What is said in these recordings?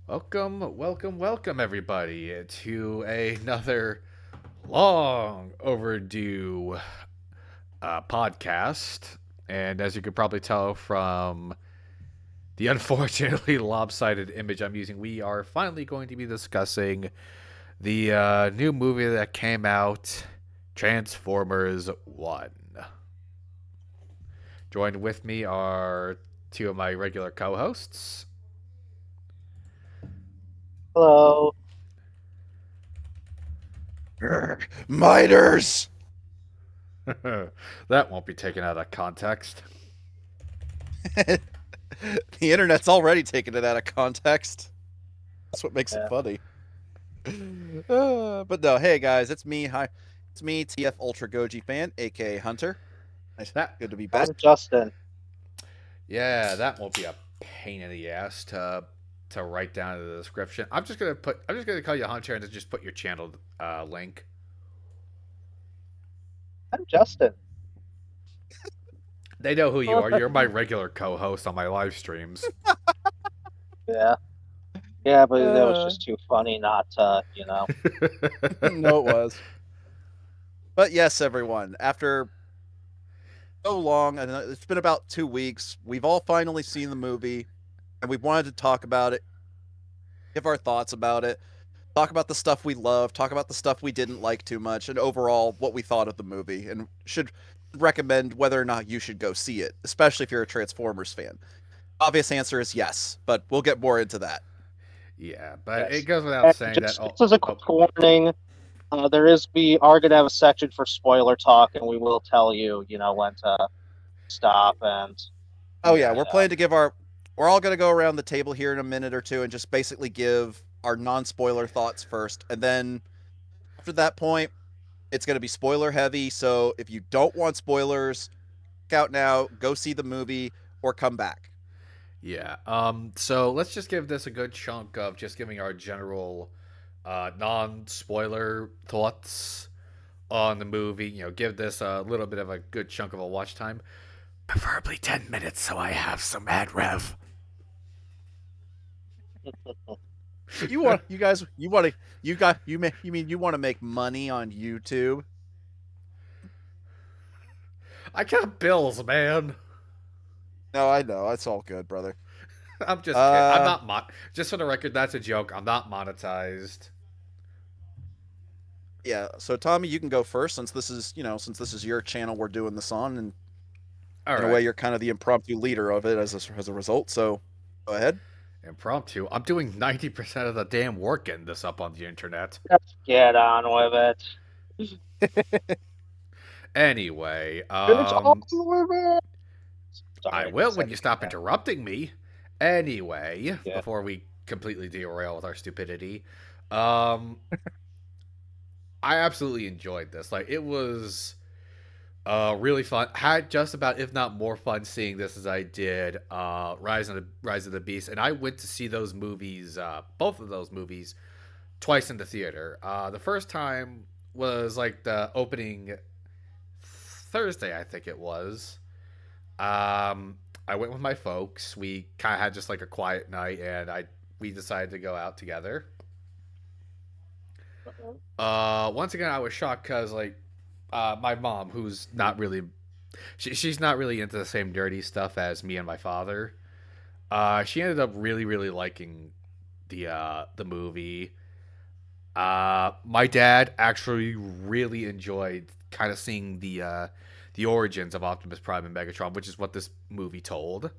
Welcome, everybody, to another long overdue podcast. And as you could probably tell from the unfortunately lopsided image I'm using, we are finally going to be discussing the new movie that came out, Transformers 1. Joined with me are two of my regular co hosts. Hello. Miters! That won't be taken out of context. The internet's already taken it out of context. That's what makes it Yeah. funny. But no, hey guys, it's me. Hi, it's me, TF Ultra Goji fan, aka Hunter. Nice, That good to be back. I'm Justin. Yeah, that won't be a pain in the ass to write down in the description. I'm just gonna call you Hunter and then just put your channel link. I'm Justin. They know who you Oh, are. You're my regular co-host on my live streams. yeah. Yeah, but that was Uh, just too funny not to. no, it was. But yes, everyone. After so long, and it's been about 2 weeks, we've all finally seen the movie, and we wanted to talk about it, give our thoughts about it, talk about the stuff we love, talk about the stuff we didn't like too much, and overall what we thought of the movie, and should recommend whether or not you should go see it, especially if you're a Transformers fan. Obvious answer is yes, but we'll get more into that. Yeah, but it Yes. goes without And saying that. just as a quick warning, we are gonna have a section for spoiler talk, and we will tell you, when to stop and Oh yeah, Yeah, we're planning to give our we're all going to go around the table here in a minute or two and just basically give our non-spoiler thoughts first, and then after that point it's going to be spoiler heavy, so if you don't want spoilers, check out now, go see the movie or come back. yeah. So let's just give this a good chunk of just giving our general, non-spoiler thoughts on the movie. Give this a little bit of a good chunk of a watch time. Preferably 10 minutes so I have some ad rev. You guys you want to you got you may you mean you want to make money on YouTube? I got bills, man. No, I know. It's all good, brother. I'm just kidding. I'm Uh not just for the record, that's a joke. I'm not monetized. yeah, so Tommy, you can go first since this is your channel we're doing this on, and All in a right. way you're kind of the impromptu leader of it as a result. So go ahead. Impromptu. I'm doing 90% of the damn work getting this up on the internet. let's get on with it. Anyway, It's all with it. I Sorry, will when you second stop that. interrupting me. Anyway, Yeah. before we completely derail with our stupidity, um, I absolutely enjoyed this. Like, it was really fun. Had just about, if not more fun, seeing this as I did Rise of the Beast, and I went to see those movies, both of those movies, twice in the theater. The first time was like the opening Thursday, I think it was. I went with my folks. We kind of had just like a quiet night, and I we decided to go out together. Once again, I was shocked because my mom, who's not really she's not really into the same dirty stuff as me and my father. She ended up really liking the movie. My dad actually really enjoyed kind of seeing the origins of Optimus Prime and Megatron, which is what this movie told.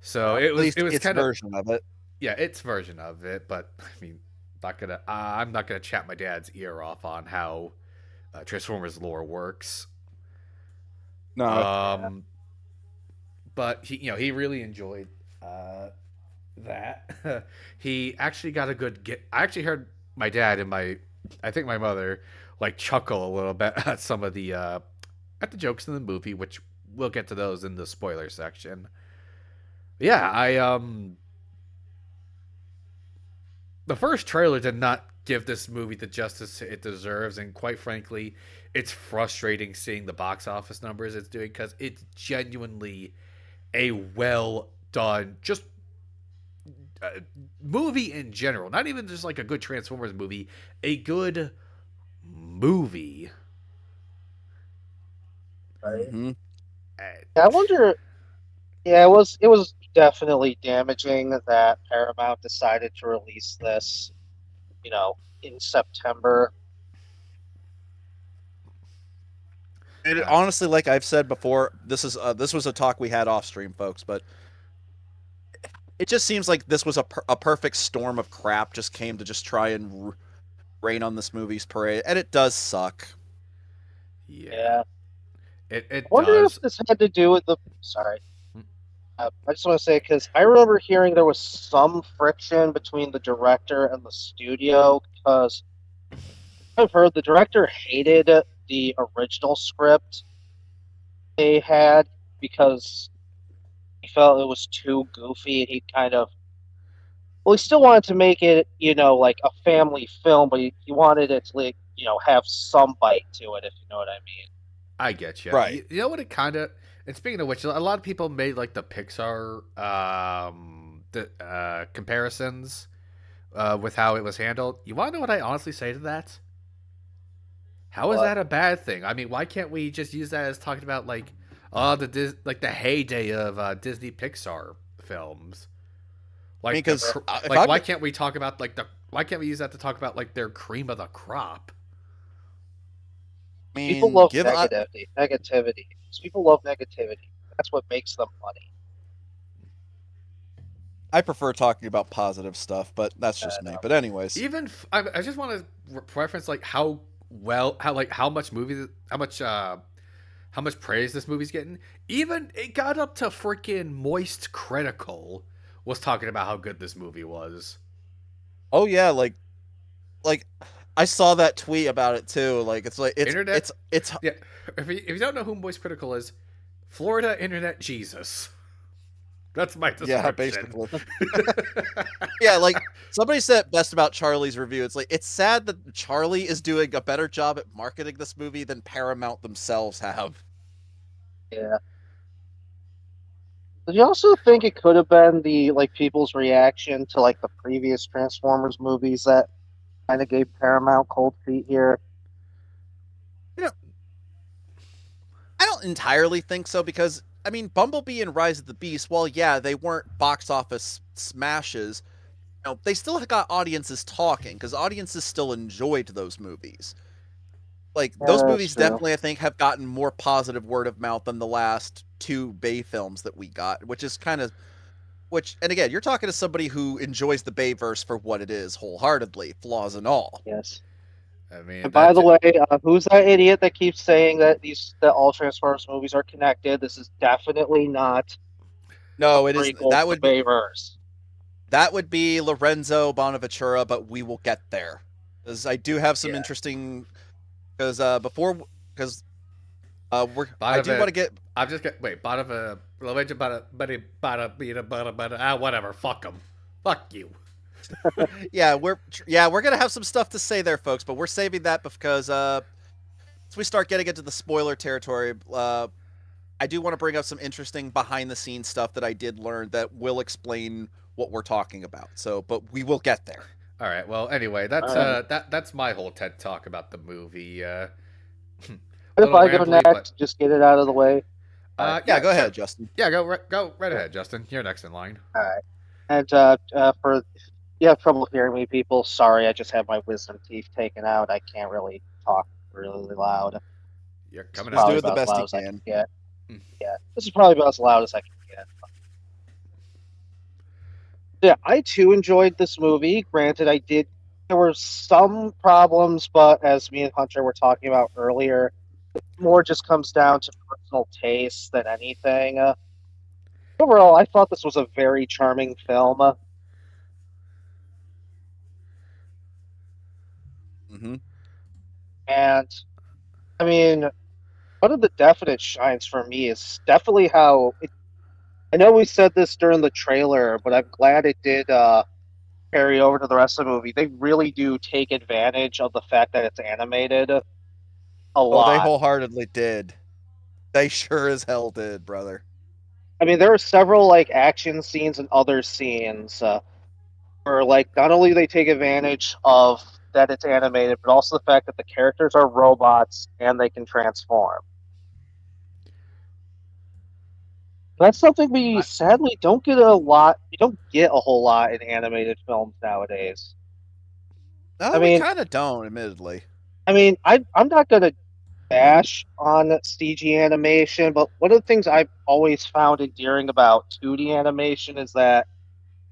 So Yeah. it At was it least was its kind of, version of it. yeah, its version of it. But I mean, I'm not gonna chat my dad's ear off on how Transformers lore works. No, Yeah. Um, but he really enjoyed uh, that. He actually got a good get. I actually heard my dad and I think my mother like chuckle a little bit at some of the at the jokes in the movie, which we'll get to those in the spoiler section. Yeah, I the first trailer did not give this movie the justice it deserves, and quite frankly, it's frustrating seeing the box office numbers it's doing because it's genuinely a well done, just uh, movie in general, not even just like a good Transformers movie, a good movie. Right. Mm-hmm. Uh, Yeah, I wonder. Yeah, it was definitely damaging that Paramount decided to release this, in September. And uh, honestly, like I've said before, this was a talk we had off stream, folks. But it just seems like this was a perfect storm of crap just came to just try and rain on this movie's parade, and it does suck. yeah, Yeah, I it wonder if does. this had to do with the. Sorry, I just want to say because I remember hearing there was some friction between the director and the studio because I've heard the director hated the original script they had because he felt it was too goofy and he kind of well, he still wanted to make it, like a family film, but he wanted it to, like, have some bite to it, if you know what I mean. I get you. Right. You know what it kind of. And speaking of which, a lot of people made like the Pixar comparisons with how it was handled. You want to know what I honestly say to that? How is But that a bad thing? I mean, why can't we just use that as talking about like like the heyday of Disney Pixar films? I mean, Like because if like I'm, why can't we talk about like the why can't we use that to talk about like their cream of the crop? I people mean, love give negativity. Negativity. People love negativity. That's what makes them funny. I prefer talking about positive stuff, but that's just me. And But anyways, I just want to reference like how much praise this movie's getting. Even it got up to freaking Moist Critical was talking about how good this movie was. oh yeah, like I saw that tweet about it too. Like Internet, it's yeah. If you don't know who Moist Critical is, Florida Internet Jesus. That's my yeah, description. basically. Yeah, like somebody said it best about Charlie's review. It's like it's sad that Charlie is doing a better job at marketing this movie than Paramount themselves have. yeah. Did you also think it could have been the like people's reaction to like the previous Transformers movies that kind of gave Paramount cold feet here? You know, I don't entirely think so because I mean, Bumblebee and Rise of the Beast, while yeah, they weren't box office smashes, they still got audiences talking because audiences still enjoyed those movies. Like Yeah, those that's movies true. definitely I think have gotten more positive word of mouth than the last two Bay films that we got, which is kind of which and again, you're talking to somebody who enjoys the Bayverse for what it is wholeheartedly, flaws and all. Yes. I mean And by that the way, who's that idiot that keeps saying that all Transformers movies are connected? This is definitely not a No, it is prequel to the Bayverse. that would be Lorenzo Bonaventura, but we will get there. Because I do have some Yeah. interesting because before because we're I do want Bada to get I'm just gonna wait. Whatever. Fuck them. Fuck you. we're gonna have some stuff to say there, folks, but we're saving that because as we start getting into the spoiler territory, I do want to bring up some interesting behind the scenes stuff that I did learn that will explain what we're talking about. So, but we will get there. All right. Well, anyway, All right. that's my whole TED talk about the movie. A If little I go rambly, but next, just get it out of the way. All right. Yeah, yeah, go sure. ahead, Justin. Yeah, go right Yeah. ahead, Justin. You're next in line. All right. And for if you have trouble hearing me, people, sorry, I just had my wisdom teeth taken out. I can't really talk really loud. You're This is coming He's out probably doing just the about as best he loud as I can. can get. mm. Yeah, this is probably about as loud as I can get. Yeah, I too enjoyed this movie. Granted, I did. There were some problems, but as me and Hunter were talking about earlier, more just comes down to personal taste than anything. Overall, I thought this was a very charming film, Mm-hmm. and I mean, one of the definite shines for me is definitely how it, I know we said this during the trailer, but I'm glad it did carry over to the rest of the movie. They really do take advantage of the fact that it's animated a Oh, they lot. wholeheartedly did. They sure as hell did, brother. I mean, there are several like action scenes and other scenes. where like not only do they take advantage of that it's animated, but also the fact that the characters are robots and they can transform. That's something we I, sadly don't get a lot. We don't get a whole lot in animated films nowadays. I no, we mean, kind of don't, admittedly. I'm not gonna bash on CG animation, but one of the things I've always found endearing about 2D animation is that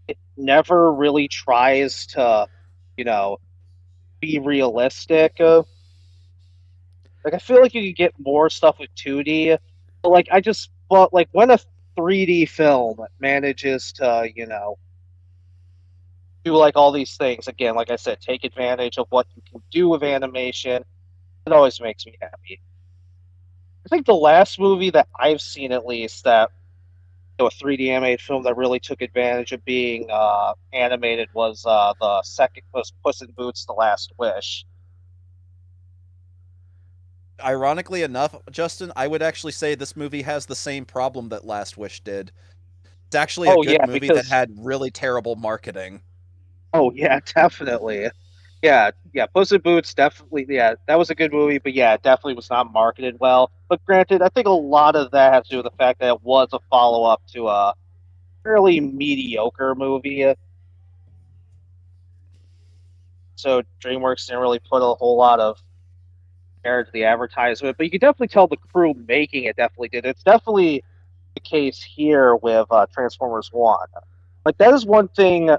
it never really tries to, you know, be realistic. Like I feel like you could get more stuff with 2D, but but like when a 3D film manages to, do like all these things again, like I said, take advantage of what you can do with animation, it always makes me happy. I think the last movie that I've seen, at least, that a 3D animated film that really took advantage of being animated was Puss in Boots: The Last Wish. Ironically enough, Justin, I would actually say this movie has the same problem that Last Wish did. It's actually a Oh good yeah, movie that because had really terrible marketing. oh yeah, definitely. Yeah, Puss in Boots definitely. Yeah, that was a good movie, but yeah, it definitely was not marketed well. But granted, I think a lot of that has to do with the fact that it was a follow up to a fairly mediocre movie. So DreamWorks didn't really put a whole lot of care into the advertisement, but you can definitely tell the crew making it definitely did. It's definitely the case here with Transformers One. Like that is one thing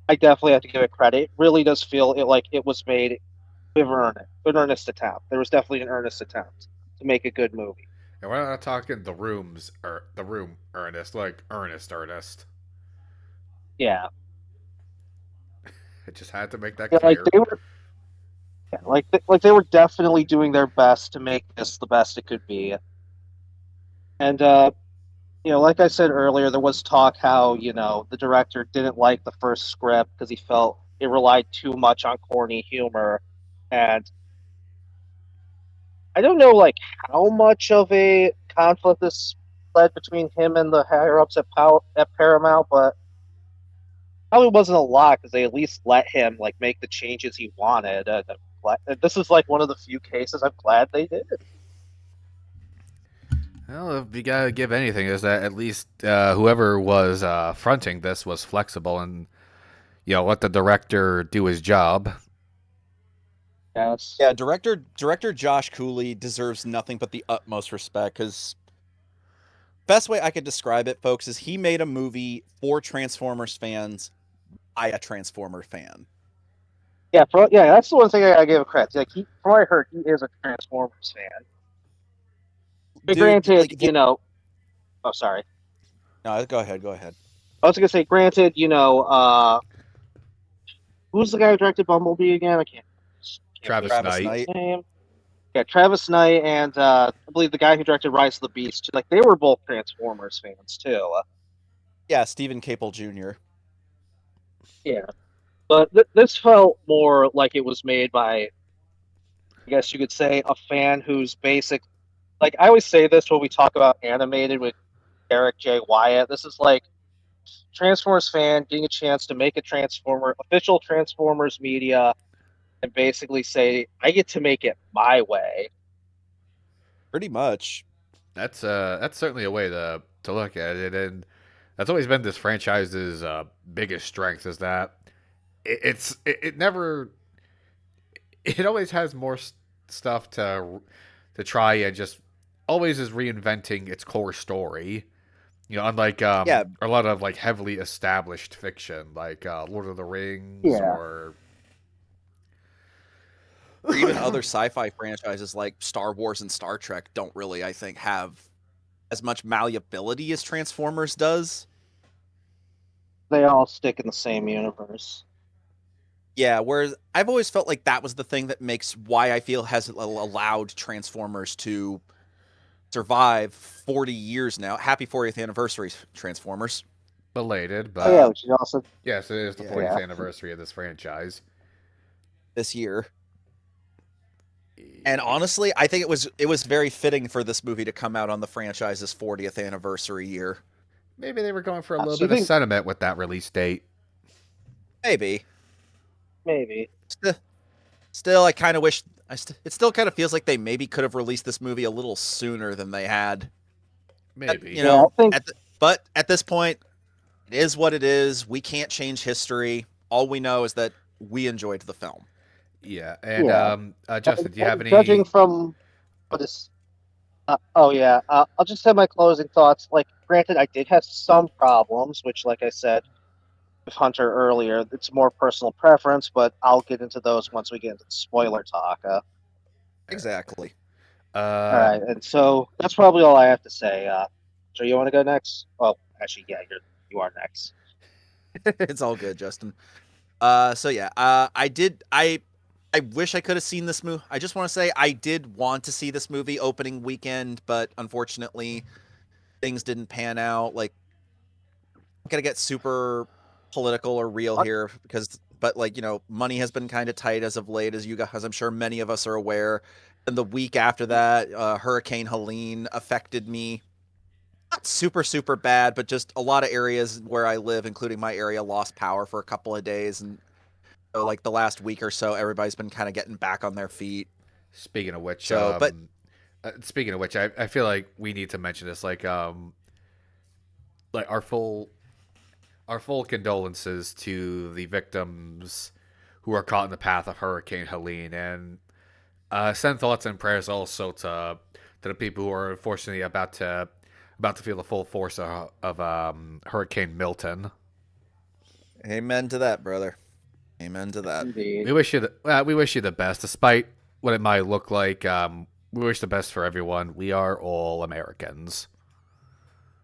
I definitely have to give it credit. It really does feel like it was made with an earnest attempt. There was definitely an earnest attempt to make a good movie. And we're not talking the rooms or the room Ernest, like Ernest. Yeah, I just had to make that yeah, clear. like they were definitely doing their best to make this the best it could be. And like I said earlier, there was talk how the director didn't like the first script because he felt it relied too much on corny humor, and I don't know like how much of a conflict this led between him and the higher ups at Paramount, but probably wasn't a lot because they at least let him like make the changes he wanted. This is like one of the few cases I'm glad they did. Well, if you gotta give anything, is that at least whoever was fronting this was flexible and let the director do his job. Yes. Yeah, director Josh Cooley deserves nothing but the utmost respect because best way I could describe it, folks, is he made a movie for Transformers fans by a Transformer fan. Yeah, that's the one thing I give a credit. Like from what I heard, he is a Transformers fan. But Dude, granted, like, oh sorry, no, go ahead, go ahead. I was gonna say, granted, who's the guy who directed Bumblebee again? I can't believe Travis I Travis forgot Knight. his Knight, name. Yeah, Travis Knight and I believe the guy who directed Rise of the Beast. Like they were both Transformers fans too. yeah, Stephen Capel Jr. Yeah, but this felt more like it was made by, I guess you could say, a fan who's basic. Like I always say this when we talk about animated with Eric J. Wyatt. This is like Transformers fan getting a chance to make a official Transformers media, and basically say, I get to make it my way. Pretty much. That's certainly a way to look at it, and that's always been this franchise's biggest strength is that it never it always has more stuff to try and just always is reinventing its core story. Unlike Yeah, a lot of like heavily established fiction, like Lord of the Rings Yeah. or or even other sci-fi franchises like Star Wars and Star Trek don't really, I think, have as much malleability as Transformers does. They all stick in the same universe. Yeah, whereas I've always felt like that was the thing that makes why I feel has allowed Transformers to survive 40 years now. Happy 40th anniversary, Transformers. belated, Oh yeah, Uh, but which is also yes, it is the yeah, 40th yeah. anniversary of this franchise. this year. And honestly, I think it was very fitting for this movie to come out on the franchise's 40th anniversary year. Maybe they were going for a little So you bit of think sentiment with that release date. Maybe. Maybe. St- Still, I kind of wish. It still kind of feels like they maybe could have released this movie a little sooner than they had. Maybe. You Yeah, I know, think but at this point, it is what it is. We can't change history. All we know is that we enjoyed the film. Yeah. And yeah. Justin, do you have Judging any? from what is oh yeah, I'll just say my closing thoughts. Like, granted, I did have some problems, which, like I said with Hunter earlier, it's more personal preference, but I'll get into those once we get into the spoiler talk. Exactly. All right, Um, and so that's probably all I have to say. So you want to go next? Well, actually, yeah, you are next. It's all good, Justin. So yeah, I did. I wish I could have seen this movie. I just want to say I did want to see this movie opening weekend, but unfortunately, things didn't pan out. Like, I'm gonna get super political or real What? here because, but like money has been kind of tight as of late, as you guys, I'm sure many of us are aware. And the week after that, Hurricane Helene affected me. Not super super bad, but just a lot of areas where I live, including my area, lost power for a couple of days, and so like the last week or so, everybody's been kind of getting back on their feet. speaking of which, So, but I feel like we need to mention this. Like our full condolences to the victims who are caught in the path of Hurricane Helene, and send thoughts and prayers also to the people who are unfortunately about to feel the full force of Hurricane Milton. amen to that, brother. Amen to that. Indeed. We wish you the best, despite what it might look like. We wish the best for everyone. We are all Americans.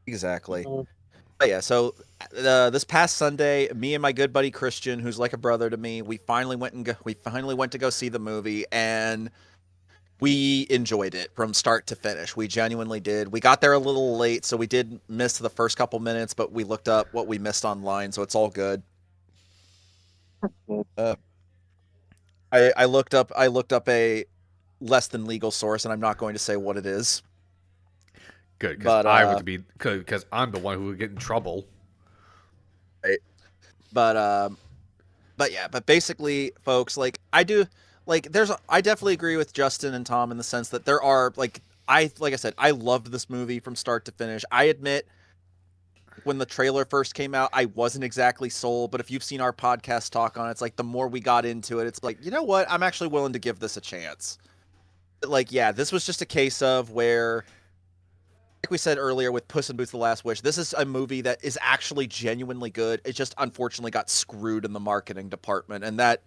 Exactly. Mhm. But yeah, so this past Sunday, me and my good buddy Christian, who's like a brother to me, we finally went to go see the movie, and we enjoyed it from start to finish. We genuinely did. We got there a little late, so we did miss the first couple minutes, but we looked up what we missed online, so it's all good. Uh, I looked up a less than legal source, and I'm not going to say what it is, Good, because but I would be because I'm the one who would get in trouble. right. but um, but yeah, but basically, folks, like I do, like I definitely agree with Justin and Tom in the sense that there are like I said, I loved this movie from start to finish. I admit when the trailer first came out, I wasn't exactly sold, but if you've seen our podcast talk on it, it's like the more we got into it, it's like, you know what? I'm actually willing to give this a chance. Like, yeah, this was just a case of where, like we said earlier with Puss in Boots: The Last Wish, this is a movie that is actually genuinely good. It just unfortunately got screwed in the marketing department, and that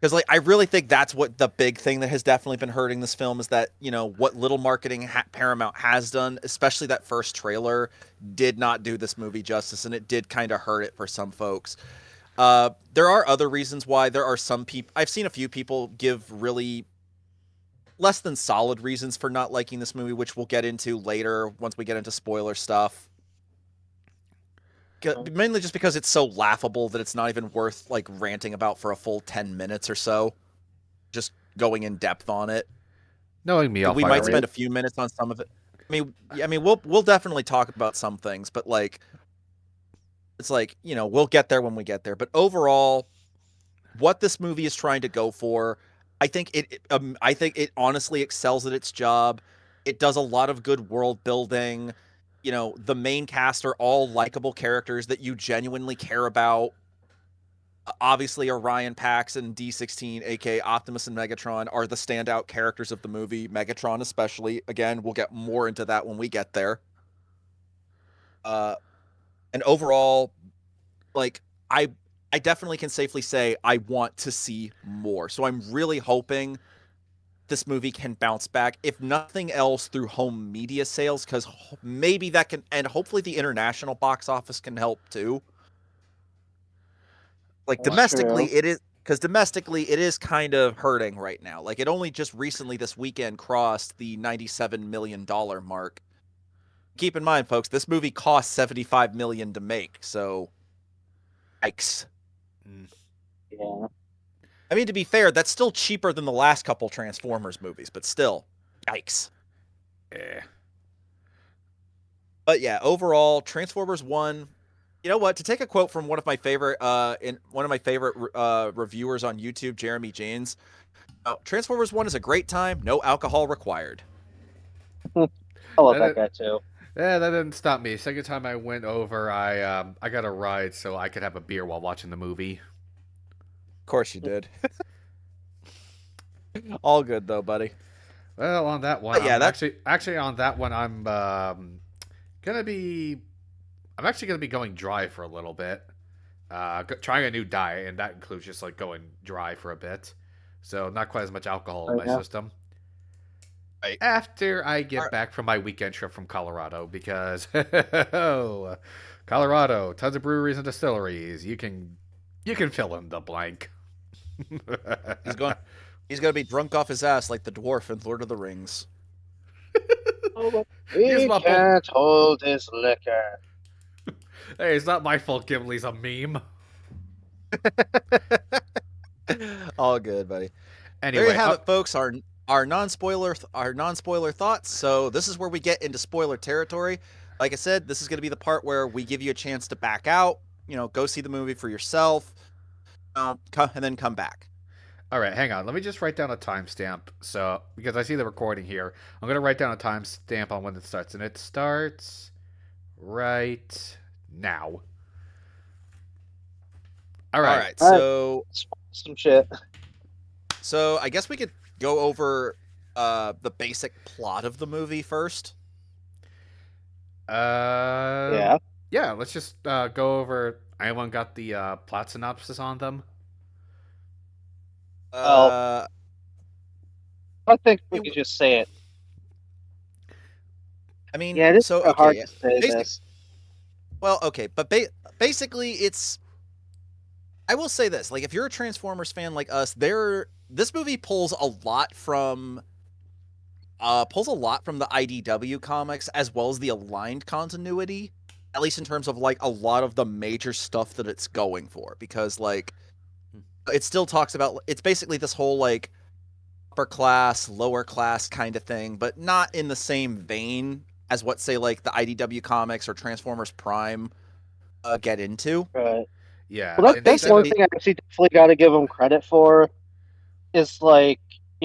because like I really think that's what the big thing that has definitely been hurting this film is that what little marketing Paramount has done, especially that first trailer, did not do this movie justice, and it did kind of hurt it for some folks. There are other reasons why. There are some people I've seen a few people give really less than solid reasons for not liking this movie, which we'll get into later once we get into spoiler stuff. Mainly just because it's so laughable that it's not even worth like ranting about for a full 10 minutes or so. Just going in depth on it. Knowing me, I'll We find a might reason. spend a few minutes on some of it. I mean, we'll definitely talk about some things, but like, it's like we'll get there when we get there. But overall, what this movie is trying to go for, I think it honestly excels at its job. It does a lot of good world building. The main cast are all likable characters that you genuinely care about. Obviously, Orion Pax and D16, aka Optimus and Megatron, are the standout characters of the movie. Megatron, especially. Again, we'll get more into that when we get there. Uh, and overall, like I, I definitely can safely say I want to see more. So I'm really hoping this movie can bounce back, if nothing else, through home media sales, because maybe that can, and hopefully the international box office can help too. Like That's true. domestically, it is because domestically it is kind of hurting right now. Like it only just recently this weekend crossed the $97 million mark. Keep in mind, folks, this movie cost 75 million to make, so yikes. Mm, Yeah. I mean, to be fair, that's still cheaper than the last couple Transformers movies, but still, yikes. eh. But yeah, overall, Transformers 1, You know what? To take a quote from one of my favorite reviewers on YouTube, Jeremy Janes, Transformers One is a great time, no alcohol required. I love That that didn't, guy too. yeah, that didn't stop me. Second time I went over, I got a ride so I could have a beer while watching the movie. Of course you did. All good though, buddy. Well, on that one, But yeah, I'm that actually on that one, gonna be I'm actually gonna be going dry for a little bit. Trying a new diet, and that includes just like going dry for a bit. So not quite as much alcohol in Right my now. system. right. After I get back from my weekend trip from Colorado, because oh, Colorado, tons of breweries and distilleries. You can fill in the blank. He's going. He's gonna be drunk off his ass like the dwarf in Lord of the Rings. Oh, He's he my fault. can't hold his liquor. Hey, it's not my fault. Gimli's a meme. All good, buddy. There you Anyway, have it, folks. Our non spoiler thoughts. So this is where we get into spoiler territory. Like I said, this is going to be the part where we give you a chance to back out. Go see the movie for yourself, and then come back. all right, hang on. Let me just write down a timestamp. So because I see the recording here, I'm gonna write down a timestamp on when it starts, and it starts right now. All All right. right. All right, So some shit. so I guess we could go over the basic plot of the movie first. Uh, Yeah. yeah. Let's just go over. Anyone got the plot synopsis on them? Well, Uh, I think we it- could just say it. I mean, Yeah, it is so kind of hard okay, to say basic. this. Well, okay, but basically, it's. I will say this: like, if you're a Transformers fan like us, this movie pulls a lot from the IDW comics as well as the aligned continuity, at least in terms of like a lot of the major stuff that it's going for. Because like, it still talks about it's basically this whole like upper class, lower class kind of thing, but not in the same vein as what say like the IDW comics or Transformers Prime get into. Right. Yeah. Well, that's Instead one of Basically, thing I actually definitely got to give them credit for is like,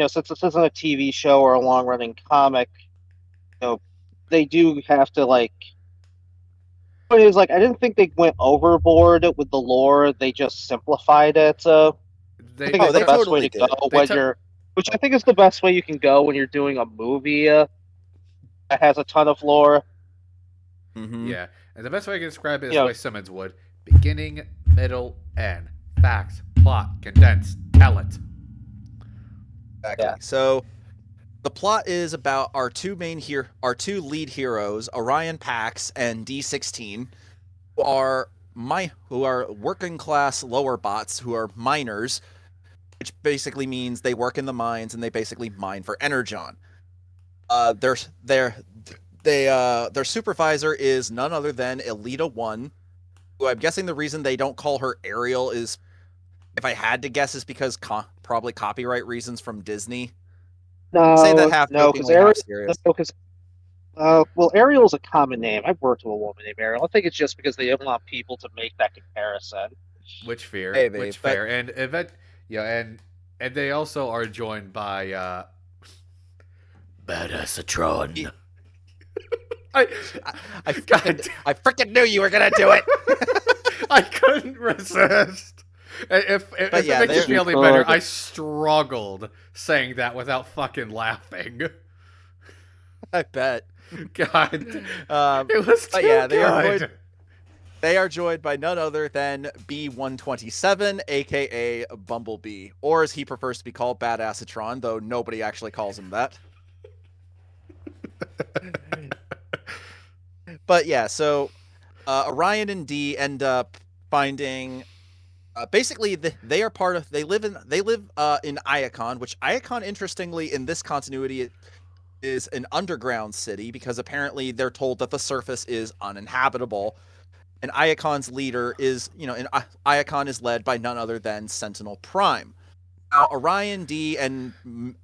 since this isn't a TV show or a long running comic, know, they do have to like. But it's like I didn't think they went overboard with the lore. They just simplified it. I they think they oh, it's the they took best way totally to go did. they when took you're, which I think is the best way you can go when you're doing a movie that has a ton of lore. Mm-hmm. yeah, and the best way I can describe it is You the know, way Simmons would: beginning, middle, end, facts, plot, condensed, tell it. yeah, Exactly. So the plot is about our two lead heroes, Orion Pax and D16, who are working class lower bots who are miners, which basically means they work in the mines and they basically mine for energon. Uh, their their their supervisor is none other than Elita One, who I'm guessing the reason they don't call her Ariel is, if I had to guess, is because probably copyright reasons from Disney. Say that no, half no, because jokingly, half Ariel, no, serious. because well, Ariel's a common name. I've worked with a woman named Ariel. I think it's just because they don't want people to make that comparison. Maybe, Which but fair, and event, yeah, and they also are joined by Badassatron. I I, I God, freaking I freaking knew you were gonna do it. I couldn't resist. But If it yeah, makes you they're feel any better, I struggled saying that without fucking laughing. I bet. God, Um, it was but too yeah, good. they are joined by none other than B127, aka Bumblebee, or as he prefers to be called, Badassatron, though nobody actually calls him that. But yeah, so Orion and D end up finding basically they are part of they live in Iacon, which Iacon interestingly in this continuity is an underground city because apparently they're told that the surface is uninhabitable. And Iacon's leader is, and Iacon is led by none other than Sentinel Prime. Now, Orion D and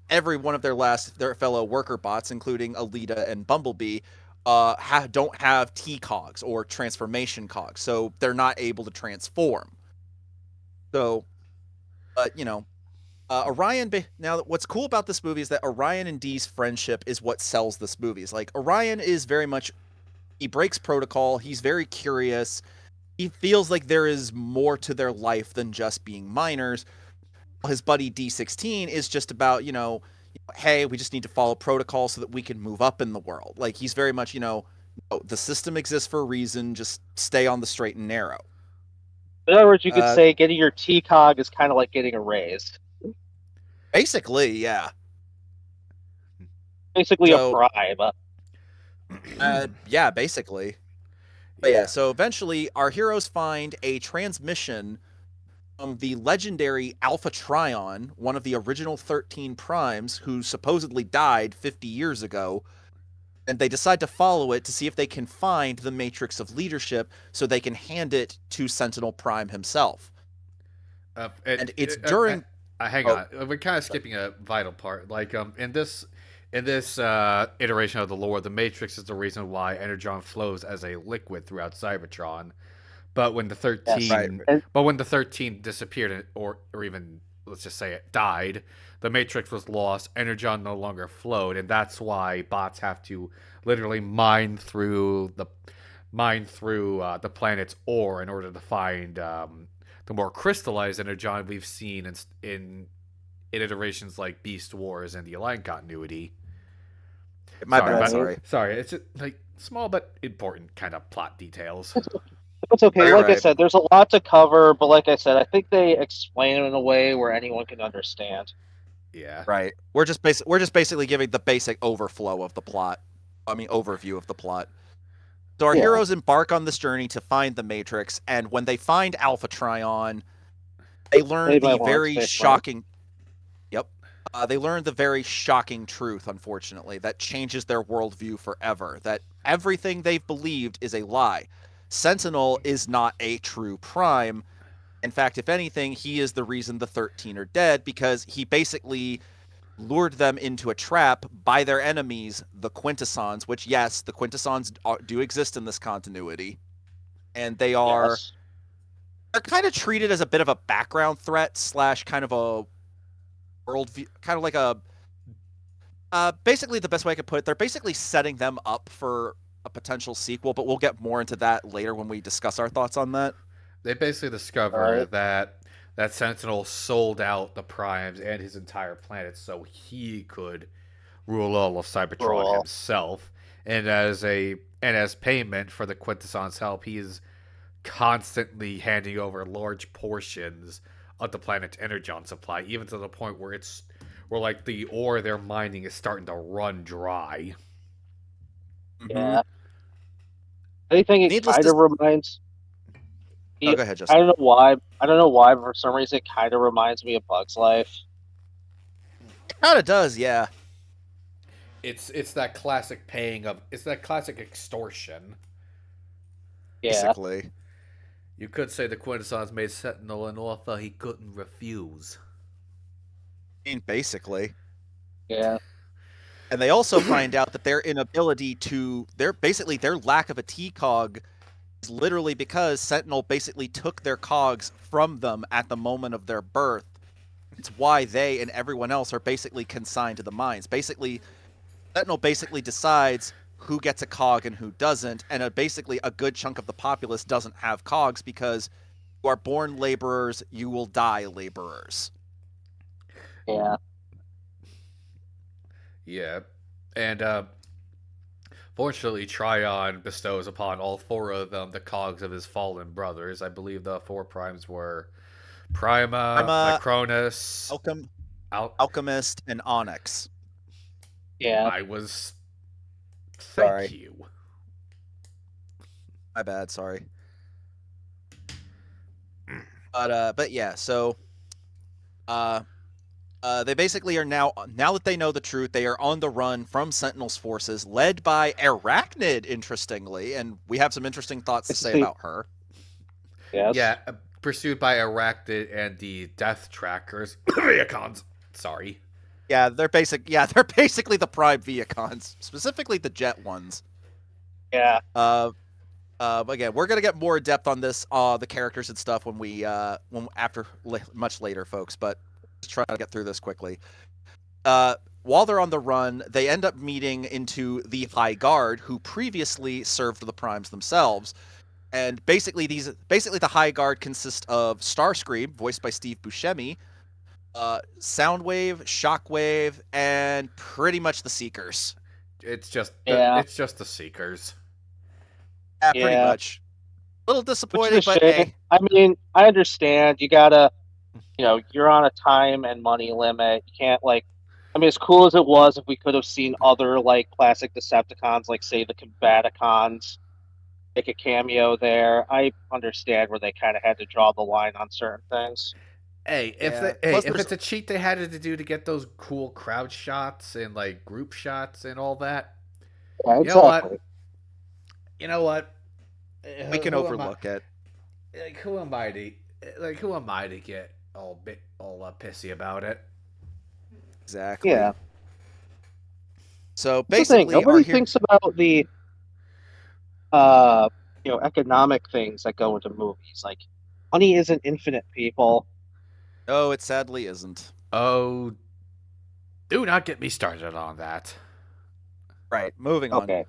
every one of their fellow worker bots, including Alita and Bumblebee, don't have T cogs or transformation cogs, so they're not able to transform. So, you know, Orion. Now, what's cool about this movie is that Orion and Dee's friendship is what sells this movie. It's like Orion is very much he breaks protocol. He's very curious. He feels like there is more to their life than just being miners. His buddy D16 is just about, hey, we just need to follow protocol so that we can move up in the world. Like he's very much, the system exists for a reason. Just stay on the straight and narrow. In other words, you could Uh, say getting your TCOG is kind of like getting a raise. Basically, yeah. Basically a So, bribe. yeah, basically. But yeah, Yeah. so eventually our heroes find a transmission from the legendary Alpha Trion, one of the original 13 primes who supposedly died 50 years ago, and they decide to follow it to see if they can find the Matrix of Leadership so they can hand it to Sentinel Prime himself. And it's during. Hang Oh, on, we're kind of skipping a vital part. Like in this iteration of the lore, the Matrix is the reason why Energon flows as a liquid throughout Cybertron. But when the Yes. right. 13, And but when the 13 disappeared, or even let's just say it died, the Matrix was lost. Energon no longer flowed, and that's why bots have to literally mine through the planet's ore in order to find the more crystallized energon we've seen in iterations like Beast Wars and the Align continuity. My Sorry, bad, but Right. sorry. sorry, it's just, like small but important kind of plot details. it's okay. You're Like I right. said, there's a lot to cover, but like I said, I think they explain it in a way where anyone can understand. Yeah. Right. We're just basically giving the basic overflow of the plot. I mean, overview of the plot. So our Yeah. heroes embark on this journey to find the Matrix, and when they find Alpha Trion, they learn Played by the Lawrence very Fishburne. shocking. Yep. They learn the very shocking truth, unfortunately, that changes their worldview forever. That everything they've believed is a lie. Sentinel is not a true prime. In fact, if anything, he is the reason the 13 are dead because he basically lured them into a trap by their enemies, the Quintessons, which, yes, the Quintessons do exist in this continuity. And Yes. they're kind of treated as a bit of a background threat slash kind of a worldview, kind of like a basically the best way I could put it. They're basically setting them up for a potential sequel, but we'll get more into that later when we discuss our thoughts on that. They basically All discover right. that Sentinel sold out the primes and his entire planet so he could rule all of Cybertron Rule. himself. And as payment for the Quintesson's help, he is constantly handing over large portions of the planet's energon supply, even to the point where like the ore they're mining is starting to run dry. Mm-hmm. Yeah. I think it Needless kind to. of reminds Oh, me. go ahead, I Justin. don't know why. I don't know why, but for some reason, it kind of reminds me of Bug's Life. Kind of does, yeah. It's that classic paying of it's that classic extortion. Yeah. Basically. You could say the Quintessons made Sentinel an offer he couldn't refuse. I mean, basically. Yeah. And they also find out that their inability to their lack of a T cog is literally because Sentinel basically took their cogs from them at the moment of their birth. It's why they and everyone else are basically consigned to the mines. Basically, Sentinel basically decides who gets a cog and who doesn't, and basically a good chunk of the populace doesn't have cogs because you are born laborers, you will die laborers. Yeah. Yeah. And fortunately, Tryon bestows upon all four of them the cogs of his fallen brothers. I believe the four primes were I'm Prima, a Micronus. alchem- Al- alchemist and onyx. Yeah. I was. Thank Sorry, you. my bad. Sorry, but yeah. So uh, they basically are now that they know the truth, they are on the run from Sentinel's forces, led by Arachnid. Interestingly, and we have some interesting thoughts to It's say the about her. yes. Yeah, pursued by Arachnid and the Death Trackers. Viacons. Sorry. Yeah, they're basically the Prime Viacons, specifically the Jet ones. Yeah, Uh, again, we're gonna get more in depth on this, the characters and stuff when after much later, folks. But just trying to get through this quickly. While they're on the run, they end up meeting into the High Guard, who previously served the Primes themselves. And basically the High Guard consists of Starscream, voiced by Steve Buscemi, Soundwave, Shockwave, and pretty much the Seekers. yeah, it's just the Seekers. Yeah, pretty yeah. much. A little Which is a disappointing, but shame. hey, I mean, I understand you gotta, you're on a time and money limit. You can't like, I mean, as cool as it was, if we could have seen other like classic Decepticons, like say the Combaticons, make a cameo there. I understand where they kind of had to draw the line on certain things. yeah. Plus, If there's it's a cheat they had to do to get those cool crowd shots and like group shots and all that, Yeah, you know what? exactly. You know what? we can Who am I? overlook it. Who am I to get all pissy about it? Exactly. Yeah, So that's the thing. basically, our Nobody here. thinks about the uh, economic things that go into movies. Like, money isn't infinite, people. No, it sadly isn't. Oh, do not get me started on that. Right. Moving on. Okay,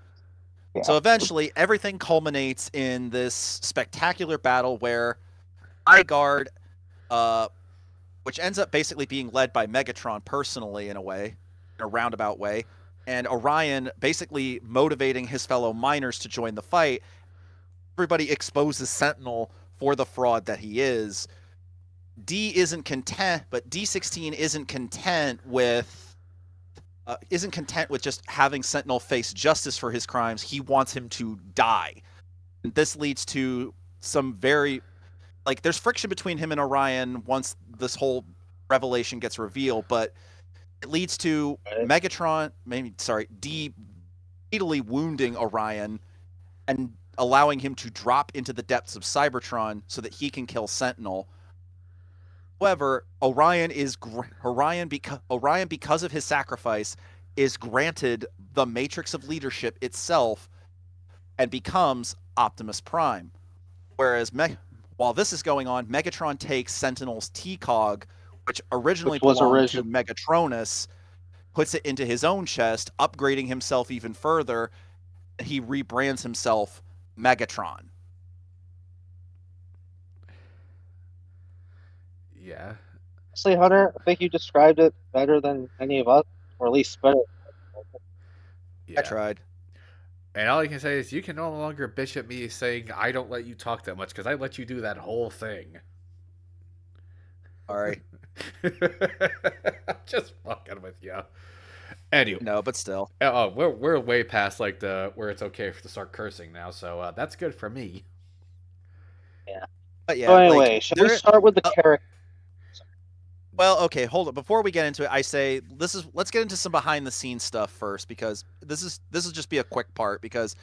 yeah. So eventually, everything culminates in this spectacular battle where High Guard, uh, which ends up basically being led by Megatron personally in a way, in a roundabout way, and Orion basically motivating his fellow miners to join the fight. Everybody exposes Sentinel for the fraud that he is. D isn't content, but D16 isn't content with just having Sentinel face justice for his crimes. He wants him to die. And this leads to some very there's friction between him and Orion once this whole revelation gets revealed, but it leads to Right. D fatally wounding Orion and allowing him to drop into the depths of Cybertron so that he can kill Sentinel. However, Orion, because of his sacrifice, is granted the Matrix of Leadership itself and becomes Optimus Prime. Whereas while this is going on, Megatron takes Sentinel's T-Cog, which originally Which was belonged to original. Megatronus, puts it into his own chest, upgrading himself even further. He rebrands himself Megatron. Yeah, Honestly, Hunter, I think you described it better than any of us, or at least better. I yeah. tried. And all I can say is you can no longer bitch at me saying I don't let you talk that much because I let you do that whole thing. Sorry. Just fucking with you. Anyway, No, but still. we're way past like the where it's okay to start cursing now, so that's good for me. Yeah. But So yeah, anyway, shall we start with the uh, character? well, okay, hold on. Before we get into it, I say let's get into some behind the scenes stuff first because this will just be a quick part because it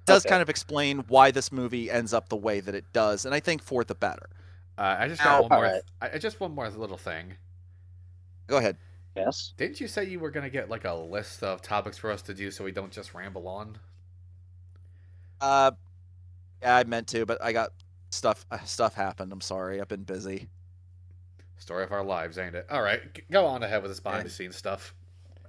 does Okay. kind of explain why this movie ends up the way that it does, and I think for the better. I just got Now, one All more. right. Just one more little thing. go ahead. Yes. Didn't you say you were gonna get like a list of topics for us to do so we don't just ramble on? Uh, yeah, I meant to, but I got stuff happened. I'm sorry. I've been busy. Story of our lives, ain't it? All right, go on ahead with this Yeah. behind the scenes stuff. Yeah.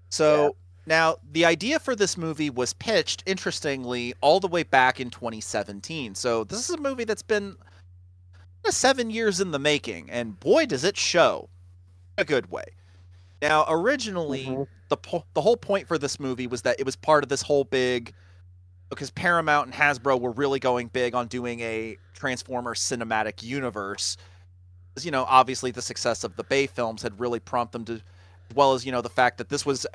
So now the idea for this movie was pitched, interestingly, all the way back in 2017. So this is a movie that's been 7 years in the making, and boy, does it show in a good way. Now, originally, hmm the whole point for this movie was that it was part of this whole big because Paramount and Hasbro were really going big on doing a Transformers cinematic universe. Obviously the success of the Bay films had really prompted them to, as well as the fact that this was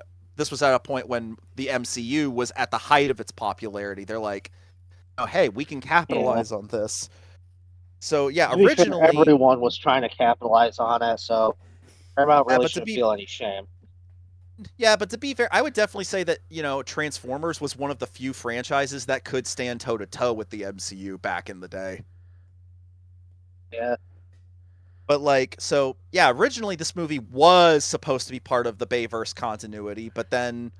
at a point when the MCU was at the height of its popularity. They're like, oh, hey, we can Yeah. capitalize on this. So yeah, To be fair, originally, everyone was trying to capitalize on it, so Paramount yeah, really but to shouldn't be feel any shame. yeah, but to be fair, I would definitely say that Transformers was one of the few franchises that could stand toe to toe with the MCU back in the day. Yeah. But so yeah, originally this movie was supposed to be part of the Bayverse continuity, but then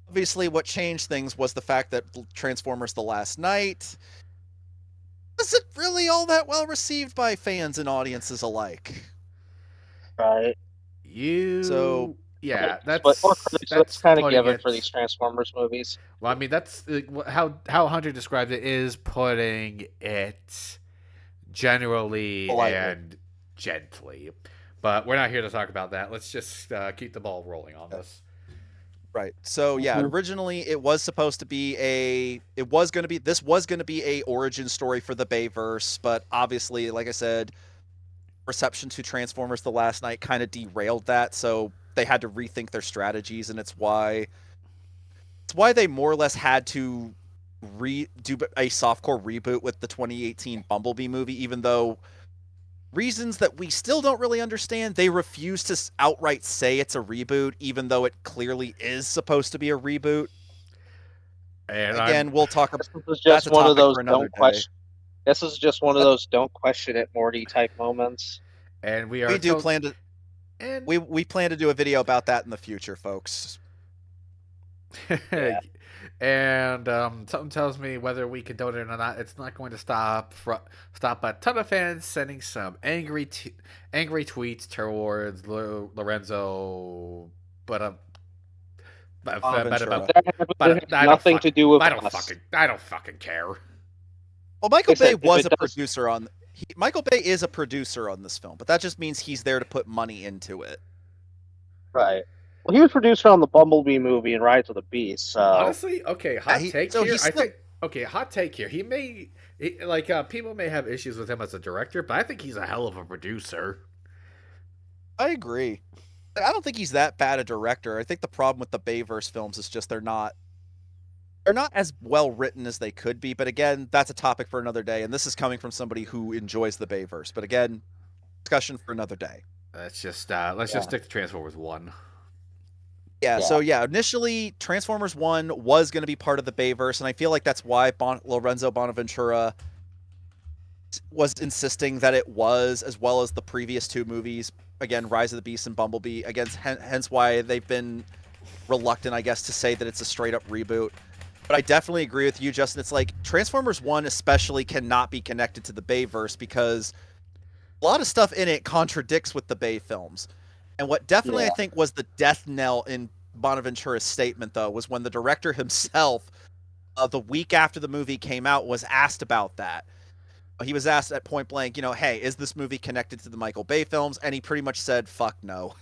Obviously, what changed things was the fact that Transformers: The Last Night wasn't really all that well received by fans and audiences alike. Right. So, Yeah, But or critics, so that's that's kind of putting given for it. these Transformers movies. Well, I mean, that's how Hunter described it is putting it generally politely. and gently. But we're not here to talk about that. Let's just keep the ball rolling on this. Right. So yeah, Hmm. originally it was supposed to be it was going to be this was going to be a origin story for the Bayverse, but obviously, like I said, reception to Transformers: The Last Night kind of derailed that, so they had to rethink their strategies, and it's why they more or less had to do a softcore reboot with the 2018 Bumblebee movie, even though reasons that we still don't really understand, they refuse to outright say it's a reboot, even though it clearly is supposed to be a reboot. And I'm Again, we'll talk about This is that's just a one of topic those for another don't day. question. This is just one of But those don't question it, Morty type moments. and we are we do to plan to and we plan to do a video about that in the future, folks. Yeah. and something tells me whether we condone it or not, it's not going to stop a ton of fans sending some angry tweets towards Lorenzo. But Bonaventura. That has nothing to do with us. I don't fucking care. Well, Like I Michael Bay said, if was it a does, producer on Michael Bay is a producer on this film, but that just means he's there to put money into it. right. Well, he was producer on the Bumblebee movie and Rise of the Beast, so Honestly, okay, Yeah, hot take so here. he's I still think okay, hot take here. Like people may have issues with him as a director, but I think he's a hell of a producer. I agree. I don't think he's that bad a director. I think the problem with the Bayverse films is just they're not as well written as they could be. But again, that's a topic for another day. And this is coming from somebody who enjoys the Bayverse. But again, discussion for another day. Let's just yeah, stick to Transformers One. Yeah. yeah, So yeah, initially Transformers One was going to be part of the Bayverse, and I feel like that's why Lorenzo Bonaventura was insisting that it was, as well as the previous two movies. Again, Rise of the Beast and Bumblebee. Again, hence why they've been reluctant, I guess, to say that it's a straight up reboot. But I definitely agree with you, Justin. It's like Transformers 1 especially cannot be connected to the Bayverse because a lot of stuff in it contradicts with the Bay films. And what definitely I yeah. think was the death knell in Bonaventura's statement, though, was when the director himself, the week after the movie came out, was asked about that. He was asked at point blank, hey, is this movie connected to the Michael Bay films? And he pretty much said, fuck no.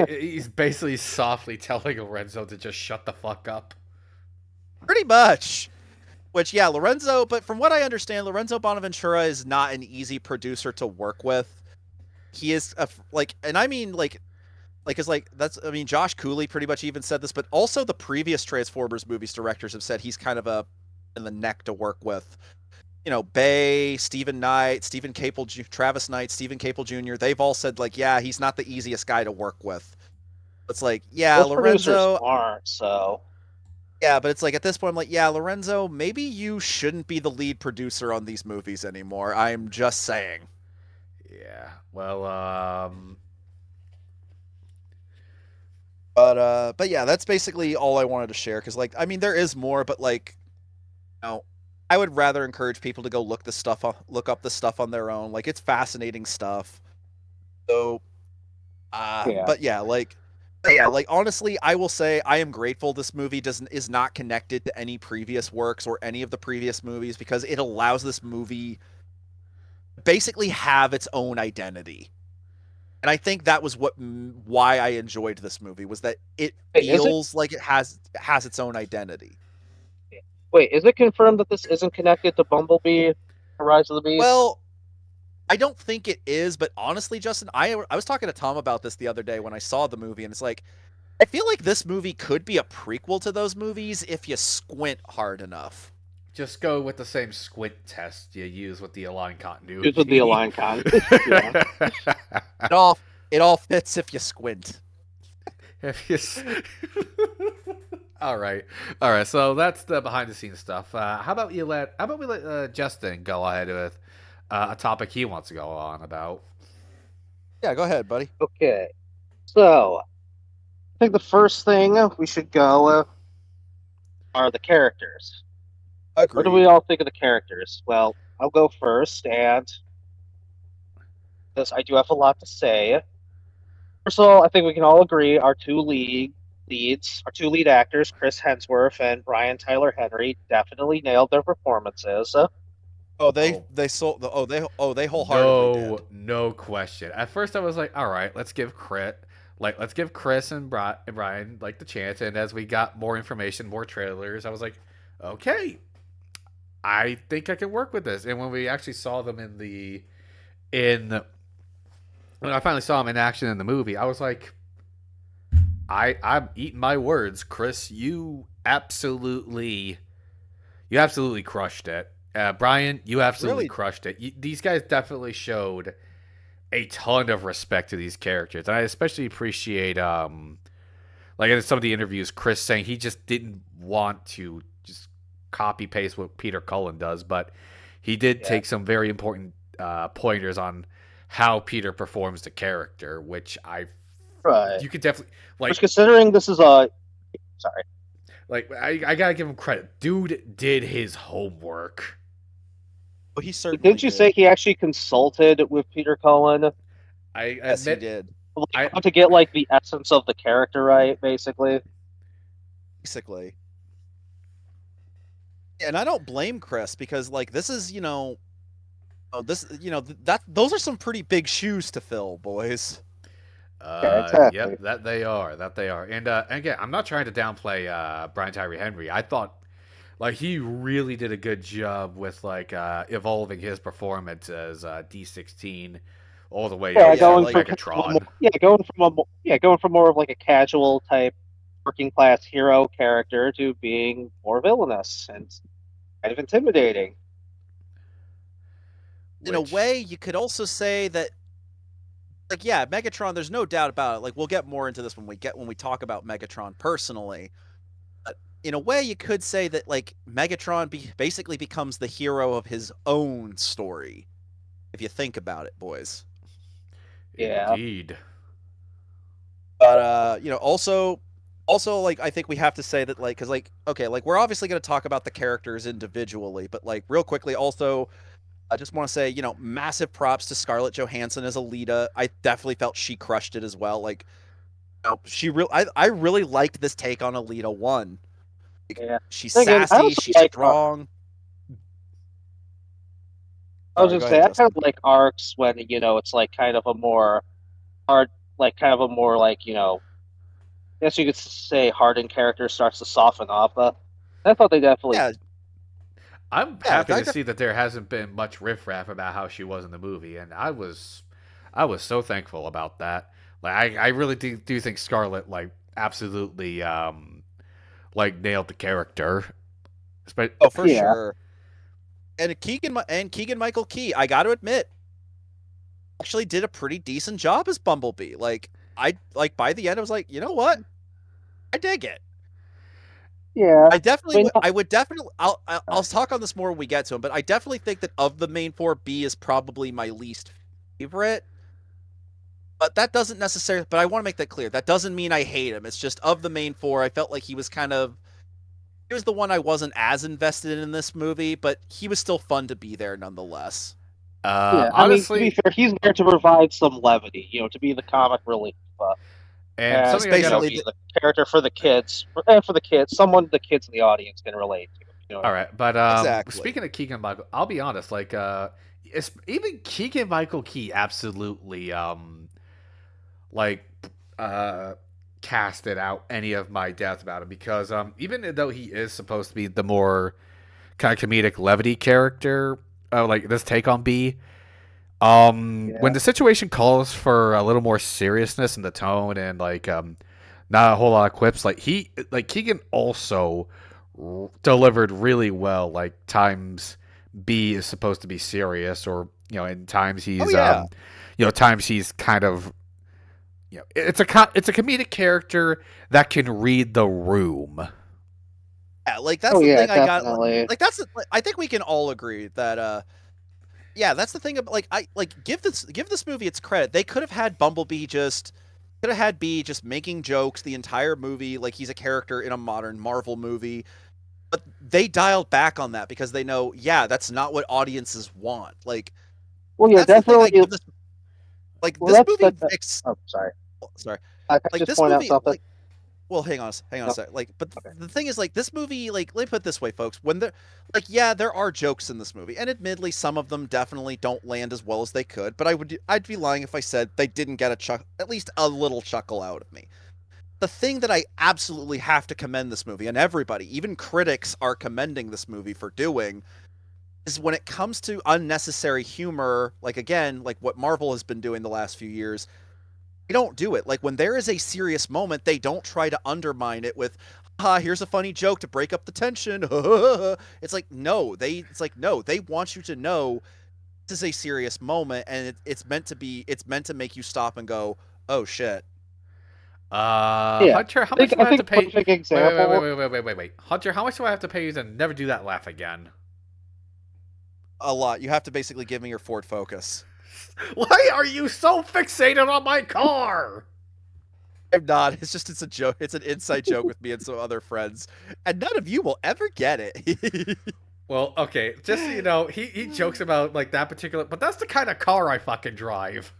He's basically softly telling Lorenzo to just shut the fuck up. Pretty much. Which, yeah, Lorenzo, but from what I understand, Lorenzo Bonaventura is not an easy producer to work with. He is and I mean is that's I mean Josh Cooley pretty much even said this, but also the previous Transformers movies directors have said he's kind of a in the neck to work with. Bay, Stephen Knight, Stephen Capel, Travis Knight, Stephen Capel Jr. They've all said yeah, he's not the easiest guy to work with. It's like, yeah, Most producers Lorenzo, aren't, so yeah, but it's like at this point, I'm like, yeah, Lorenzo, maybe you shouldn't be the lead producer on these movies anymore. I'm just saying. Yeah. Well, But yeah, that's basically all I wanted to share. Because I mean, there is more, but you know, I would rather encourage people to go look up this stuff on their own. It's fascinating stuff. So, yeah. but yeah, honestly, I will say I am grateful this movie doesn't is not connected to any previous works or any of the previous movies because it allows this movie basically have its own identity. And I think that was why I enjoyed this movie was that it Wait, is it? feels like it has its own identity. Wait, is it confirmed that this isn't connected to Bumblebee, or Rise of the Beast? Well, I don't think it is, but honestly, Justin, I was talking to Tom about this the other day when I saw the movie, and it's like I feel like this movie could be a prequel to those movies if you squint hard enough. just go with the same squint test you use with the align Use with the continuity. Align Con. Yeah. It all fits if you squint. If you all right, all right. So that's the behind the scenes stuff. How about we let Justin go ahead with a topic he wants to go on about. Yeah, go ahead, buddy. Okay. So, think the first thing we should go are the characters. What do we Agreed. all think of the characters? Well, I'll go first, and because I do have a lot to say. First of all, I think we can all agree our two lead actors, Chris Hemsworth and Brian Tyler Henry, definitely nailed their performances. Oh, Oh, they wholeheartedly did. no question. At first, I was like, all right, let's give Chris and Brian like the chance. And as we got more information, more trailers, I was like, okay, I think I can work with this. And when we actually saw them in when I finally saw them in action in the movie, I was like, I'm eating my words, Chris. You absolutely crushed it. Brian, you absolutely Really, crushed it. These guys definitely showed a ton of respect to these characters, and I especially appreciate, like in some of the interviews, Chris saying he just didn't want to just copy paste what Peter Cullen does, but he did Yeah, take some very important pointers on how Peter performs the character, which right. you could definitely Which, like considering this is a sorry, I gotta give him credit. Dude did his homework. oh, he certainly didn't you say did. he actually consulted with Peter Cullen, I Yes, he admit did. I how to get like the essence of the character right, basically? Basically. And I don't blame Chris because like this is, this that those are some pretty big shoes to fill, boys. Yeah, Yep, exactly. that they are, and again, I'm not trying to downplay Brian Tyree Henry. I thought like he really did a good job with like evolving his performance as D16 all the way Yeah, up Yeah, to going like from kind of a Megatron. going from more of like a casual type working class hero character to being more villainous and kind of intimidating. in a Which way you could also say that like yeah, Megatron, there's no doubt about it. Like we'll get more into this when we talk about Megatron personally. But in a way you could say that like Megatron basically becomes the hero of his own story if you think about it, boys. Yeah, indeed, But also like I think we have to say that like cuz like okay, like we're obviously going to talk about the characters individually, but like real quickly also I just want to say, massive props to Scarlett Johansson as Alita. I definitely felt she crushed it as well. Like, I really liked this take on Alita 1. Like, yeah. she's Again, I sassy, also she's like strong. I was Sorry, gonna go say ahead, I kind Justin. of like arcs when it's like kind of a more hard, like kind of a more like I guess you could say hardened character starts to soften up. I thought they definitely Yeah, I'm yeah, happy to see that there hasn't been much riffraff about how she was in the movie, and I was so thankful about that. Like I really do think Scarlett like absolutely like nailed the character. oh for yeah. sure. And Keegan Michael Key, I got to admit, actually did a pretty decent job as Bumblebee. Like, I like by the end, I was like, you know what, I dig it. Yeah. I definitely I mean, would. I would definitely. I'll sorry. talk on this more when we get to him. But I definitely think that of the main four, B is probably my least favorite. But that doesn't necessarily. But I want to make that clear. That doesn't mean I hate him. It's just of the main four, I felt like he was kind of. He was the one I wasn't as invested in this movie, but he was still fun to be there nonetheless. Yeah, I mean, to be Honestly, fair, he's there to provide some levity, to be the comic relief, and He's and something I gotta. basically be the character for the kids, for the kids, someone the kids in the audience can relate to. You know what All I mean? right, but exactly. speaking of Keegan Michael, I'll be honest. Like, even Keegan Michael Key absolutely like uh casted out any of my doubts about him because even though he is supposed to be the more kind of comedic levity character, like this take on B, when Yeah, the situation calls for a little more seriousness in the tone and like not a whole lot of quips, like Keegan also delivered really well. Like times B is supposed to be serious, or in times Oh yeah, times he's kind of it's a comedic character that can read the room. yeah. Like that's oh the yeah, thing I got. definitely. Like I think we can all agree that yeah, that's the thing about like I like give this movie its credit. They could have had Bumblebee just Could have had B just making jokes the entire movie like he's a character in a modern Marvel movie. But they dialed back on that because they know, yeah, that's not what audiences want. Well, yeah, That's the thing I definitely. give this like Well, this that's movie that. ex Oh, sorry. sorry. I can Like just this point out movie something. like well, hang on a No, sec. Like, but okay. the thing is, like, this movie, like, let me put it this way, folks. When there, like, yeah, there are jokes in this movie, and admittedly, some of them definitely don't land as well as they could. But I'd be lying if I said they didn't get a chuck, at least a little chuckle out of me. The thing that I absolutely have to commend this movie, and everybody, even critics, are commending this movie for doing, is when it comes to unnecessary humor. Like again, like what Marvel has been doing the last few years, they don't do it. Like when there is a serious moment, they don't try to undermine it with, here's a funny joke to break up the tension. It's like no, they want you to know this is a serious moment, and it's meant to make you stop and go, oh shit. Yeah, Hunter, how I much think do I I have think to a pay? perfect Wait, wait, wait, wait, example. wait, wait, wait, wait, wait. Hunter, how much do I have to pay you to never do that laugh again? A lot. You have to basically give me your Ford Focus. Why are you so fixated on my car? I'm not. It's a joke. It's an inside joke with me and some other friends, and none of you will ever get it. Well, okay, just so you know, he jokes about like that particular, but that's the kind of car I fucking drive.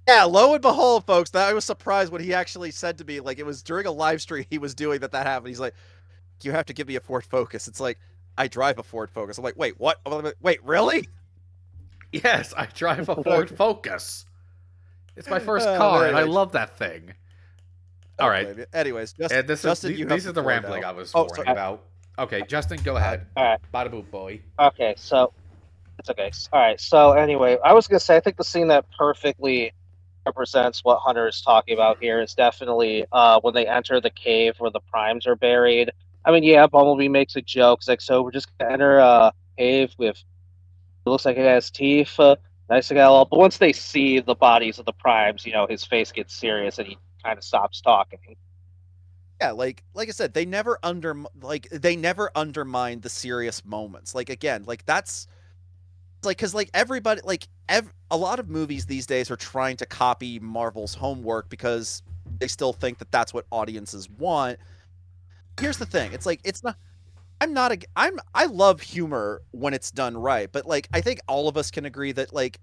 Yeah, lo and behold, folks, that I was surprised when he actually said to me, like it was during a live stream he was doing that happened. He's like, "You have to give me a Ford Focus." It's like I drive a Ford Focus. I'm like, "Wait, what? Wait, really?" Yes, I drive a Ford Okay. Focus. It's my first But car, and I anyways, love that thing. I All don't right, blame you. Anyways, and this is Justin, you have this the is the floor rambling now. I was Oh, warning sorry. about. Okay, Justin, go ahead. All right. Bada boop, boy. Okay. So it's okay. All right. So anyway, I was gonna say I think the scene that perfectly represents what Hunter is talking about here is definitely when they enter the cave where the primes are buried. I mean, yeah, Bumblebee makes a joke. It's like, so we're just gonna enter a cave with it looks like it has teeth. Nice to get all. But once they see the bodies of the primes, his face gets serious and he kind of stops talking. Yeah, like I said, they never undermine the serious moments. Like again, like that's like because like everybody a lot of movies these days are trying to copy Marvel's homework because they still think that that's what audiences want. Here's the thing: it's like it's not. I'm not a. I love humor when it's done right, but like I think all of us can agree that like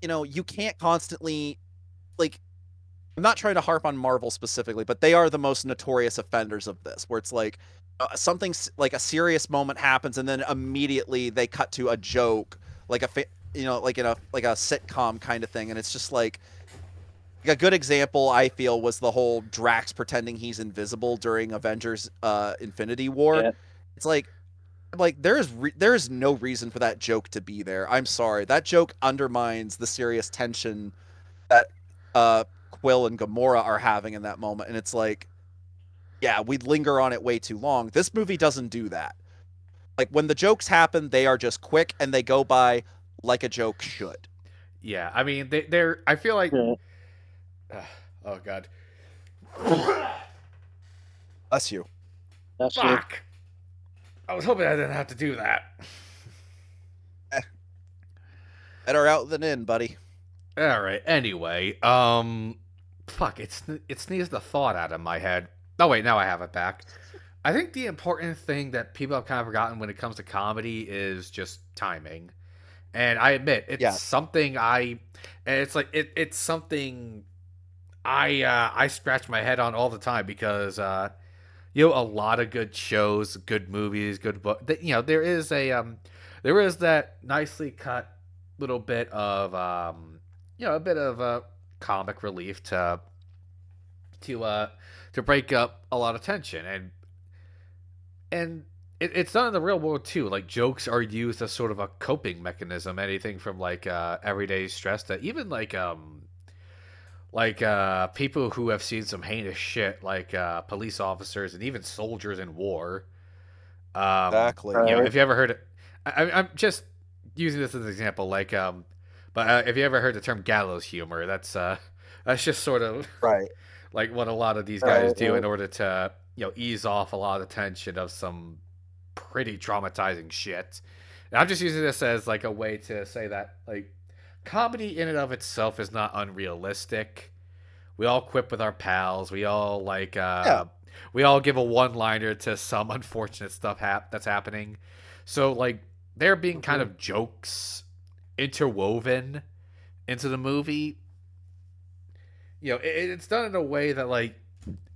you can't constantly like. I'm not trying to harp on Marvel specifically, but they are the most notorious offenders of this, where it's like something like a serious moment happens, and then immediately they cut to a joke, like like in a sitcom kind of thing, and it's just like a good example I feel was the whole Drax pretending he's invisible during Avengers Infinity War. Yeah, It's like there is no reason for that joke to be there. I'm sorry. That joke undermines the serious tension that uh Quill and Gamora are having in that moment, and it's like yeah, we linger on it way too long. This movie doesn't do that. Like when the jokes happen, they are just quick and they go by like a joke should. Yeah, I mean they're. I feel like. yeah, Oh god. Bless you. that's you. Fuck. I was hoping I didn't have to do that. Eh, better out than in, buddy. All right. Anyway, fuck. It sneezed the thought out of my head. Oh wait, now I have it back. I think the important thing that people have kind of forgotten when it comes to comedy is just timing. And I admit it's Yes, something and it's like it's something I scratch my head on all the time because a lot of good shows, good movies, good book. There is that nicely cut little bit of a bit of comic relief to uh to break up a lot of tension and it's done in the real world too. Like jokes are used as sort of a coping mechanism. Anything from like everyday stress to even people who have seen some heinous shit, like police officers and even soldiers in war. exactly. If you ever heard it, I'm just using this as an example. But if you ever heard the term gallows humor, that's just sort of Right. like what a lot of these guys Right, do right. in order to ease off a lot of the tension of some pretty traumatizing shit. And I'm just using this as like a way to say that like comedy in and of itself is not unrealistic. We all quip with our pals. Yeah, We all give a one-liner to some unfortunate stuff that's happening. So like there being kind Mhm. of jokes interwoven into the movie, it's done in a way that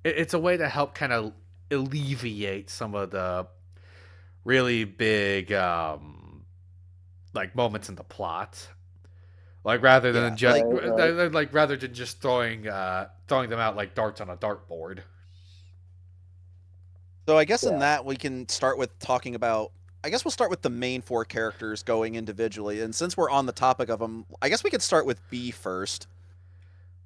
it's a way to help kind of alleviate some of the really big like moments in the plot. Like rather yeah. than just Like, Right. like rather than just throwing them out like darts on a dartboard. so I guess in Yeah. that we can start with talking about. I guess we'll start with the main four characters going individually, and since we're on the topic of them, I guess we could start with B first.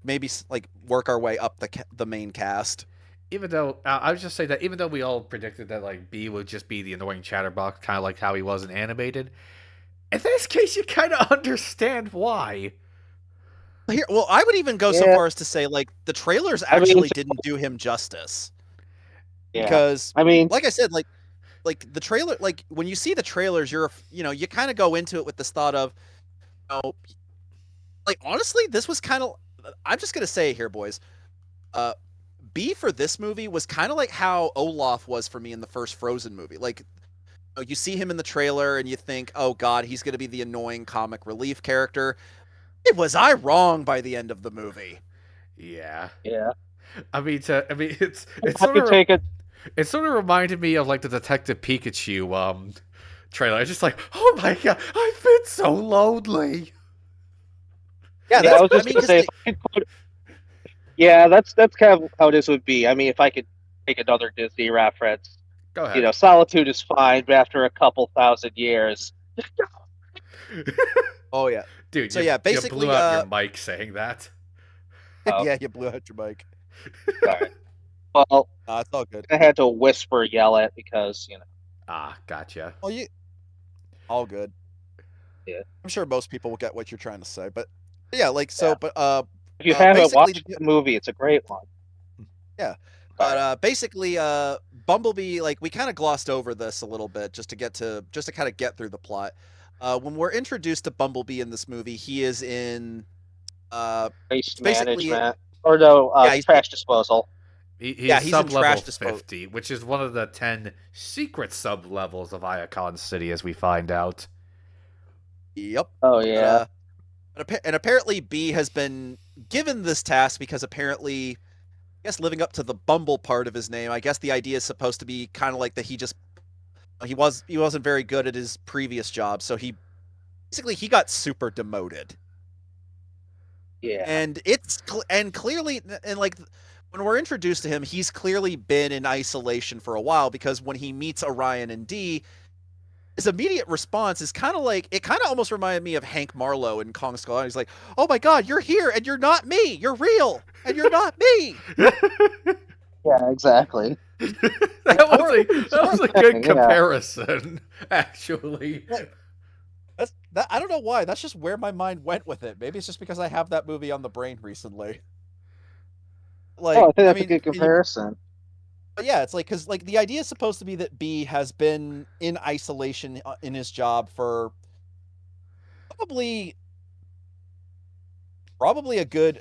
Maybe like work our way up the main cast. Even though I was just saying that even though we all predicted that like B would just be the annoying chatterbox, kind of like how he was in animated, in this case you kind of understand why. Here, well, I would even go so Yeah. far as to say like the trailers I mean, actually didn't do him justice yeah. because, I mean, like I said, like the trailer, like when you see the trailers, you kind of go into it with this thought of, you know, like honestly, this was kind of. I'm just gonna say here, boys. Uh, B for this movie was kind of like how Olaf was for me in the first Frozen movie. Like you see him in the trailer and you think, oh God, he's going to be the annoying comic relief character. Was I wrong by the end of the movie? Yeah, yeah. I mean, it's I could take it. it sort of reminded me of like the Detective Pikachu trailer. It's just like, oh my god, I've been so lonely. Yeah, Yeah, I that's. was I just mean, gonna because say, if I could put, yeah, that's kind of how this would be. I mean, if I could take another Disney reference, Go ahead. solitude is fine, but after a couple thousand years, oh yeah. Dude, So yeah, you blew basically, out your mic saying that. oh, yeah, you blew out your mic. sorry. Well, It's all good. I had to whisper yell it because Ah, gotcha. Oh, you all good. yeah, I'm sure most people will get what you're trying to say, but yeah, like yeah. so, but If you haven't basically, watched the movie, it's a great one. yeah. But Sorry. basically, Bumblebee, like we kind of glossed over this a little bit just to kind of get through the plot. When we're introduced to Bumblebee in this movie, he is in Waste it's basically management, or no, yeah, trash disposal. He's yeah, he's in sub level trash disposal. 50, which is one of the 10 secret sub levels of Iacon City, as we find out. Yep. Oh But yeah, and apparently B has been given this task because apparently, I guess living up to the Bumble part of his name, I guess the idea is supposed to be kind of like that he wasn't very good at his previous job, so he got super demoted. yeah, And and clearly and like when we're introduced to him, he's clearly been in isolation for a while because when he meets Orion and D, his immediate response is kind of like it kind of almost reminded me of Hank Marlowe in Kong Skull Island. He's like, "Oh my God, you're here and you're not me. You're real and you're not me." yeah, exactly. Like That poor was a good Yeah, comparison, actually. like, that's that. I don't know why. That's just where my mind went with it. Maybe it's just because I have that movie on the brain recently. oh, I Like, think I that's a mean, good comparison. but yeah, it's like because like the idea is supposed to be that B has been in isolation in his job for probably probably a good,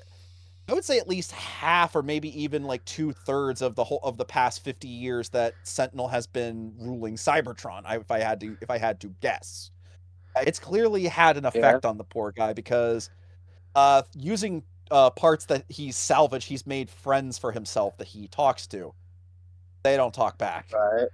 I would say at least half or maybe even like 2/3 of the whole of the past 50 years that Sentinel has been ruling Cybertron. If I had to guess, it's clearly had an Yeah, effect on the poor guy because using parts that he's salvaged, he's made friends for himself that he talks to. They don't talk back. right.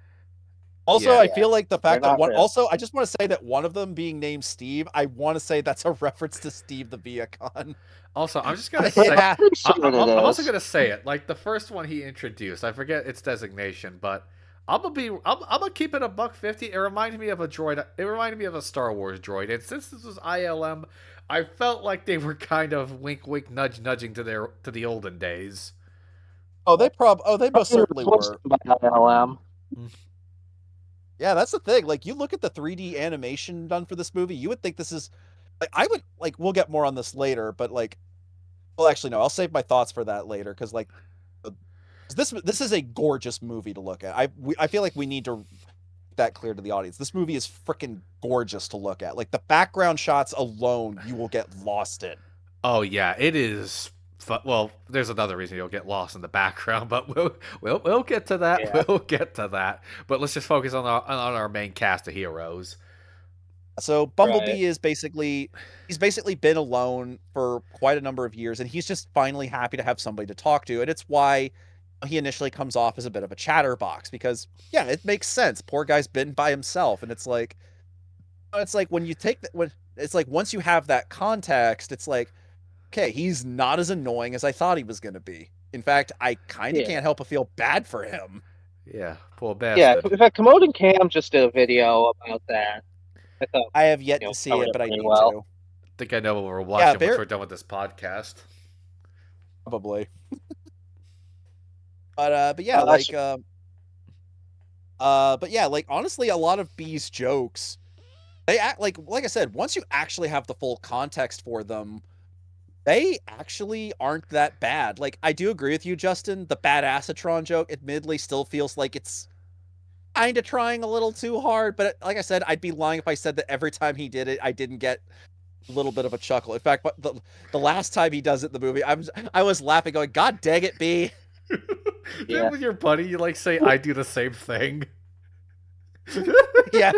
Also, Yeah. I Yeah, feel like the they're fact that not one. real. Also, I just want to say that one of them being named Steve, I want to say that's a reference to Steve the Viacon. Also, I'm just gonna Yeah, say, I'm pretty certain it I'm also is. gonna say it. Like the first one he introduced, I forget its designation, but I'm gonna keep it a buck 50. It reminded me of a droid. It reminded me of a Star Wars droid. And since this was ILM, I felt like they were kind of wink, wink, nudge, nudging to the olden days. Oh, they most It certainly was were. by LM. Yeah, that's the thing. Like you look at the 3D animation done for this movie, you would think this is like I would like we'll get more on this later, but like well actually no, I'll save my thoughts for that later cuz like this is a gorgeous movie to look at. I feel like we need to that clear to the audience. This movie is freaking gorgeous to look at. Like the background shots alone, you will get lost in. Oh yeah, it is. Well, there's another reason you'll get lost in the background, but we'll get to that. Yeah. We'll get to that. But let's just focus on our main cast of heroes. So Right. Bumblebee is he's basically been alone for quite a number of years, and he's just finally happy to have somebody to talk to. And it's why he initially comes off as a bit of a chatterbox because yeah, it makes sense. Poor guy's been by himself, and it's like when you take that when it's like once you have that context, it's like okay, he's not as annoying as I thought he was going to be. In fact, I kind of Yeah. can't help but feel bad for him. Yeah, poor Yeah. bastard. In fact, Commode and Cam just did a video about that. I thought, I have yet to see covered it, it but I pretty need well. to. I think I know what we're Yeah, watching once we're done with this podcast. probably. But yeah, That's but yeah, like honestly, a lot of B's jokes, they act like I said, once you actually have the full context for them, they actually aren't that bad. Like I do agree with you, Justin. The bad Acetron joke, admittedly, still feels like it's kind of trying a little too hard. But like I said, I'd be lying if I said that every time he did it, I didn't get a little bit of a chuckle. In fact, the last time he does it in the movie, I was laughing, going, "God dang it, B." Then yeah. with your buddy, you like say I do the same thing. Yeah,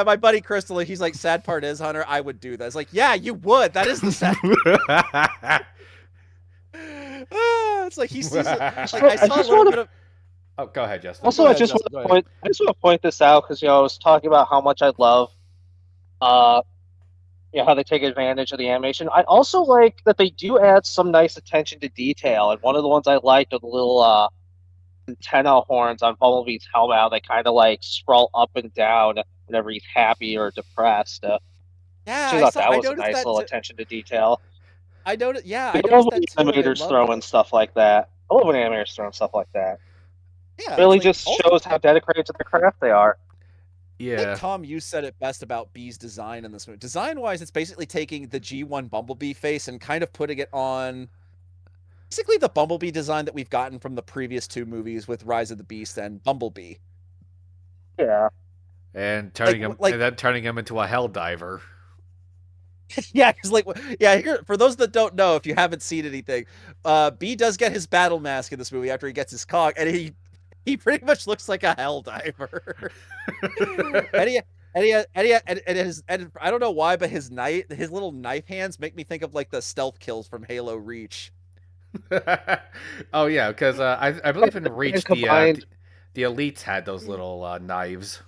my buddy Crystal, he's like, sad part is, Hunter, I would do that. It's like, yeah, you would. That is the sad. It's like he sees it. Like I I saw a just little want bit to of. Oh, go ahead, Justin. Go also ahead, Justin. Go ahead. I just want to point this out because I was talking about how much I love uh how they take advantage of the animation. I also like that they do add some nice attention to detail, and one of the ones I liked are the little antenna horns on Bumblebee's helmet. How they kind of like sprawl up and down whenever he's happy or depressed. Yeah, She thought that I was a noticed nice that. little attention to detail. I noticed. Yeah, I I love noticed when that too, and I animators loved throw in it. stuff like that. I love when animators throw in stuff like that. Yeah, it's Really like just also. shows how dedicated to the craft they are. I think Yeah. Tom, you said it best about B's design in this movie. Design-wise, it's basically taking the G1 Bumblebee face and kind of putting it on basically the Bumblebee design that we've gotten from the previous two movies with Rise of the Beast and Bumblebee. Yeah. And Like turning him into a hell diver. yeah, because here, for those that don't know, if you haven't seen anything, B does get his battle mask in this movie after he gets his cog, and he pretty much looks like a hell diver. and he and I don't know why, but his little knife hands make me think of like the stealth kills from Halo Reach. Oh yeah, because I believe in And Reach combined, the elites had those little knives.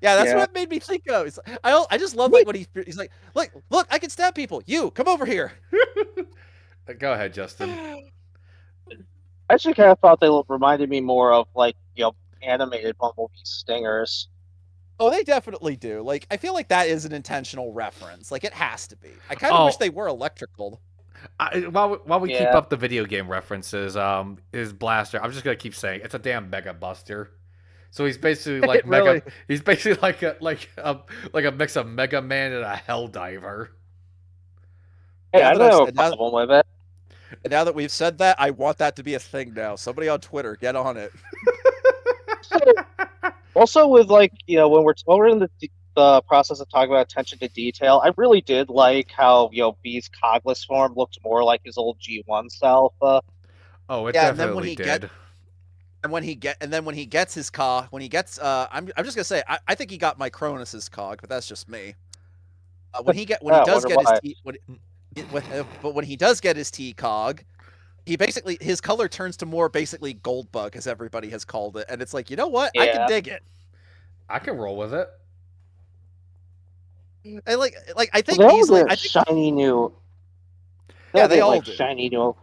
Yeah, that's yeah. what it made me think of. I just love like when he's like, look, I can stab people. You come over here. Go ahead, Justin. I actually kind of thought they reminded me more of like animated Bumblebee stingers. Oh, they definitely do. Like, I feel like that is an intentional reference. Like, it has to be. I kind of wish Oh, they were electrical. while we keep Yeah. up the video game references, is Blaster. I'm just gonna keep saying it's a damn Mega Buster. So he's basically like It Mega. really. He's basically like a mix of Mega Man and a Hell Diver. Hey, Now I that don't I've have a said now, problem with it. now that we've said that, I want that to be a thing now. Somebody on Twitter, get on it. So, also, with like when we're in the process of talking about attention to detail, I really did like how B's cogless form looked more like his old G1 self. Oh, it Yeah, and then definitely did. when he gets his cog, when he gets I'm just gonna say I think he got Micronus's cog, but that's just me. When he I does wonder get his why. T but when he does get his T cog, he basically his color turns to more basically gold bug, as everybody has called it, and it's like, you know what, I can Yeah, dig it. I can roll with it. And like I well, think they all easily, get I think shiny new. They yeah, all they get all like do. shiny new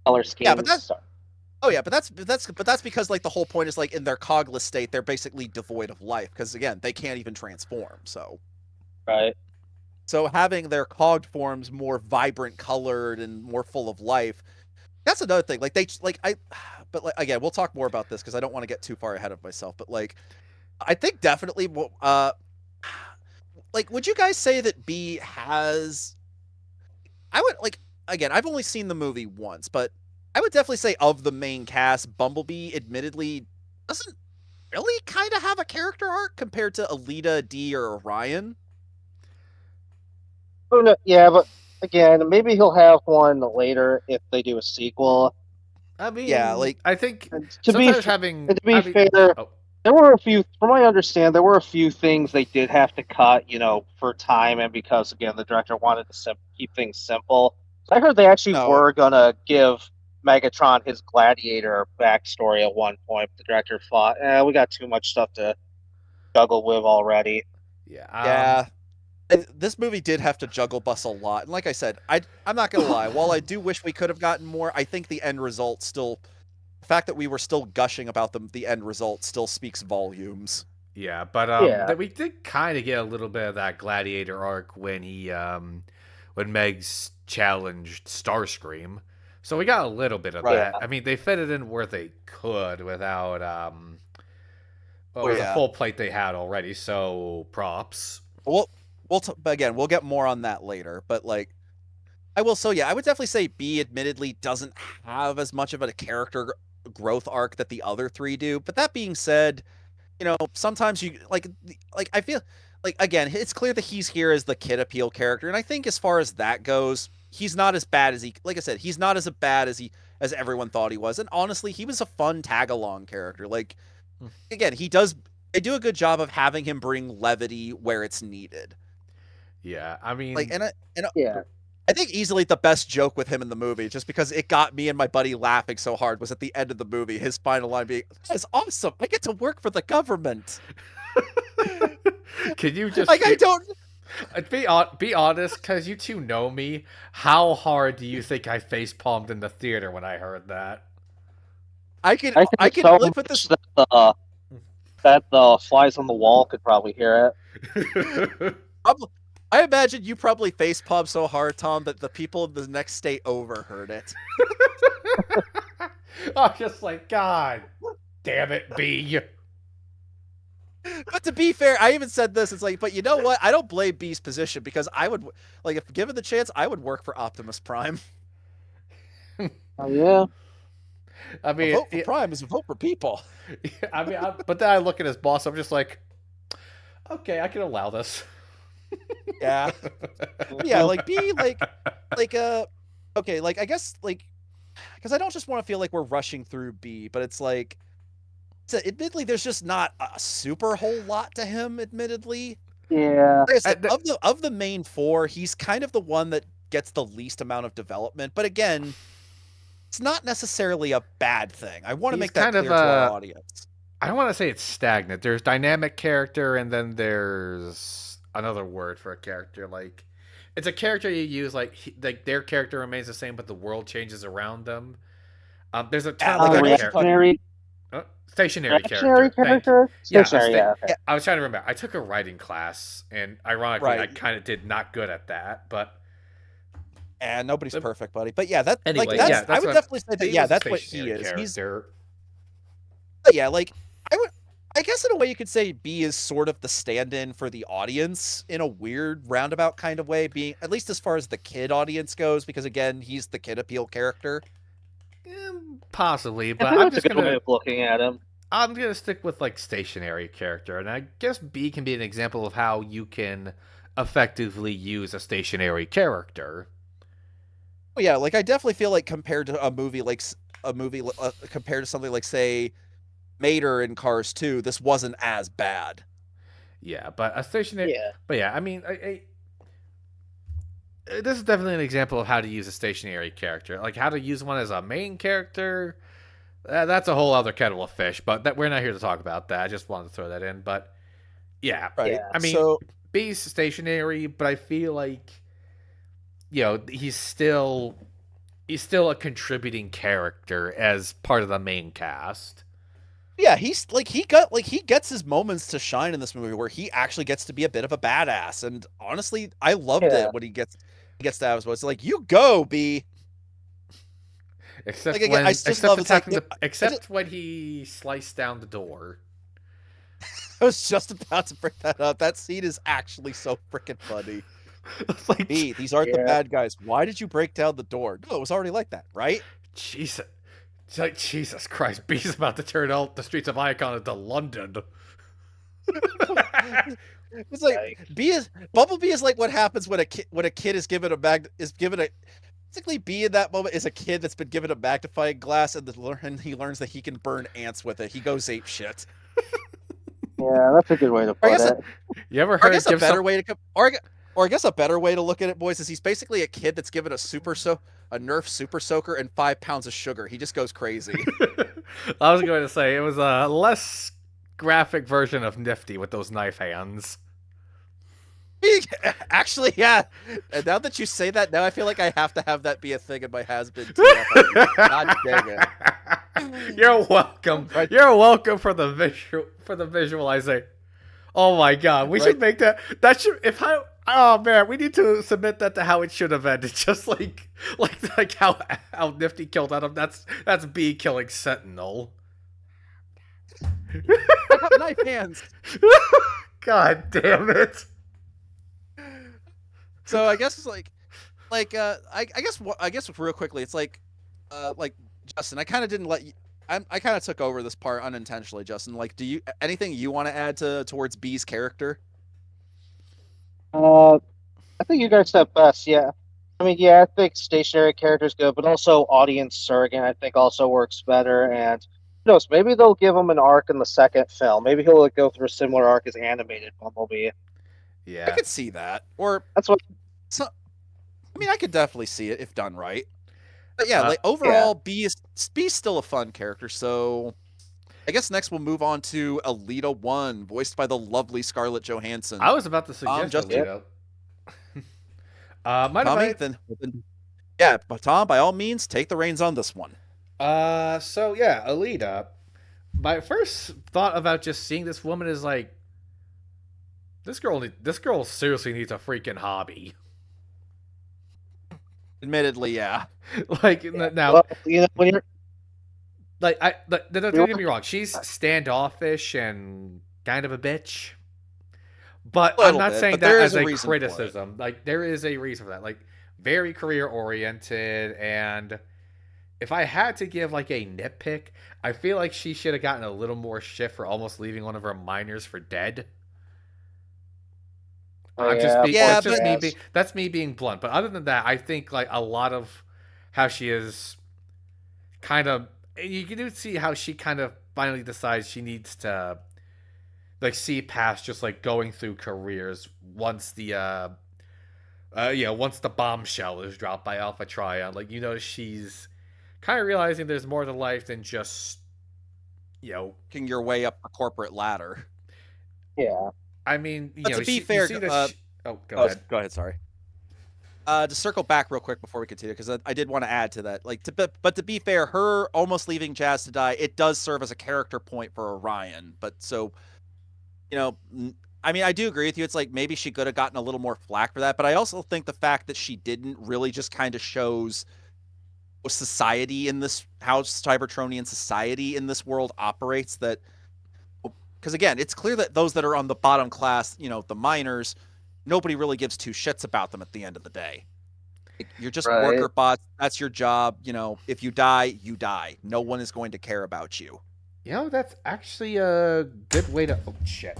color Yeah, but schemes. oh yeah, but that's because like the whole point is like in their cogless state, they're basically devoid of life because again, they can't even transform. Right. So having their cogged forms more vibrant colored and more full of life, that's another thing. Like but like again, we'll talk more about this because I don't want to get too far ahead of myself. But like, I think definitely, like, would you guys say that B has? I would like again. I've only seen the movie once, but I would definitely say of the main cast, Bumblebee, admittedly, doesn't. really kind of have a character arc compared to Alita, D, or Orion. Oh, no, yeah, but again, maybe he'll have one later if they do a sequel. I Yeah, mean, like I think And sometimes and to be having fair, oh there were a few, from what I understand, there were a few things they did have to cut, for time and because again the director wanted to keep things simple. So I heard they actually no, were gonna give Megatron his gladiator backstory at one point. But the director thought, we got too much stuff to juggle with already. yeah, yeah. This movie did have to juggle bus a lot, and like I said, I'm not gonna lie. While I do wish we could have gotten more, I think the end result still, the fact that we were still gushing about the end result still speaks volumes. yeah, but Yeah, that we did kind of get a little bit of that gladiator arc when when Meg's challenged Starscream. So we got a little bit of Right. that. I mean, they fit it in where they could without well, Oh with a yeah. full plate they had already. So props. Again, we'll get more on that later, but like I will. So yeah, I would definitely say B admittedly doesn't have as much of a character growth arc that the other three do. But that being said, sometimes you like I feel like again, it's clear that he's here as the kid appeal character, and I think as far as that goes, he's not as bad as he like I said, he's not as bad as everyone thought he was. And honestly, he was a fun tag along character. Like again, they do a good job of having him bring levity where it's needed. Yeah, I Like mean, and yeah. I think easily the best joke with him in the movie, just because it got me and my buddy laughing so hard, was at the end of the movie, his final line being, "That is awesome! I get to work for the government." can you just Like I don't, be honest? Because you two know me. How hard do you think I face palmed in the theater when I heard that? I can I can so live with much this. that the flies on the wall could probably hear it. I imagine you probably face palm so hard, Tom, that the people in the next state overheard it. I'm just like, God damn it, B. But to be fair, I even said this. It's like, but you know what? I don't blame B's position, because I would, like, if given the chance, I would work for Optimus Prime. Oh yeah. I A mean, vote for Prime is a vote for people. I mean, but then I look at his boss. I'm just like, okay, I can allow this. Yeah. Yeah, like B, okay, like I guess like because I don't just want to feel like we're rushing through B, but it's like admittedly there's just not a super whole lot to him, admittedly. Yeah. Like I said, The- of the main four, he's kind of the one that gets the least amount of development. But again, it's not necessarily a bad thing. I want to he's make that kind of clear to our audience. I don't want to say it's stagnant. There's dynamic character, and then there's another word for a character. Like, it's a character you use like their character remains the same, but the world changes around them. There's a Yeah, term like for I that know what you're character. talking. Stationary Reactionary character. Thank you. character? Yeah, Stationary, yeah, okay. Yeah, I was trying to remember. I took a writing class, and ironically, I right. kind of did not good at that. But And nobody's perfect, buddy. But yeah, anyway, that's yeah, I that's would what definitely say that. B Yeah, was a that's what he stationary is. He's character. yeah, like I would I guess in a way you could say B is sort of the stand-in for the audience in a weird roundabout kind of way, being at least as far as the kid audience goes, because again, he's the kid appeal character. Possibly, I but think that's a good way of looking at him. I'm gonna stick with like stationary character, and I guess B can be an example of how you can effectively use a stationary character. Oh yeah, like I definitely feel like compared to compared to something like say Mater in Cars 2, this wasn't as bad. Yeah, but a stationary. Yeah. But yeah, I mean, this is definitely an example of how to use a stationary character. Like how to use one as a main character. That's a whole other kettle of fish. But we're not here to talk about that. I just wanted to throw that in. But yeah, Right. Yeah. I mean, So B's stationary, but I feel like he's still a contributing character as part of the main cast. yeah, he gets his moments to shine in this movie where he actually gets to be a bit of a badass. And honestly, I loved Yeah. it when he gets to have his voice. Like, you go, B. Except Like again, I just love it's like except when he sliced down the door. I was just about to bring that up. That scene is actually so freaking funny. It's like, B, these aren't the Yeah. bad guys. Why did you break down the door? No, it was already like that, right? Jesus, It's like, Jesus Christ, B's about to turn out the streets of Icon into London. It's like Bumblebee is like what happens when a kid is given a basically B in that moment is a kid that's been given a magnifying glass and he learns that he can burn ants with it. He goes ape shit. Yeah, that's a good way to Or I put guess it. You ever Or I heard guess a give better some? way to or I guess a better way to look at it, boys, is he's basically a kid that's given a Nerf super soaker and 5 pounds of sugar. He just goes crazy. I was going to say it was a less graphic version of Nifty with those knife hands. Actually, yeah. And now that you say that, now I feel like I have to have that be a thing in my has-been TF. God dang it. You're welcome. Right, You're welcome for the visualizing. Oh my god, we right. should make that. That should if I. Oh man, we need to submit that to how it should have ended. Just like how Nifty killed Adam. That's B killing Sentinel. I have knife hands. God damn it. So I guess it's I guess real quickly, it's like Justin, I kind of didn't let you. I kind of took over this part unintentionally, Justin. Like, do you anything you want to add towards B's character? Uh, I think you guys said best. Yeah. I mean, yeah, I think stationary characters good, but also audience surrogate, I think also works better. And who knows, maybe they'll give him an arc in the second film. Maybe he'll like, go through a similar arc as animated Bumblebee. I Yeah. could see that, or That's what. so, I mean, I could definitely see it if done right. But yeah, Uh, like Yeah. overall, B's still a fun character. So I guess next we'll move on to Alita 1, voiced by the lovely Scarlett Johansson. I was about to suggest Justin, Yep. Alito. Mind if Tommy, I? then yeah, but Tom, by all means, take the reins on this one. So yeah, Alita. My first thought about just seeing this woman is like, this girl seriously needs a freaking hobby. Admittedly, yeah. Like Yeah. now, Well, when don't you're get me wrong. She's standoffish and kind of a bitch. But A I'm little not bit, saying but that there is as a a reason for it. criticism. Like there is a reason for that. Like very career oriented, and if I had to give like a nitpick, I feel like she should have gotten a little more shit for almost leaving one of her miners for dead. oh, I'm just yeah, being poor Yeah, that's but just me Jazz. being that's me being blunt. But other than that, I think like a lot of how she is kind of you can do see how she kind of finally decides she needs to like see past just like going through careers once the once the bombshell is dropped by Alpha Trion. Like she's kind of realizing there's more to life than just you know Working your way up the corporate ladder. Yeah. I mean But to be you fair, see this oh go oh, ahead. go ahead. Sorry. To circle back real quick before we continue, because I did want to add to that. But to be fair, her almost leaving Jazz to die, it does serve as a character point for Orion. But so you know, I mean, I do agree with you. It's like maybe she could have gotten a little more flack for that. But I also think the fact that she didn't really just kind of shows society in this how Cybertronian society in this world operates. That because again, it's clear that those that are on the bottom class, the miners, nobody really gives two shits about them at the end of the day. Like, you're just Right. worker bots. That's your job. If you die, you die. No one is going to care about you. That's actually a good way to oh shit.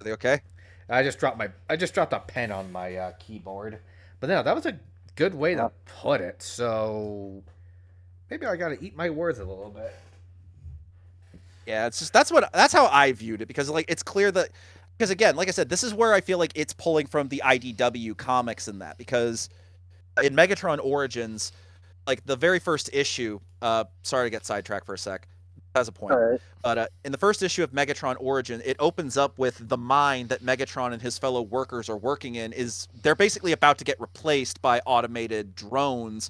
Are they okay? I just dropped a pen on my keyboard. But no, that was a good way to put it. So maybe I got to eat my words a little bit. Yeah, it's just that's how I viewed it because like it's clear that because again, like I said, this is where I feel like it's pulling from the IDW comics in that because in Megatron Origins, like the very first issue, sorry to get sidetracked for a sec. Has a All point. right. But in the first issue of Megatron Origin, it opens up with the mine that Megatron and his fellow workers are working in they're basically about to get replaced by automated drones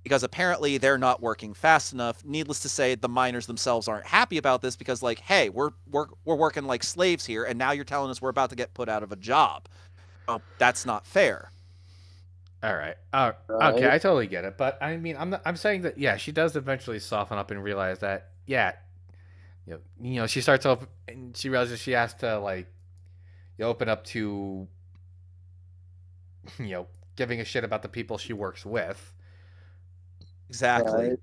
because apparently they're not working fast enough. Needless to say, the miners themselves aren't happy about this because like, hey, we're working like slaves here, and now you're telling us we're about to get put out of a job. Oh, that's not fair. All right. Okay, Right. I totally get it. But I mean, I'm saying that yeah, she does eventually soften up and realize that yeah, she starts off and she realizes she has to like open up to you know giving a shit about the people she works with. Exactly. Right.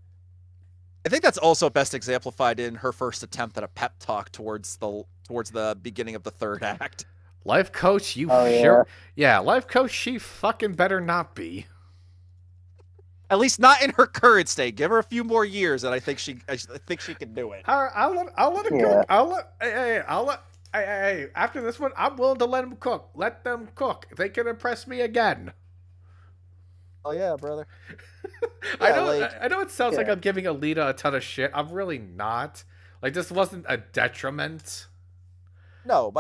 I think that's also best exemplified in her first attempt at a pep talk towards the beginning of the third act. Life coach, you Oh yeah. sure? Yeah, life coach, she fucking better not be. At least not in her current state. Give her a few more years, and I think she can do it. I'll let it Yeah. cook. I'll let. Hey, after this one, I'm willing to let them cook. Let them cook. They can impress me again. Oh yeah, brother. I Yeah, know. like I know it sounds like Yeah. I'm giving Alita a ton of shit. I'm really not. Like this wasn't a detriment. no.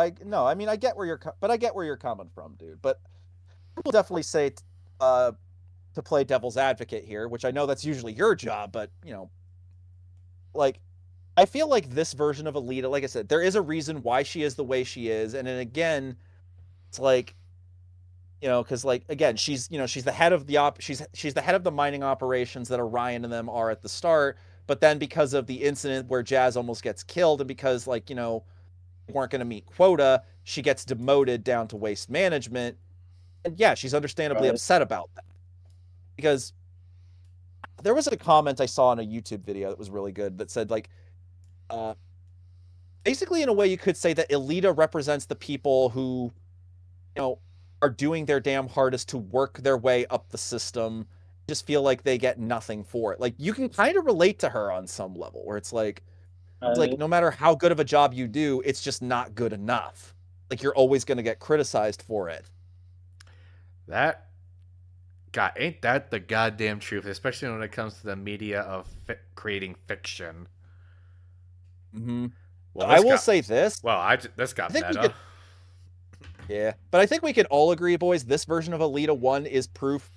I mean, but I get where you're coming from, dude. But I will definitely say, uh, to play devil's advocate here, which I know that's usually your job, but like I feel like this version of Alita, like I said, there is a reason why she is the way she is, and then again, it's like because like again, she's the head of she's the head of the mining operations that Orion and them are at the start, but then because of the incident where Jazz almost gets killed, and because like weren't going to meet quota, she gets demoted down to waste management, and yeah, she's understandably Right. upset about that because there was a comment I saw in a YouTube video that was really good that said like uh basically in a way you could say that Elita represents the people who you know are doing their damn hardest to work their way up the system, just feel like they get nothing for it. Like you can kind of relate to her on some level where it's like Right. no matter how good of a job you do, it's just not good enough. Like you're always going to get criticized for it. That God ain't that the goddamn truth, especially when it comes to the media of creating fiction. Mm-hmm. Well, I this will got say this. this I got think we meta. could, yeah, but I think we can all agree, boys, this version of Alita 1 is proof.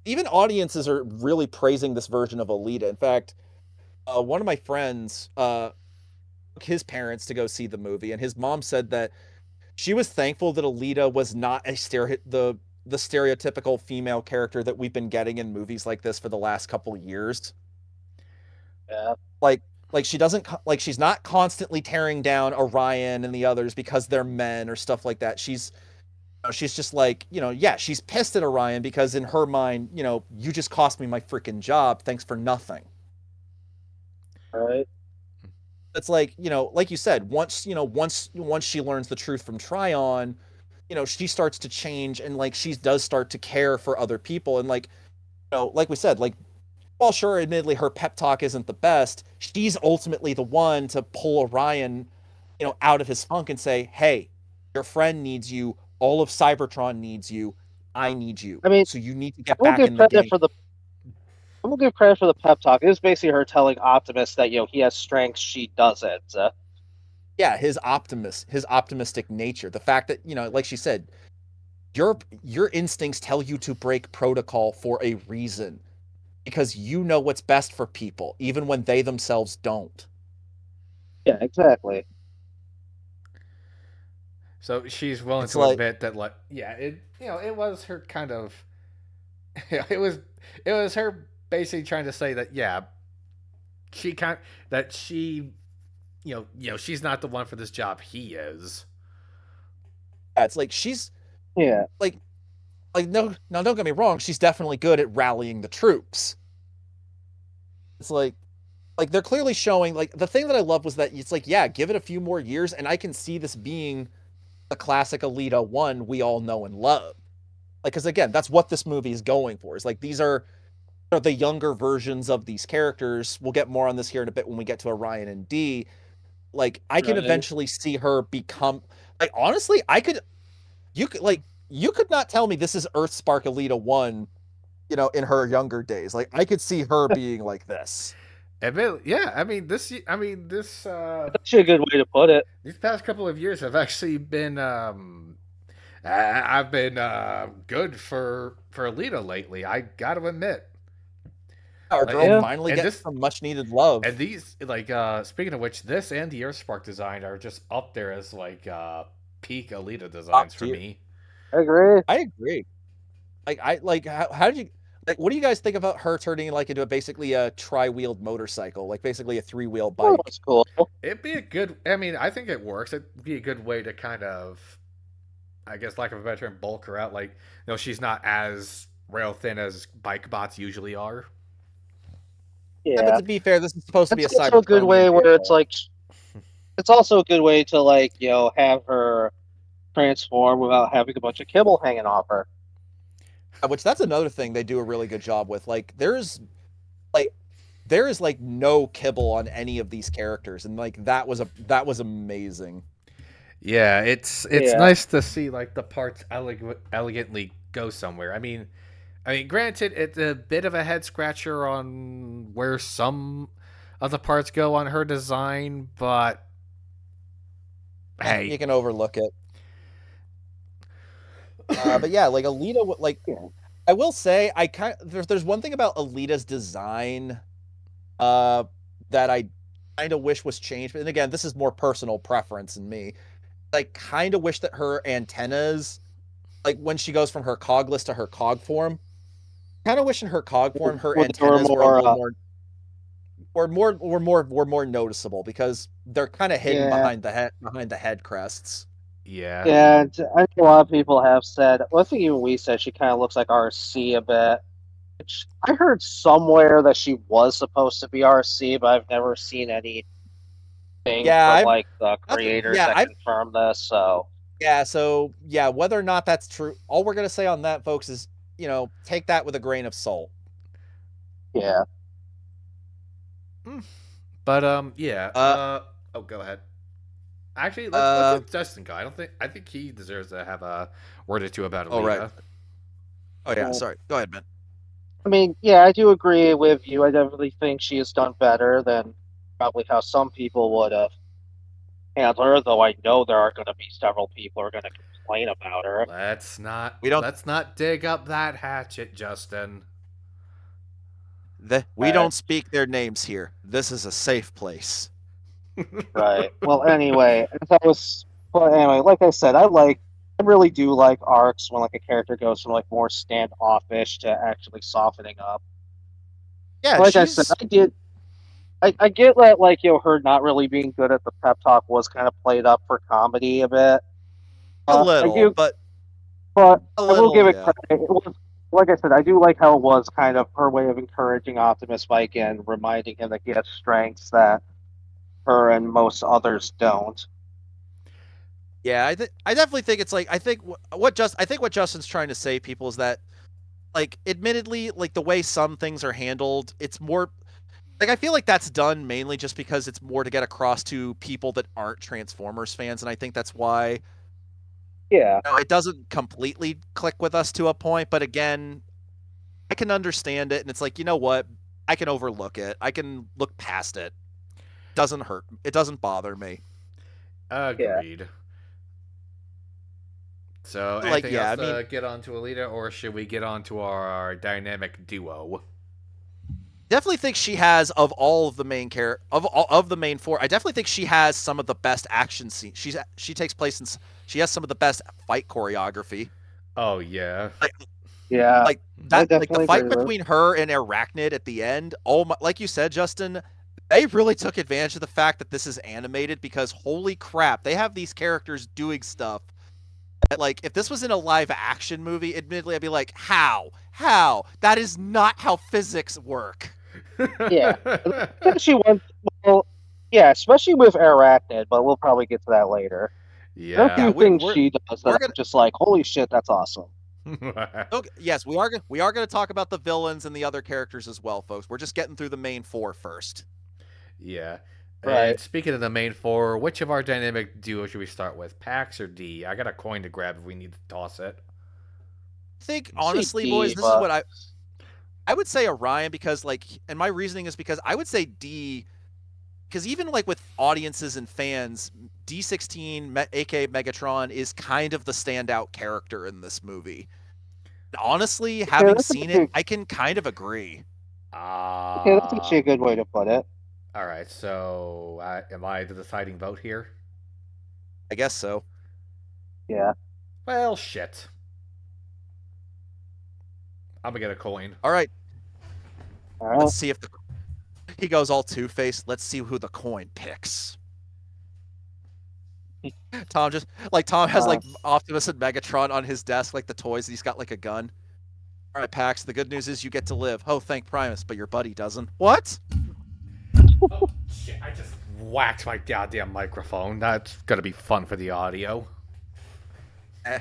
Even audiences are really praising this version of Alita. In fact, one of my friends took his parents to go see the movie, and his mom said that she was thankful that Alita was not the stereotypical female character that we've been getting in movies like this for the last couple of years. Yeah. Like she doesn't like she's not constantly tearing down Orion and the others because they're men or stuff like that. She's just like, yeah, she's pissed at Orion because in her mind, you just cost me my freaking job. Thanks for nothing. Right. It's like, like you said, once she learns the truth from Tryon, she starts to change and like she does start to care for other people. And like, like we said, like, while sure, admittedly, her pep talk isn't the best, she's ultimately the one to pull Orion, out of his funk and say, hey, your friend needs you. All of Cybertron needs you. I need you. I mean, So you need to get I will back give in the credit game. for the I will give credit for the pep talk. It was basically her telling Optimus that he has strengths she doesn't. Yeah, his optimistic nature. The fact that, like she said, your instincts tell you to break protocol for a reason because you know what's best for people, even when they themselves don't. Yeah, exactly. So she's willing It's to like, admit that, like, yeah, it was her kind of, it was, it was her basically trying to say that, yeah, she kind that she, she's not the one for this job. He is. yeah, it's like she's Yeah. like no, now don't get me wrong, she's definitely good at rallying the troops. It's like they're clearly showing like the thing that I love was that it's like, yeah, give it a few more years and I can see this being the classic Alita 1 we all know and love. Like cuz again, that's what this movie is going for. Is like these are the younger versions of these characters. We'll get more on this here in a bit when we get to Orion and D. Like I can Right. eventually see her become like honestly, you could not tell me this is Earthspark Alita 1, in her younger days. Like I could see her being like this. Yeah, I mean this That's actually a good way to put it. these past couple of years have actually been I've been good for Alita lately. I got to admit. Our Like girl Yeah. finally and getting this some much needed and love. these like speaking of which, this and the Earthspark design are just up there as like peak Alita Top designs for tier. me. I agree. I agree. Like I like how did you like what do you guys think about her turning like into basically a tri-wheeled motorcycle, like basically a three-wheel Oh, bike? that's cool. It'd be a good. I mean, I think it works. It'd be a good way to kind of, I guess, lack of a better term, bulk her out. Like, she's not as rail thin as bike bots usually are. Yeah, but Yeah, to be fair, this is supposed to be it's a also a cyber good chromium way where it's vehicle. like it's also a good way to like have her transform without having a bunch of kibble hanging off her. Which that's another thing they do a really good job with. Like there is like no kibble on any of these characters, and like that was amazing. Yeah, it's Yeah, nice to see like the parts elegantly go somewhere. I mean, granted, it's a bit of a head scratcher on where some of the parts go on her design, but hey, You can overlook it. But yeah, like Alita, like yeah, I will say, there's one thing about Alita's design uh that I kind of wish was changed. And again, this is more personal preference in me. I kind of wish that her antennas, like when she goes from her cogless to her cog form, kind of wish in her cog form her they were antennas were a more. little more were more noticeable because they're kind of hidden Yeah, behind the head crests. yeah, yeah. I think a lot of people have said. Well, I think even we said she kind of looks like RC a bit. Which I heard somewhere that she was supposed to be RC, but I've never seen anything Yeah, from I've like the creators that I've confirm this. So yeah, so yeah, whether or not that's true, all we're gonna say on that, folks, is take that with a grain of salt. yeah. mm. But yeah. Uh, Oh, go ahead. Actually, let's uh, let Justin go. I think he deserves to have a word or two about oh right. Alita. Oh yeah, Well, sorry. Go ahead, man. I mean, yeah, I do agree with you. I definitely think she has done better than probably how some people would have handled her, though I know there are going to be several people who are going to complain about her. Let's not We don't let's not dig up that hatchet, Justin. we don't Right, speak their names here. This is a safe place. right. Well, anyway, as I was, well, anyway, like I said, I really do like arcs when like a character goes from like more standoffish to actually softening up. Yeah, Like I said, she's I get that like her not really being good at the pep talk was kind of played up for comedy a bit. a I little, do, but but a I will little, give it yeah. credit. It was, like I said, I do like how it was kind of her way of encouraging Optimus Mike and reminding him that he has strengths that her and most others don't. Yeah, I definitely think it's like I think what Justin's trying to say, people, is that like admittedly, like the way some things are handled, it's more like I feel like that's done mainly just because it's more to get across to people that aren't Transformers fans, and I think that's why Yeah, it doesn't completely click with us to a point. But again, I can understand it, and it's like, you know what, I can overlook it. I can look past it. Doesn't hurt. It doesn't bother me. yeah. Agreed. So, Like, anything yeah, else I mean, to get on to Alita, or should we get on to our dynamic duo? definitely think she has of all of the main of the main four. I definitely think she has some of the best action scenes. She takes place in. She has some of the best fight choreography. Oh yeah. Like Yeah, I like the definitely agree fight with between her and Arachnid at the end. Oh my, like you said, Justin, they really took advantage of the fact that this is animated because holy crap, they have these characters doing stuff that, like, if this was in a live action movie, admittedly I'd be like, how that is not how physics work. Yeah, she went well. Yeah, especially with Arachnid, but we'll probably get to that later. There are a Yeah, Yeah. few things she does that we're I'm gonna just like, holy shit, that's awesome. okay, yes, we are gonna talk about the villains and the other characters as well, folks. We're just getting through the main four first. Yeah. Right. And speaking of the main four, which of our dynamic duo should we start with? Pax or D? I got a coin to grab if we need to toss it. I think See honestly, boys, D, this is but what I would say Orion, because like, and my reasoning is because I would say D, because even like with audiences and fans, D16, aka Megatron, is kind of the standout character in this movie. And honestly, yeah, having seen it, I can kind of agree. that's actually Ah. a good way to put it. All right. So, am I the deciding vote here? I guess so. Yeah. Well, shit. I'm gonna get a coin. All right, All let's right. see if he goes all Two Face. Let's see who the coin picks. Tom just like Tom has Uh, like Optimus and Megatron on his desk, like the toys. He's got like a gun. All right, Pax. The good news is you get to live. Oh, thank Primus, but your buddy doesn't. What? Oh shit! I just whacked my goddamn microphone. That's gonna be fun for the audio.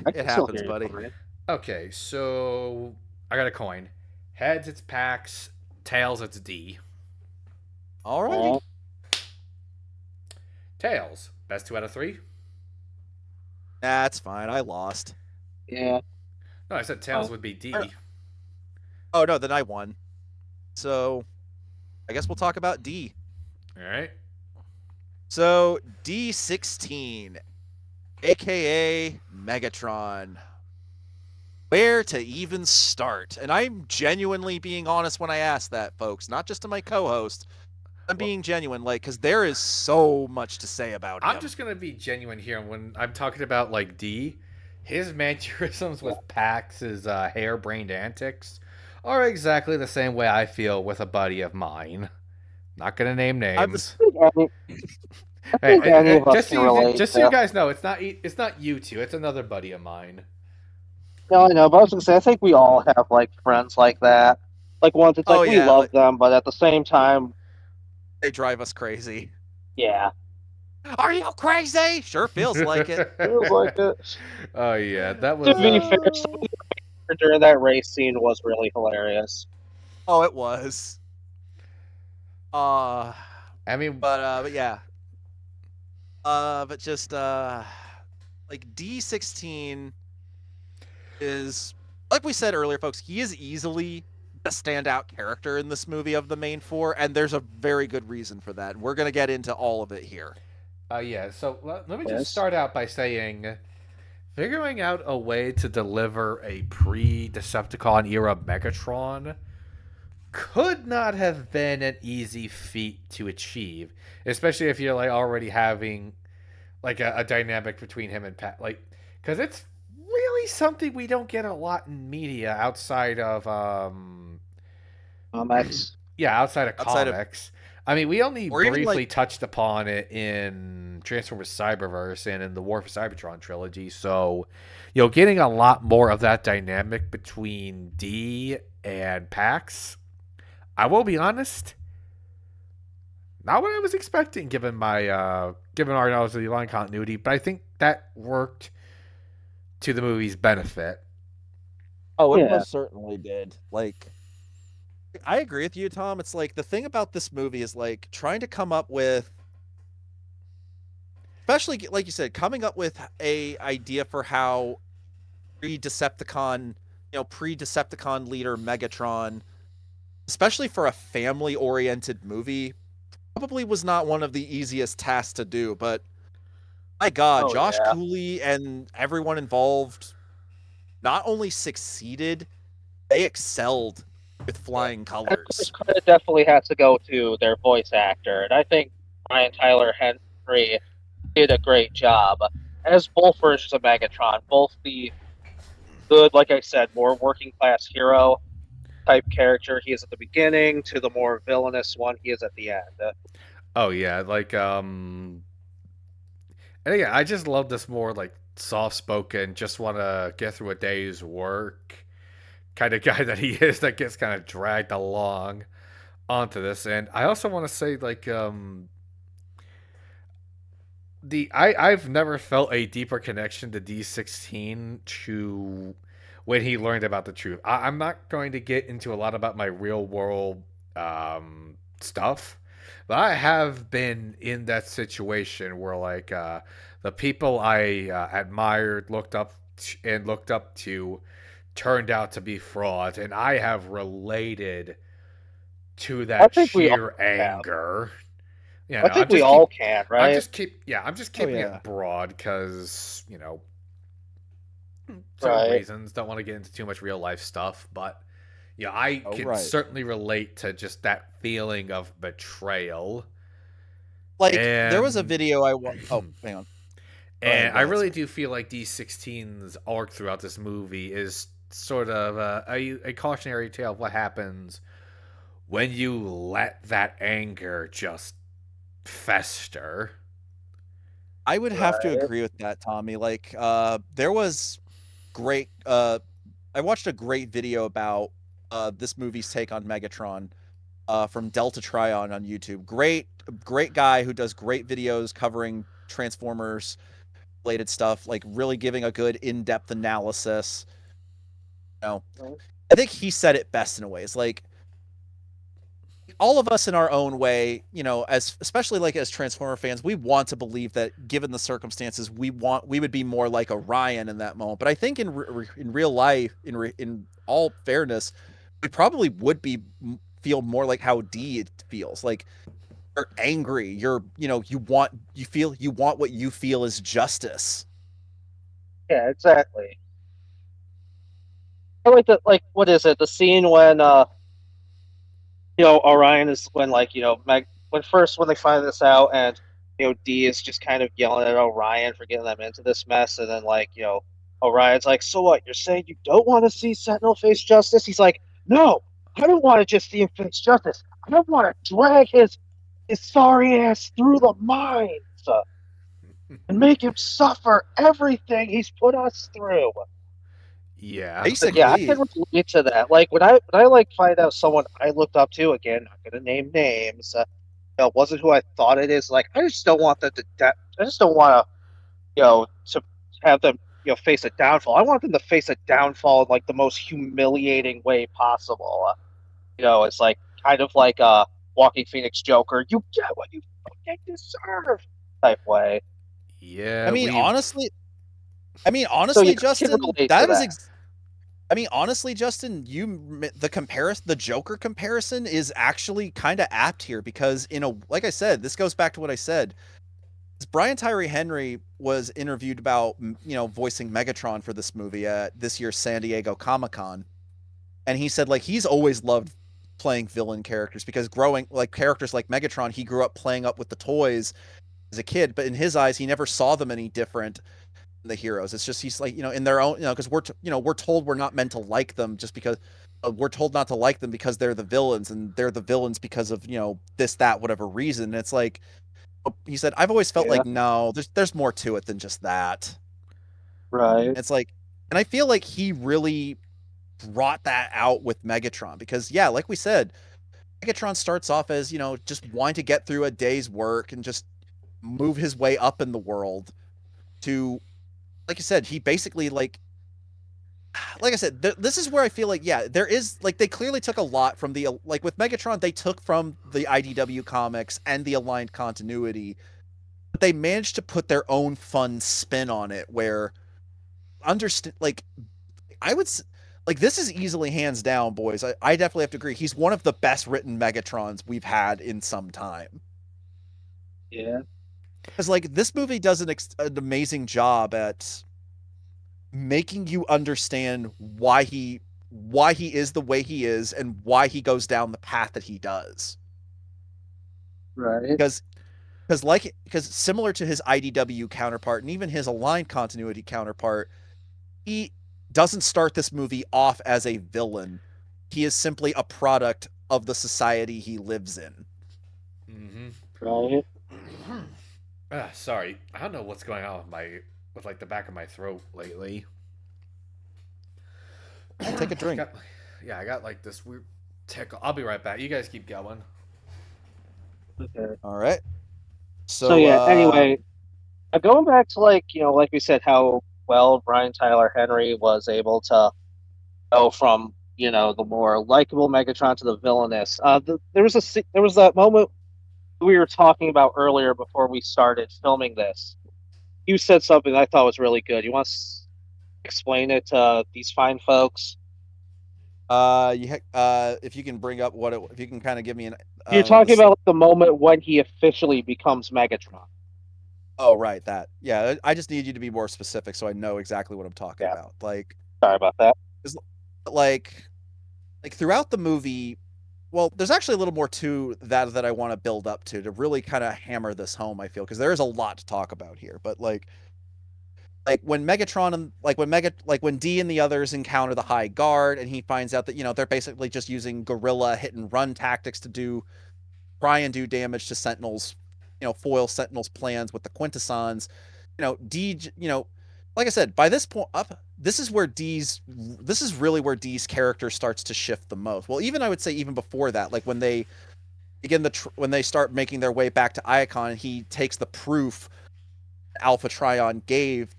I It can still happens, hear you buddy. fine. Okay, so I got a coin. Heads, it's Pax. Tails, it's D. Alrighty. Oh, Tails, best two out of three. That's fine. I lost. yeah. No, I said Tails Fine. would be Er, D. Oh no, then I won. So I guess we'll talk about D. All right. So D16, aka Megatron. Where to even start? And I'm genuinely being honest when I ask that, folks, not just to my co-host. I'm Well, being genuine, like, because there is so much to say about I'm him. just gonna be genuine here. When I'm talking about like D, his mannerisms Yeah. with Pax's harebrained antics are exactly the same way I feel with a buddy of mine. Not gonna name I'm just names. I Hey, think any of us just can so you, relate just so you to. guys know, it's not you two. It's another buddy of mine. No, I know, but I was gonna say I think we all have like friends like that. Like ones it's oh like we yeah, love like them, but at the same time, they drive us crazy. yeah, Are you crazy? Sure feels like it. feels like it. Oh yeah, that To was be fair, something during that race scene was really hilarious. Oh, it was. Uh I mean, but yeah. But just like D16 is, like we said earlier, folks, he is easily the standout character in this movie of the main four, and there's a very good reason for that. We're gonna get into all of it here. yeah. So let me just Yes. start out by saying, figuring out a way to deliver a pre-Decepticon era Megatron could not have been an easy feat to achieve, especially if you're like already having like a dynamic between him and Pat, like because it's really something we don't get a lot in media outside of X. yeah, outside of Outside of, comics. I mean, we only or even like, briefly touched upon it in Transformers Cyberverse and in the War for Cybertron trilogy. So, getting a lot more of that dynamic between D and Pax, I will be honest, not what I was expecting given my given our knowledge of the line continuity, but I think that worked to the movie's benefit. oh, it Yeah. most certainly did. Like, I agree with you, Tom. It's like the thing about this movie is like trying to come up with, especially like you said, coming up with a idea for how pre-Decepticon, pre-Decepticon leader Megatron, especially for a family-oriented movie, probably was not one of the easiest tasks to do. But my God, Oh Josh yeah. Cooley and everyone involved not only succeeded, they excelled with Yeah. flying And of course, colors. credit definitely has to go to their voice actor, and I think Ryan Tyler Henry did a great job as both versions of Megatron, both the good, like I said, more working class hero type character he is at the beginning to the more villainous one he is at the end. Oh yeah, like and again, I just love this more like soft spoken, just want to get through a day's work kind of guy that he is that gets kind of dragged along onto this. And I also want to say like I've never felt a deeper connection to D16 to when he learned about the truth. I'm not going to get into a lot about my real world stuff, but I have been in that situation where like the people I admired, looked up to turned out to be frauds, and I have related to I that think we all sheer have. anger. I think we all can, right? I'm just Oh keeping yeah. it broad because certain Right. reasons. Don't want to get into too much real life stuff, but I Oh can right. certainly relate to just that feeling of betrayal. Like there was a And video oh, hang on. Go ahead, and go I ahead, really sir. do feel like D16's arc throughout this movie is sort of a cautionary tale of what happens when you let that anger just fester. I would have to Right. agree with that, Tommy. Like there was great I watched a great video about this movie's take on Megatron from Delta Tryon on YouTube. Great guy who does great videos covering Transformers related stuff, like really giving a good in-depth analysis. You know, I think he said it best in a way. It's like all of us in our own way, you know, as especially like as Transformer fans, we want to believe that given the circumstances, we would be more like Orion in that moment. But I think in real life, in all fairness, we probably would be feel more like how D feels. Like you're angry, you want what you feel is justice. Yeah, exactly. I like the like what is it? The scene when Orion is when like when they find this out and D is just kind of yelling at Orion for getting them into this mess, and then like Orion's like, so what? You're saying you don't want to see Sentinel face justice? He's like, no, I don't want to just see him face justice. I don't want to drag his sorry ass through the mines and make him suffer everything he's put us through. Yeah. But yeah, I Basically, can relate to that. Like when I like find out someone I looked up to, again, not gonna name names, wasn't who I thought it is. Like I just don't want them I just don't want to have them face a downfall. I want them to face a downfall in like the most humiliating way possible. It's like kind of like a Walking Phoenix Joker. You get what you fucking deserve type way. I Yeah, mean, we've honestly, I mean, So yeah, honestly, I can Justin, relate to that is that. I mean, honestly, Justin, the Joker comparison is actually kind of apt here because like I said, this goes back to what I said. Brian Tyree Henry was interviewed about voicing Megatron for this movie at this year's San Diego Comic-Con, and he said like he's always loved playing villain characters because growing like characters like Megatron, he grew up playing up with the toys as a kid, but in his eyes, he never saw them any different the heroes. It's just he's like in their own because we're told we're not meant to like them just because we're told not to like them because they're the villains and they're the villains because of this that whatever reason. And it's like he said I've always felt Yeah, like no, there's more to it than just that. right, And it's like and I feel like he really brought that out with Megatron because yeah, like we said, Megatron starts off as just wanting to get through a day's work and just move his way up in the world to like you said, he basically like I said, this is where I feel like yeah, there is like they clearly took a lot from the like with Megatron, they took from the IDW comics and the aligned continuity, but they managed to put their own fun spin on it. Where understand like I would like this is easily hands down, boys. I definitely have to agree. He's one of the best written Megatrons we've had in some time. yeah, Because like this movie does an amazing job at making you understand why he is the way he is and why he goes down the path that he does. right, Because because similar to his IDW counterpart and even his aligned continuity counterpart, he doesn't start this movie off as a villain. He is simply a product of the society he lives in. mm-hmm. right. Sorry. I don't know what's going on with like the back of my throat lately. Take a I drink. got yeah, I got like this weird tickle. I'll be right back. You guys keep going. Okay. All right. So So yeah. Anyway, going back to like like we said, how well Brian Tyler Henry was able to go from the more likable Megatron to the villainous. There was that moment we were talking about earlier before we started filming this. You said something I thought was really good. You want to explain it to these fine folks? if you can bring up if you can kind of give me an You're the talking about the moment when he officially becomes Megatron. oh right that yeah I just need you to be more specific so I know exactly what I'm talking Yeah, about. Like sorry about that. 'cause, like throughout the movie, well, there's actually a little more to that I want to build up to really kind of hammer this home. I feel because there is a lot to talk about here, but like when Megatron and like when D and the others encounter the High Guard, and he finds out that they're basically just using guerrilla hit and run tactics to try and do damage to Sentinels, foil Sentinels' plans with the Quintessons. D, like I said, by this point up, this is really where D's character starts to shift the most. Well, even I would say even before that, like when they when they start making their way back to Iacon, and he takes the proof Alpha Trion gave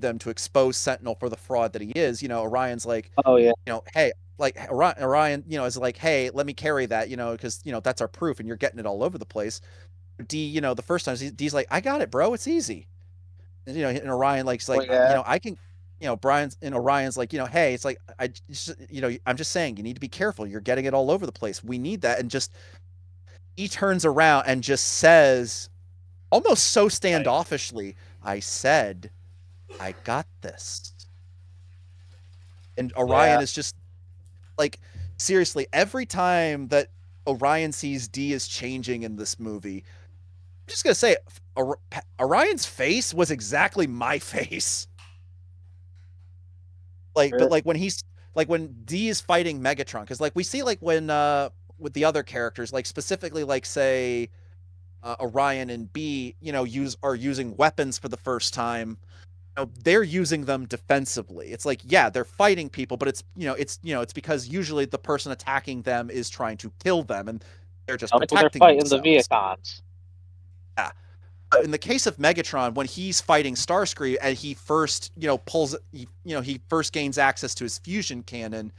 them to expose Sentinel for the fraud that he is. Orion's like, Oh yeah, hey, like Orion, is like, hey, let me carry that, because that's our proof, and you're getting it all over the place. D, the first time D's like, I got it, bro, it's easy. And Orion like, oh yeah, I can, Brian's and Orion's like, hey, it's like I'm just saying, you need to be careful. You're getting it all over the place. We need that, and just he turns around and just says, almost so right. standoffishly, I said, I got this. And Yeah, Orion is just like, seriously, every time that Orion sees D is changing in this movie, I'm just gonna say, Orion's face was exactly my face. But sure. like when he's like when D is fighting Megatron, because like we see like when with the other characters, like specifically like say Orion and B, are using weapons for the first time. They're using them defensively. It's like, yeah, they're fighting people, but it's because usually the person attacking them is trying to kill them, and they're just Like when they're protecting fighting the themselves. Viacons. Yeah. But in the case of Megatron, when he's fighting Starscream and he first, he first gains access to his fusion cannon,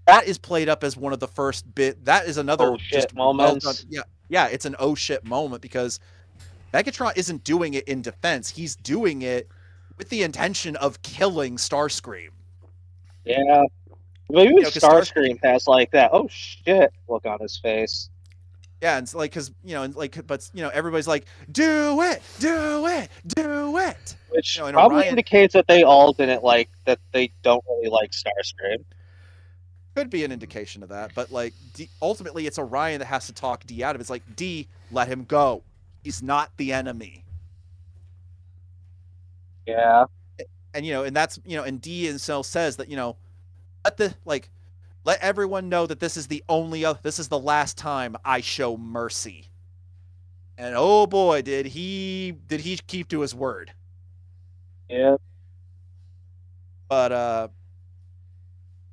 that is played up as one of the first bit. That is Oh another just shit well done. moments. Yeah, yeah, it's an oh shit moment because Megatron isn't doing it in defense. He's doing it with the intention of killing Starscream. Yeah, maybe Because Starscream, Starscream has like that. Oh shit! Look on his face. yeah, and it's like because and like, but everybody's like, do it, do it, do it. Which And probably Orion indicates that they all didn't like that. They don't really like Starscream. could be an indication of that, but like ultimately, it's Orion that has to talk D out of it. It's like, D, let him go. He's not the enemy. Yeah, And and that's and D and Cell says that let the like let everyone know that this is this is the last time I show mercy. And oh boy, did he keep to his word. yeah, But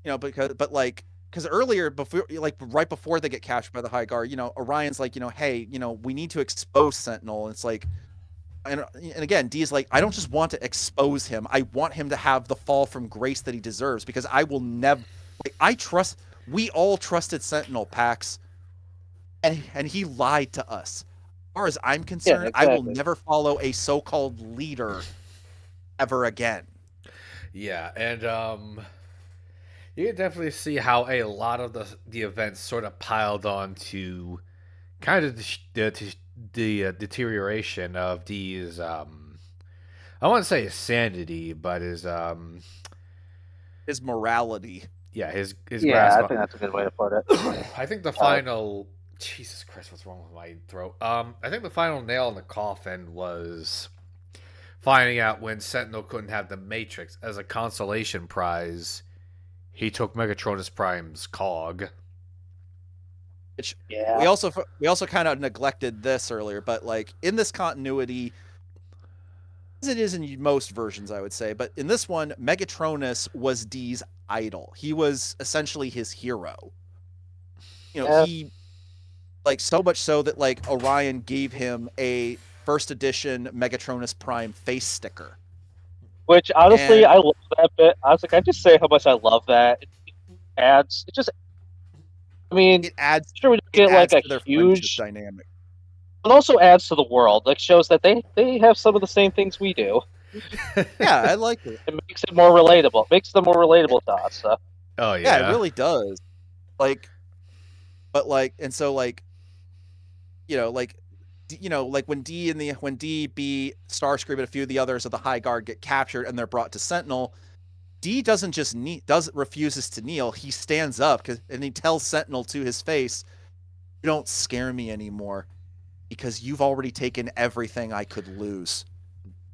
but like because earlier before like right before they get captured by the High Guard, Orion's like, hey, we need to expose Sentinel. And it's like and again, D is like, I don't just want to expose him. I want him to have the fall from grace that he deserves because I will never we all trusted Sentinel, Pax, and he lied to us. As far as I'm yeah, concerned, I will exactly. never follow a so-called leader ever again. Yeah, and you can definitely see how a lot of the events sort of piled on to kind of the deterioration of D's I want to say his sanity, but his His morality. yeah, his Yeah, grasp I on. think that's a good way to put it. I think the Uh, final Jesus Christ, what's wrong with my throat? I think the final nail in the coffin was finding out when Sentinel couldn't have the Matrix as a consolation prize. He took Megatronus Prime's cog. Which yeah, we also kind of neglected this earlier, but like in this continuity, as it is in most versions, I would say, but in this one, Megatronus was D's idol. He was essentially his hero. yeah. He like so much so that like Orion gave him a first edition Megatronus Prime face sticker. Which honestly, And I love that bit. I was like, I just say how much I love that. It adds. It just. I mean, it adds sure we don't get like a to their friendship huge, dynamic. but also adds to the world. Like shows that they have some of the same things we do. Yeah, I like it. It makes it more relatable. It makes them more relatable to us. So. Oh Yeah, it yeah. really does. Like, but like, and so like, like, like when D, B, Starscream, and a few of the others of the High Guard get captured and they're brought to Sentinel, D doesn't just refuses to kneel. He stands up and he tells Sentinel to his face, "You don't scare me anymore because you've already taken everything I could lose."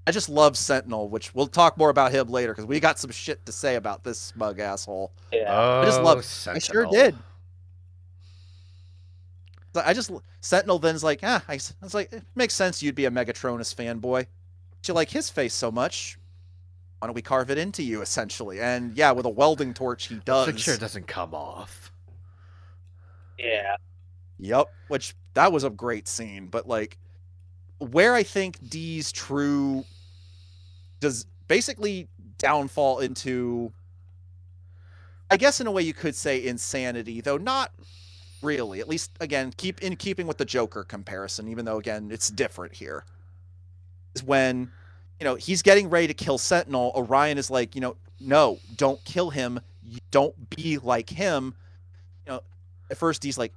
I just love Sentinel, which we'll talk more about him later because we got some shit to say about this smug asshole. Yeah. I just love Oh, it. I sure Sentinel. did. I just Sentinel then's like, I was like, it makes sense you'd be a Megatronus fanboy. But you like his face so much. why don't we carve it into you, essentially? And yeah, with a welding torch, he Let's make sure it does. doesn't come off. Yeah. Yep, which that was a great scene. But like, where I think Dee's true does basically downfall into, I guess in a way you could say insanity, though not really. At least again, keeping with the Joker comparison, even though again it's different here. Is when, he's getting ready to kill Sentinel. Orion is like, no, don't kill him. You don't be like him. You know, at first he's like,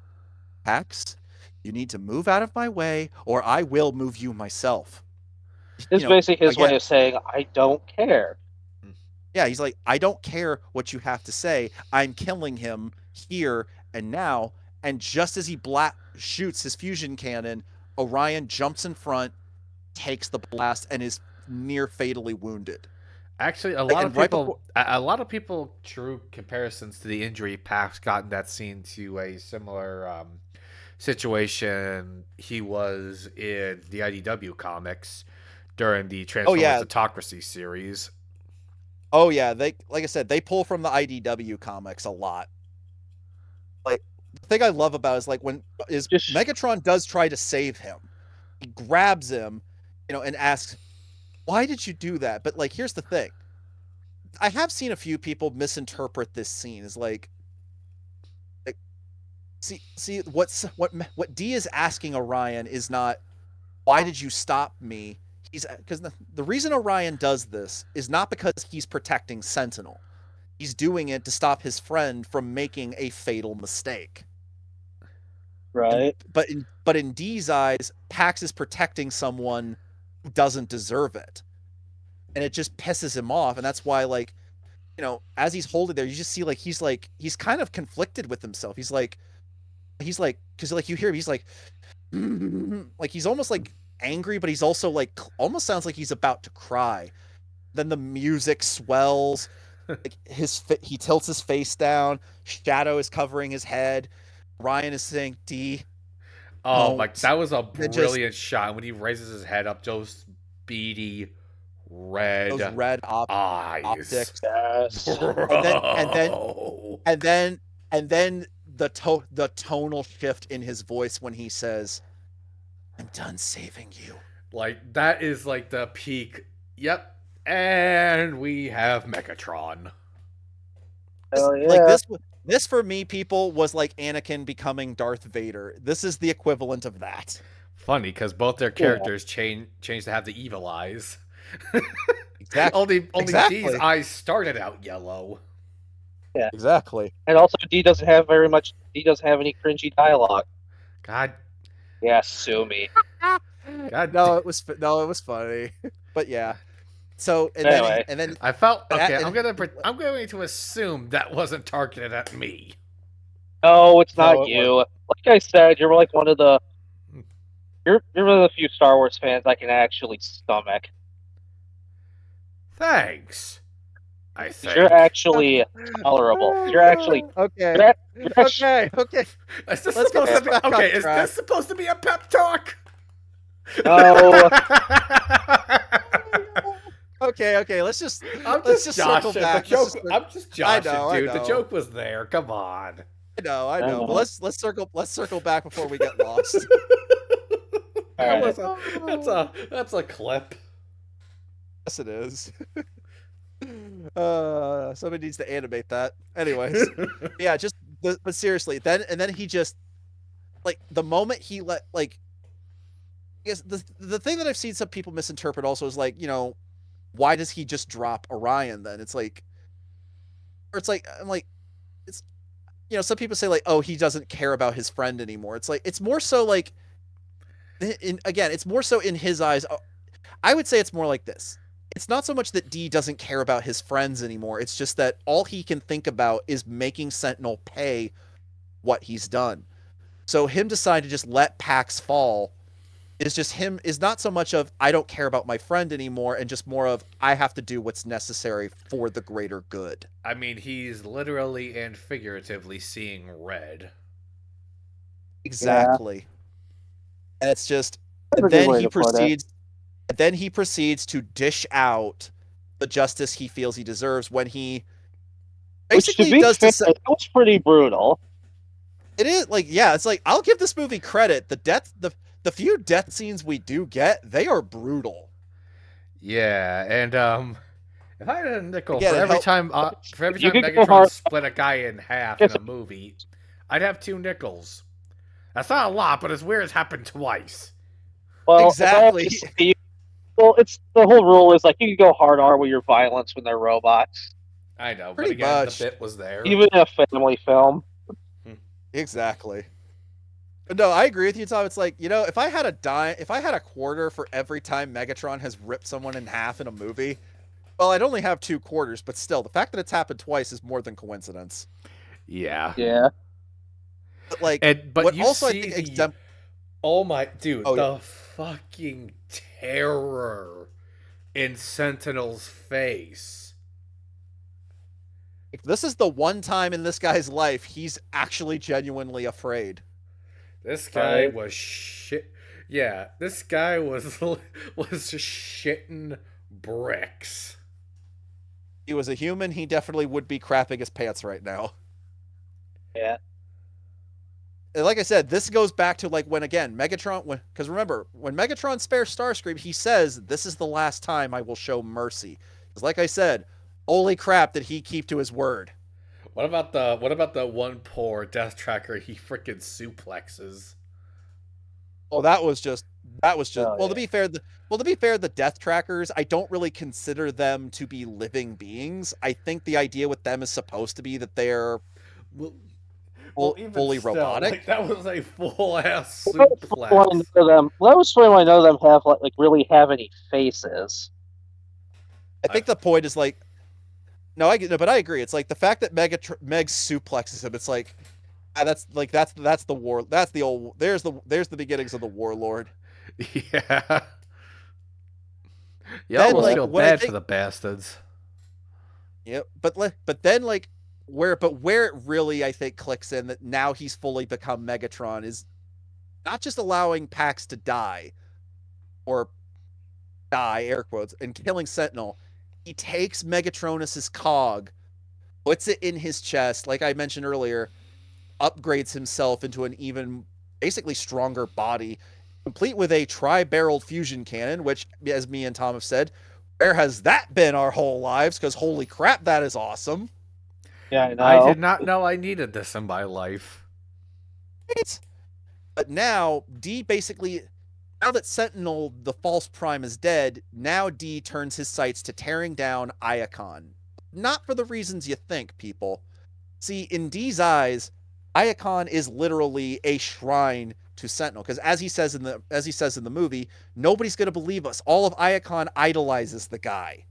Pax, you need to move out of my way, or I will move you myself. This is basically his way Again, of saying, I don't care. yeah, he's like, I don't care what you have to say. I'm killing him here and now. And just as he shoots his fusion cannon, Orion jumps in front, takes the blast, and is near fatally wounded. Actually, a Like, lot of and right before, people, drew comparisons to the injury Pax got in that scene to a similar situation he was in the IDW comics during the oh Transformers yeah, Autocracy series. oh yeah, they like I said, they pull from the IDW comics a lot. Like the thing I love about is like when is Just Megatron does try to save him, he grabs him, and asks, "Why did you do that?" But like, here's the thing: I have seen a few people misinterpret this scene as like see what D is asking Orion is not, why did you stop me? He's because the reason Orion does this is not because he's protecting Sentinel. He's doing it to stop his friend from making a fatal mistake. And right. but in D's eyes, Pax is protecting someone who doesn't deserve it. And it just pisses him off. And that's why, like, as he's holding there, you just see he's kind of conflicted with himself. He's like, because like you hear him, he's like, like he's almost like angry, but he's also like almost sounds like he's about to cry. Then the music swells, like he tilts his face down, shadow is covering his head. Ryan is saying, D, Oh, like don't. that was a And then just brilliant shot when he raises his head up, those beady those red red eyes. optics. Yes. And then and then Bro. and then and then the tonal shift in his voice when he says, I'm done saving you. Like that is like the peak. Yep. And we have Megatron. This, Hell like yeah. this for me, people, was like Anakin becoming Darth Vader. This is the equivalent of that. Funny because both their Yeah. characters changed to have the evil eyes. Only D's Exactly. eyes started out yellow. Yeah. Exactly. And also, D doesn't have very much. D doesn't have any cringy dialogue. God, Yeah, sue me. God. No, it was funny. But yeah. So Anyway, I felt okay. and I'm going to assume that wasn't targeted at me. no, it's no, not it you. wasn't. Like I said, you're like one of the. You're one of the few Star Wars fans I can actually stomach. Thanks. I You're think. actually tolerable. You're actually. Okay. You're actually. Okay. Is this Let's get supposed this to be back on okay? Is track. this supposed to be a pep talk? No. Okay. Let's just I'm let's just just circle joshing. The back. joke. I'm just I joshing, know, I dude. The know. joke was there. Come on. I I know. But know. let's circle back before we get lost. All That right. was that's a clip. Yes, it is. Somebody needs to animate that. Anyways, yeah, but seriously, then he just like the moment he let like I guess the thing that I've seen some people misinterpret also is like, why does he just drop Orion then? It's like, or it's like I'm like it's some people say like, oh, he doesn't care about his friend anymore. It's like it's more so like it's more so in his eyes. I would say it's more like this. It's not so much that D doesn't care about his friends anymore. It's just that all he can think about is making Sentinel pay what he's done. So him decide to just let Pax fall is not so much of I don't care about my friend anymore and just more of I have to do what's necessary for the greater good. I mean, he's literally and figuratively seeing red. Yeah, Exactly. And it's just that's and a good then way he to put it. proceeds and then he proceeds to dish out the justice he feels he deserves when he Which, to basically be does fair, to it was pretty brutal. it is like, yeah, it's like I'll give this movie credit. The few death scenes we do get, they are brutal. Yeah, and if I had a nickel Again, it helped. for every You time could go Megatron hard. split a guy in half in It's, a movie, I'd have 2 nickels. That's not a lot, but it's weird it's happened twice. well, and Exactly. obviously, well, it's the whole rule is like you can go hard R with your violence when they're robots, I know, but Pretty again, the much. bit was there. even in a family film. Exactly. But no, I agree with you, Tom. It's like, if I had a quarter for every time Megatron has ripped someone in half in a movie, well, I'd only have 2 quarters, but still, the fact that it's happened twice is more than coincidence. Yeah, Yeah, But like, but what you also I see think the oh my dude, oh yeah, the fucking terror in Sentinel's face. if this is the one time in this guy's life he's actually genuinely afraid. This guy right. was shit. Yeah, this guy was was just shitting bricks. He was a human, he definitely would be crapping his pants right now. Yeah, And like I said, this goes back to like when again Megatron, because remember when Megatron spares Starscream, he says, "This is the last time I will show mercy." Because like I said, holy crap, did he keep to his word? What about the one poor Death Tracker he freaking suplexes? Oh, that was just oh well to yeah, be fair, the Death Trackers, I don't really consider them to be living beings. I think the idea with them is supposed to be that they're Well, well, even fully still, like robotic. that was a full ass well, that was when I suplex. know them. Well, that was when I know them have like really have any faces. I I, think the point is like no, no, but I agree. It's like the fact that Meg suplexes him. It's like that's the war. That's the old. There's the beginnings of the warlord. yeah, you Then almost Yeah, like feel what I bad for think. the bastards. Yeah, but then like where it really I think clicks in that now he's fully become Megatron is not just allowing Pax to die or die air quotes and killing Sentinel. He takes Megatronus's cog, puts it in his chest, like I mentioned earlier, upgrades himself into an even basically stronger body, complete with a tri-barreled fusion cannon, which, as me and Tom have said, where has that been our whole lives? Because holy crap, that is awesome. yeah, I I did know. not know I needed this in my life. Right? But now D basically, now that Sentinel, the false prime, is dead, now D turns his sights to tearing down Iacon. Not for the reasons you think, people. See, in D's eyes, Iacon is literally a shrine to Sentinel because as he says in the movie, nobody's going to believe us. All of Iacon idolizes the guy.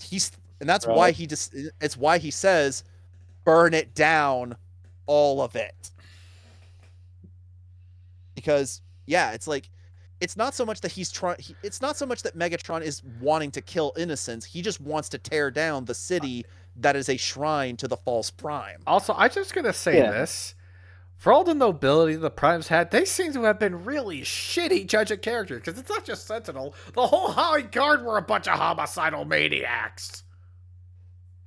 He's and that's why Right. he just it's why he says burn it down, all of it. Because yeah, it's like it's not so much that it's not so much that Megatron is wanting to kill innocents. He just wants to tear down the city that is a shrine to the false prime. Also, I just gonna say Yeah. this: for all the nobility the Primes had, they seem to have been really shitty judging characters. Because it's not just Sentinel; the whole High Guard were a bunch of homicidal maniacs.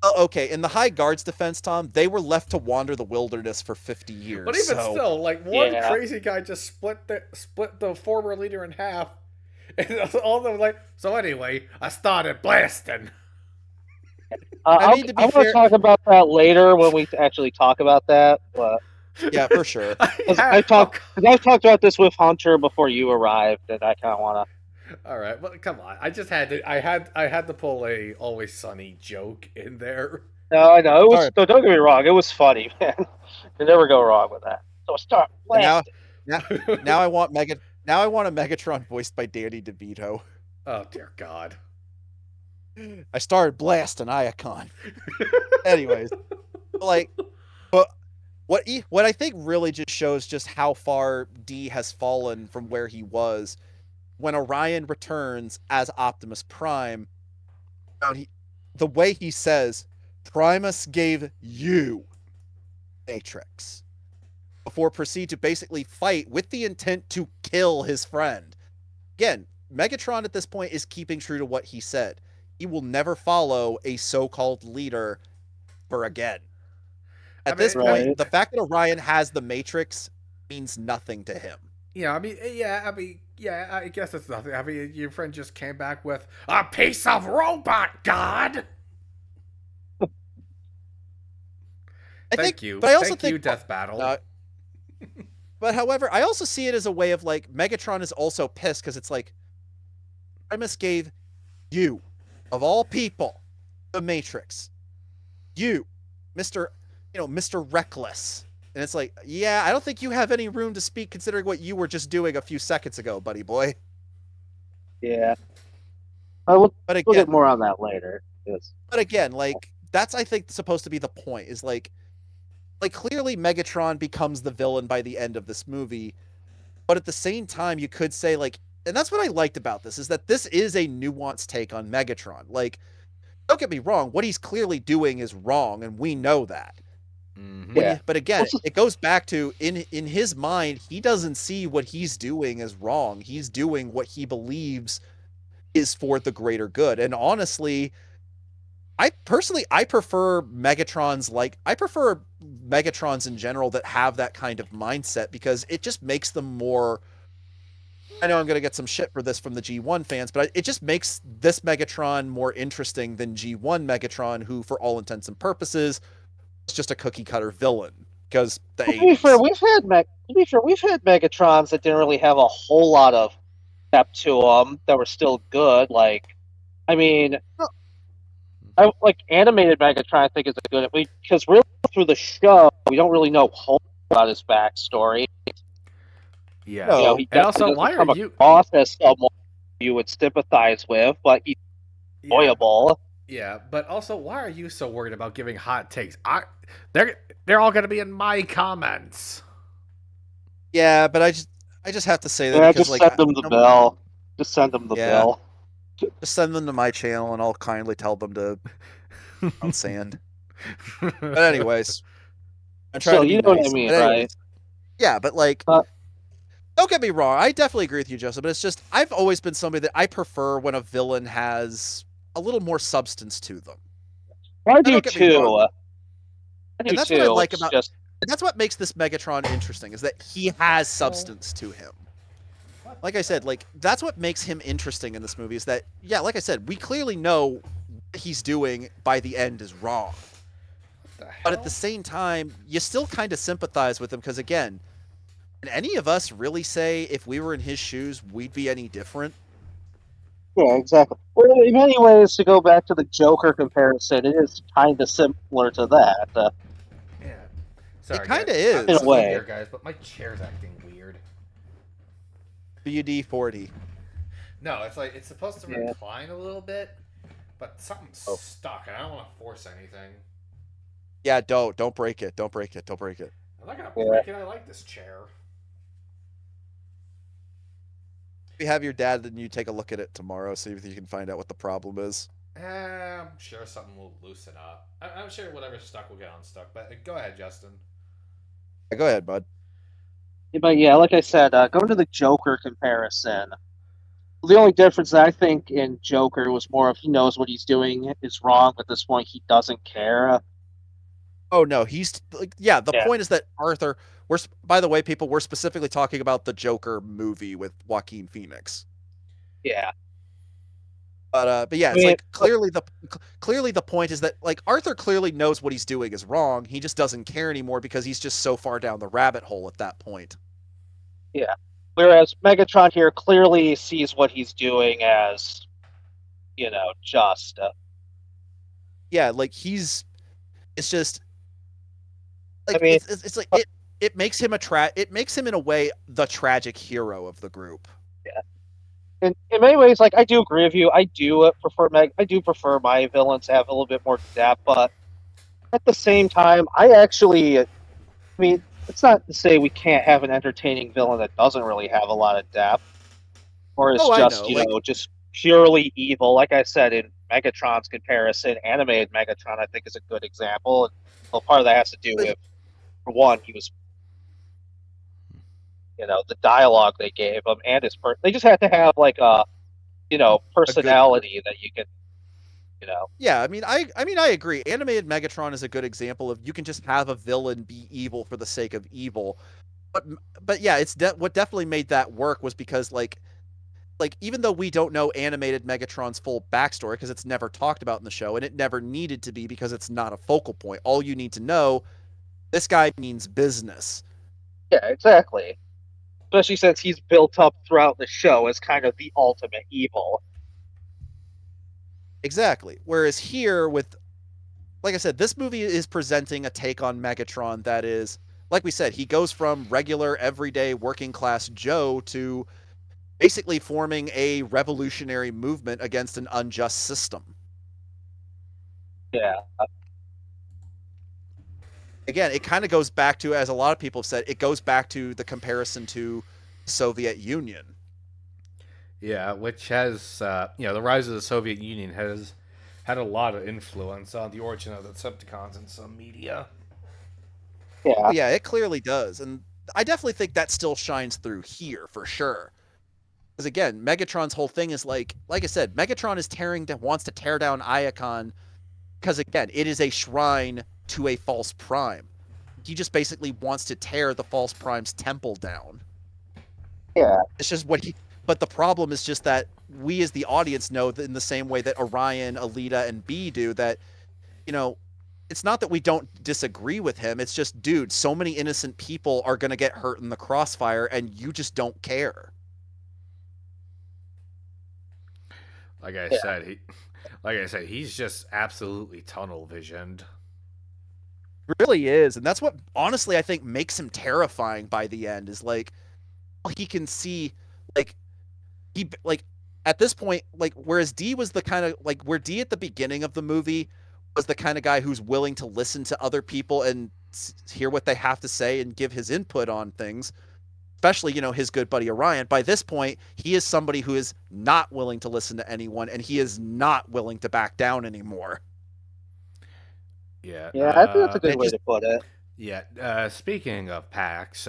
Oh, okay, in the High Guard's defense, Tom, they were left to wander the wilderness for 50 But years. even So, still, like one Yeah. crazy guy just split the former leader in half, and all of them were like. So anyway, I started blasting. I mean, to I be want to fair, talk about that later when we actually talk about that. But yeah, for sure. because Yeah. I've talked about this with Hunter before you arrived, and I kind of want to. All right, but come on. I just had to. I had to pull a Always Sunny joke in there. No, I know it All was. right, No, don't get me wrong. It was funny, man. You never go wrong with that. So start and blasting. now, now I want now I want a Megatron voiced by Danny DeVito. Oh dear God. I started blasting Iacon. Anyways, like, but what I think really just shows just how far D has fallen from where he was when Orion returns as Optimus Prime. The way he says, Primus gave you Matrix before proceed to basically fight with the intent to kill his friend. Again, Megatron at this point is keeping true to what he said. he will never follow a so-called leader ever again. I At mean, this I point, mean, Right. the fact that Orion has the Matrix means nothing to him. yeah. I guess it's nothing. I mean, your friend just came back with a piece of robot god. I think, but I also Thank you, think, Death Battle. uh, but however, I also see it as a way of like Megatron is also pissed because it's like Primus gave you, of all people, the Matrix. You, Mister, Mister Reckless, and it's like, yeah, I don't think you have any room to speak considering what you were just doing a few seconds ago, buddy boy. Yeah. But We'll again, get more on that later. Yes. like that's I think supposed to be the point is like clearly Megatron becomes the villain by the end of this movie, but at the same time you could say like, and that's what I liked about this is that this is a nuanced take on Megatron. Like, don't get me wrong, what he's clearly doing is wrong, and we know that. Mm-hmm. When Yeah. you, but again, Also, it goes back to in his mind, he doesn't see what he's doing as wrong. He's doing what he believes is for the greater good. And honestly, I prefer Megatrons I prefer Megatrons in general that have that kind of mindset because it just makes them more. I know I'm going to get some shit for this from the G1 fans, but it just makes this Megatron more interesting than G1 Megatron, who, for all intents and purposes, was just a cookie cutter villain because the to be fair, 80s. we've had Megatrons that didn't really have a whole lot of depth to them that were still good. Like, I mean, I like animated Megatron. I think is a good because really through the show we don't really know a whole lot about his backstory. Yeah, You know, he No, and definitely also, doesn't why are come you? across as someone you would sympathize with, but he's Yeah, enjoyable. yeah, but also, why are you so worried about giving hot takes? They're they're all gonna be in my comments. yeah, but I just have to say that Yeah, because just like send them the bill. Just send them the yeah, bill. just send them to my channel and I'll kindly tell them to pound sand. But anyways, I'm trying Still, to be you know what I nice. mean, But right? anyways, yeah, but like Uh, don't get me wrong, I definitely agree with you, Joseph, but it's just I've always been somebody that I prefer when a villain has a little more substance to them. I Now do don't get me wrong, too. I and do that's what I too. like It's about just and that's what makes this Megatron interesting is that he The has hell? substance to him. Like I said, like that's what makes him interesting in this movie is that yeah, like I said, we clearly know what he's doing by the end is wrong. The But at the hell? same time, you still kind of sympathize with him because again, can any of us really say if we were in his shoes, we'd be any different? yeah, exactly. Well, in many ways, to go back to the Joker comparison, it is kind of similar to that, Yeah. It Sorry, guys. kind of in is. a I'm new way. here, guys, but my chair's acting weird. WD-40. No, it's supposed to Yeah. recline a little bit, but something's Oh. stuck, and I don't want to force anything. Yeah, don't break it. Don't break it. Don't break it. I'm not gonna Yeah. break it. I like this chair. We have your dad and you take a look at it tomorrow, see if you can find out what the problem is. I'm sure something will loosen up. I'm sure whatever's stuck will get unstuck. But go ahead, Justin. Yeah, go ahead, bud. But yeah, like I said, going to the Joker comparison, the only difference I think in Joker was more of he knows what he's doing is wrong, but at this point he doesn't care. Oh no, he's like yeah, the Yeah, point is that Arthur by the way, people, we're specifically talking about the Joker movie with Joaquin Phoenix. yeah. But yeah, I it's mean, like clearly the point is that like Arthur clearly knows what he's doing is wrong. He just doesn't care anymore because he's just so far down the rabbit hole at that point. yeah. Whereas Megatron here clearly sees what he's doing as, just. Yeah, like he's it's just I like mean, it's like it makes him it makes him in a way the tragic hero of the group. yeah. In many ways, like I do agree with you. I do prefer my villains to have a little bit more depth, but at the same time, I mean, it's not to say we can't have an entertaining villain that doesn't really have a lot of depth, or is Oh, I just know. Like just purely evil. Like I said in Megatron's comparison, animated Megatron I think is a good example. And well, part of that has to do like with, for one, he was the dialogue they gave him and his they just had to have like a a good personality that you can. You know, Yeah, I agree. Animated Megatron is a good example of you can just have a villain be evil for the sake of evil. But but yeah, what definitely made that work was because even though we don't know animated Megatron's full backstory because it's never talked about in the show and it never needed to be because it's not a focal point. All you need to know, this guy means business. yeah, exactly. Especially since he's built up throughout the show as kind of the ultimate evil. Exactly. Whereas here with like I said, this movie is presenting a take on Megatron that is, like we said, he goes from regular, everyday, working class Joe to basically forming a revolutionary movement against an unjust system. Yeah, Again, it kind of goes back to, as a lot of people have said, it goes back to the comparison to the Soviet Union. Yeah, which has the rise of the Soviet Union has had a lot of influence on the origin of the Decepticons in some media. Oh yeah, yeah, it clearly does, and I definitely think that still shines through here for sure. Because again, Megatron's whole thing is like I said, Megatron is wants to tear down Iacon because again, it is a shrine to a false prime. He just basically wants to tear the false prime's temple down. yeah, It's just what he. But the problem is just that we, as the audience, know that in the same way that Orion, Alita, and B do that. You know, it's not that we don't disagree with him. It's just, dude, so many innocent people are going to get hurt in the crossfire, and you just don't care. Like I yeah, said, he's just absolutely tunnel visioned. Really is, and that's what honestly I think makes him terrifying by the end. Is like he can see, like like at this point, like whereas D was the kind of like where D at the beginning of the movie was the kind of guy who's willing to listen to other people and hear what they have to say and give his input on things, especially his good buddy Orion. By this point, he is somebody who is not willing to listen to anyone, and he is not willing to back down anymore. Yeah. yeah. I think that's a good And way just to put it. Yeah. Speaking of PAX,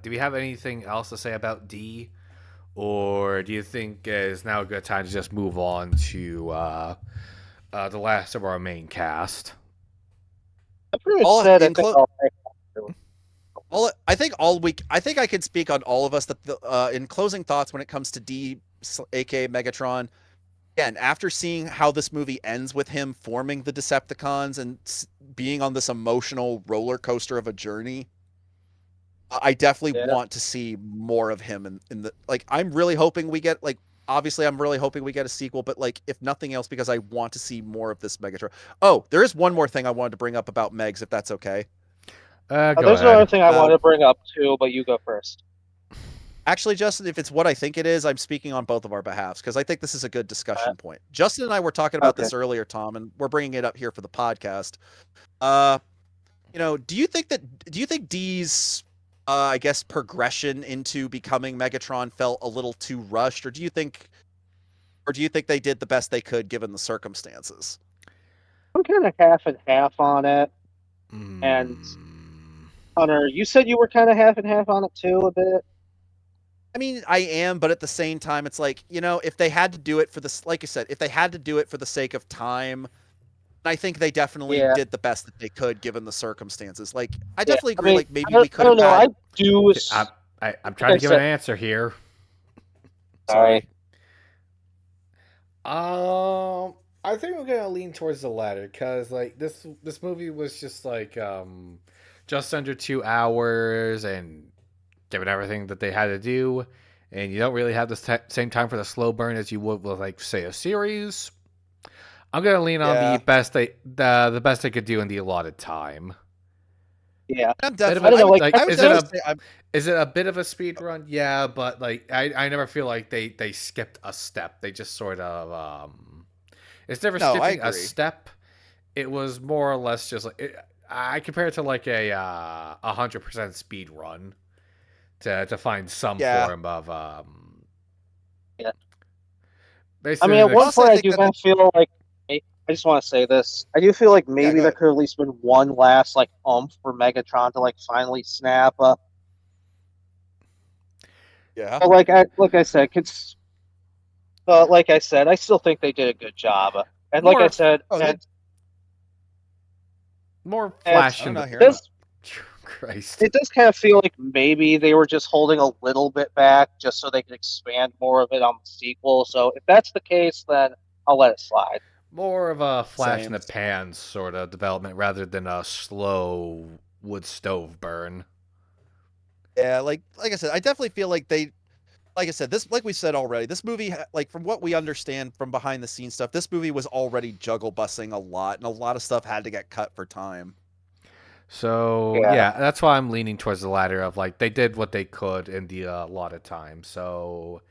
do we have anything else to say about D, or do you think is now a good time to just move on to the last of our main cast? I pretty much all said I in think close. I'll. All I think all week. I think I can speak on all of us that in closing thoughts when it comes to D, aka Megatron. Again, after seeing how this movie ends with him forming the Decepticons and being on this emotional roller coaster of a journey, I definitely Yeah, want to see more of him in the like. I'm really hoping we get like. Obviously, I'm really hoping we get a sequel, but like, if nothing else, because I want to see more of this Megatron. Oh, there is one more thing I wanted to bring up about Megs, if that's okay. Go there's another ahead. thing I Uh, wanted to bring up too, but you go first. Actually, Justin, if it's what I think it is, I'm speaking on both of our behalfs because I think this is a good discussion point. Justin and I were talking about Okay. this earlier, Tom, and we're bringing it up here for the podcast. Uh, do you think D's, I guess, progression into becoming Megatron felt a little too rushed, or do you think they did the best they could given the circumstances? I'm kind of half and half on it. And Mm, Hunter, you said you were kind of half and half on it too, a bit. I mean, I am, but at the same time, it's like, if they had to do it for this, like you said, if they had to do it for the sake of time, I think they definitely Yeah, did the best that they could given the circumstances. Like, I yeah. definitely I agree. mean, Like, maybe we I could don't have know. I had. do. I'm Like trying I to give an said, answer here. Sorry. Um, I think I'm gonna lean towards the latter because like this movie was just like just under 2 hours and given everything that they had to do, and you don't really have the same time for the slow burn as you would with like say a series. I'm gonna lean on Yeah, the best they could do in the allotted time. yeah. I'm Bit of definitely. a I don't know. Like, like I would is it definitely a say I'm. is it a bit of a speed run? Yeah, but like I never feel like they skipped a step. They just sort of it's never No, I skipping a agree. step. It was more or less just like I compare it to like a 100% speed run to find some Yeah. form of yeah. I mean, basically at one Honestly, I point, I think do that. kind of feel like I just want to say this. I do feel like Yeah, maybe go there ahead. could at least been one last like for Megatron to like finally snap. Yeah. But like I said, like I said, I still think they did a good job. And like I More, said, Oh, they, more and flash I'm in the. not hearing that. this Christ. it does kind of feel like maybe they were just holding a little bit back just so they could expand more of it on the sequel. So if that's the case, then I'll let it slide. More of a flash in Same. the pan sort of development rather than a slow wood stove burn. Yeah, like I said, I definitely feel like they like I said, this like we said already, this movie like from what we understand from behind the scenes stuff, this movie was already juggle bussing a lot and a lot of stuff had to get cut for time. So Yeah. yeah, that's why I'm leaning towards the latter of like they did what they could in the allotted time. So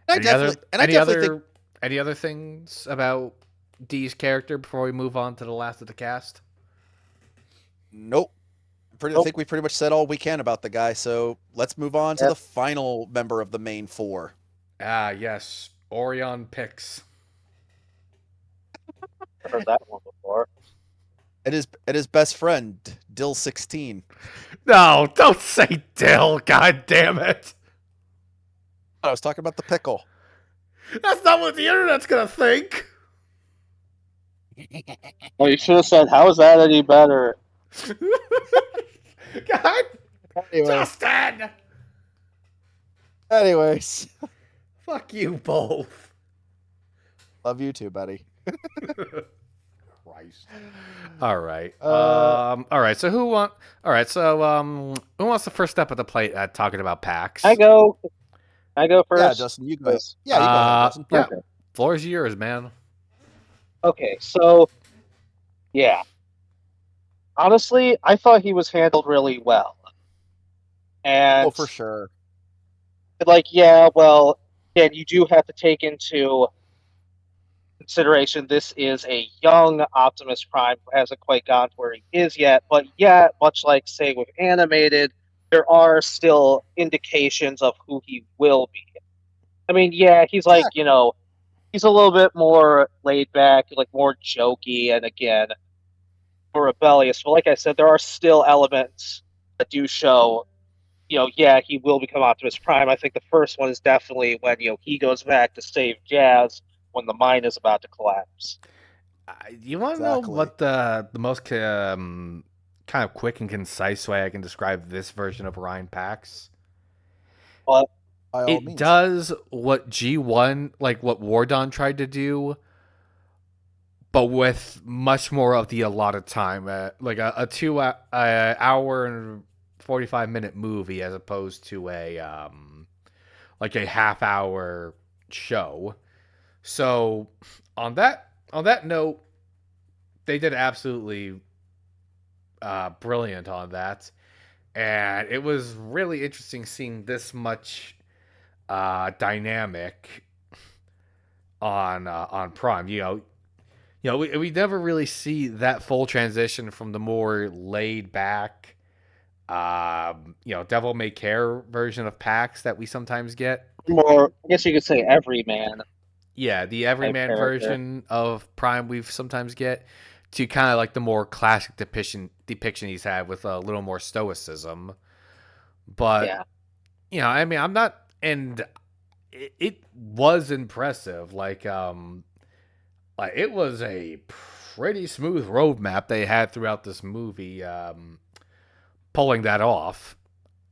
And I any definitely other and I any definitely think other any other things about Dee's character before we move on to the last of the cast? nope. I Nope. think we pretty much said all we can about the guy, so let's move on to Yeah, the final member of the main four. Ah, yes, Orion Pix. I've heard that one before. It is best friend, Dill 16. No, don't say Dill. God damn it. I was talking about the pickle. That's not what the internet's gonna think. Well, you should have said, "How is that any better?" God, Anyway, Justin. anyways, Fuck you both. love you too, buddy. Christ. All right. Uh, All right. So who want? All right. So who wants the first step of the plate at talking about I PAX? go. I go yeah, first. Justin, you go ahead. 'Cause- Yeah, you go ahead, Justin. Yeah. okay. Floor's yours, man. Okay. So yeah, honestly, I thought he was handled really well, Oh, and for sure. like, yeah, well, again, you do have to take into consideration this is a young Optimus Prime who hasn't quite gotten to where he is yet, but yet, much like say with animated, there are still indications of who he will be. I mean, yeah, he's like, Exactly. he's a little bit more laid back, like more jokey, and again, more rebellious. But like I said, there are still elements that do show, yeah, he will become Optimus Prime. I think the first one is definitely when, he goes back to save Jazz when the mine is about to collapse. You want to know Exactly. what the most kind of quick and concise way I can describe this version of Orion PAX? But By all It means. does what G1, like what War Dawn tried to do, but with much more of the allotted time, like a hour and 45-minute movie as opposed to a like a half hour show. So on that note, they did absolutely brilliant on that, and it was really interesting seeing this much dynamic on Prime. We never really see that full transition from the more laid back, devil may care version of PAX that we sometimes get. more, I guess you could say every man Yeah, the type everyman character. version of Prime we sometimes get to kind of like the more classic depiction he's had with a little more stoicism. But Yeah. I mean, I'm not, and it was impressive. Like it was a pretty smooth roadmap they had throughout this movie. Pulling that off,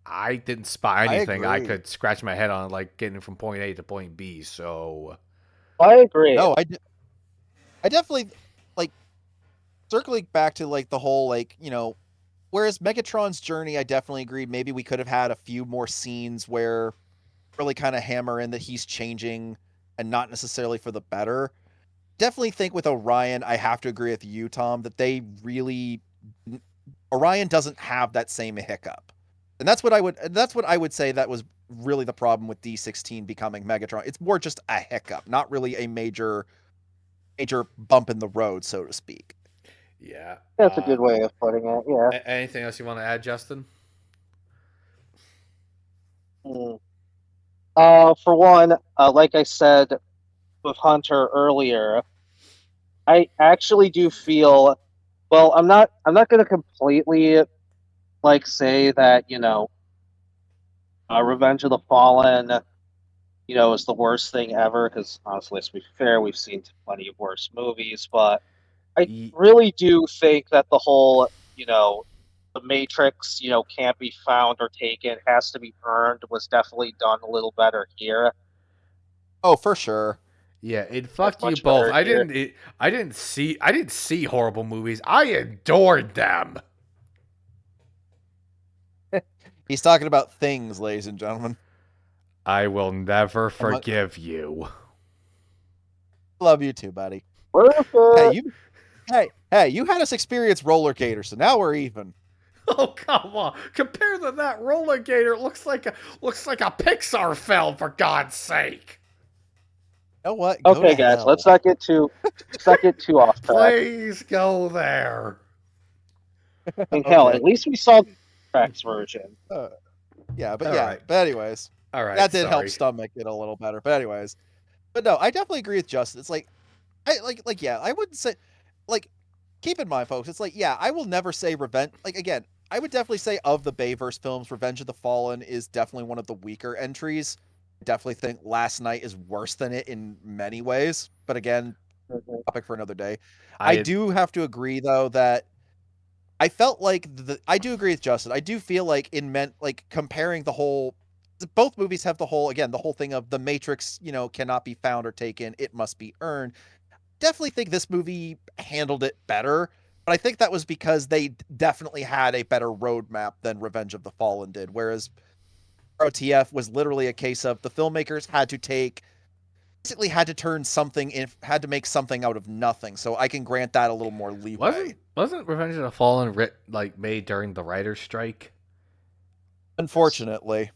I didn't spot I anything I agree. could scratch my head on, like getting from point A to point B. So I agree. No, I definitely like circling back to like the whole like, whereas Megatron's journey, I definitely agreed maybe we could have had a few more scenes where really kind of hammer in that he's changing and not necessarily for the better. Definitely think with Orion, I have to agree with you, Tom, that they really Orion doesn't have that same hiccup. And that's what I would say that was really the problem with D16 becoming Megatron. It's more just a hiccup, not really a major bump in the road, so to speak. yeah. That's a good way of putting it. Yeah. Anything else you want to add, Justin? Hmm. For one, like I said with Hunter earlier, I actually do feel, well, I'm not going to completely like say that, Revenge of the Fallen, is the worst thing ever. Because honestly, let's be fair, we've seen plenty of worse movies. But I Ye- really do think that the whole, the Matrix, can't be found or taken, has to be earned, was definitely done a little better here. Oh, for sure. Yeah, it That's fuck you much both. better here. I didn't see horrible movies. I adored them. He's talking about things, ladies and gentlemen. I will never Among- forgive you. Love you too, buddy. Hey, Perfect. you had us experience roller gator, so now we're even. Oh come on! Compared to that roller gator, it looks like a Pixar film for God's sake. You know what? Go to Okay, guys, hell. let's not get too off track. Please go there. I mean, hell, Okay. at least we saw the Rex version. Uh, yeah, but All yeah, right, but anyways, all right. that did help Sorry. stomach it a little better. But anyways, but no, I definitely agree with Justin. It's like I like yeah, I wouldn't say like keep in mind, folks. It's like yeah, I will never say revenge. Like again, I would definitely say of the Bayverse films, Revenge of the Fallen is definitely one of the weaker entries. I definitely think Last Night is worse than it in many ways. But again, Mhm. topic for another day. I I do have to agree though that I felt like I do agree with Justin. I do feel like in meant like comparing the whole both movies have the whole again the whole thing of the Matrix, cannot be found or taken, it must be earned. Definitely think this movie handled it better, but I think that was because they definitely had a better roadmap than Revenge of the Fallen did. Whereas ROTF was literally a case of the filmmakers had to take basically had to turn something in, had to make something out of nothing. So I can grant that a little more leeway. wasn't Revenge of the Fallen made during the writers' strike? Yes. Unfortunately.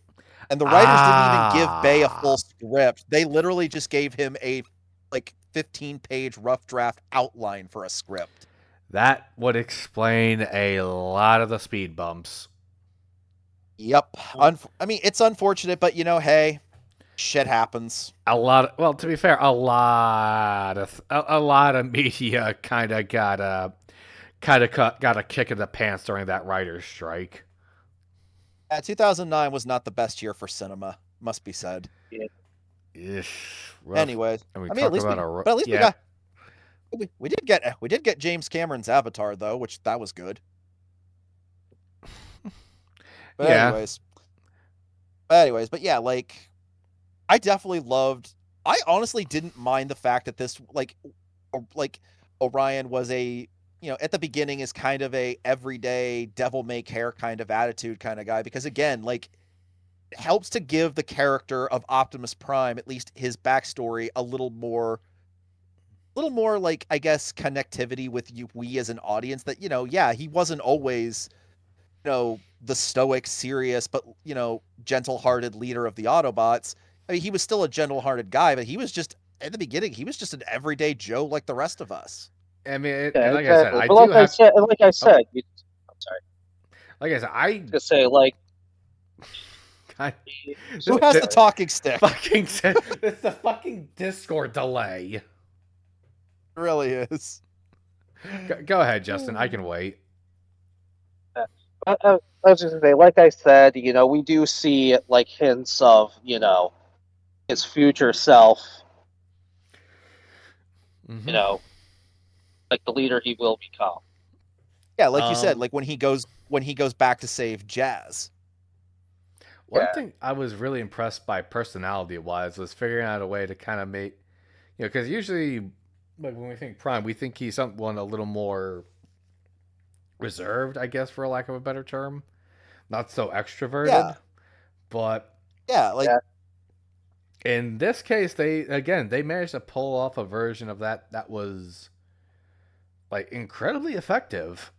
And the writers didn't even give Bay a full Ah, script. They literally just gave him a like 15-page rough draft outline for a script. that would explain a lot of the speed bumps. Yep. I mean, it's unfortunate, but hey, shit happens. Well, to be fair, a lot of media got a kick in the pants during that writers' strike. 2009 was not the best year for cinema, must be said. Yeah. Rough. Anyways, And we I mean, talk about a but at least yeah. we did get James Cameron's Avatar though, which that was good. But Yeah. but yeah, like I definitely loved. I honestly didn't mind the fact that this like Orion was a at the beginning is kind of a everyday devil may care kind of attitude kind of guy because again like it helps to give the character of Optimus Prime at least his backstory a little more like I guess connectivity with we as an audience that yeah he wasn't always the stoic, serious, but gentle-hearted leader of the Autobots. I mean, he was still a gentle-hearted guy, but he was just at the beginning, he was just an everyday Joe like the rest of us. I mean, Yeah, and like I said, exactly. I But do have. like I Oh, said, I'm sorry. like I said, I was gonna say, like, I Who this has the sorry. talking stick? it's the fucking Discord delay. It really is. Go ahead, Justin. I can wait. I was just gonna say, like I said, we do see like hints of, his future self, you Hmm. know, like the leader he will become. Yeah, like you said, Um, like when he goes back to save Jazz. one Yeah, thing I was really impressed by personality wise was figuring out a way to kind of make, because usually, like when we think Prime, we think he's someone a little more reserved, I guess, for lack of a better term, not so Yeah, extroverted. But yeah, like yeah, in this case, they managed to pull off a version of that was like incredibly effective.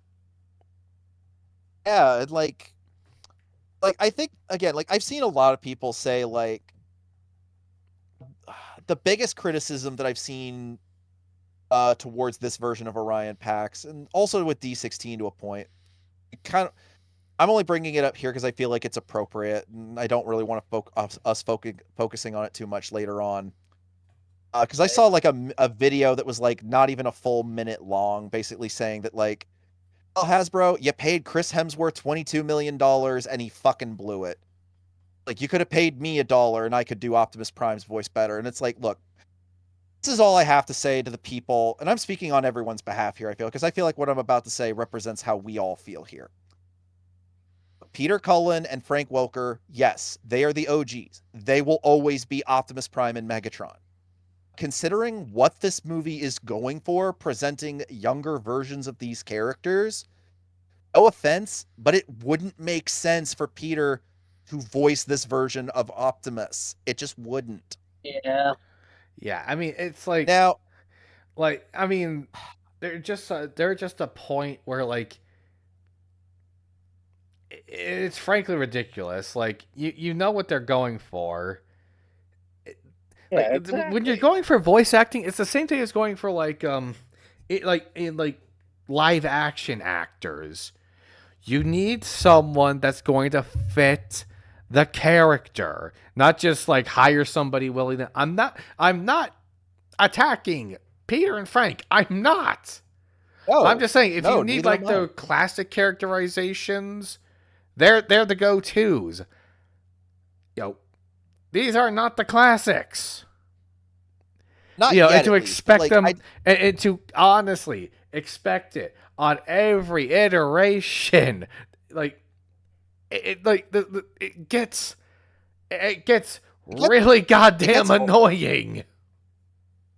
yeah, and like I think again, like I've seen a lot of people say like the biggest criticism that I've seen towards this version of Orion Pax and also with D16 to a point. Kind of I'm only bringing it up here because I feel like it's appropriate, and I don't really want to focusing on it too much later on. Because I okay. saw like a video that was like not even a full minute long, basically saying that like, well, Hasbro, you paid Chris Hemsworth $22 million and he fucking blew it. Like, you could have paid me $1 and I could do Optimus Prime's voice better. And it's like, look, this is all I have to say to the people, and I'm speaking on everyone's behalf here, I feel, because I feel like what I'm about to say represents how we all feel here. Peter Cullen and Frank Welker, yes, they are the OGs. They will always be Optimus Prime and Megatron. Considering what this movie is going for, presenting younger versions of these characters, no offense, but it wouldn't make sense for Peter to voice this version of Optimus. It just wouldn't. Yeah. Yeah, I mean, it's like, Now, I mean, they're just a point where like it's frankly ridiculous. Like you know what they're going for. Yeah, Like when you're exactly. going for voice acting, it's the same thing as going for like in like live action actors. You need someone that's going to fit the character, not just like hire somebody willing to. I'm not attacking Peter and Frank. I'm not. I'm no, just saying if you no, need neither like am I. the classic characterizations, they're the go-tos. Yo, these are not the classics. Not And yet, to at least. But expect like, them and to honestly expect it on every iteration, like like it gets it gets, really it goddamn gets annoying.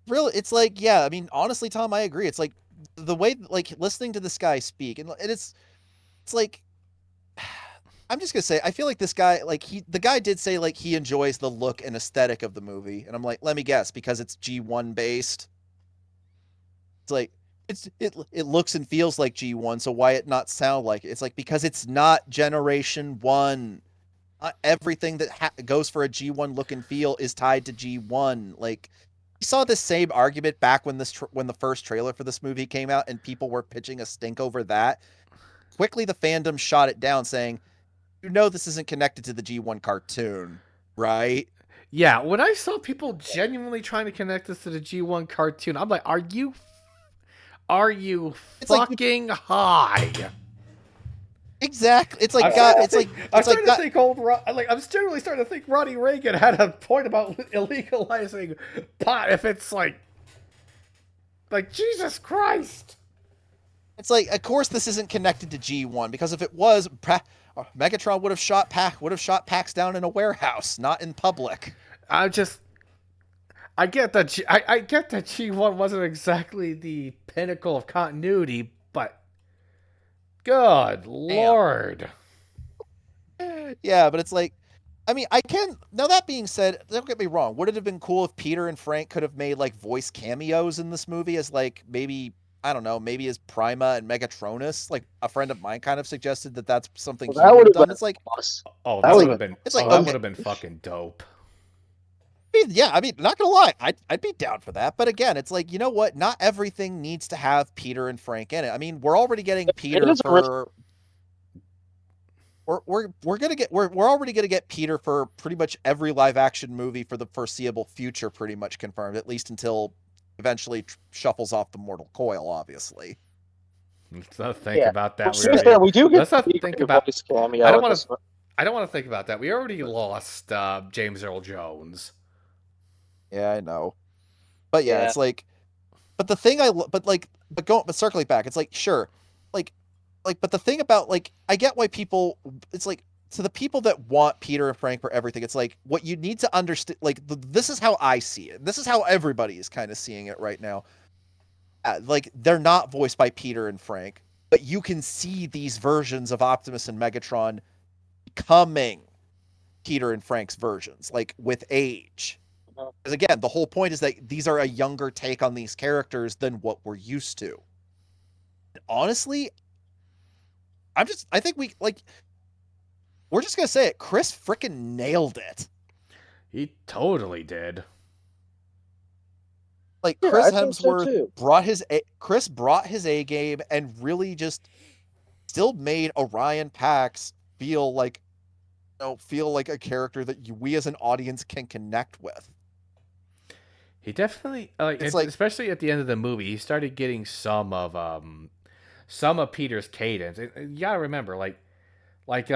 really. It's like, yeah. I mean, honestly, Tom, I agree. It's like the way, like, listening to this guy speak, and it's like, I'm just gonna say, I feel like this guy, like, the guy did say like he enjoys the look and aesthetic of the movie, and I'm like, let me guess, because it's G1 based. It's like it looks and feels like G1, so why it not sound like it? It's like, because it's not Generation One. Not everything that goes for a G1 look and feel is tied to G1. Like, we saw this same argument back when when the first trailer for this movie came out, and people were pitching a stink over that. Quickly, the fandom shot it down, saying, "You know, this isn't connected to the G1 cartoon, right?" Yeah, when I saw people genuinely trying to connect this to the G1 cartoon, I'm like, are you It's like, fucking high? exactly. It's I'm like God. starting to It's think. like I'm it's like starting to God. think I'm generally starting to think Ronnie Reagan had a point about illegalizing pot. If it's like Jesus Christ. It's like, of course, this isn't connected to G1, because if it was, Megatron would have shot Pax down in a warehouse, not in public. I just I get that G1 wasn't exactly the pinnacle of continuity, but good Damn. lord. Yeah, but it's like, I mean, I can. Now, that being said, don't get me wrong. Would it have been cool if Peter and Frank could have made like voice cameos in this movie, as like, maybe, I don't know, maybe as Prima and Megatronus? Like, a friend of mine kind of suggested that that's something Well, he that would would have have done. been It's like, awesome. Oh, That that it's would like have would been. it's like, Oh, that would okay. have been fucking dope. Yeah, I mean, not gonna lie, I'd be down for that. But again, it's like, you know what? Not everything needs to have Peter and Frank in it. I mean, we're already getting It Peter is a really for we're already gonna get Peter for pretty much every live action movie for the foreseeable future, pretty much confirmed, at least until eventually shuffles off the mortal coil, obviously. Let's not think yeah. about Well, that. seriously, yeah, we do get Let's not the think great about. voice I cameo don't in want this to. one. I don't want to think about that. We already lost James Earl Jones. Yeah, I know. But yeah, Yeah. it's like, but the thing I but like but circling back, it's like, sure, like but the thing about, like, I get why people, it's like, to the people that want Peter and Frank for everything, it's like, what you need to understand, like, this is how I see it. This is how everybody is kind of seeing it right now. Like, they're not voiced by Peter and Frank, but you can see these versions of Optimus and Megatron becoming Peter and Frank's versions, like, with age. Uh, Because again, the whole point is that these are a younger take on these characters than what we're used to. Honestly, I think we're just gonna say it. Chris freaking nailed it. He totally did. Like, Yeah, Chris I think so Hemsworth too. Chris brought his A game and really just still made Orion Pax feel like a character that we as an audience can connect with. He definitely like, It's like, especially at the end of the movie, he started getting some of Peter's cadence. You gotta remember, Like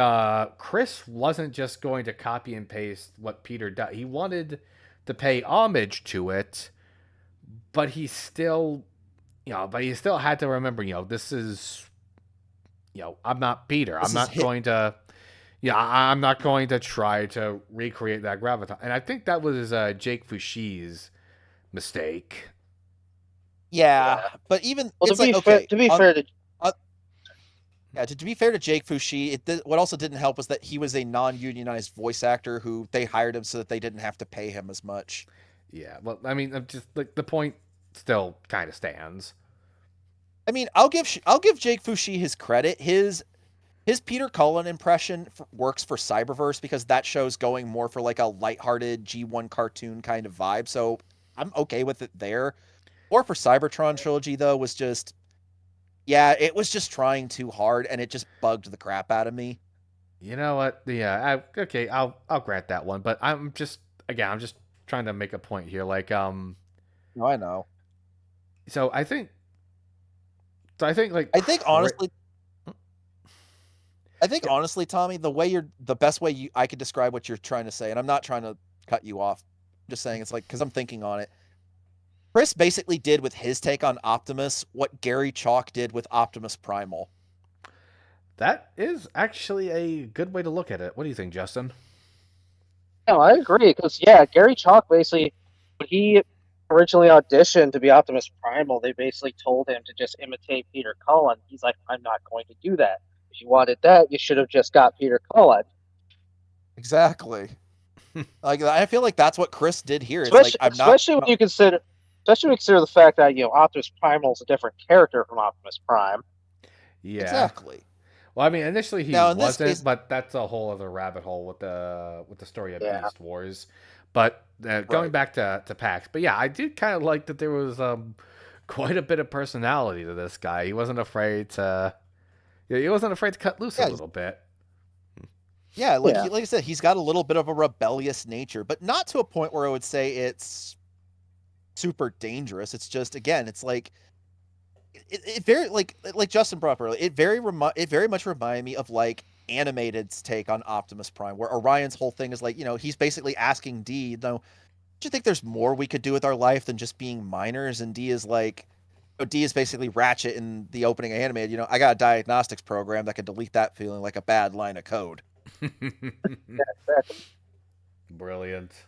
Chris wasn't just going to copy and paste what Peter did. He wanted to pay homage to it, but he still, but he still had to remember, this is, I'm not Peter. I'm This is not hit. going to, I'm not going to try to recreate that gravitas. And I think that was Jake Fouchi's mistake. Yeah, Yeah. but even Well, it's like okay, to be on fair to yeah, to be fair to Jake Fouchi, what also didn't help was that he was a non-unionized voice actor who they hired him so that they didn't have to pay him as much. Yeah, well, I mean, I'm just like the point still kind of stands. I mean, I'll give Jake Fouchi his credit. His Peter Cullen impression works for Cyberverse because that show's going more for like a lighthearted G1 cartoon kind of vibe. So I'm okay with it there. Or for Cybertron trilogy though was just yeah, it was just trying too hard and it just bugged the crap out of me. You know what? Yeah, okay, I'll grant that one, but I'm just trying to make a point here. Like, No, I know. so I think like I think honestly I think honestly, Tommy, the best way I could describe what you're trying to say, and I'm not trying to cut you off. I'm just saying it's like because I'm thinking on it. Chris basically did with his take on Optimus what Gary Chalk did with Optimus Primal. that is actually a good way to look at it. What do you think, Justin? no, I agree because yeah, Gary Chalk basically when he originally auditioned to be Optimus Primal, they basically told him to just imitate Peter Cullen. He's like, I'm not going to do that. If you wanted that, you should have just got Peter Cullen. Exactly. Like I feel like that's what Chris did here. It's like Especially, I'm not. especially when you consider the fact that Optimus Primal is a different character from Optimus Prime. Yeah. Exactly. Well, I mean, initially he Now in this wasn't, case, but that's a whole other rabbit hole with the story of Yeah, Beast Wars. But going right? back to Pax, but yeah, I did kind of like that there was quite a bit of personality to this guy. He wasn't afraid to cut loose a Yeah, little bit. yeah. Like yeah. like I said, he's got a little bit of a rebellious nature, but not to a point where I would say it's super dangerous. It's just again, it's like it very like Justin brought up earlier. It very much reminded me of like animated's take on Optimus Prime, where Orion's whole thing is like he's basically asking D, do you think there's more we could do with our life than just being minors? And D is like, D is basically Ratchet in the opening animated. I got a diagnostics program that can delete that feeling like a bad line of code. Exactly. Brilliant.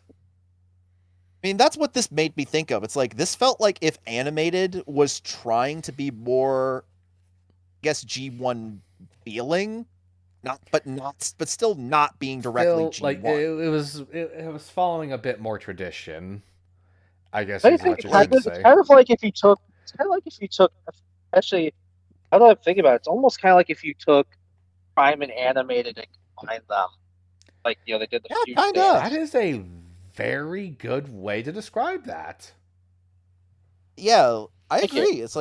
I mean, that's what this made me think of. It's like this felt like if animated was trying to be more, I guess, G1 feeling, but still not being directly Still, like G1. it was following a bit more tradition. I guess I is think what you're trying to it's say. kind of like if you took. It's kind of like if you took. Actually, now that I'm thinking about it, it's almost kind of like if you took Prime and animated and combined them, like they did the Yeah, kind of. That Fugitive. is a very good way to describe that. Yeah, I Thank you. agree. It's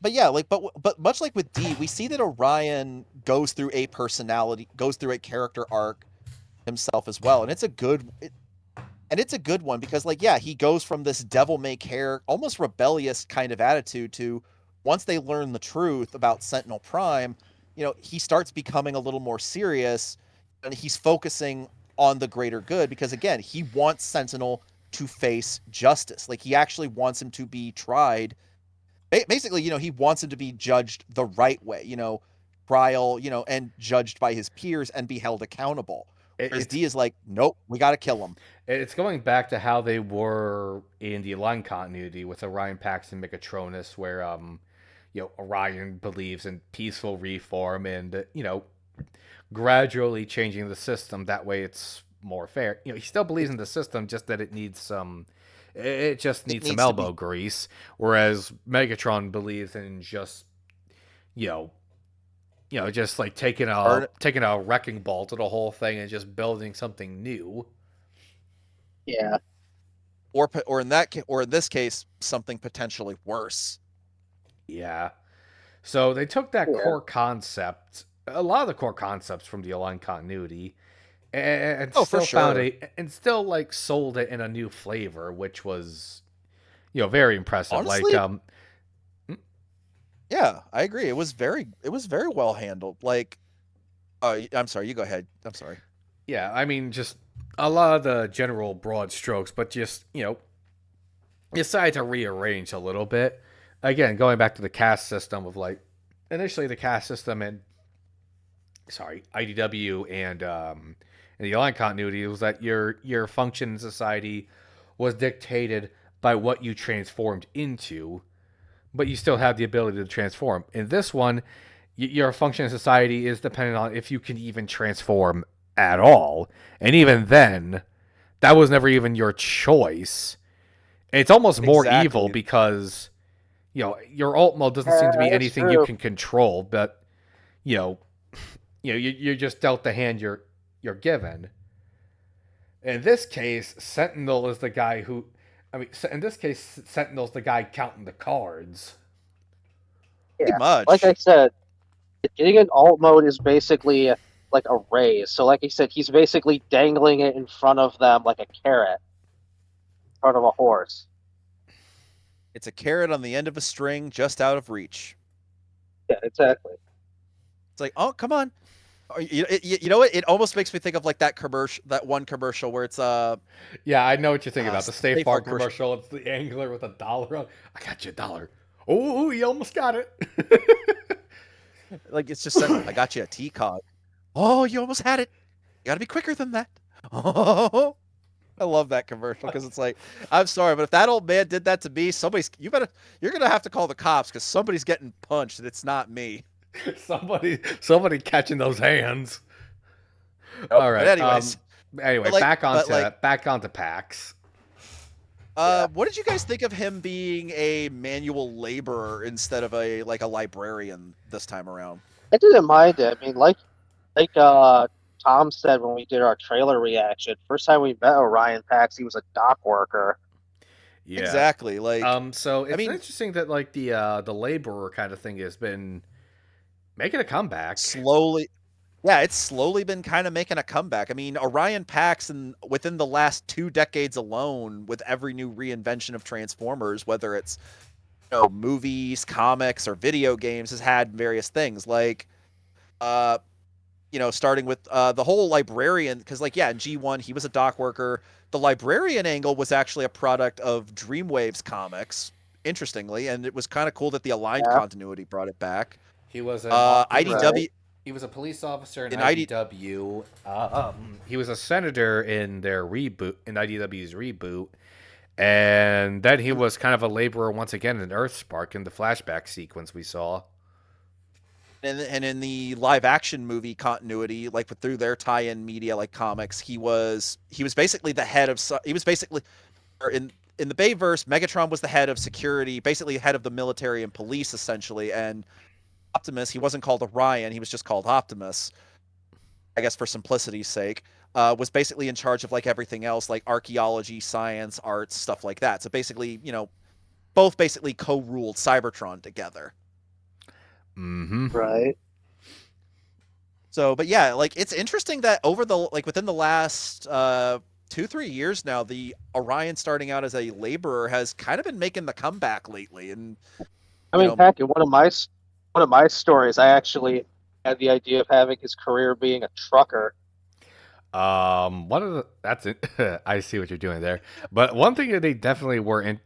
but yeah, but much like with D, we see that Orion goes through a character arc himself as well, and it's a good one because yeah, he goes from this devil may care, almost rebellious kind of attitude to once they learn the truth about Sentinel Prime, he starts becoming a little more serious, and he's focusing on the greater good because again, he wants Sentinel to face justice. Like he actually wants him to be tried. Basically, he wants him to be judged the right way, trial, and judged by his peers and be held accountable. Whereas It's D is like, nope, we got to kill him. it's going back to how they were in the line continuity with Orion Pax and Megatronus, where Orion believes in peaceful reform and gradually changing the system. That way, it's more fair. He still believes in the system, just that it just It needs some needs to elbow be grease. Whereas Megatron believes in just you know just like burn, taking a wrecking ball to the whole thing and just building something new. Yeah, or in this case, something potentially worse. Yeah. So they took that yeah. core concept, a lot of the core concepts from the Align continuity, and Oh, for still found sure. a and still like sold it in a new flavor, which was very impressive. Like Honestly, yeah, I agree. It was very well handled. Like Oh, I'm sorry. You go ahead. I'm sorry. Yeah, I mean, just a lot of the general broad strokes, but just, decided to rearrange a little bit. Again, going back to the caste system of like, initially the caste system in, sorry, IDW and the line continuity was that your function in society was dictated by what you transformed into, but you still have the ability to transform. In this one, your function in society is dependent on if you can even transform at all. And even then, that was never even your choice. It's almost more evil Exactly. because, your alt mode doesn't seem to be That's anything you true. can control, but, you know, you're just dealt the hand you're given. In this case, Sentinel is the guy who, I mean, in this case, Sentinel's the guy counting the cards. Pretty Yeah. Like I much. said, getting an alt mode is basically like a raise. So like I said, he's basically dangling it in front of them like a carrot in front of a horse. It's a carrot on the end of a string, just out of reach. Yeah, exactly. It's like, oh, come on. You know what? It almost makes me think of like that commercial, that one commercial where it's Yeah, I know what you're thinking about. The State State Farm Farm commercial. commercial. It's the angler with $1 on. I got you $1. Oh, you almost got it. Like it's just Sentinel. I got you a teacog. Oh, you almost had it. You got to be quicker than that. Oh, I love that commercial because it's like, I'm sorry, but if that old man did that to me, you're gonna have to call the cops because somebody's getting punched and it's not me. somebody catching those hands. Nope. All But right. anyways, Anyway, but like, back but like, onto back onto PAX. Yeah. what did you guys think of him being a manual laborer instead of a librarian this time around? I didn't mind it. I mean, like Tom said when we did our trailer reaction, first time we met Orion Pax, he was a dock worker. Yeah. Exactly. Like, So I it's mean, interesting that like the laborer kind of thing has been making a comeback. slowly, yeah, it's slowly been kind of making a comeback. I mean, Orion Pax, and within the last 2 decades alone, with every new reinvention of Transformers, whether it's movies, comics, or video games, has had various things like uh starting with the whole librarian, because like yeah, in G1 he was a dock worker. The librarian angle was actually a product of Dreamwave's comics, interestingly, and it was kind of cool that the aligned Yeah, continuity brought it back. He was right. he was a police officer in In ID IDW. He was a senator in their reboot in IDW's reboot, and then he was kind of a laborer once again in Earthspark in the flashback sequence we saw. and in the live action movie continuity, like through their tie-in media like comics, he was basically the head of he was basically or in the Bayverse, Megatron was the head of security, basically head of the military and police essentially, and Optimus, he wasn't called Orion, he was just called Optimus, I guess for simplicity's sake, was basically in charge of like everything else, like archaeology, science, arts, stuff like that. So basically, both basically co-ruled Cybertron together. Mm-hmm. Right. So, but yeah, like it's interesting that over the like within the last 2-3 years now, the Orion starting out as a laborer has kind of been making the comeback lately, and I you mean, know, heck, in one of my stories, I actually had the idea of having his career being a trucker. One of the that's it. I see what you're doing there. But one thing that they definitely were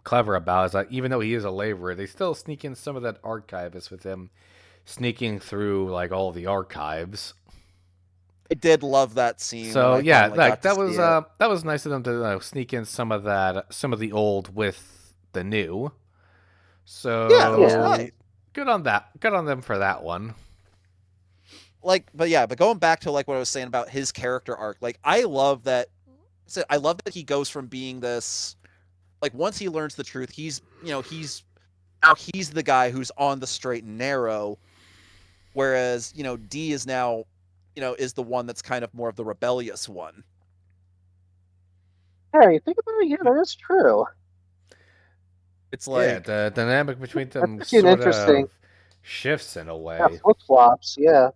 clever about is that even though he is a laborer, they still sneak in some of that archivist with him sneaking through like all the archives. I did love that scene when So I yeah, finally like got to see it. that was nice of them to sneak in some of the old with the new. Yeah, that was Yeah. nice. So good on that. Good on them for that one. Like, but yeah, but going back to like what I was saying about his character arc, like I love that. So I love that he goes from being this, like once he learns the truth, he's the guy who's on the straight and narrow, whereas D is now, is the one that's kind of more of the rebellious one. Yeah, you think about it, yeah, that is true. It's Yeah, like the dynamic between That's them actually an sort interesting, of shifts in a yeah, way. flip flops. Yeah.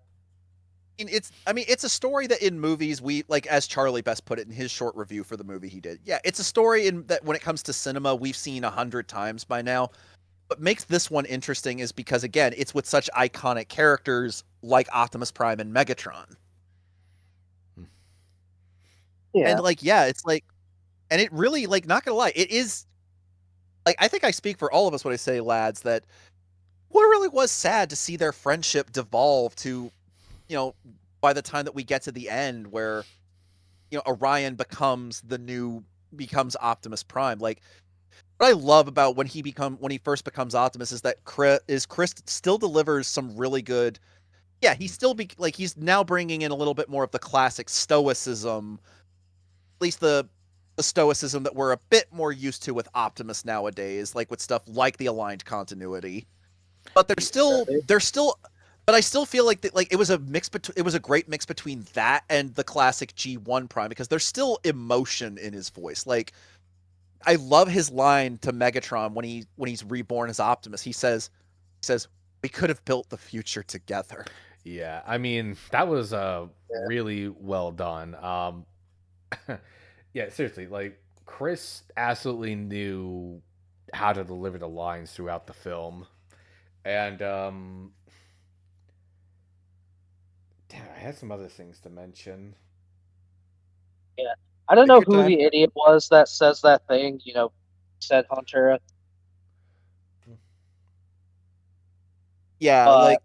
it's a story that in movies we like, as Charlie Best put it in his short review for the movie he did. Yeah, it's a story in that when it comes to cinema we've seen 100 times by now. what makes this one interesting is because again, it's with such iconic characters like Optimus Prime and Megatron. And Yeah. like, yeah, it's like, and it really, like, not gonna lie, it is like, I think I speak for all of us when I say, lads, that what really was sad to see their friendship devolve to, you know, by the time that we get to the end where, Orion becomes Optimus Prime. Like, what I love about when he first becomes Optimus is that Chris still delivers some really good. Yeah, he's now bringing in a little bit more of the classic stoicism, at least the stoicism that we're a bit more used to with Optimus nowadays, like with stuff like the aligned continuity. But they're still but I still feel like it was it was a great mix between that and the classic G1 Prime because there's still emotion in his voice. Like, I love his line to Megatron when he's reborn as Optimus. He says we could have built the future together. Yeah, I mean that was really well done. Yeah, seriously, like Chris absolutely knew how to deliver the lines throughout the film, and damn, I had some other things to mention. Yeah. I don't Take know your who time. the idiot was that says that thing, said Hunter, Yeah, but like,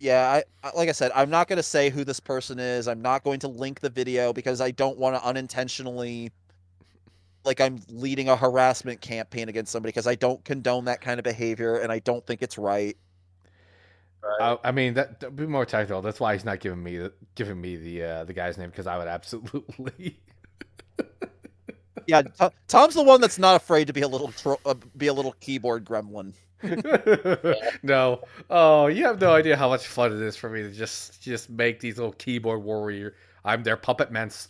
yeah, like I said, I'm not going to say who this person is. I'm not going to link the video because I don't want to unintentionally, like, I'm leading a harassment campaign against somebody because I don't condone that kind of behavior and I don't think it's right. right. I mean that be more technical. That's why he's not giving me the guy's name because I would absolutely. Yeah, Tom's the one that's not afraid to be a little keyboard gremlin. Yeah. No. Oh, you have no idea how much fun it is for me to just make these little keyboard warrior. I'm their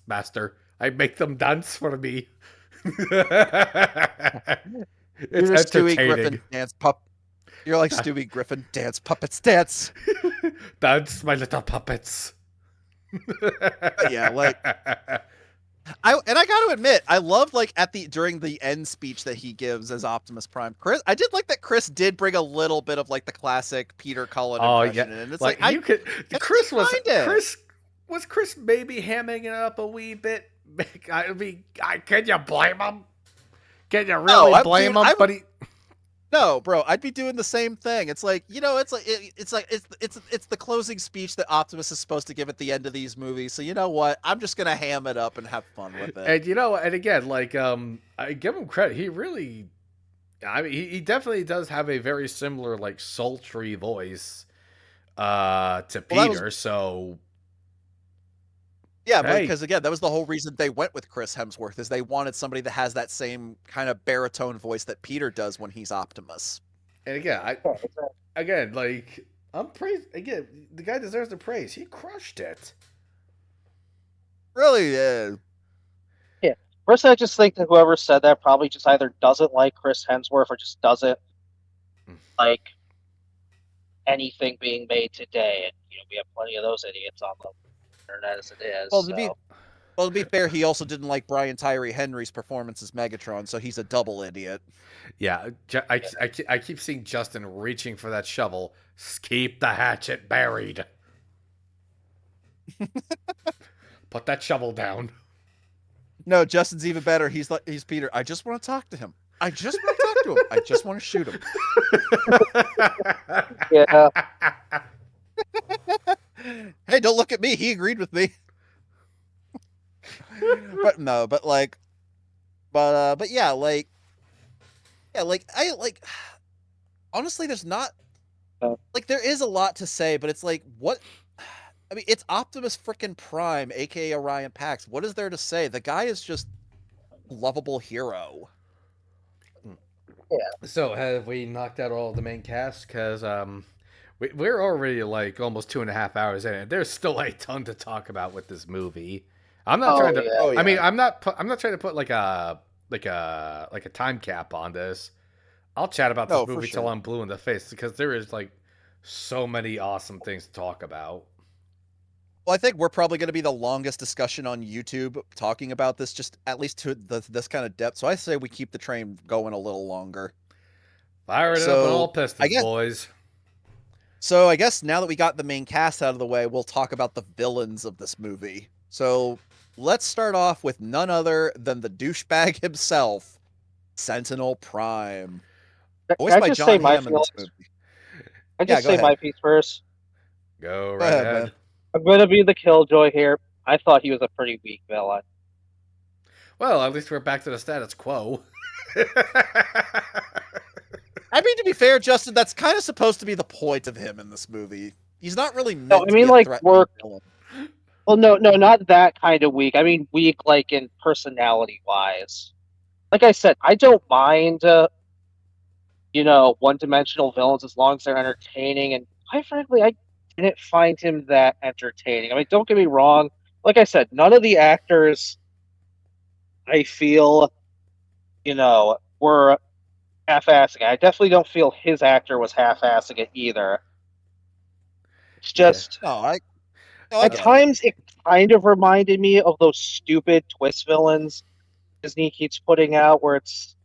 master. I make them dance for me. It's You're Stewie entertaining. Griffin dance pup. You're like Stewie Griffin dance puppets dance. Dance, my little puppets. But yeah, like, I got to admit, I loved, like, during the end speech that he gives as Optimus Prime. I did like that Chris did bring a little bit of, like, the classic Peter Cullen Oh yeah, impression in, and it's like like you could. I Chris didn't was mind it. Chris maybe hamming it up a wee bit. I mean, can you blame him? Can you No, really blame him? But he. no, bro, I'd be doing the same thing. It's like, it's the closing speech that Optimus is supposed to give at the end of these movies. So you know what? I'm just gonna ham it up and have fun with it. And and again, like I give him credit. He really, I mean, he definitely does have a very similar like sultry voice, to Well, that was Peter. So Yeah, but hey, because again, that was the whole reason they went with Chris Hemsworth is they wanted somebody that has that same kind of baritone voice that Peter does when he's Optimus. and again, Yeah, exactly. like I'm praised again. The guy deserves the praise. He crushed it. Really is. Yeah. Personally, I just think that whoever said that probably just either doesn't like Chris Hemsworth or just doesn't like anything being made today. And we have plenty of those idiots on the internet as it is. Well, to be So well to be fair, he also didn't like Brian Tyree Henry's performance as Megatron, so he's a double idiot. Yeah, I keep seeing Justin reaching for that shovel. Keep the hatchet buried. Put that shovel down. No, Justin's even better. He's Peter. I just want to talk to him. I just want to talk to him. I just want to shoot him. yeah, Hey, don't look at me. He agreed with me. But no, but yeah, I like honestly there's not uh, like there is a lot to say, but it's like what I mean, it's Optimus frickin' Prime, aka Orion Pax. What is there to say? The guy is just a lovable hero. yeah. So have we knocked out all the main cast? Because we're already like almost 2.5 hours in, and there's still a ton to talk about with this movie. I'm not Oh trying to. yeah. Oh I mean, yeah. I'm not trying to put like a time cap on this. I'll chat about this No, for movie till sure. I'm blue in the face because there is like so many awesome things to talk about. Well, I think we're probably going to be the longest discussion on YouTube talking about this, just at least to this kind of depth. So I say we keep the train going a little longer. Fire it up on all So I pistons, guess boys. I guess now that we got the main cast out of the way, we'll talk about the villains of this movie. So let's start off with none other than the douchebag himself, Sentinel Prime, Can voiced I by just say John my Hamm in feelings? this movie. I Yeah, just go say my ahead. piece first. Go Go right ahead, man. ahead. I'm gonna be the killjoy here. I thought he was a pretty weak villain. Well, at least we're back to the status quo. I mean, to be fair, Justin, that's kind of supposed to be the point of him in this movie. He's not really No, meant I to be mean a like threatening work. villain. Well, no, not that kind of weak. I mean weak like in personality wise. Like I said, I don't mind one-dimensional villains as long as they're entertaining. And quite frankly, I didn't find him that entertaining. I mean, don't get me wrong. Like I said, none of the actors I feel, were half-assing it. I definitely don't feel his actor was half-assing it either. It's Yeah. just No, I at get it. times it kind of reminded me of those stupid twist villains Disney keeps putting out, where it's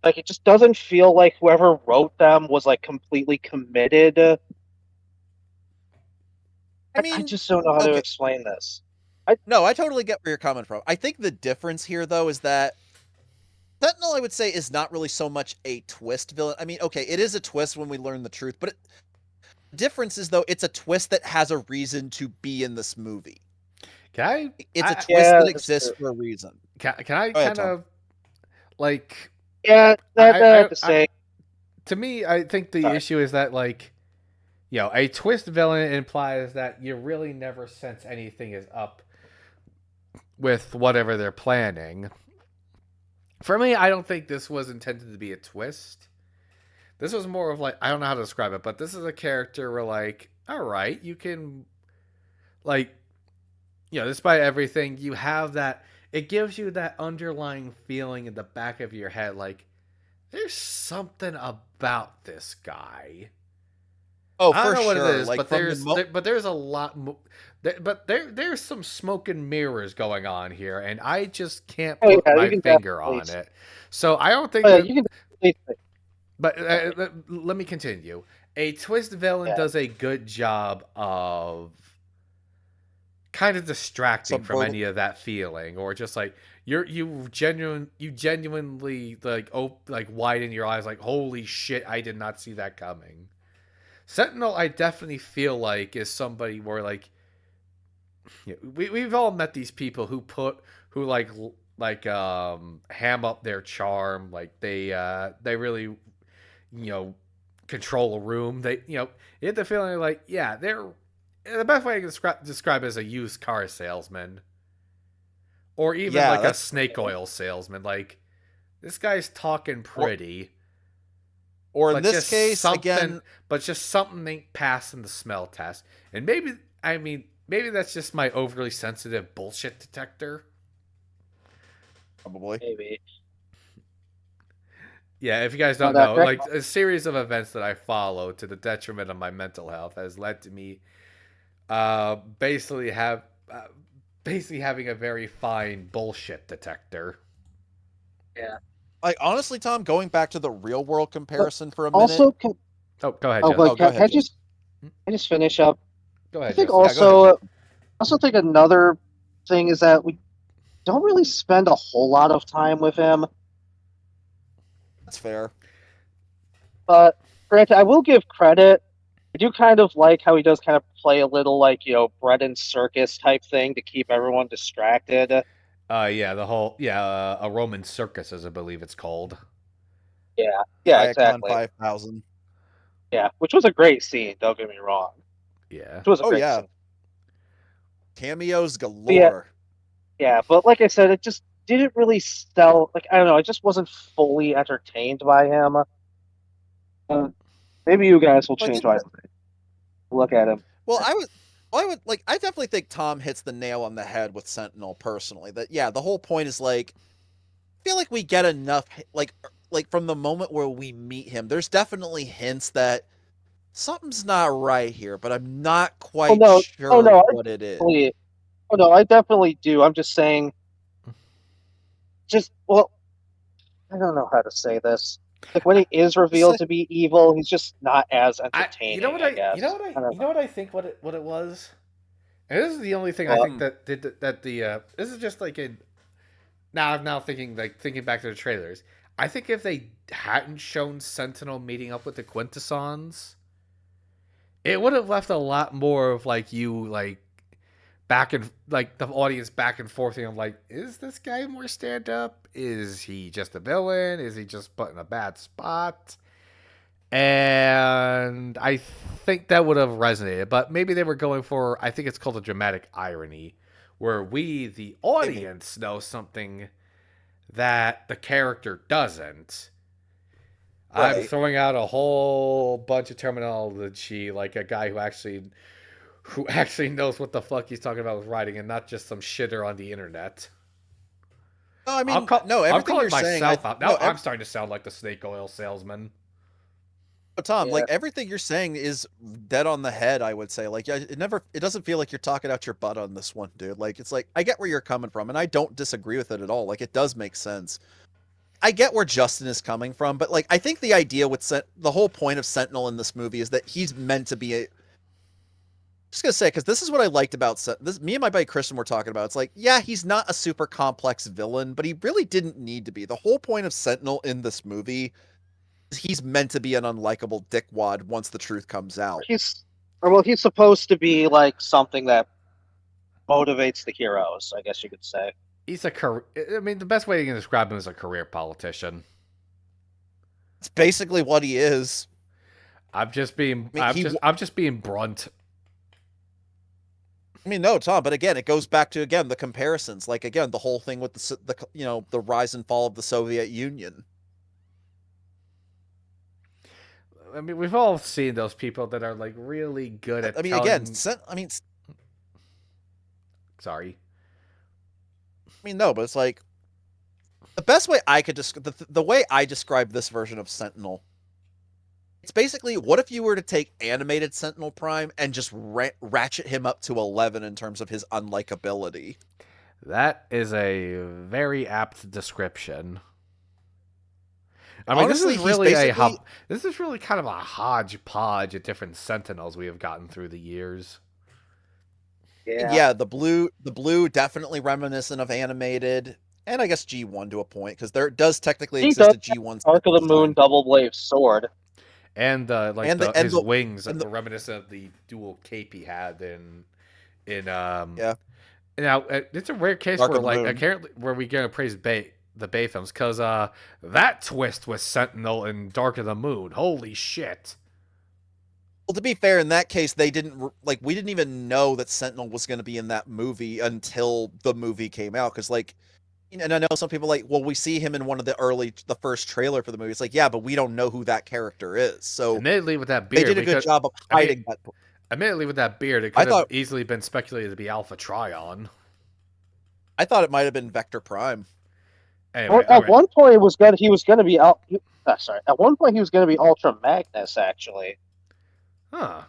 like it just doesn't feel like whoever wrote them was like completely committed. I I mean, just don't know how to okay, explain this. I no, I totally get where you're coming from. I think the difference here, though, is that Sentinel, I would say, is not really so much a twist villain. I mean, okay, it is a twist when we learn the truth, but the difference is, though, it's a twist that has a reason to be in this movie. Can It's a I, twist Yeah, that that's exists true. for a reason. can I Go ahead, kind Tom. of like Yeah, that I have to I say. to me I think the Sorry. issue is that like a twist villain implies that you really never sense anything is up with whatever they're planning. For me, I don't think this was intended to be a twist. This was more of like I don't know how to describe it, but this is a character where like, all right, you can like despite everything, you have that it gives you that underlying feeling in the back of your head like there's something about this guy. Oh, I don't for know what it sure. is, Like but from the there's a lot but there's some smoke and mirrors going on here and I just can't Oh put yeah, you my can finger definitely. on it. So I don't Oh think yeah, that you can definitely. but Sorry. let me continue. A twist villain Yeah. does a good job of kind of distracting from subvert. any of that feeling or just like you genuinely like like widen your eyes like holy shit I did not see that coming. Sentinel I definitely feel like is somebody where like we've all met these people who ham up their charm like they really know control a room. They you get the feeling like yeah they're the best way I can describe it as a used car salesman or even Yeah, like a that's snake oil salesman. Like this guy's talking or pretty, or in but this case, again, just something ain't passing the smell test. And maybe I mean maybe that's just my overly sensitive bullshit detector. probably. Maybe. Yeah, if you guys Oh, don't that know, correct? like a series of events that I follow to the detriment of my mental health has led to me uh, basically have uh, basically having a very fine bullshit detector. Yeah. Like honestly, Tom, going back to the real world But comparison for a minute. also, Oh, go ahead, oh, Jess. but Oh, go can ahead, I Justin. just finish up? Go I ahead, think Justin. Yeah, go ahead, also, Justin. think another thing is that we don't really spend a whole lot of time with him. That's fair. But granted, I will give credit. I do kind of like how he does kind of play a little like, bread and circus type thing to keep everyone distracted. Yeah, the whole a Roman circus, as I believe it's called. Yeah, yeah, Viacon exactly. 5000. Yeah, which was a great scene, don't get me wrong. Yeah, It was a Oh great yeah, scene. cameos But yeah, galore. yeah, but like I said, it just didn't really sell. Like, I don't know, I just wasn't fully entertained by him. Maybe you guys will Well, I change think my look at him. well, I definitely think Tom hits the nail on the head with Sentinel personally. That yeah, the whole point is like I feel like we get enough like from the moment where we meet him, there's definitely hints that something's not right here, but I'm not Oh quite no, oh sure no, what it is. I definitely do. I'm just saying, just well, I don't know how to say this. Like when he is revealed Say- to be evil, he's just not as You know entertaining, what I guess. I don't you know know. what I think what it was. And this is the only thing I Well, think that did that the this is just like in now thinking back to the trailers. I think if they hadn't shown Sentinel meeting up with the Quintessons, it would have left a lot more of like you like back and like the audience back and forth. I'm like, is this guy more stand up? Is he just a villain? Is he just put in a bad spot? And I think that would have resonated, but maybe they were going for, I think it's called a dramatic irony, where we, the maybe. audience, know something that the character doesn't. I'm Right. throwing out a whole bunch of terminology, like a guy who actually knows what the fuck he's talking about with writing, and not just some shitter on the internet. No, I mean, no, I'm everything calling you're saying, I myself out no, now. I'm starting to sound like the snake oil salesman. Tom, yeah. like everything you're saying is dead on the head, I would say. Like it doesn't feel like you're talking out your butt on this one, dude. Like it's like I get where you're coming from and I don't disagree with it at all. Like it does make sense. I get where Justin is coming from, but like I think the idea with the whole point of Sentinel in this movie is that he's meant to be a just gonna say because this is what I liked about this. Me and my buddy Christian were talking about. It's like, yeah, he's not a super complex villain, but he really didn't need to be. The whole point of Sentinel in this movie is he's meant to be an unlikable dickwad once the truth comes out. He's or well, he's supposed to be like something that motivates the heroes, I guess you could say. He's a career. I mean, the best way you can describe him is a career politician. It's basically what he is. I mean, I'm just being brunt. I mean, no, Tom, but again, it goes back to again the comparisons. Like again, the whole thing with the rise and fall of the Soviet Union. I mean, we've all seen those people that are like really good I at mean, again, telling. Sorry. no, but it's like the best way I could just the way I describe this version of Sentinel. It's basically what if you were to take animated Sentinel Prime and just ratchet him up to 11 in terms of his unlikability. That is a very apt description. I mean, Honestly, he's basically this is really kind of a hodgepodge of different Sentinels we have gotten through the years. Yeah. yeah, the blue definitely reminiscent of animated, and I guess G1 to a point because there does technically He exist does a have G1 Dark of Sentinel the Moon design, double blade sword. And like and the the and his the wings and the were reminiscent of the dual cape he had in yeah, now it's a rare case Dark where of the like Moon. apparently where we gonna praise the Bay films because that twist with Sentinel in Dark of the Moon, holy shit. Well, to be fair, in that case, they didn't like we didn't even know that Sentinel was going to be in that movie until the movie came out. Because like, and I know some people like, well, we see him in one of the first trailer for the movie. It's like, yeah, but we don't know who that character is. So Admittedly, with that they beard, did a we good could. job of I mean, hiding that. admittedly, with that beard, it I could have thought easily been speculated to be Alpha Trion. I thought it might have been Vector Prime. Anyway, Or all at right. one point, he was gonna be out. Sorry, at one point he was gonna be Ultra Magnus. Actually, Huh.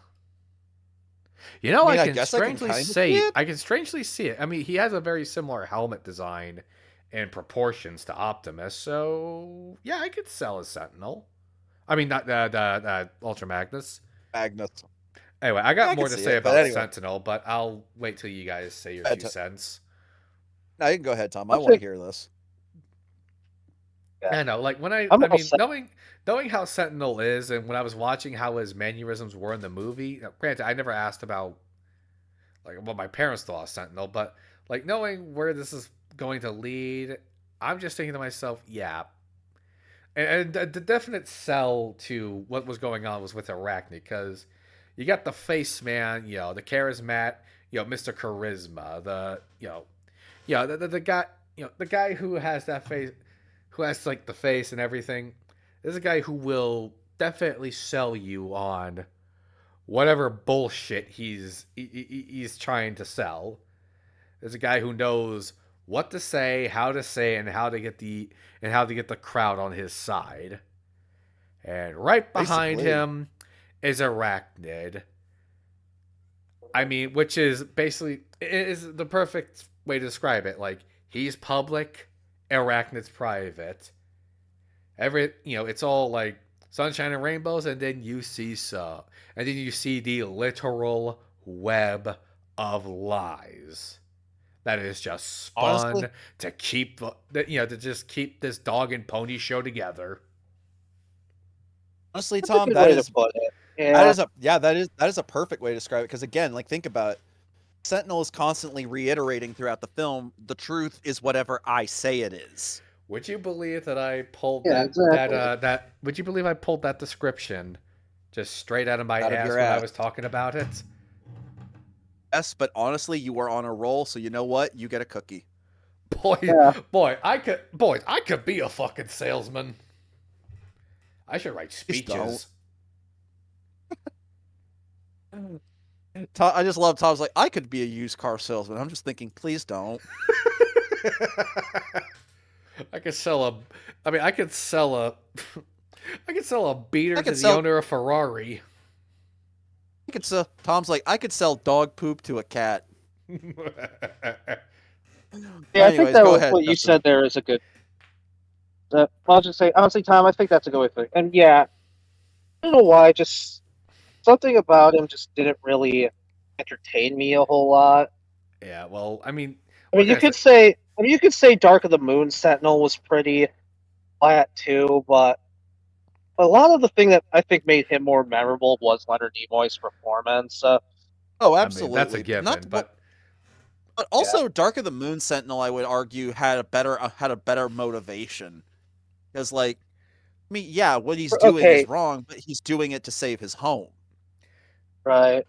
You I know, mean, I guess I can kind of see it. I can strangely see it. I mean, he has a very similar helmet design and proportions to Optimus, so yeah, I could sell a Sentinel. I mean, not the Ultra Magnus. Magnus. Anyway, I Yeah, got I can more to see say it. But about anyway, Sentinel, but I'll wait till you guys say your go ahead, 2 cents. no, you can go ahead, Tom. I I want to think hear this. yeah, I know, like I'm I all mean, set. knowing how Sentinel is, and when I was watching how his mannerisms were in the movie. Now, granted, I never asked about like what my parents thought of Sentinel, but like knowing where this is going to lead, I'm just thinking to myself, yeah. And the definite sell to what was going on was with Arachne, because you got the face man, the charismat, Mr. Charisma, the guy, the guy who has that face, who has like the face and everything. There's a guy who will definitely sell you on whatever bullshit he's trying to sell. There's a guy who knows what to say, and how to get the crowd on his side. And right behind Basically, him is Arachnid. I mean, which is basically is the perfect way to describe it. Like he's public, Arachnid's private, It's all like sunshine and rainbows, and then you see the literal web of lies that is just Honestly, spun to to just keep this dog and pony show together. honestly, That's a Tom, good way to put it. that Yeah, is that is a perfect way to describe it. Because again, like think about it. Sentinel is constantly reiterating throughout the film, the truth is whatever I say it is. Would you believe that I pulled yeah, exactly. that? Would you believe I pulled that description just straight out of my Out of ass your when I ass. was talking about it? Yes, but honestly, you were on a roll, so you know what? You get a cookie. Boy, Yeah, I could be a fucking salesman. I should write Please don't. speeches. I just love Tom's like, I could be a used car salesman. I'm just thinking, please don't. I could sell a. I mean, I could sell a. I could sell a beater I to could the sell. owner of Ferrari. I could sell. Tom's like, I could sell dog poop to a cat. yeah. I think Anyways, that go ahead, what you Justin. said there is a good. I'll just say, honestly, Tom, I think that's a good way to put it. And yeah, I don't know why, just something about him just didn't really entertain me a whole lot. Yeah, well, I mean, I what mean, can I say? you could say Dark of the Moon Sentinel was pretty flat too, but a lot of the thing that I think made him more memorable was Leonard Nimoy's performance. Oh, I mean, that's a absolutely. Not given, well, but but Yeah. also Dark of the Moon Sentinel, I would argue, had a better motivation because, like, I mean, yeah, what he's doing is Okay, wrong, but he's doing it to save his home. right.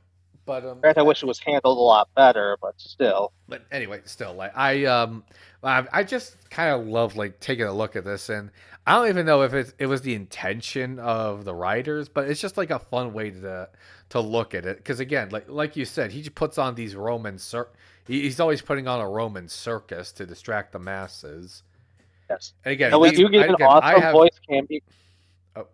but Granted, I wish it was handled a lot better, but still. but anyway, still, like I just kind of love like taking a look at this, and I don't even know if it was the intention of the writers, but it's just like a fun way to look at it. Because again, like you said, he just puts on these he's always putting on a Roman circus to distract the masses. Yes. And again, And we do get an I awesome have voice cameo. oh,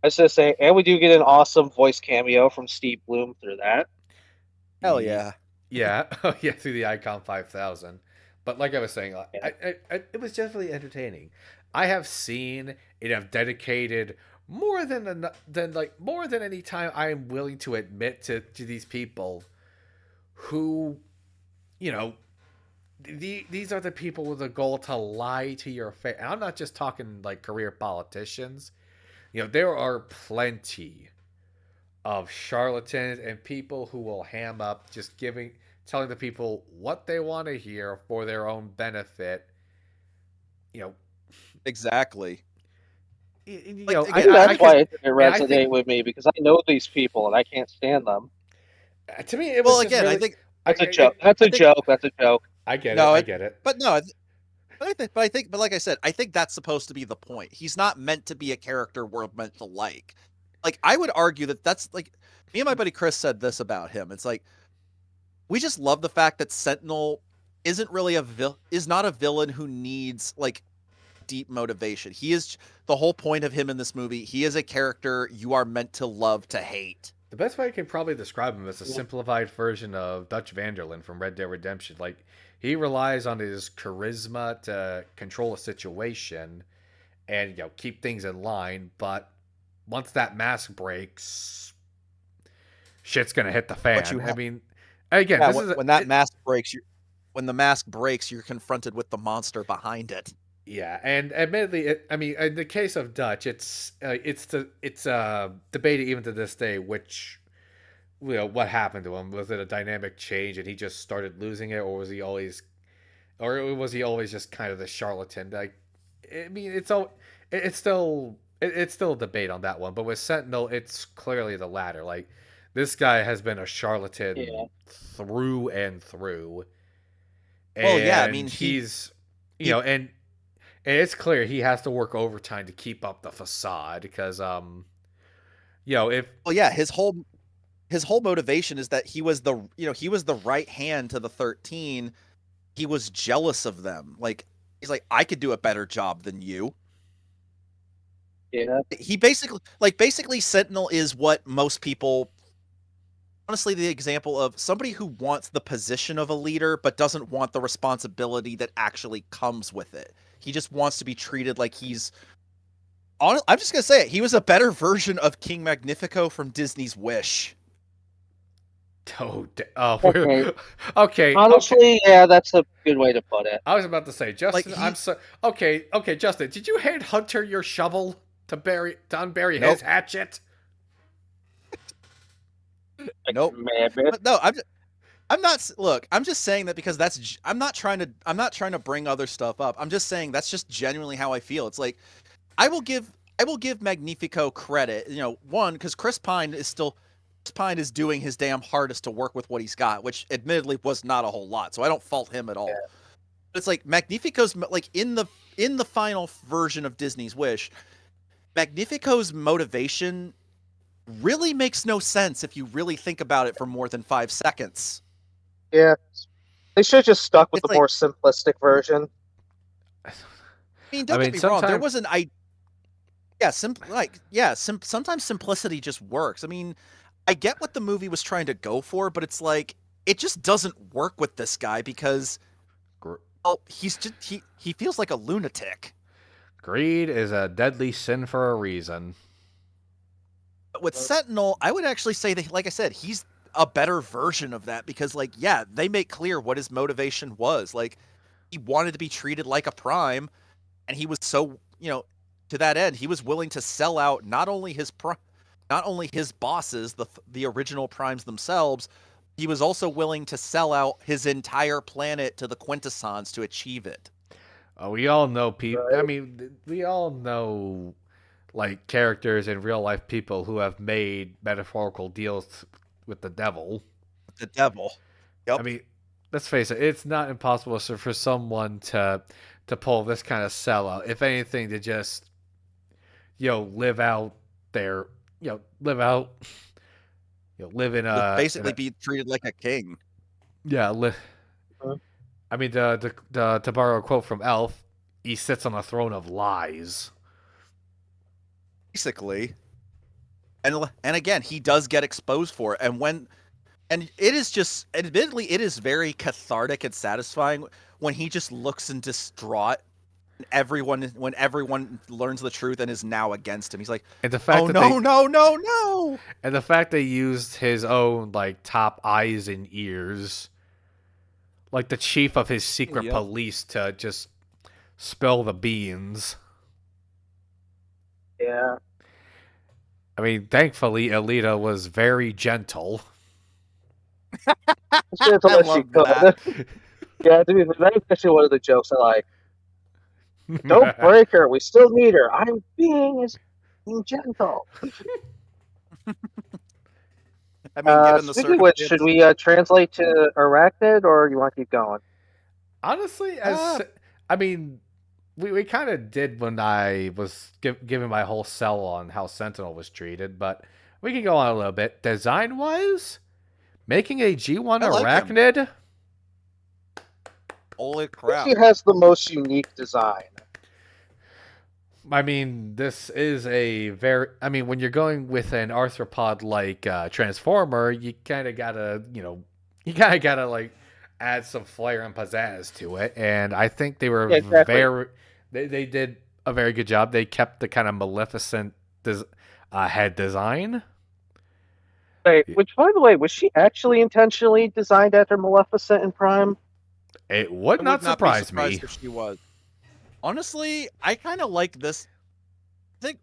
I was gonna say, and we do get an awesome voice cameo from Steve Bloom through that. Hell yeah. yeah, yeah, through the Icon 5000. But like I was saying, Yeah. it was definitely entertaining. I have seen and have dedicated more than any time I am willing to admit to these people who, you know, these are the people with a goal to lie to your face. And I'm not just talking like career politicians. There are plenty of charlatans and people who will ham up just telling the people what they want to hear for their own benefit. You know, Exactly. Like I again, think I that's could, why it didn't and I resonate think with me because I know these people and I can't stand them. to me it was well just again, I really, think I That's a joke. That's I a think joke. That's a joke. I get it, no, I it get it. but no, but like I said, I think that's supposed to be the point. He's not meant to be a character we're meant to like. Like I would argue that that's like me and my buddy Chris said this about him. It's like we just love the fact that Sentinel isn't really is not a villain who needs like deep motivation. He is the whole point of him in this movie. He is a character you are meant to love to hate. The best way I can probably describe him is a simplified version of Dutch Vanderlyn from Red Dead Redemption. Like he relies on his charisma to control a situation and keep things in line, but once that mask breaks, shit's gonna hit the But you fan. I have mean, again, yeah, this is when that mask breaks, you when the mask breaks, you're confronted with the monster behind it. yeah, and admittedly, I mean, in the case of Dutch, it's debated even to this day which what happened to him. Was it a dynamic change and he just started losing it, or was he always just kind of the charlatan? Like, I mean, it's still a debate on that one. But with Sentinel, it's clearly the latter. Like, this guy has been a Yeah. charlatan through and through, Well, yeah, I and mean he's he and it's clear he has to work overtime to keep up the facade because if well yeah, his whole motivation is that he was the right hand to the 13. He was jealous of them. Like he's like I could do a better job than you. Yeah. He basically Sentinel is what most people honestly the example of somebody who wants the position of a leader but doesn't want the responsibility that actually comes with it. He just wants to be treated like he's. I'm just gonna say it. He was a better version of King Magnifico from Disney's Wish. Oh, Okay. okay, okay. Honestly, yeah, that's a good way to put it. I was about to say, Like Justin. I'm he. so okay. Okay, Justin. Did you hand Hunter your shovel to unbury his Nope. hatchet? Like, Nope. man, But no, I'm not. Look, I'm just saying that because that's. I'm not trying to bring other stuff up. I'm just saying that's just genuinely how I feel. It's like I will give Magnifico credit. You know, one because Chris Pine is doing his damn hardest to work with what he's got, which admittedly was not a whole lot. So I don't fault him at yeah. all. But it's like Magnifico's like in the final version of Disney's Wish, Magnifico's motivation really makes no sense if you really think about it for more than 5 seconds. Yeah. They should have just stuck with It's the like, more simplistic version. I mean, I don't get mean, me wrong. There sometimes was an sometimes simplicity just works. I mean, I get what the movie was trying to go for, but it's like it just doesn't work with this guy because he's just he feels like a lunatic. greed is a deadly sin for a reason. But with Sentinel, I would actually say that, like I said, he's a better version of that because, like, yeah, they make clear what his motivation was. Like, he wanted to be treated like a prime, and he was so, to that end, he was willing to sell out not only his bosses, the original primes themselves. He was also willing to sell out his entire planet to the Quintessons to achieve it. We all know people. I Right. mean, we all know like characters in real life people who have made metaphorical deals with the devil. The devil. I Yep. mean, let's face it, it's not impossible for someone to pull this kind of sellout. If anything, to just live out their live out live in Basically a be treated like a king. yeah live. Uh, I mean, to borrow a quote from Elf, he sits on a throne of lies. Basically. And again, he does get exposed for it. And it is just admittedly it is very cathartic and satisfying when he just looks in distraught when everyone learns the truth and is now against him. He's like, And the "Oh fact that no, they no, no, no." and the fact they used his own like top eyes and ears, like the chief of his secret Yep. police, to just spill the beans. yeah. I mean, thankfully, Alita was very gentle. She had to I let she love that. could. Yeah, to be fair, that's actually one of the jokes I like. Don't break her. We still need her. I'm being gentle. I mean, given the Speaking of which, should circumstances, we translate to Arachnid, or you want to keep going? Honestly, uh, I mean, we kind of did when I was giving my whole sell on how Sentinel was treated, but we can go on a little bit. Design wise, making a G1 I like him. arachnid. Holy She crap! has the most unique design. I mean, this is a very. I mean, when you're going with an arthropod like Transformer, you kind of gotta, like add some flair and pizzazz to it. And I think they were Yeah, exactly. they did a very good job. They kept the kind of Maleficent head design. Wait, which, by the way, was she actually intentionally designed after Maleficent in Prime? It would I not would not be surprise me. surprised if she was. Honestly, I kind of like this. I think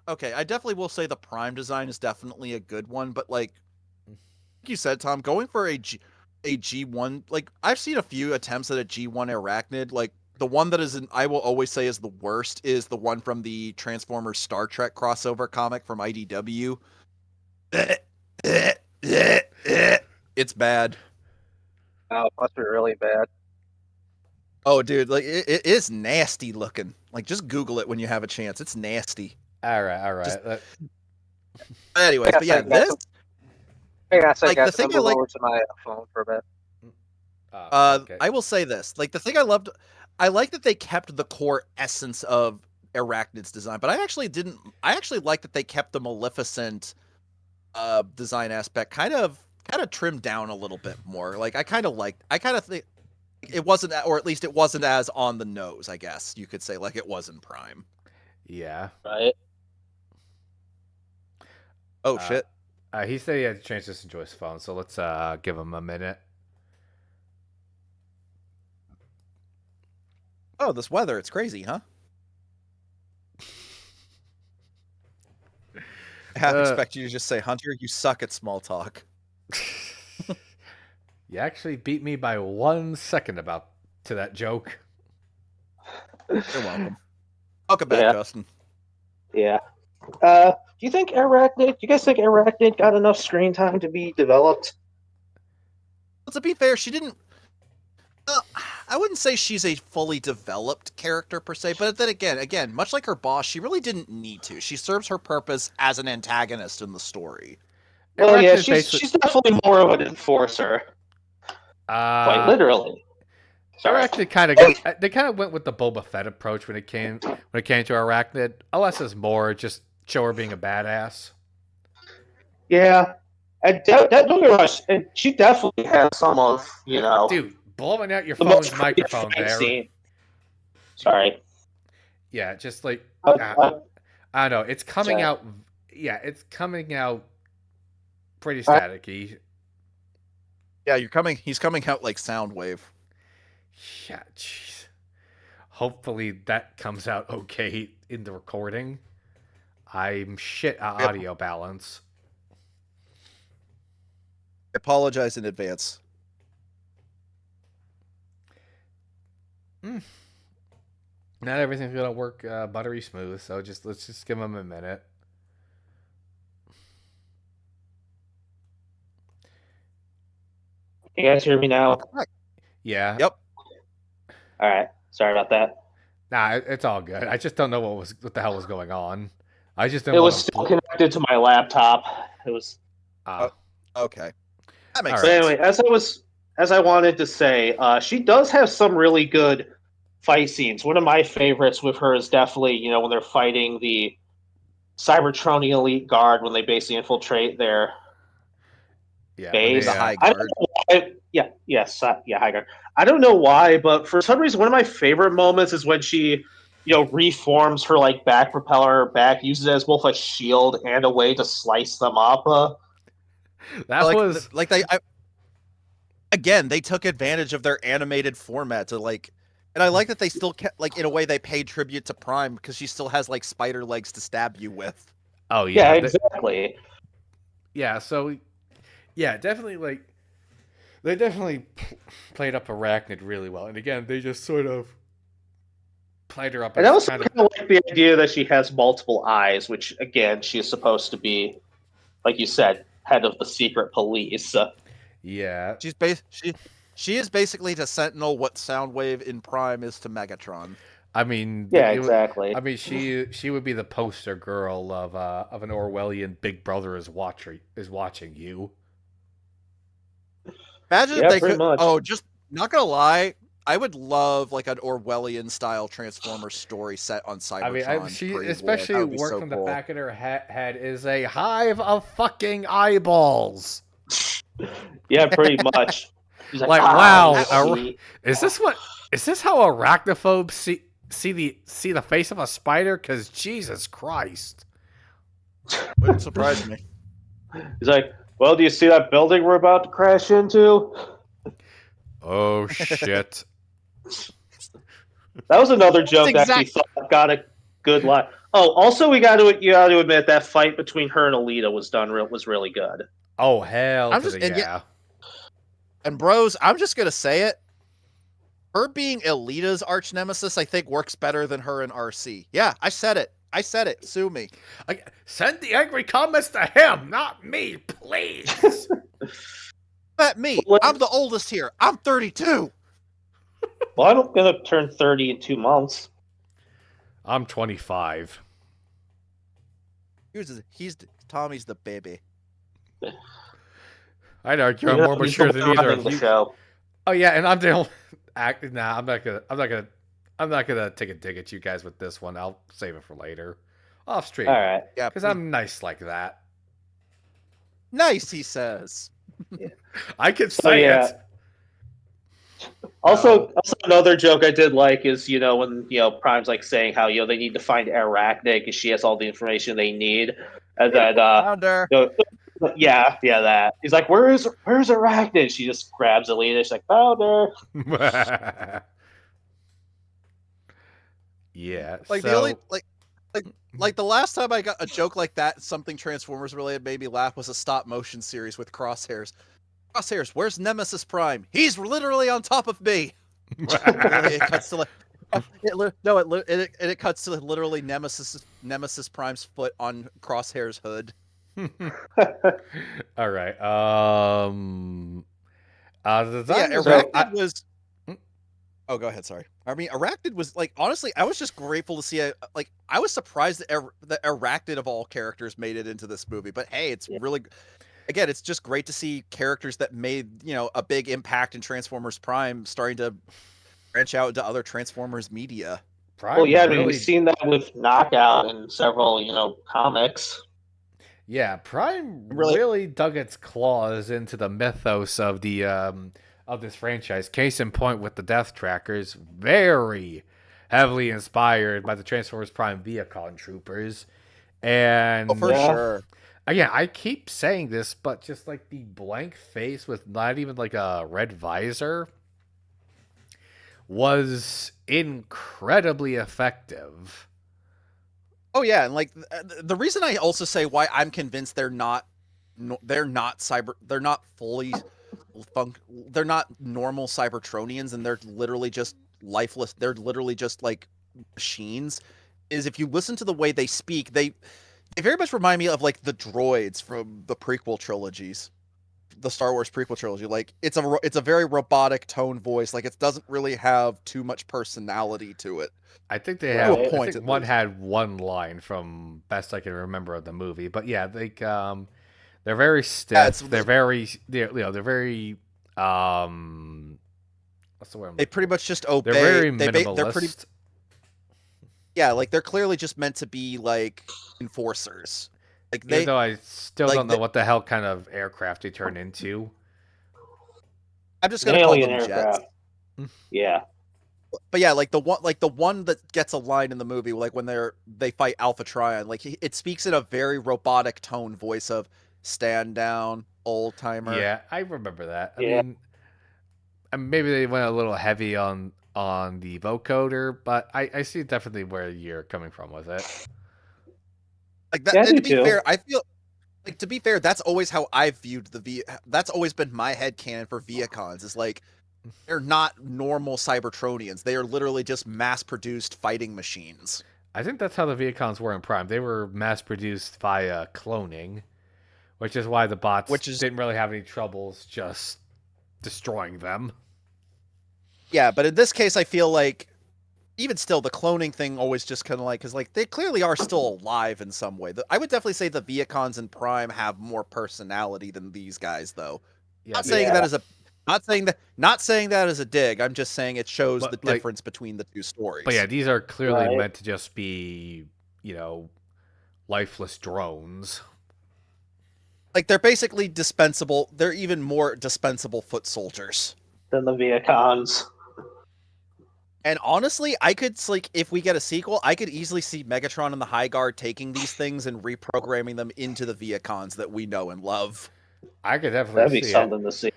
okay, I definitely will say the Prime design is definitely a good one, but like you said, Tom, going for a G1, like I've seen a few attempts at a G1 arachnid. Like the one that I will always say is the worst is the one from the Transformers Star Trek crossover comic from IDW. It's bad. Oh, it must be really bad. Oh, dude, like it is nasty looking. Like just Google it when you have a chance. It's nasty. All right, all Just right. anyways, Hang on a but yeah, second, guys. this Hang on a second, like the guys. thing I'm I gonna move like over to my phone for a bit. Okay. I will say this. Like the thing I loved I like that they kept the core essence of Arachnid's design, but I actually didn't I actually like that they kept the Maleficent design aspect kind of trimmed down a little bit more. Like I kind of think it wasn't, or at least it wasn't as on the nose, I guess you could say, like it was in Prime. Yeah. Right. Oh shit! He said he had to change this into his phone, so let's give him a minute. Oh, this weather, it's crazy, huh? I expect you to just say, Hunter, you suck at small talk. You actually beat me by 1 second to that joke. You're welcome. Welcome back, Yeah. Justin. Yeah. Do you think Arachnid? Do you guys think Arachnid got enough screen time to be developed? Well, to be fair, she didn't. I wouldn't say she's a fully developed character per se, but then again, much like her boss, she really didn't need to. She serves her purpose as an antagonist in the story. Well, yeah, Arachnid she's definitely more of an enforcer, quite literally. Sorry. Arachnid they kind of went with the Boba Fett approach when it came to Arachnid. Less is more, just show her being a badass. Yeah, and don't get me wrong, and she definitely has some of Dude, blowing out your the phone's most microphone fight there. scene. Sorry. Yeah, just like I I don't know. It's coming Sorry. out. Yeah, it's coming out pretty staticky. Yeah, he's coming out like Soundwave. Yeah, jeez. Hopefully that comes out okay in the recording. I'm shit at audio balance. I apologize in advance. Not everything's gonna work buttery smooth, so let's just give them a minute. you guys hear me now? Yeah. Yep. All right. Sorry about that. Nah, it's all good. I just don't know what the hell was going on. I just didn't It want was to. still connected to my laptop. It was. Okay. That makes All But sense. anyway, as I wanted to say, she does have some really good fight scenes. One of my favorites with her is definitely when they're fighting the Cybertronian elite guard when they basically infiltrate their Yeah, when base. The high I guard. don't know why, high guard. I don't know why, but for some reason, one of my favorite moments is when she, reforms her back propeller back, uses it as both a shield and a way to slice them up. that was Again, they took advantage of their animated format to and I like that they still kept, in a way, they paid tribute to Prime because she still has spider legs to stab you with. Oh yeah, exactly. Yeah, so yeah, definitely they definitely played up Arachnid really well, and again, they just sort of played her up. And I also kind of like the idea that she has multiple eyes, which again, she is supposed to be, like you said, head of the secret police. Yeah, she is basically to Sentinel what Soundwave in Prime is to Megatron. I mean, exactly. I mean, she would be the poster girl of an Orwellian Big Brother is watching you. Imagine if they could. Much. Oh, just not gonna lie, I would love an Orwellian style Transformers story set on Cybertron. I mean, she especially worked on the back of her head is a hive of fucking eyeballs. Yeah, pretty much. Like wow, is this how arachnophobes see the face of a spider? Because Jesus Christ, wouldn't surprise me. He's like, well, do you see that building we're about to crash into? Oh shit! That was another joke that actually got a good line. Oh, also you got to admit that fight between her and Alita was really good. Oh hell, yeah. And bros, I'm just gonna say it. Her being Alita's arch nemesis, I think, works better than her in RC. Yeah, I said it. Sue me. Send the angry comments to him, not me, please. Not me. I'm the oldest here. I'm 32. Well, I'm gonna turn 30 in 2 months. I'm 25. Tommy's the baby. I'd argue I'm more mature than either of you. Show. Oh yeah, and I'm the only. Nah, I'm not gonna take a dig at you guys with this one. I'll save it for later, off stream. All right. Yeah, because I'm nice like that. Nice, he says. I could say it. Also, another joke I did like is when Prime's like saying how they need to find Arachne because she has all the information they need, and then Found her. you know, yeah, that he's like, where's Arachne? She just grabs Alina. She's like, found her. Yeah. Like the only So like the last time I got a joke like that, something Transformers related made me laugh, was a stop motion series with Crosshairs. Crosshairs, where's Nemesis Prime? He's literally on top of me. It cuts to like it cuts to literally Nemesis Prime's foot on Crosshair's hood. all right. The Yeah, design was Arachnid was. Oh, go ahead. Sorry. I mean, Arachnid was like, honestly, I was just grateful to see I was surprised that Arachnid of all characters made it into this movie. But hey, it's really, again, it's just great to see characters that made a big impact in Transformers Prime starting to branch out into other Transformers media. Well, yeah, I mean, really, we've seen that with Knockout and several comics. yeah, Prime Really, really dug its claws into the mythos of the of this franchise. Case in point with the Death Trackers, very heavily inspired by the Transformers Prime Viacon Troopers. oh, for And sure. again, I keep saying this, but just like the blank face with not even like a red visor was incredibly effective. Oh yeah, and like the reason I also say why I'm convinced they're not fully they're not normal Cybertronians, and they're literally just lifeless. They're literally just like machines. Is if you listen to the way they speak, they very much remind me of like the droids from the prequel trilogies, the Star Wars prequel trilogy. Like it's a very robotic tone voice. Like it doesn't really have too much personality to it. I think they To a have. I point, think at one least. had one line from best I can remember of the movie, but yeah, they're very Yeah, it's stiff. They're very what's the word I'm they looking pretty for? much just They're obey. very They're pretty. minimalist. Yeah, like they're clearly just meant to be like enforcers. Like Even they though I still like don't know what the hell kind of aircraft they turn into. I'm just An gonna call alien them jets. aircraft. Yeah. But yeah, like the one that gets a line in the movie, like when they fight Alpha Trion, like it speaks in a very robotic tone voice of "Stand down, old timer." Yeah, I remember that. I Yeah. mean, maybe they went a little heavy on the vocoder, but I see definitely where you're coming from with it. Like that. Yeah, I And do to be fair, too. I feel like, to be fair, that's always how I've viewed That's always been my headcanon for Viacons. Is like they're not normal Cybertronians. They are literally just mass-produced fighting machines. I think that's how the Viacons were in Prime. They were mass produced via cloning, which is why the bots Which is didn't really have any troubles just destroying them. Yeah, but in this case, I feel like even still, the cloning thing always just kind of like, because like they clearly are still alive in some way. I would definitely say the Viacons and Prime have more personality than these guys, though. Yeah, Not saying Yeah. that as a not saying that as a dig. I'm just saying it shows the but like, difference between the two but yeah, stories. these are clearly Right. meant to just be, you know, lifeless drones. Like they're basically dispensable. They're even more dispensable foot soldiers. Than the Viacons. And honestly, I could like if we get a sequel, I could easily see Megatron and the High Guard taking these things and reprogramming them into the Viacons that we know and love. I could definitely That'd be see it. something to see.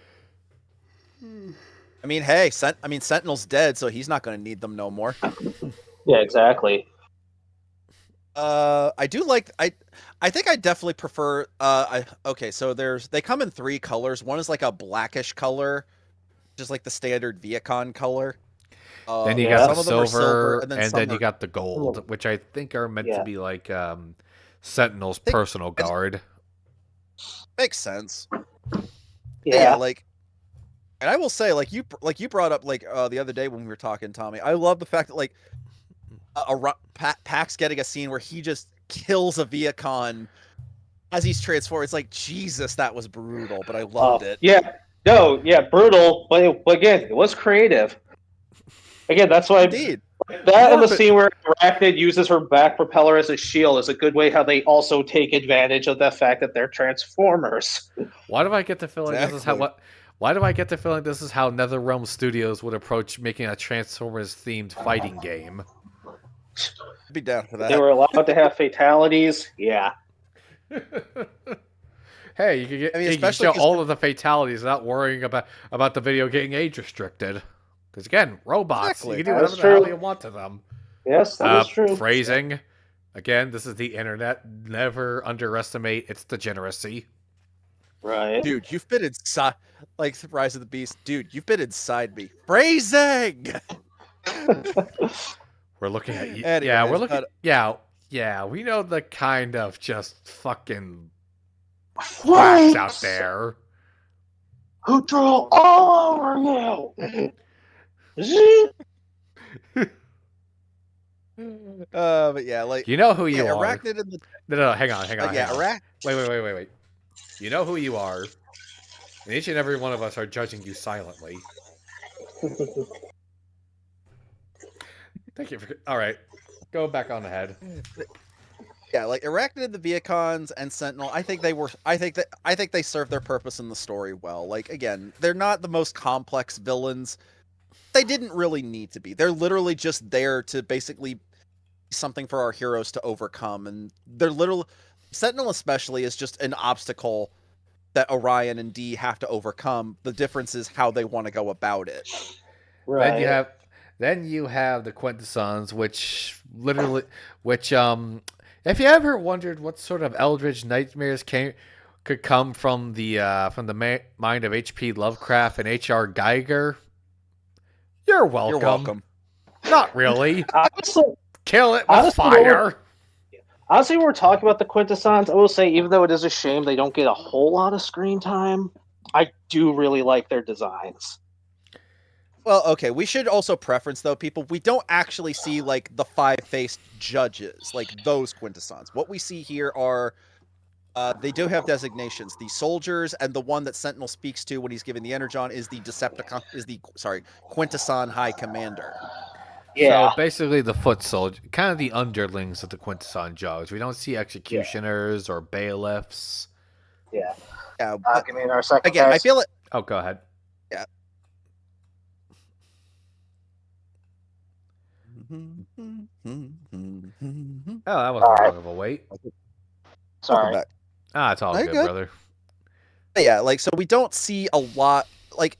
I mean, hey, Sentinel's dead, so he's not going to need them no more. Yeah, exactly. I do like I think I definitely prefer okay, so they come in three colors. One is like a blackish color, just like the standard Viacon color. Then you got Yeah. the Some of them are silver, silver, and then and then some you are got the gold, which I think are meant to Yeah. be like Sentinel's think personal it guard. makes sense. Yeah. Like, and I will say, like you brought up like the other day when we were talking, Tommy. I love the fact that like Pax getting a scene where he just kills a Viacon as he's transformed. It's like Jesus, that was brutal, but I loved it. Yeah. No, yeah, brutal, but again, it was creative. Again, that's why Indeed. that and the Morbid. scene where Arachnid uses her back propeller as a shield is a good way how they also take advantage of the fact that they're Transformers. Why do I get the feeling this is how Exactly. Why do I get the feeling this is how NetherRealm Studios would approach making a Transformers themed fighting game? I'd be down for If they that. were allowed to have fatalities, yeah. Hey, I mean, you can especially show because all of the fatalities without worrying about the video getting age restricted. Because again, robots, you exactly. can do That's whatever the hell true. you want to them. Yes, that is true. Phrasing. Again, this is the internet. Never underestimate its degeneracy. Right. Dude, you've been inside, like Rise of the Beast. Dude, you've been inside me. Phrasing. We're looking at you. Yeah, we're Anyways, looking. but Yeah. We know the kind of just fucking quacks out there. Who drool all over you? but yeah, like You know who you are. Arachnid in the No, hang on. yeah, Wait. You know who you are. And each and every one of us are judging you silently. Thank you for. All right, go back on ahead. yeah, like Arachnid, the Viacons, and Sentinel. I think they serve their purpose in the story well. Like again, they're not the most complex villains. They didn't really need to be. They're literally just there to basically something for our heroes to overcome, and they're literally Sentinel especially is just an obstacle that Orion and D have to overcome. The difference is how they want to go about it. Right. Then you have the Quintessons, which if you ever wondered what sort of eldritch nightmares could come from the mind of H.P. Lovecraft and H.R. Geiger, you're welcome. You're welcome. Not really. Honestly, Kill it with honestly, fire. Honestly, when we're talking about the Quintessons, I will say, even though it is a shame they don't get a whole lot of screen time, I do really like their designs. Well, okay, we should also preference though, people. We don't actually see like the five-faced judges, like those Quintessons. What we see here are they do have designations. The soldiers and the one that Sentinel speaks to when he's giving the Energon is the Quintesson High Commander. Yeah. So basically, the foot soldier, kind of the underlings of the Quintesson Jogs. We don't see executioners or bailiffs. Yeah. Yeah, but Give me our second again, I feel it. Oh, go ahead. Yeah. Oh, that wasn't long of a wait. Sorry. It's all good, brother. But yeah, like so we don't see a lot. Like,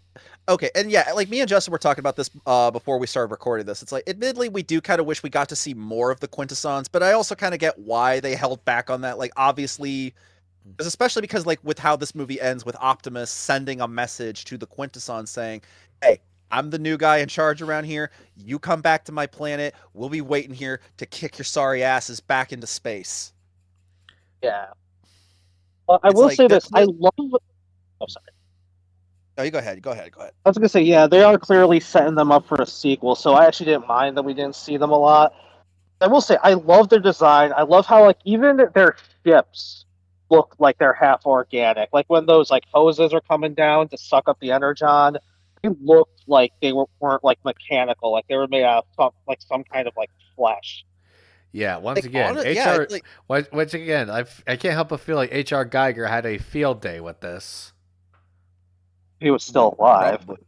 okay, and yeah, like me and Justin were talking about this before we started recording this. It's like, admittedly, we do kind of wish we got to see more of the Quintessons, but I also kind of get why they held back on that. Like, obviously, especially because like with how this movie ends with Optimus sending a message to the Quintessons saying, "Hey, I'm the new guy in charge around here. You come back to my planet. We'll be waiting here to kick your sorry asses back into space." Yeah. Well, I will say this. I love. Oh, sorry. Oh, you go ahead. Go ahead. I was gonna say, yeah, they are clearly setting them up for a sequel, so I actually didn't mind that we didn't see them a lot. I will say, I love their design. I love how like even their ships look like they're half organic. Like when those like hoses are coming down to suck up the energon, they looked like they weren't like mechanical, like they were made out of some kind of like flesh. Yeah, once Like, again, yeah, HR. Once again, I can't help but feel like HR Geiger had a field day with this. He was still alive. Probably.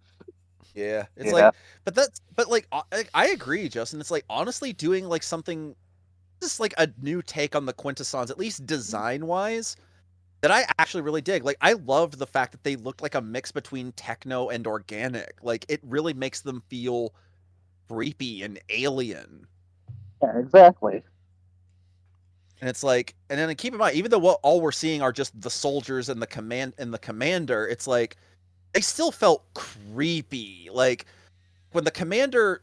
Yeah, it's like, but like, I agree, Justin. It's like honestly doing like something, just like a new take on the Quintessons, at least design wise, that I actually really dig. Like, I loved the fact that they looked like a mix between techno and organic. Like, it really makes them feel creepy and alien. Yeah, exactly. And it's like, and then keep in mind, even though all we're seeing are just the soldiers and the commander, it's like they still felt creepy. Like when the commander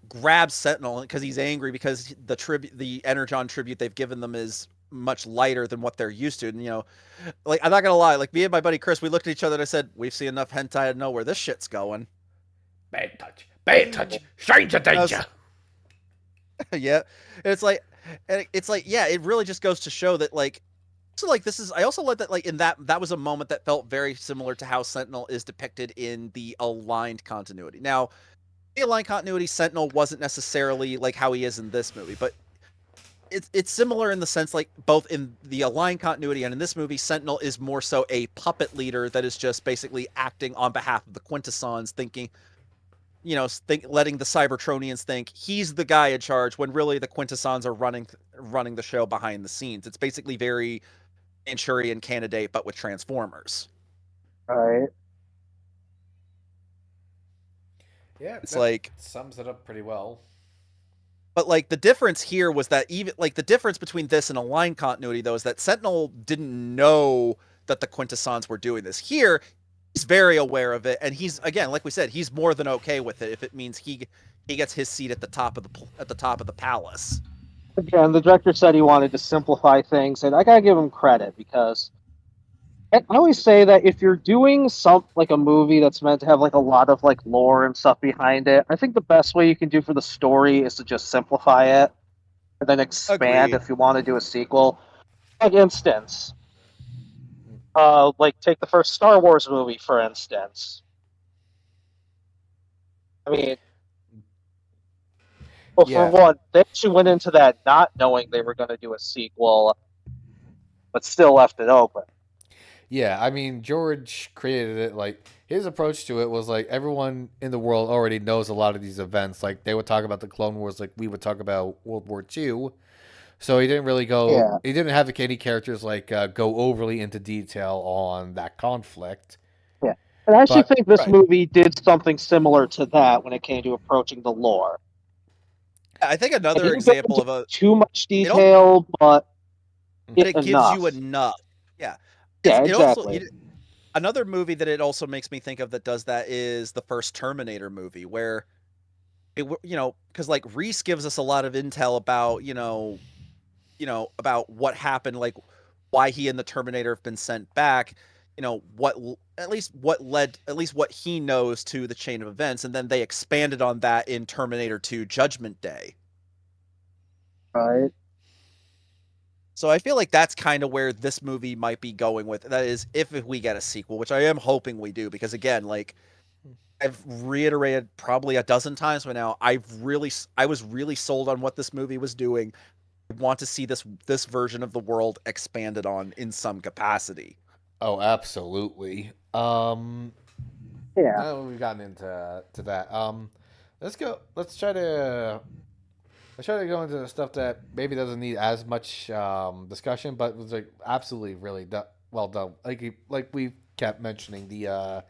grabs Sentinel because he's angry because the Energon tribute they've given them is much lighter than what they're used to. And like I'm not gonna lie, like me and my buddy Chris, we looked at each other and I said, "We've seen enough hentai to know where this shit's going." Bad touch, stranger danger. Yeah, it's like, yeah, it really just goes to show that like. So like this is I also like that like in that was a moment that felt very similar to how Sentinel is depicted in the aligned continuity. Now, the aligned continuity Sentinel wasn't necessarily like how he is in this movie, but it's similar in the sense like both in the Align continuity and in this movie, Sentinel is more so a puppet leader that is just basically acting on behalf of the Quintessons, thinking, letting the Cybertronians think he's the guy in charge when really the Quintessons are running the show behind the scenes. It's basically very Manchurian Candidate, but with Transformers. Right. Yeah, It's that like, sums it up pretty well. but like the difference here was that even like the difference between this and Align continuity though is that Sentinel didn't know that the Quintessons were doing this. Here, he's very aware of it, and he's again, like we said, he's more than okay with it if it means he gets his seat at the top of the palace. Again, the director said he wanted to simplify things, and I gotta give him credit because I always say that if you're doing some like a movie that's meant to have like a lot of like lore and stuff behind it, I think the best way you can do for the story is to just simplify it and then expand Agreed. if you want to do a sequel. For instance, like take the first Star Wars movie for instance. I mean, well, for Yeah, one, they actually went into that not knowing they were going to do a sequel, but still left it open. yeah. I mean, George created it. Like his approach to it was like everyone in the world already knows a lot of these events. Like they would talk about the Clone Wars, like we would talk about World War II. So he didn't really go. Yeah, He didn't have any characters like go overly into detail on that conflict. yeah. And I actually But think this Right. movie did something similar to that when it came to approaching the lore. I think It another didn't go example into of a too much it all detail, but but it it gives you enough. enough. Yeah. Yeah, It also exactly. another movie that it also makes me think of that does that is the first Terminator movie, where because like Reese gives us a lot of intel about about what happened, like why he and the Terminator have been sent back, at least what he knows to the chain of events, and then they expanded on that in Terminator 2 Judgment Day. Right. So I feel like that's kind of where this movie might be going with. That is, if we get a sequel, which I am hoping we do, because again, like I've reiterated probably a dozen times by now, I was really sold on what this movie was doing. I want to see this version of the world expanded on in some capacity. oh, absolutely. Yeah. Now that we've gotten into that. Let's go. Let's try to go into the stuff that maybe doesn't need as much discussion, but was like absolutely really well done. Like we kept mentioning the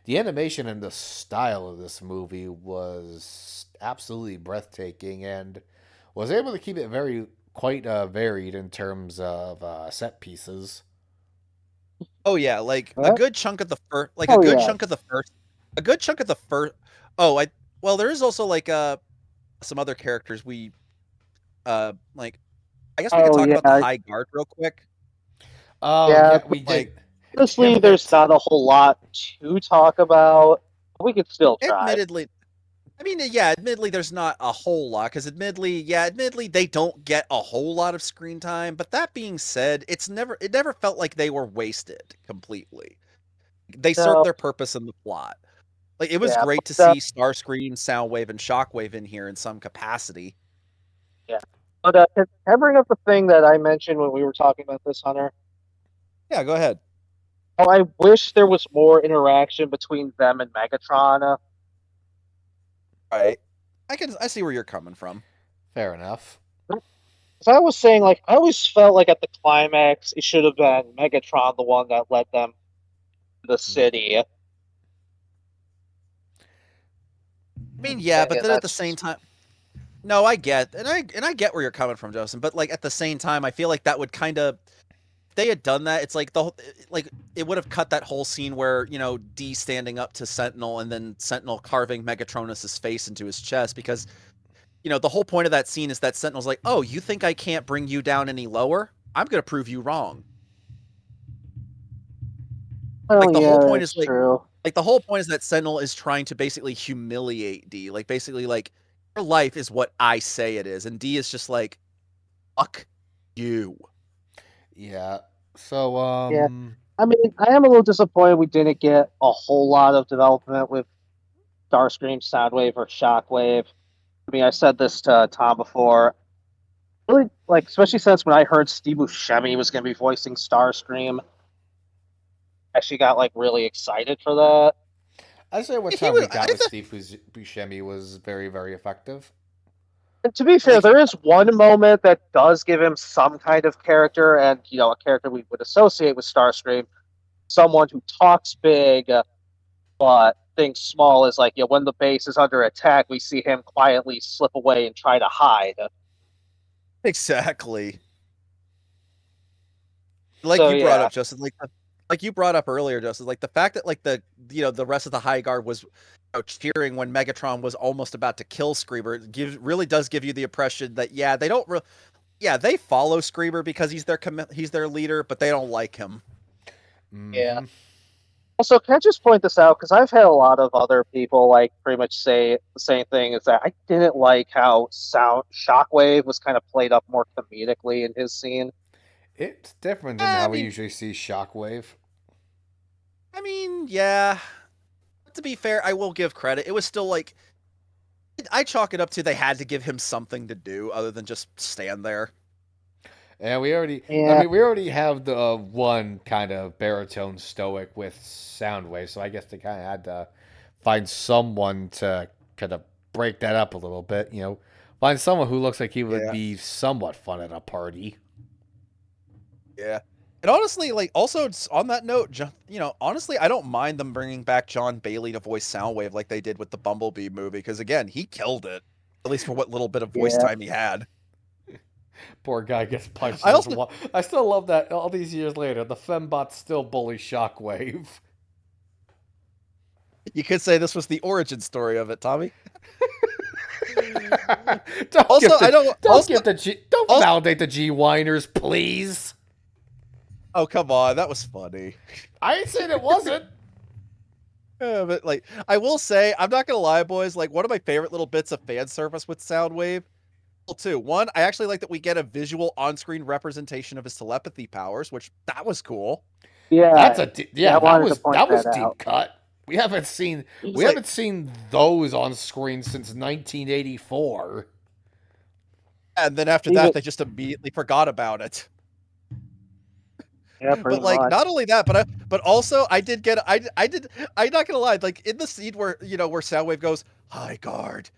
animation and the style of this movie was absolutely breathtaking and was able to keep it very quite varied in terms of set pieces. Oh yeah, like a Huh? good chunk of the first, like Oh yeah. a good chunk of the first. Oh, I well, there is also like some other characters we like. I guess we could Oh talk about the yeah. High Guard real quick. Oh Yeah. yeah, we did. Like, Honestly, Him there's hit. not a whole lot to talk about. We could still try. admittedly, I mean, yeah, admittedly, there's not a whole lot because admittedly, they don't get a whole lot of screen time. But that being said, it never felt like they were wasted completely. They served No. their purpose in the plot. Like it was Yeah. great to But see Starscream, Soundwave, and Shockwave in here in some capacity. yeah. But can I bring up the thing that I mentioned when we were talking about this, Hunter? Yeah, go ahead. Oh, I wish there was more interaction between them and Megatron. Right. I see where you're coming from. Fair enough. As I was saying, like I always felt like at the climax, it should have been Megatron the one that led them to the city. I mean, yeah, And but again, then at the that's same just time, no, I get, and I get where you're coming from, Justin. But like at the same time, I feel like that would kind of, if they had done that, it's like like it would have cut that whole scene where D standing up to Sentinel and then Sentinel carving Megatronus's face into his chest because the whole point of that scene is that Sentinel's like, oh, you think I can't bring you down any lower? I'm gonna prove you wrong. well, Like the yeah, whole point is that's true. like the whole point is that Sentinel is trying to basically humiliate D. Like basically like your life is what I say it is, and D is just like fuck you. Yeah. So Yeah, I mean, I am a little disappointed we didn't get a whole lot of development with Starscream, Soundwave, or Shockwave. I mean, I said this to Tom before. really like, especially since when I heard Steve Buscemi was going to be voicing Starscream, I actually got like really excited for that. I say what He time we was, got with Steve Buscemi was very, very effective. And to be fair, like, there is one moment that does give him some kind of character, and a character we would associate with Starscream, someone who talks big, but thinks small. Is like, when the base is under attack, we see him quietly slip away and try to hide. exactly. Like So you brought yeah, up, Justin, like you brought up earlier, Justin, like the fact that like the rest of the High Guard was cheering when Megatron was almost about to kill Screamer really does give you the impression that yeah, they don't yeah, they follow Screamer because he's their leader, but they don't like him. yeah. Mm-hmm. Also, can I just point this out? Because I've had a lot of other people like pretty much say the same thing. Is that I didn't like how Sound Shockwave was kind of played up more comedically in his scene. It's different than I how we mean, usually see Shockwave. yeah. To be fair, I will give credit. It was still like I chalk it up to they had to give him something to do other than just stand there. And I Yeah, mean, we already have the one kind of baritone stoic with Soundwave, so I guess they kind of had to find someone to kind of break that up a little bit. Find someone who looks like he would Yeah. be somewhat fun at a party. Yeah. And honestly, like, also on that note, honestly, I don't mind them bringing back John Bailey to voice Soundwave like they did with the Bumblebee movie, because again, he killed it, at least for what little bit of voice yeah. time he had. Poor guy gets punched I in his also, wall. I still love that all these years later, the fembots still bully Shockwave. you could say this was the origin story of it, Tommy. don't Also, give I the don't, don't give the G don't also, validate the G whiners, please. oh, come on, that was funny. I ain't saying it wasn't. But like, I will say, I'm not gonna lie, boys. Like, one of my favorite little bits of fan service with Soundwave, well, two. One, I actually like that we get a visual on-screen representation of his telepathy powers, which that was cool. That's Yeah, yeah. I wanted to point That was that deep out. cut. It's We like, haven't seen those on screen since 1984. and then after Even that, they just immediately forgot about it. yeah, But pretty like, much. not only that, but also I did get I did I'm not gonna lie, like in the scene where where Soundwave goes, "High guard,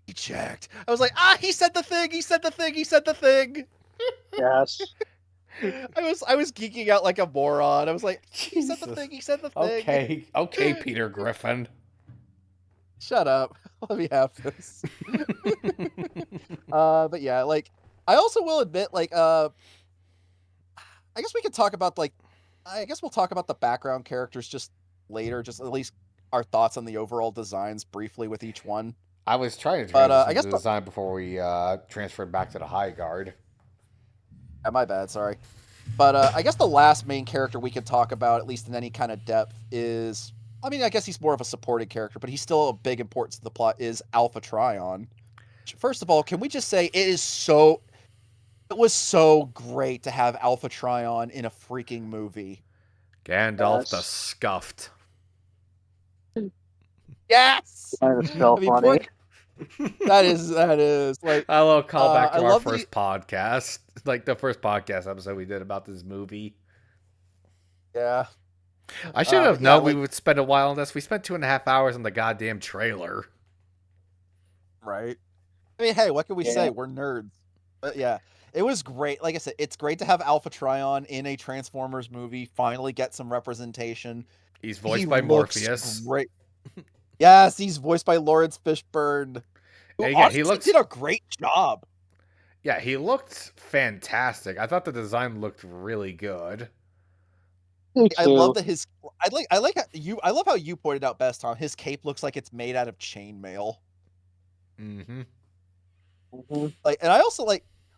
he checked." I was like, he said the thing, he said the thing, he said the thing. Yes. I was geeking out like a moron. I was like, he said the Jesus. thing, he said the thing. Okay, okay, Peter Griffin. Shut up. Let me have this. But yeah, like I also will admit, like, I guess we could talk about like, I guess we'll talk about the background characters just later, just at least our thoughts on the overall designs briefly with each one. I was trying to But I transition guess to design before we transferred back to the High Guard. my bad, sorry. But I guess the last main character we could talk about, at least in any kind of depth, is I mean, I guess he's more of a supporting character, but he's still a big importance to the plot. Is Alpha Trion. First of all, can we just say it was so great to have Alpha Trion in a freaking movie. Gandalf the Yes. Scuffed. Yes. That is so I mean, funny. that is like A little callback I to our love first podcast, like the first podcast episode we did about this movie. yeah. I should have But yeah, known we like would spend a while on this. We spent 2.5 hours on the goddamn trailer. right. I mean, hey, what can we Yeah. say? We're nerds. But yeah, it was great. Like I said, it's great to have Alpha Trion in a Transformers movie. Finally get some representation. He's He voiced by looks Morpheus. great. Yes, he's voiced by Lawrence Fishburne, who And again, honestly did a great job. he looked fantastic. I thought the design looked really good. Me I love too. that I love how you pointed out best, Tom. His cape looks like it's made out of chainmail. Mm-hmm. Hmm. Like, and I also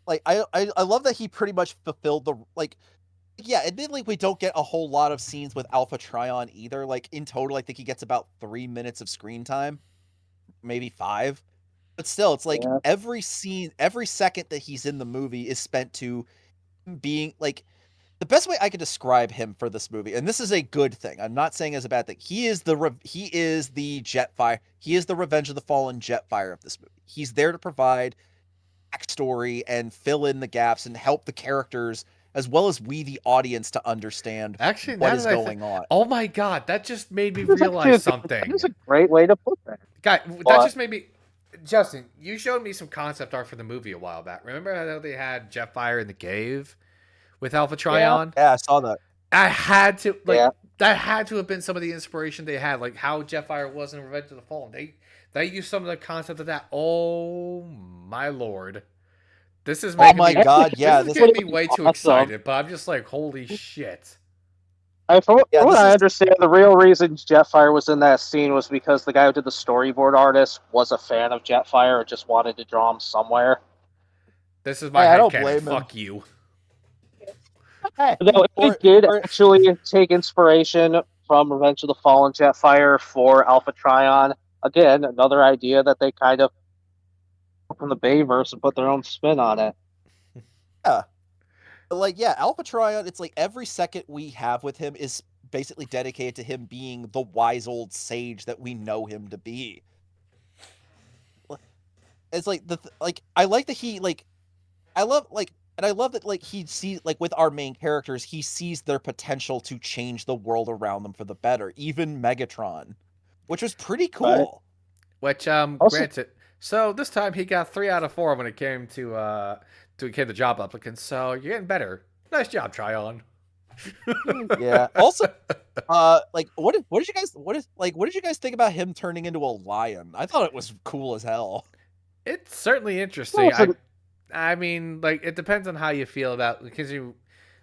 I love that he pretty much fulfilled the like. Yeah, admittedly, we don't get a whole lot of scenes with Alpha Trion either. Like in total, I think he gets about 3 minutes of screen time, maybe five. But still, it's like Yeah. every scene, every second that he's in the movie is spent to being like the best way I could describe him for this movie, and this is a good thing. I'm not saying it's a bad thing. He is the Jetfire. He is the Revenge of the Fallen Jetfire of this movie. He's there to provide backstory and fill in the gaps and help the characters as well as we, the audience, to understand Actually, what now is that I think, going on. oh my god, that just made me That's actually realize that is something. a great way to put that. Guy, that But just made me. Justin, you showed me some concept art for the movie a while back. Remember how they had Jetfire in the cave with Alpha yeah, Trion? Yeah, I saw that. I had to yeah. that had to have been some of the inspiration they had, like how Jetfire was in Revenge of the Fallen. They used some of the concept of that. Oh my lord, this is Oh making my me god, this yeah, is this getting Would me be way too awesome. excited. But I'm just like, holy shit. yeah, From what this I is understand, the real reason Jetfire was in that scene was because the guy who did the storyboard artist was a fan of Jetfire and just wanted to draw him somewhere. This is my hey, I head don't headcanon. blame him. Fuck you. Hey, No, he for did for actually take inspiration from Revenge of the Fallen Jetfire for Alpha Trion. Again, another idea that they kind of took from the Bayverse and put their own spin on it. yeah. Like yeah, Alpha Trion, it's like every second we have with him is basically dedicated to him being the wise old sage that we know him to be. It's like like I like that he like I love like and I love that like he sees like with our main characters, he sees their potential to change the world around them for the better, even Megatron, which was pretty Right. cool. Which Also, granted. So this time he got 3 out of 4 when it came to job applicants. So you're getting better. Nice job, Tryon. Yeah. Also, like what did you guys what did you guys think about him turning into a lion? I thought it was cool as hell. It's certainly that interesting. was a, I mean, like it depends on how you feel about because you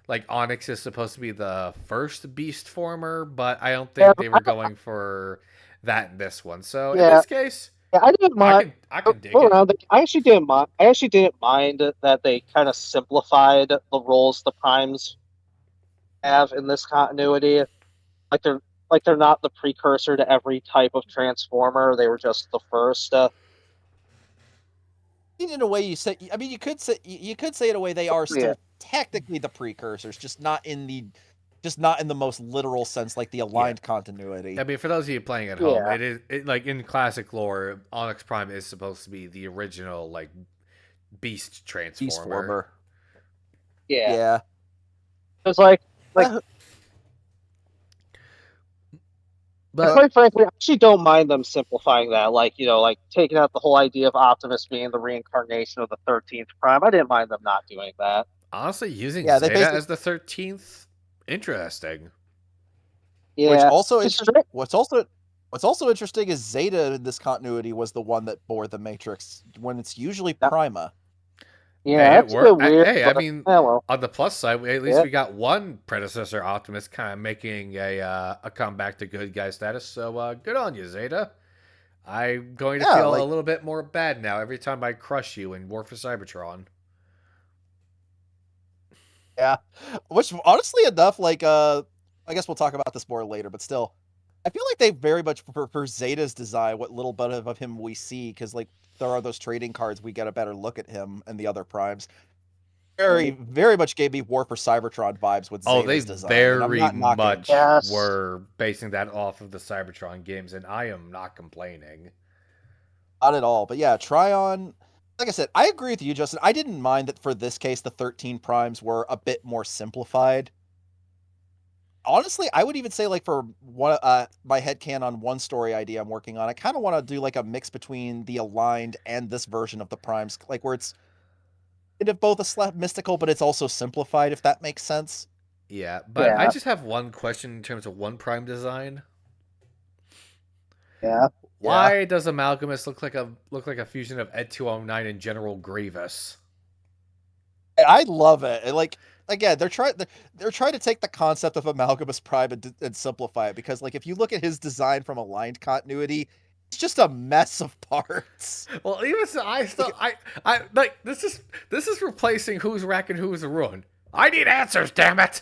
like Onyx is supposed to be the first beast former, but I don't yeah, think they were going for that in this one. So in yeah, this case, yeah, I didn't mind. I can dig Go it. around. I actually didn't mind. I actually didn't mind that they kind of simplified the roles the primes have in this continuity. Like they're like they're not the precursor to every type of transformer. They were just the first. In a way, you say I mean you could say in a way they are Yeah, still technically the precursors, just not in the most literal sense like the Yeah. aligned continuity. I mean, for those of you playing at home, yeah, it like in classic lore, Onyx Prime is supposed to be the original like beast Beast transformer. former. yeah. Yeah. It's like But quite frankly, I actually don't mind them simplifying that. Like like taking out the whole idea of Optimus being the reincarnation of the 13th Prime. I didn't mind them not doing that. honestly, using Yeah, they Zeta basically as the 13th, interesting. which Yeah, also just interest straight. what's also interesting is Zeta in this continuity was the one that bore the Matrix when it's usually Prima. Yeah, Hey, it that's a bit worked. weird, Hey, I but mean, yeah, well, on the plus side, at least yeah, we got one predecessor Optimus kind of making a comeback to good guy status. So good on you, Zeta. I'm going to Yeah, feel a like little bit more bad now every time I crush you in War for Cybertron. yeah. Which honestly enough, like I guess we'll talk about this more later, but still, I feel like they very much for Zeta's design, what little bit of him we see, because like there are those trading cards, we get a better look at him and the other primes. Very much gave me War for Cybertron vibes with Oh, they Zeta's design, and I'm very not knocking. much yes. were basing that off of the Cybertron games, and I am not complaining. Not at all. But yeah, Tryon, like I said, I agree with you, Justin. I didn't mind that for this case, the 13 primes were a bit more simplified. Honestly, I would even say like for one my headcan on one story idea I'm working on, I kind of want to do like a mix between the aligned and this version of the primes, like where it's kind of both a slap mystical, but it's also simplified, if that makes sense. Yeah, but I Yeah, just have one question in terms of one prime design. yeah. Yeah. Why does Amalgamus look like a fusion of Ed 209 and General Grievous? I love it. And like again, they're trying to take the concept of Amalgamus Prime and simplify it because like if you look at his design from aligned continuity, it's just a mess of parts. Well, even so, I still Like, I like this is replacing who's Rack and who's Ruin. I need answers, damn it.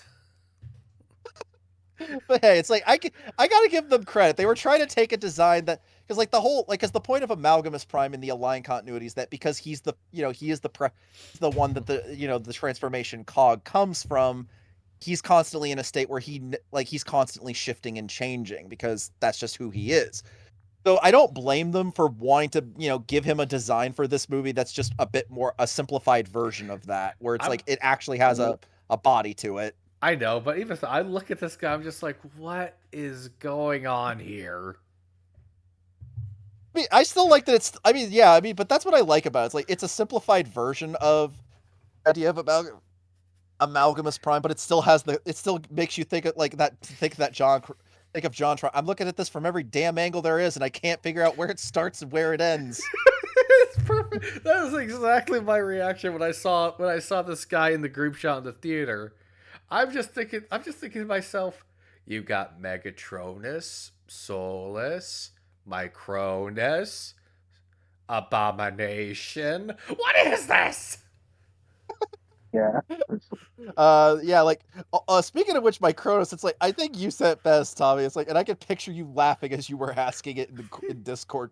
but hey, it's like I gotta give them credit. They were trying to take a design that because like the whole like because the point of Amalgamus Prime in the aligned continuity is that because he's the he is the one that the the transformation cog comes from. He's constantly in a state where he's constantly shifting and changing because that's just who he is. So I don't blame them for wanting to, give him a design for this movie that's just a bit more a simplified version of that, where it's I'm like it actually has a body to it. I know, but even so, I look at this guy, I'm just like, what is going on here? I mean, I still like that it's. I mean, yeah, I mean, but that's what I like about it. It's like it's a simplified version of the idea of amalgamous prime, but it still has the. It still makes you think of, like that. Think that John. Think of John. I'm looking at this from every damn angle there is, and I can't figure out where it starts and where it ends. It's perfect. That is exactly my reaction when I saw this guy in the group shot in the theater. I'm just thinking to myself, you got Megatronus, Solus, Micronus, Abomination. What is this? Yeah. Yeah, like speaking of which, my Kronos, it's like I think you said it best, Tommy. It's like, and I could picture you laughing as you were asking it in Discord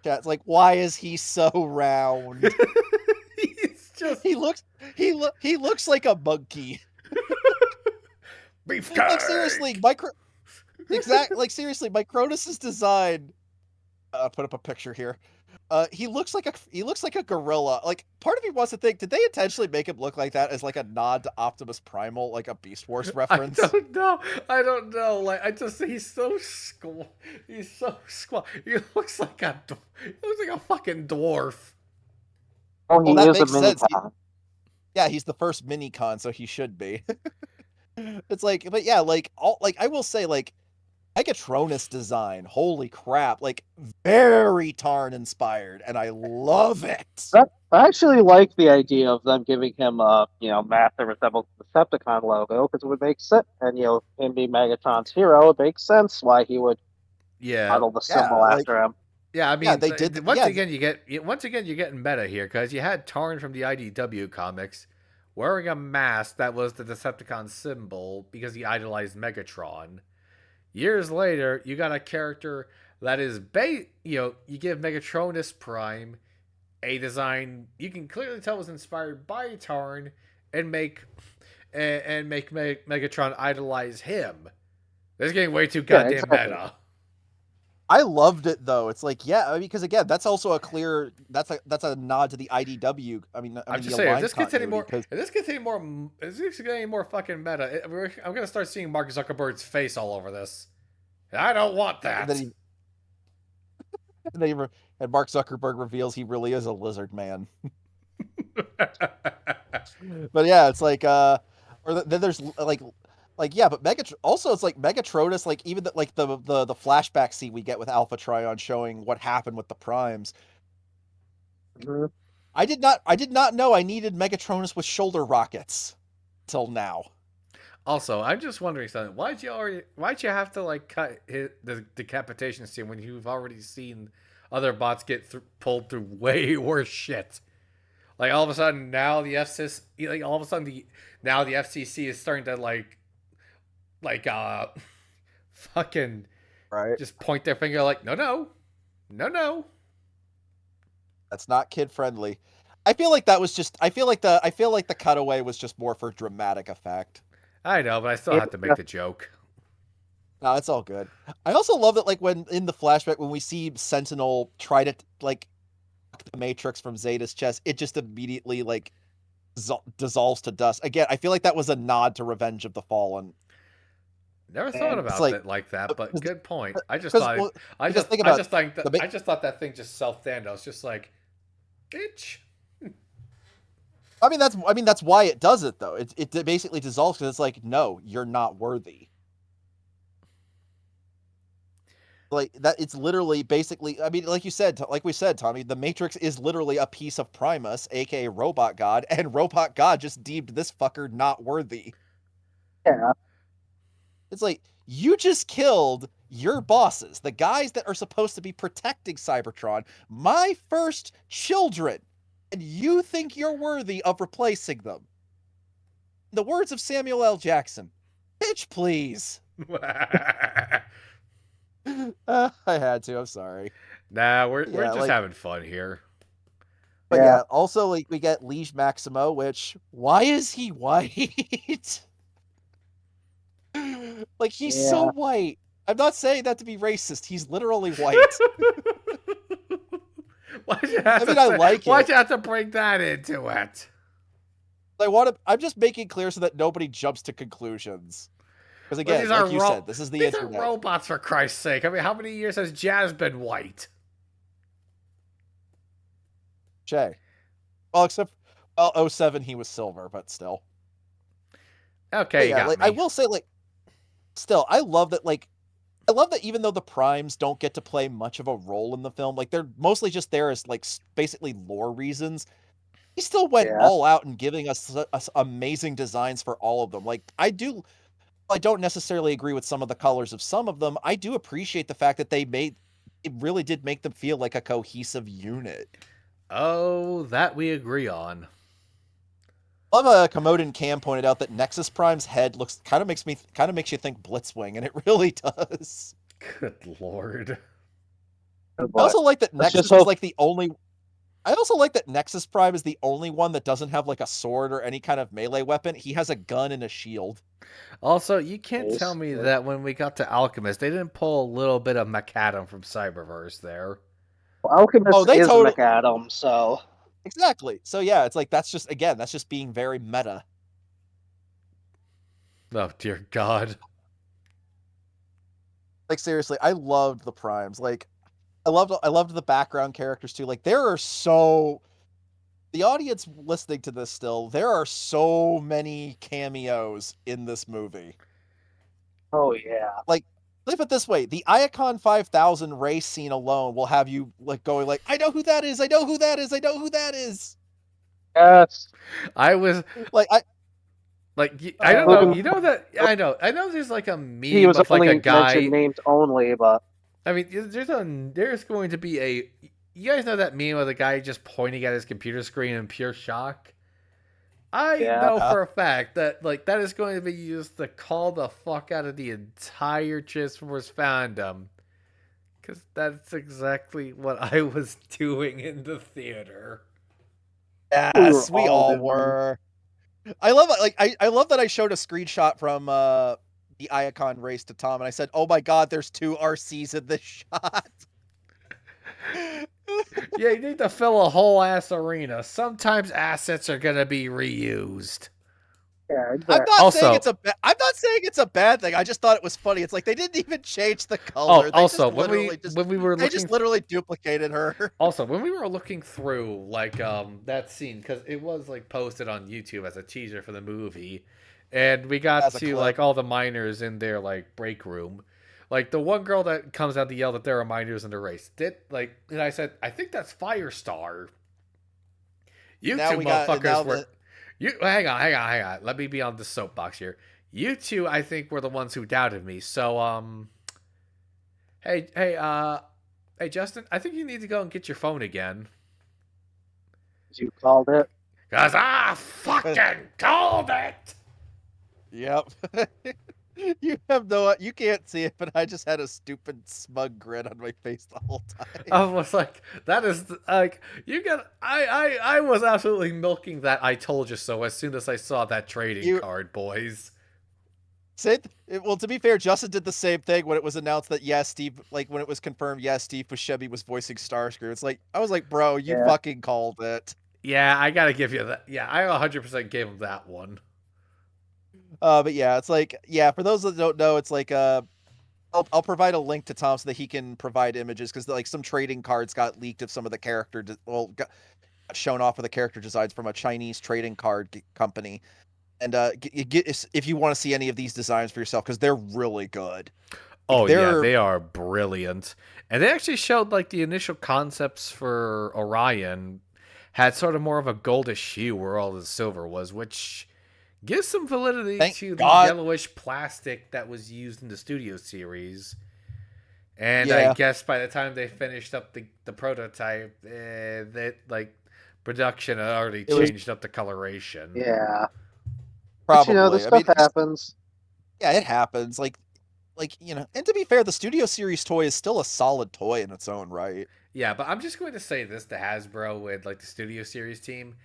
chat. It's like, why is he so round? He's just He looks he looks like a monkey. Like seriously, beefcake. like seriously, my Cronus's design. I'll put up a picture here. He looks like a gorilla. Like part of me wants to think, did they intentionally make him look like that as like a nod to Optimus Primal, like a Beast Wars I reference? don't know. I don't know. Like he's so he's so squat. He looks like he looks like a fucking dwarf. Oh, Well, he that is a makes mini sense. con. Yeah, he's the first mini con, so he should be. It's like, but yeah, like all like I will say, like Megatronus design, holy crap, like very Tarn inspired, and I love it. I actually like the idea of them giving him a map that resembles the Decepticon logo because it would make sense, and him being Megatron's hero, it makes sense why he would Yeah, model the Yeah, symbol like after him. yeah. I yeah, mean, they did. once again, you're getting meta here because you had Tarn from the IDW comics wearing a mask that was the Decepticon symbol because he idolized Megatron. Years later, you got a character that is you give Megatronus Prime a design you can clearly tell was inspired by Tarn and make Megatron idolize him. This is getting way too Yeah, goddamn exactly. meta. I loved it though. It's like, yeah, I mean, because again, that's also a clear that's a nod to the IDW. I I'm mean the just saying, Aligned continuity. Because if this gets any more fucking meta, I'm gonna start seeing Mark Zuckerberg's face all over this. And I don't want and then that. he and then he, and Mark Zuckerberg reveals he really is a lizard man. But yeah, it's like then there's like yeah, but also it's like Megatronus, like even the flashback scene we get with Alpha Trion showing what happened with the Primes. Mhm. I did not know I needed Megatronus with shoulder rockets till now. Also, I'm just wondering something. Why'd you have to like cut the decapitation scene when you've already seen other bots get pulled through way worse shit? Like all of a sudden now the FCC, like all of a sudden the FCC is starting to like fucking Right. just point their finger like no. That's not kid friendly. I feel like the cutaway was just more for dramatic effect. I know, but I still Yeah, have to make the joke. No, it's all good. I also love that, like, when in the flashback when we see Sentinel try to like the Matrix from Zeta's chest, it just immediately like dissolves to dust. Again, I feel like that was a nod to Revenge of the Fallen. Never thought and It's about like that like that, but good point. because well, because think about the I just thought that thing just self Thanos, just like bitch. I mean that's why it does it though. It basically dissolves because it's like, no, you're not worthy. Like that, it's literally basically. I mean, like you said, like we said, Tommy, the Matrix is literally a piece of Primus, aka Robot God, and Robot God just deemed this fucker not worthy. yeah, It's like you just killed your bosses, the guys that are supposed to be protecting Cybertron, my first children, and you think you're worthy of replacing them. In the words of Samuel L. Jackson, bitch, please. I had to. I'm sorry. Nah, we're Yeah, just like, having fun here. but yeah, yeah. Also, like, we get Liege Maximo, which why is he white? Like, he's so yeah. white. I'm not saying that to be racist. He's literally white. Why'd you have I mean, to I say? like Why'd it. you have to bring that into it? I'm just making clear so that nobody jumps to conclusions. Because Well, again, like you said, this is the these are internet. robots for Christ's sake. I mean, how many years has Jazz been white? Jay. Well, except well, '07 he was silver, but still. Okay, But you yeah, got like I me. will say, like still, I love that even though the primes don't get to play much of a role in the film, like they're mostly just there as like basically lore reasons. He still went Yeah. all out and giving us amazing designs for all of them. Like I don't necessarily agree with some of the colors of some of them. I do appreciate the fact that it really did make them feel like a cohesive unit. Oh, that we agree on. Love Komoden Cam pointed out that Nexus Prime's head looks kind of makes you think Blitzwing, and it really does. Good lord. Oh I boy. also like that Let's just Nexus is hope. like the only I also like that Nexus Prime is the only one that doesn't have like a sword or any kind of melee weapon. He has a gun and a shield. Also, you can't tell Ace. me that when we got to Alchemist, they didn't pull a little bit of Macadam from Cyberverse there. Well, Oh, Alchemist they is total McAdam, so exactly. So yeah, it's like that's just being very meta. Oh, dear God. Like seriously, I loved the primes. Like I loved the background characters too. Like there are so the audience listening to this still, there are so many cameos in this movie. oh yeah. Like think of it this way, the Iacon 5000 race scene alone will have you like going like, I know who that is, I know who that is, I know who that is. Yes. I was Like I like, I don't know. uh You know that I know. I know. There's like a He meme was of like a only mentioned guy. names only, but I mean, there's going to be a. You guys know that meme of the guy just pointing at his computer screen in pure shock. I yeah. know for a fact that like that is going to be used to call the fuck out of the entire Transformers fandom, because that's exactly what I was doing in the theater. We were yes, we all all doing. were. I love it. Like I love that I showed a screenshot from the Iacon race to Tom and I said, "Oh my god, there's two RCs in this shot." Yeah, you need to fill a whole ass arena. Sometimes assets are gonna be reused. Yeah, exactly. Also, I'm not saying it's a bad thing. I just thought it was funny. It's like they didn't even change the oh, color. also when we were They looking just literally duplicated her Also, when we were looking through like that scene, because it was like posted on YouTube as a teaser for the movie, and we got as a to clip. like all the miners in their like break room, like the one girl that comes out to yell that there are miners in the race did like, and I said, I think that's Firestar. You two And now motherfuckers were the you. Hang on. Let me be on the soapbox here. You two, I think, were the ones who doubted me. So hey hey Justin, I think you need to go and get your phone again. As you called it. Cause I fucking called it. Yep. You can't see it, but I just had a stupid smug grin on my face the whole time. I was like, that is like you get. I was absolutely milking that. I told you so. As soon as I saw that trading You card, boys. well, to be fair, Justin did the same thing when it was announced that yes, Steve, like when it was confirmed, yes, Steve Buscemi was voicing Starscream. It's like I was like, bro, you Yeah. fucking called it. Yeah, I gotta give you that. Yeah, I 100% gave him that one. But yeah, it's like yeah. For those that don't know, it's like I'll provide a link to Tom so that he can provide images because like some trading cards got leaked of some of the got shown off of the character designs from a Chinese trading card company. And if you want to see any of these designs for yourself because they're really good. Like Oh yeah, they are brilliant. And they actually showed like the initial concepts for Orion had sort of more of a goldish hue where all the silver was, which gives some validity thank to the God. yellowish plastic that was used in the studio series. And I Yeah, guess by the time they finished up the prototype, that like production had already it was changed up the coloration. Yeah. But this probably. I stuff mean, happens. yeah, it happens. Like and to be fair, the Studio Series toy is still a solid toy in its own right. Yeah, but I'm just going to say this to Hasbro with like the Studio Series team,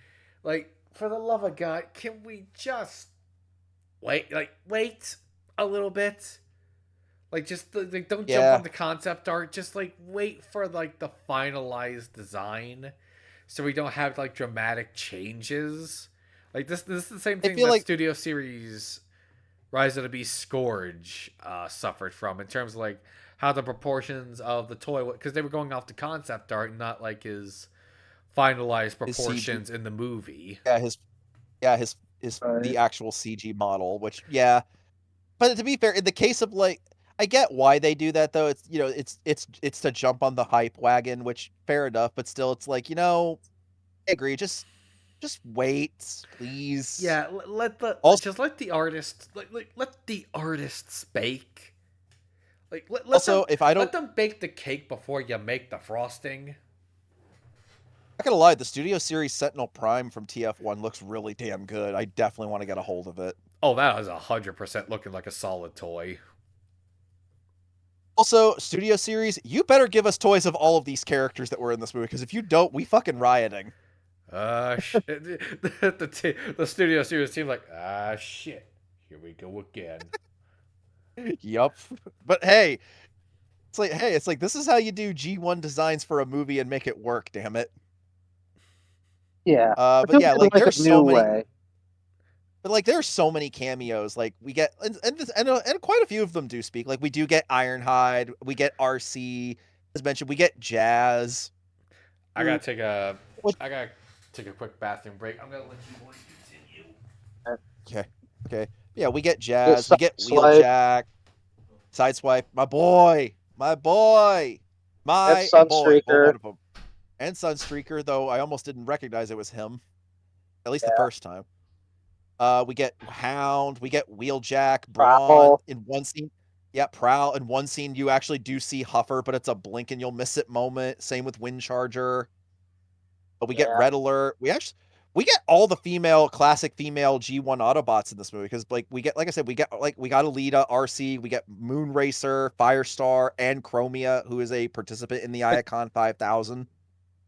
like for the love of God, can we just wait a little bit? Like, just like don't jump on Yeah, the concept art. Just like wait for like the finalized design, so we don't have like dramatic changes. Like this is the same I thing feel that like Studio Series Rise of the Beast Scourge suffered from in terms of like how the proportions of the toy, because they were going off the concept art, not like his finalized his CG, proportions in the movie. yeah, his Right. the actual CG model, which yeah. But to be fair, in the case of like, I get why they do that though. It's it's to jump on the hype wagon, which fair enough. But still, it's like I agree. Just wait, please. Yeah, let the Also, just let the artist let the artists bake. Like also, if I don't, let them bake the cake before you make the frosting. not gonna lie, the Studio Series Sentinel Prime from TF1 looks really damn good. I definitely want to get a hold of it. Oh, that is 100% looking like a solid toy. Also, Studio Series, you better give us toys of all of these characters that were in this movie, because if you don't, we fucking rioting. The Studio Series team like shit. Here we go again. Yup. But it's like this is how you do G1 designs for a movie and make it work, damn it. Yeah. But But do yeah, it in like like a there's so new many way. but like there's so many cameos. Like we get and quite a few of them do speak. Like we do get Ironhide, we get RC, as mentioned, we get Jazz. I gotta take a Which I gotta take a quick bathroom break. I'm gonna let you boys continue. okay, okay. Yeah, we get Get Jazz, we get Sideswipe Wheeljack, Sideswipe, and my boy. Well, Sunstreaker. one of them. And Sunstreaker, though I almost didn't recognize it was him, at least the Yeah. first time. We get Hound, we get Wheeljack, Brawn Prowl. in one scene. Yeah, Prowl in one scene. You actually do see Huffer, but it's a blink and you'll miss it moment. Same with Windcharger. But we get Yeah. Red Alert. We get all the classic female G1 Autobots in this movie because like we get like I said we got Alita, RC, we get Moonracer, Firestar, and Chromia, who is a participant in the Iacon 5000.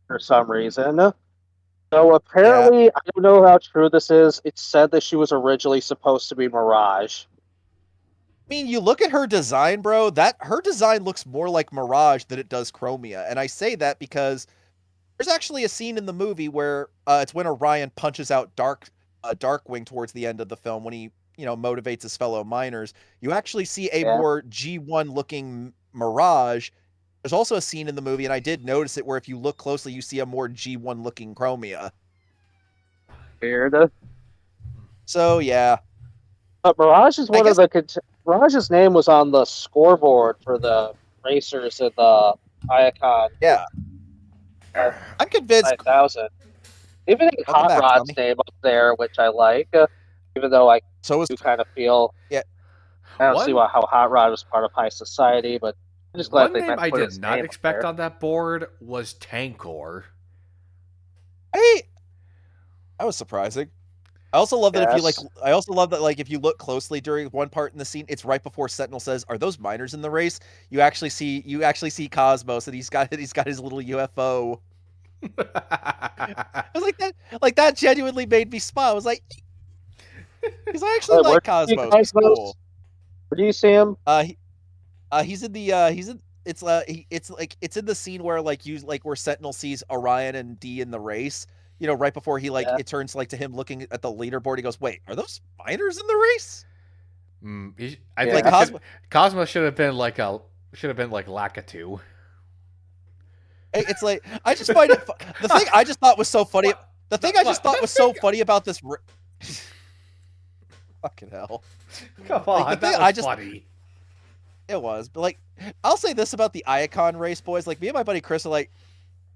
For some reason. So Yeah, apparently, I don't know how true this is. It's said that she was originally supposed to be Mirage. I mean, you look at her design, bro. That her design looks more like Mirage than it does Chromia, and I say that because there's actually a scene in the movie where it's when Orion punches out Darkwing towards the end of the film when he motivates his fellow miners. You actually see a Yeah. more G1 looking Mirage. There's also a scene in the movie, and I did notice it, where if you look closely, you see a more G1 looking Chromia. Weird. So yeah, But Mirage is I one of guess the. Mirage's name was on the scoreboard for the racers in the Iacon yeah, I'm convinced. 5000. Even in Welcome Hot back, Rod's Tommy. name up there, which I like, even though I So is do kind of feel yeah. I don't see One how Hot Rod was part of high society, but I'm just glad one they name I put did his not name up expect there. on that board was Tankor. I that was surprising. I also love that if you like, Yes. I also love that like if you look closely during one part in the scene, it's right before Sentinel says, "Are those miners in the race?" You actually see Cosmos, and he's got his little UFO. I was like that genuinely made me smile. I was like, because I actually Where like do you see Cosmos. He's Cosmos? cool. Where do you see him? Uh, he, he's in the it's like it's in the scene where like you like where Sentinel sees Orion and D in the race. Right before he like Yeah. it turns like to him looking at the leaderboard. He goes, "Wait, are those miners in the race?" I Like think he Yeah. should. Cosmo should have been like Lakitu. It's like I just find it the thing I just thought was so funny. What? The thing I just The thought was so thing. funny about this fucking hell. Come Like the on, thing that was I just funny. it was, but like I'll say this about the Iacon race, boys. Like me and my buddy Chris are like,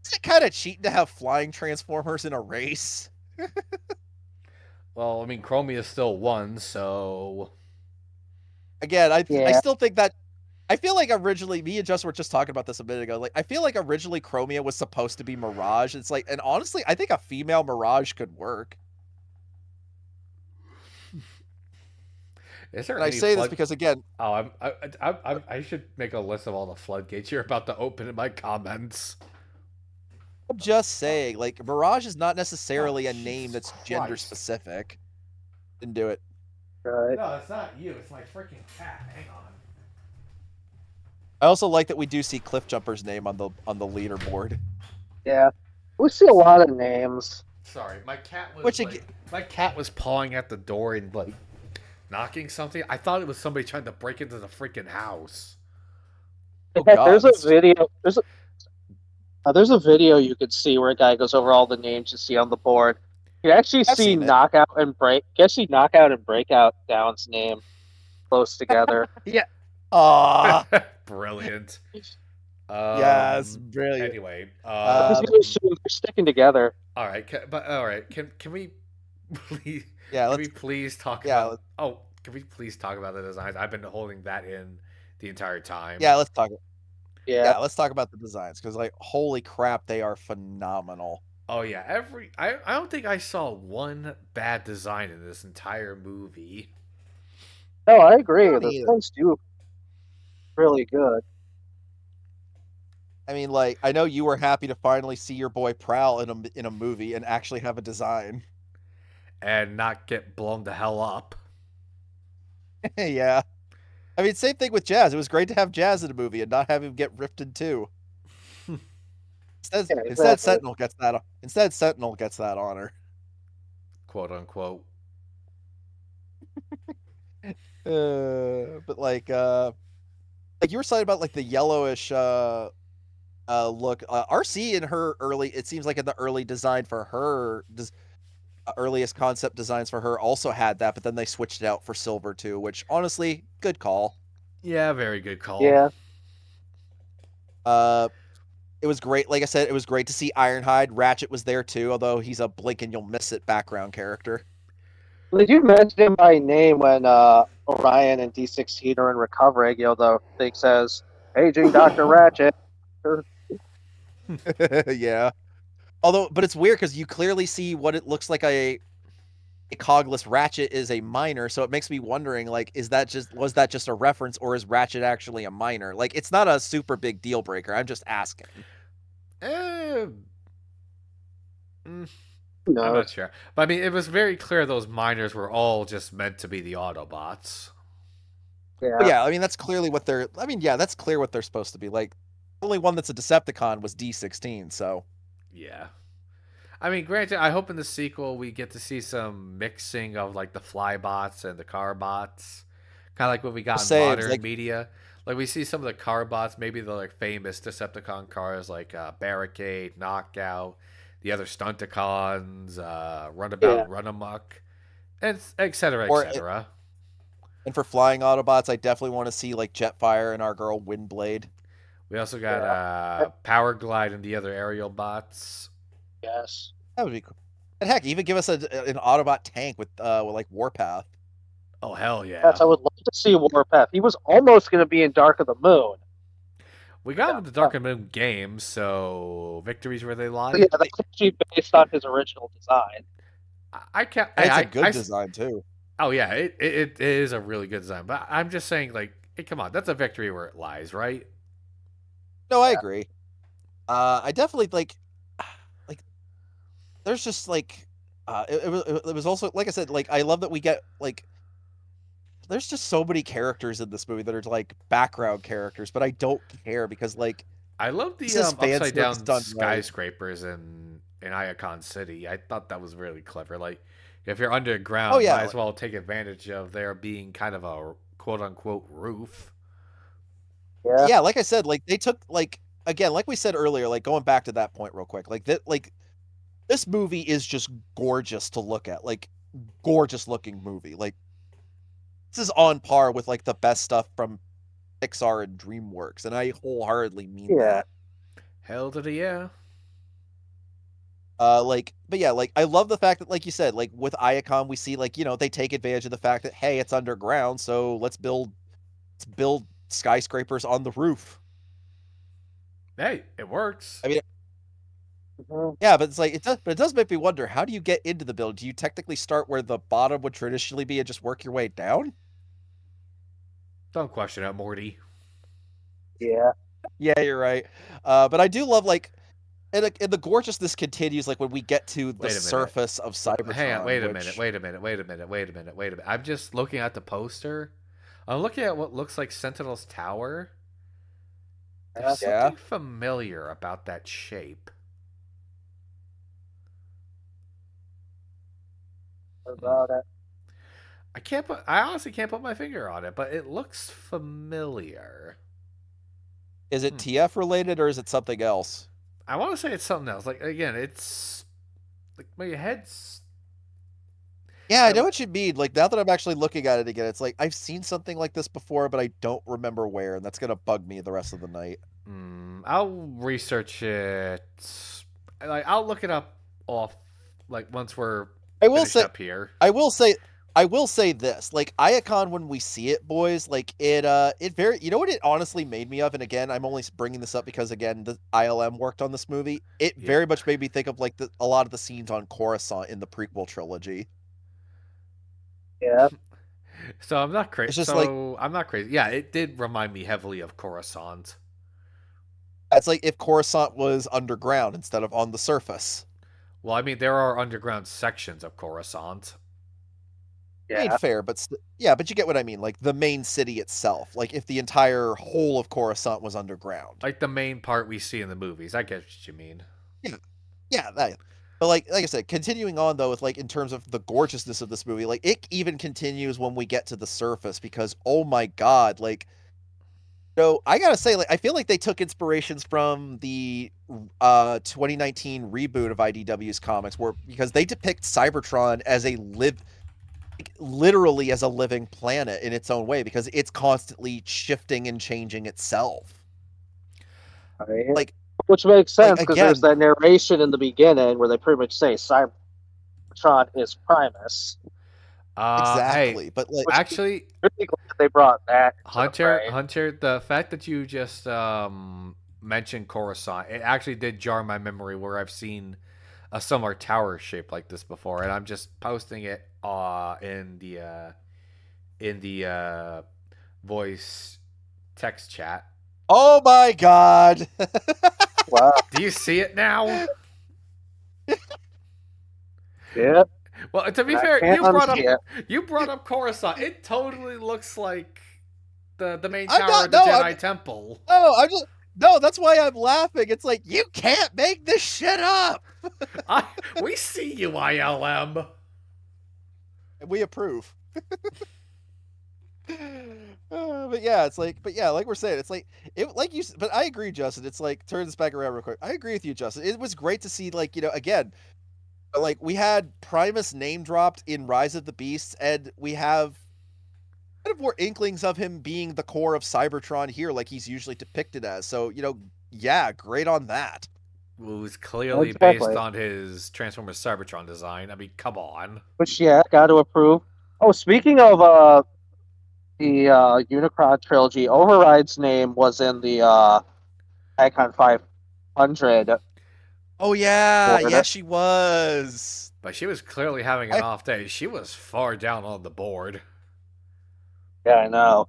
is it kind of cheating to have flying transformers in a race? Well, I mean, Chromia still won, so Again, I Yeah. still think that I feel like originally me and Justin were just talking about this a minute ago. Like I feel like originally Chromia was supposed to be Mirage. It's like, and honestly, I think a female Mirage could work. is there And I any say this flood? because again, Oh, I should make a list of all the floodgates you're about to open in my comments. I'm just saying, like Mirage is not Oh, necessarily a name Jesus that's gender Christ! specific. Didn't do it. Right. No, it's not you. It's my freaking cat. Hang on. I also like that we do see Cliffjumper's name on the leaderboard. Yeah. We see a lot of names. Sorry, Which again, my cat was pawing at the door and like knocking something. I thought it was somebody trying to break into the freaking house. oh Yeah, there's god, a video. There's a video you could see where a guy goes over all the names you see on the board. You actually I've see seen it. Knockout and Breakout Down's name close together. Yeah. Ah, Brilliant. yes, brilliant. Anyway, Because Um, you assume they're sticking together. all right, all right. Can we please yeah, can let's we please talk yeah, about? Oh, can we please talk about the designs? I've been holding that in the entire time. let's talk. Yeah. Yeah, let's talk about the designs because like holy crap, they are phenomenal. Oh yeah, I don't think I saw one bad design in this entire movie. No, I agree. I don't The either. things do really good. I mean, like I know you were happy to finally see your boy Prowl in a movie and actually have a design. And not get blown the hell up. Yeah. I mean, same thing with Jazz. It was great to have Jazz in a movie and not have him get ripped in two. Yeah, Instead exactly. Sentinel gets that. Instead Sentinel gets that honor. Quote unquote. But like you were saying about like the yellowish look. RC in her early. It seems like in the early design for her, earliest concept designs for her also had that, but then they switched it out for silver too. Which honestly, good call. Yeah, very good call. Yeah. Uh, it was great. Like I said, it was great to see Ironhide. Ratchet was there too, although he's a blink and you'll miss it background character. They do mention him by name when Orion and D16 are in recovery. The thing says, "Paging Dr. Ratchet." Yeah. Although, but it's weird because you clearly see what it looks like a cogless Ratchet is a minor, so it makes me wondering, like, was that just a reference, or is Ratchet actually a minor? Like, it's not a super big deal breaker. I'm just asking. Eh, mm, Who I'm not knows? sure, but I mean, it was very clear those miners were all just meant to be the Autobots. But Yeah. yeah, I mean that's clearly what they're. I mean, yeah, that's clear what they're supposed to be. Like, the only one that's a Decepticon was D16. So Yeah. I mean, granted, I hope in the sequel we get to see some mixing of like the Flybots and the Carbots, kind of like what we got in saves modern like, media. Like we see some of the Carbots, maybe the like famous Decepticon cars like Barricade, Knockout, the other Stunticons, Yeah. Runabout, Runamuck, and et cetera, et or cetera. and for flying Autobots, I definitely want to see like Jetfire and our girl Windblade. We also got Yeah. I Power Glide and the other aerial bots. guess. That would be cool. And heck, even give us an Autobot tank with like Warpath. Oh hell Yes, yeah! I would love to see Warpath. He was almost going to be in Dark of the Moon. We got him Yeah. in the Dark and Moon games, so victories where they Yeah, lie. that's actually based on his original design. I can't. And it's a good design too. Oh yeah, it is a really good design. But I'm just saying, like, hey, come on, that's a victory where it lies, right? No, I Yeah. agree. I definitely like there's just like it was also like I said, like I love that we get like there's just so many characters in this movie that are like background characters, but I don't care because like I love this the is fan upside service down done right. skyscrapers in Iacon City. I thought that was really clever. Like, if you're Oh underground, yeah, might as well take advantage of there being kind of a quote unquote roof. Yeah. yeah, like I said, like they took like again, like we said earlier, like going back to that point real quick, like this movie is just gorgeous to look at, like gorgeous looking movie. Like this is on par with like the best stuff from Pixar and DreamWorks, and I wholeheartedly mean Yeah. that. Hell to the yeah. Like, but yeah, like I love the fact that, like you said, like with Iacon, we see like they take advantage of the fact that hey, it's underground, so let's build skyscrapers on the roof. Hey, it works. I mean, Mhm. yeah, but it does make me wonder, how do you get into the building? Do you technically start where the bottom would traditionally be and just work your way down? Don't question it, Morty. Yeah. Yeah, you're right. But I do love like, and the gorgeousness continues like when we get to the Wait a minute. surface of Hang on. Cybertron, Wait a minute. which Wait a minute. Wait a minute. Wait a minute. Wait a minute. I'm just looking at the poster. I'm looking at what looks like Sentinel's tower. There's Yeah, Yeah. something familiar about that shape. Hmm. about it. I can't put. I honestly can't put my finger on it, but it looks familiar. Is it Hmm. TF related or is it something else? I want to say it's something else. Like again, it's like my head's. Yeah, I know what you mean. Like now that I'm actually looking at it again, it's like I've seen something like this before, but I don't remember where, and that's gonna bug me the rest of the night. I'll research it. Like I'll look it up off. Like once we're I will finished say, up here. I will say, I will say this: like Iacon, when we see it, boys, like it very, you know what it honestly made me of, and again, I'm only bringing this up because again, the ILM worked on this movie. It Yeah. very much made me think of like a lot of the scenes on Coruscant in the prequel trilogy. Yeah, So I'm not crazy. It's just like So I'm not crazy. Yeah, it did remind me heavily of Coruscant. it's like if Coruscant was underground instead of on the surface. Well, I mean, there are underground sections of Coruscant. I mean, yeah. fair, but yeah, but you get what I mean. Like the main city itself, like if the entire whole of Coruscant was underground. Like the main part we see in the movies. I get what you mean. Yeah, yeah, that. But like I said, continuing on though with like in terms of the gorgeousness of this movie, like it even continues when we get to the surface because oh my god, like so I gotta say, like I feel like they took inspirations from the 2019 reboot of IDW's comics, where because they depict Cybertron as a live like, literally as a living planet in its own way because it's constantly shifting and changing itself. Right. Like Which makes like sense because there's again, that narration in the beginning where they pretty much say Cybertron is Primus, Hey, exactly. But like which I'm actually, really glad they brought that into the fray. Hunter, the fact that you just mentioned Coruscant, it actually did jar my memory where I've seen a similar tower shaped like this before, and I'm just posting it in the voice text chat. oh my god. Wow. Do you see it now? Yeah, Well, to be I fair, can't unsee it. you brought up Coruscant. It totally looks like the main I'm tower of not the no, I'm Jedi Temple. no, I'm just no, that's why I'm laughing. It's like you can't make this shit up. I we see you, ILM. And we approve. But yeah, it's like, but yeah, like we're saying, it's like it, like you. But I agree, Justin. It's like turn this back around real quick. I agree with you, Justin. It was great to see, like again, like we had Primus name dropped in Rise of the Beasts, and we have kind of more inklings of him being the core of Cybertron here, like he's usually depicted as. So yeah, great on that. It was clearly based Exactly. on his Transformers Cybertron design. I mean, come on. Which yeah, got to approve. Oh, speaking of the Unicron trilogy, Override's name was in the Icon 500 Oh yeah, board. yeah, she was. But she was clearly having an I off day. She was far down on the board. Yeah, I know.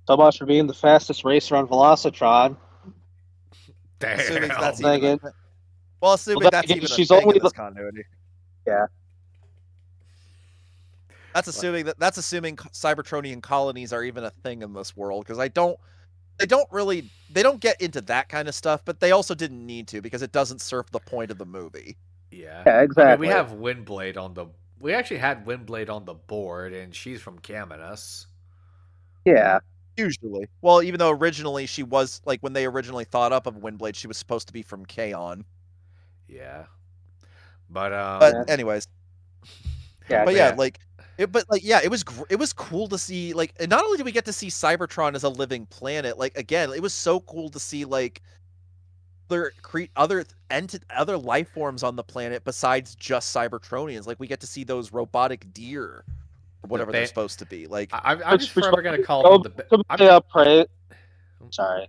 So much for being the fastest racer on Velocitron. assuming that's Damn. even Then a again, well, well, assuming then that's again, even a she's thing only in the this continuity. yeah. That's assuming Cybertronian colonies are even a thing in this world because they don't get into that kind of stuff, but they also didn't need to because it doesn't serve the point of the movie. Yeah. Yeah, I mean, we exactly. have Windblade on the. We actually had Windblade on the board, and she's from Caminus. Yeah. Usually. Well, even though originally she was like when they originally thought up of Windblade, she was supposed to be from Kaon. Yeah. But But Yeah. anyways, Yeah. but but yeah, yeah. like but like yeah, it was cool to see like and not only did we get to see Cybertron as a living planet, like again, it was so cool to see like other life forms on the planet besides just Cybertronians. Like we get to see those robotic deer or The whatever they're supposed to be. Like I'm just Which forever gonna call them go the. to my praise. Sorry.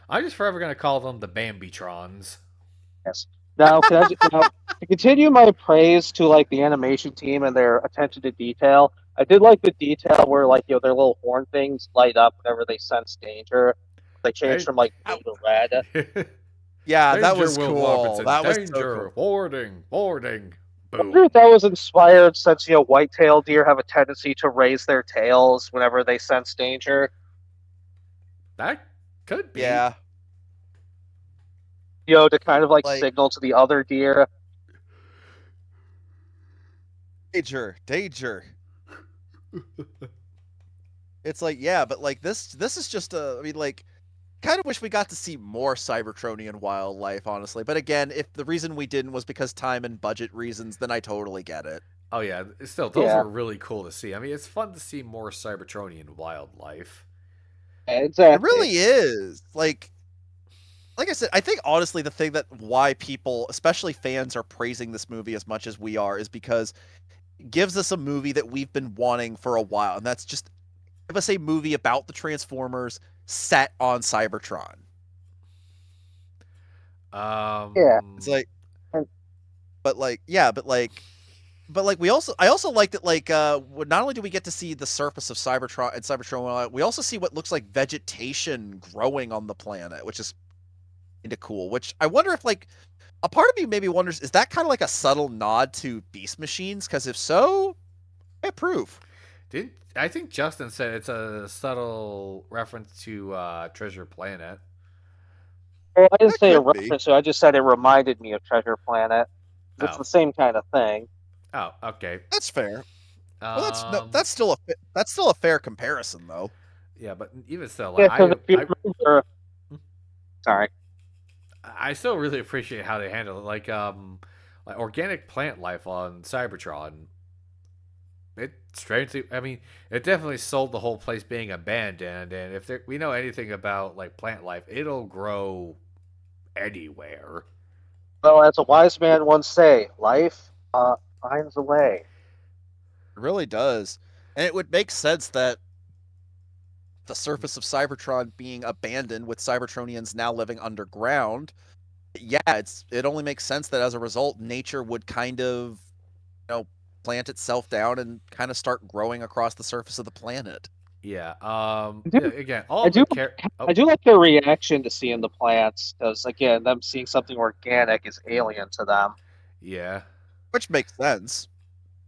I'm just forever gonna call them the Bambitrons. Yes. Now, now to continue my praise to like the animation team and their attention to detail? I did like the detail where like their little horn things light up whenever they sense danger. They change They, from like blue to red. yeah, that Danger, was Will cool. Robinson. That was so Danger. cool. Boarding. Boarding. I wonder if Boom. that was inspired since white-tailed deer have a tendency to raise their tails whenever they sense danger. That could be. Yeah. to kind of like Like signal to the other deer. danger, danger. It's like, yeah, but like this is just a I mean like kind of wish we got to see more Cybertronian wildlife, honestly. But again, if the reason we didn't was because time and budget reasons, then I totally get it. Oh yeah, still those Yeah, were really cool to see. I mean, it's fun to see more Cybertronian wildlife. It exactly. really is. Like I said, I think honestly the thing that why people, especially fans, are praising this movie as much as we are is because it gives us a movie that we've been wanting for a while, and that's just give us a movie about the Transformers set on Cybertron. Yeah, It's Um, like, and but like, yeah, but like we also I also like that like not only do we get to see the surface of Cybertron and Cybertron, we also see what looks like vegetation growing on the planet, which is kind of cool. Which I wonder if like a part of me maybe wonders is that kind of like a subtle nod to Beast Machines? Because if so, I approve. did I think Justin said it's a subtle reference to Treasure Planet? well, I didn't That say a could be. reference to. I just said it reminded me of Treasure Planet. It's Oh, the same kind of thing. oh, okay. That's fair. Well, that's no, Um, that's still a fair comparison though. yeah, but even still, Yeah, because if you remember, sorry. I still really appreciate how they handle it. Like organic plant life on Cybertron. It strangely, I mean, it definitely sold the whole place being abandoned. And if we know anything about like plant life, it'll grow anywhere. Well, as a wise man once say, life finds a way. It really does, and it would make sense that the surface of Cybertron being abandoned with Cybertronians now living underground. Yeah, it only makes sense that as a result, nature would kind of plant itself down and kind of start growing across the surface of the planet. Yeah. I Yeah, do, again, all I of the do, care. I Oh, do like their reaction to seeing the plants because again, them seeing something organic is alien to them. yeah. Which makes sense.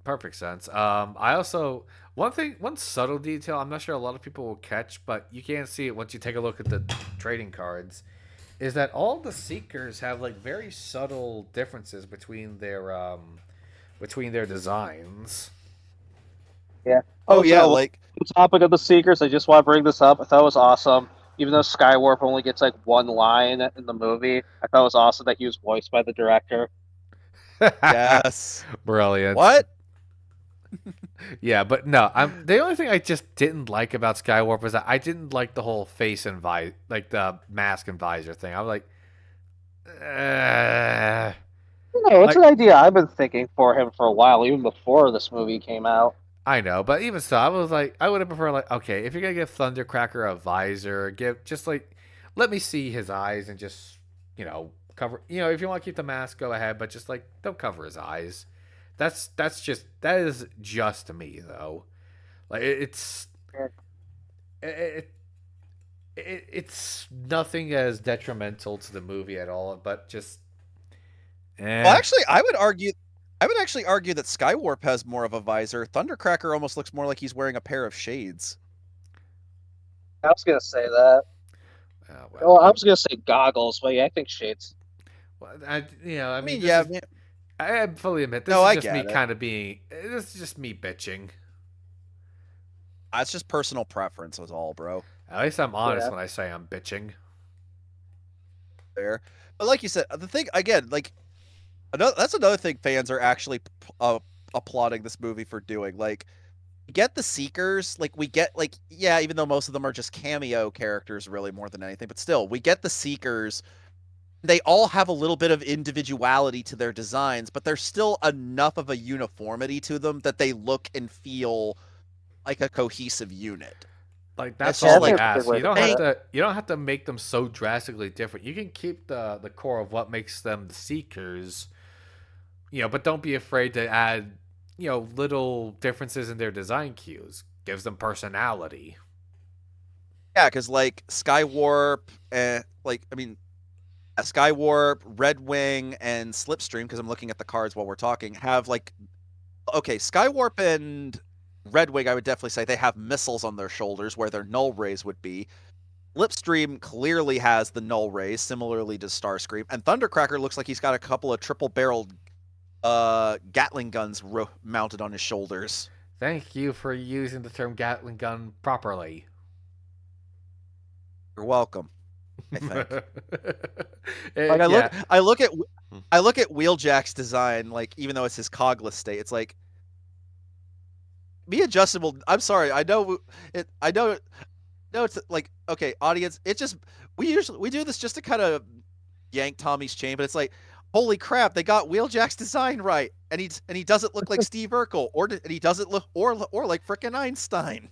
Perfect sense. I also one subtle detail I'm not sure a lot of people will catch, but you can't see it once you take a look at the trading cards, is that all the seekers have like very subtle differences between their designs. Yeah. Oh Oh, yeah, so like the topic of the Seekers, I just want to bring this up. I thought it was awesome. Even though Skywarp only gets like one line in the movie, I thought it was awesome that he was voiced by the director. yes. Brilliant. What? Yeah, but no, I'm the only thing I just didn't like about Skywarp was that I didn't like the whole face and like the mask and visor thing. I was like, eh. No, it's an Like idea I've been thinking for him for a while, even before this movie came out. I know, but even so, I was like, I would have preferred like, okay, if you're gonna give Thundercracker a visor, give just like, let me see his eyes and just cover. If you want to keep the mask, go ahead, but just like don't cover his eyes. That is just me though. Like it, it's nothing as detrimental to the movie at all, but just Well, eh. actually, I would actually argue that Skywarp has more of a visor. Thundercracker almost looks more like he's wearing a pair of shades. I was gonna say that. Well, Well, I was gonna say goggles, but yeah, I think shades. I I mean, mean, yeah, man, I fully admit this no, is I just me get it. kind of being. This is just me bitching. That's just personal preference, was all, bro. At least I'm honest Yeah. when I say I'm bitching. There, but like you said, the thing again, like that's another thing fans are actually applauding this movie for doing. Like, we get the Seekers, like we get like yeah, even though most of them are just cameo characters, really more than anything, but still, we get the Seekers. They all have a little bit of individuality to their designs, but there's still enough of a uniformity to them that they look and feel like a cohesive unit. Like And it's that's Yeah, just all I we think like that's a good ask. way You to don't put have it. to. You don't have to make them so drastically different. You can keep the core of what makes them the seekers. But don't be afraid to add little differences in their design cues. Gives them personality. yeah, because like Skywarp, like I mean, Skywarp, Red Wing, and Slipstream. Because I'm looking at the cards while we're talking, have like okay, Skywarp and Red Wing. I would definitely say they have missiles on their shoulders where their null rays would be. Slipstream clearly has the null rays, similarly to Starscream, and Thundercracker looks like he's got a couple of triple-barreled Gatling guns mounted on his shoulders. Thank you for using the term Gatling gun properly. You're welcome. I think. Like Yeah. I look at Wheeljack's design, like even though it's his cogless state, it's like be adjustable. I'm sorry, I know it. I know. No, it's like okay, audience. It just we do this just to kind of yank Tommy's chain, but it's like holy crap, they got Wheeljack's design right, and he doesn't look like Steve Urkel, and he doesn't look or like frickin' Einstein.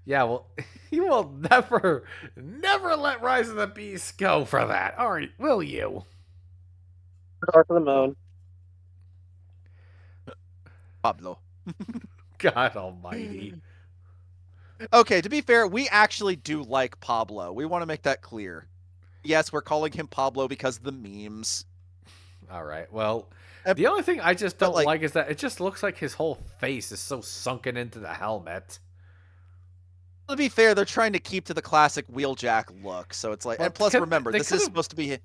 Yeah, well, he will never let Rise of the Beast go for that. All right, will you? Dark of the Moon. Pablo. God almighty. Okay, to be fair, we actually do like Pablo. We want to make that clear. Yes, we're calling him Pablo because of the memes. All right, well, And, the only thing I just don't like, like is that it just looks like his whole face is so sunken into the helmet. to be fair, they're trying to keep to the classic Wheeljack look, so it's like, Well, and plus, remember, this is supposed to be.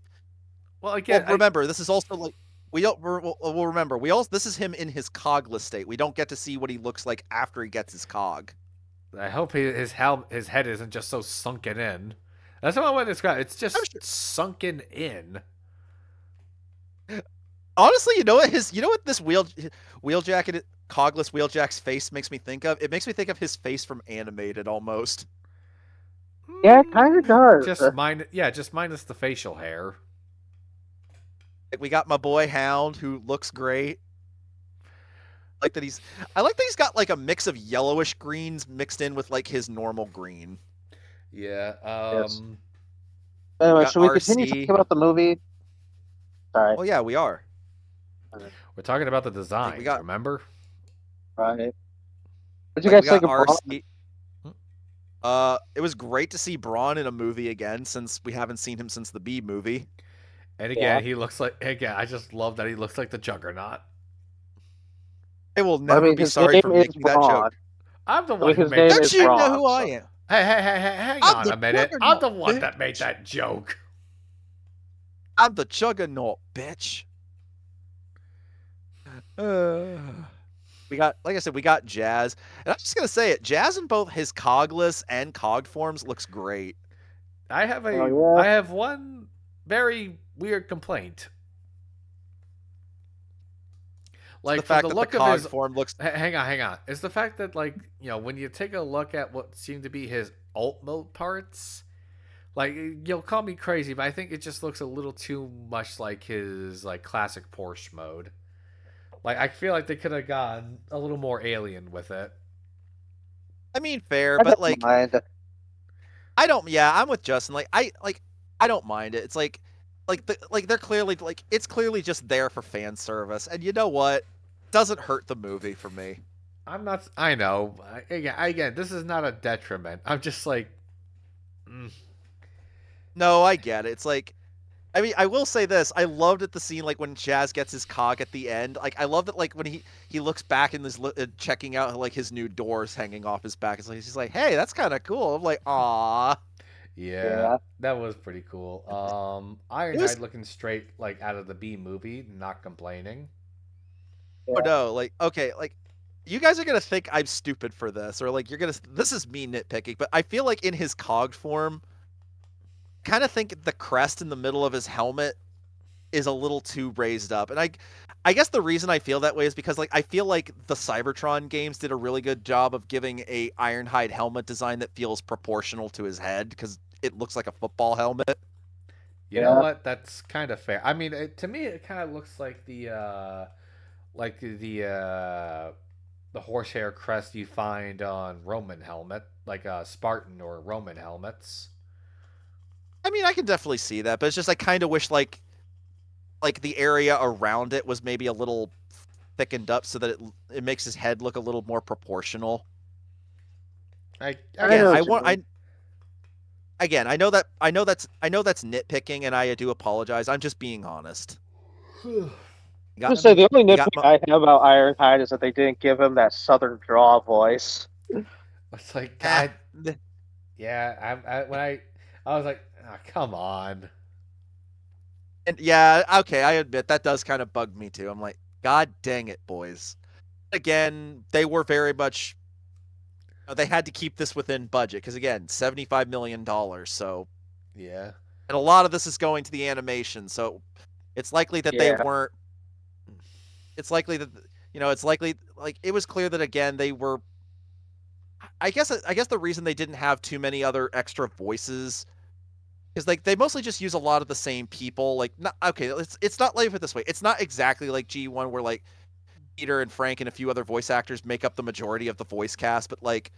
Well, again, remember, this is also like we'll remember this is him in his cogless state. We don't get to see what he looks like after he gets his cog. I hope his head isn't just so sunken in. That's what I want to describe. It's just sunken in. Honestly, you know what this Wheeljack and cogless Wheeljack's face makes me think of? It makes me think of his face from Animated almost. Yeah, it kind of does. Just minus the facial hair. We got my boy Hound, who looks great. I like that he's got like a mix of yellowish greens mixed in with like his normal green. Yeah. Yes. Anyway, should we continue talking about the movie? Sorry. Oh yeah, we are. We're talking about the design. Remember? Right. What did you guys think of RC? It was great to see Braun in a movie again, since we haven't seen him since the B movie. And again, he looks like I just love that he looks like the Juggernaut. I will never be sorry for making that joke. I'm the one who made. Don't you know who I am? Hey, hang on a minute. I'm the one that made that joke. I'm the Juggernaut, bitch. We got, like I said, we got Jazz, and I'm just gonna say it. Jazz in both his cogless and cog forms looks great. I have one very weird complaint. Like, the fact the that look the of his form looks. Hang on. It's the fact that, like, when you take a look at what seem to be his alt mode parts, like, you'll call me crazy, but I think it just looks a little too much like his like classic Porsche mode. Like, I feel like they could have gone a little more alien with it. I mean, fair, but like, I don't. Yeah, I'm with Justin. Like, I don't mind it. It's like they're clearly like it's clearly just there for fan service, and you know what? It doesn't hurt the movie for me. I'm not. I know. Again, this is not a detriment. I'm just like. No, I get it. It's like, I mean, I will say this: I loved at the scene, like when Jazz gets his cog at the end. Like, I love that, like when he looks back and is checking out like his new doors hanging off his back. It's like he's like, "Hey, that's kind of cool." I'm like, "Aw." Yeah, that was pretty cool. Ironhide looking straight like out of the B movie, not complaining. Oh no, like okay, like you guys are gonna think I'm stupid for this, or like this is me nitpicking, but I feel like in his cog form, kind of think the crest in the middle of his helmet is a little too raised up, and I guess the reason I feel that way is because like I feel like the Cybertron games did a really good job of giving a Ironhide helmet design that feels proportional to his head because it looks like a football helmet. You know what? That's kind of fair. I mean, to me, it kind of looks like the horsehair crest you find on Roman helmet, like Spartan or Roman helmets. I mean, I can definitely see that, but it's just I kind of wish like the area around it was maybe a little thickened up so that it makes his head look a little more proportional. I know that's nitpicking, and I do apologize. I'm just being honest. I would say the only nitpick I have about Ironhide is that they didn't give him that southern draw voice. It's like, God. Yeah, I was like, oh, come on. And yeah, okay, I admit that does kind of bug me too. I'm like, God dang it, boys. Again, they were very much they had to keep this within budget because again, $75 million. So, Yeah, and a lot of this is going to the animation. So, it's likely that they Yeah. weren't. It's likely that it's likely like it was clear that again they were. I guess the reason they didn't have too many other extra voices is like they mostly just use a lot of the same people. Like, not okay. It's not like it this way. It's not exactly like G1 where like Peter and Frank and a few other voice actors make up the majority of the voice cast, but like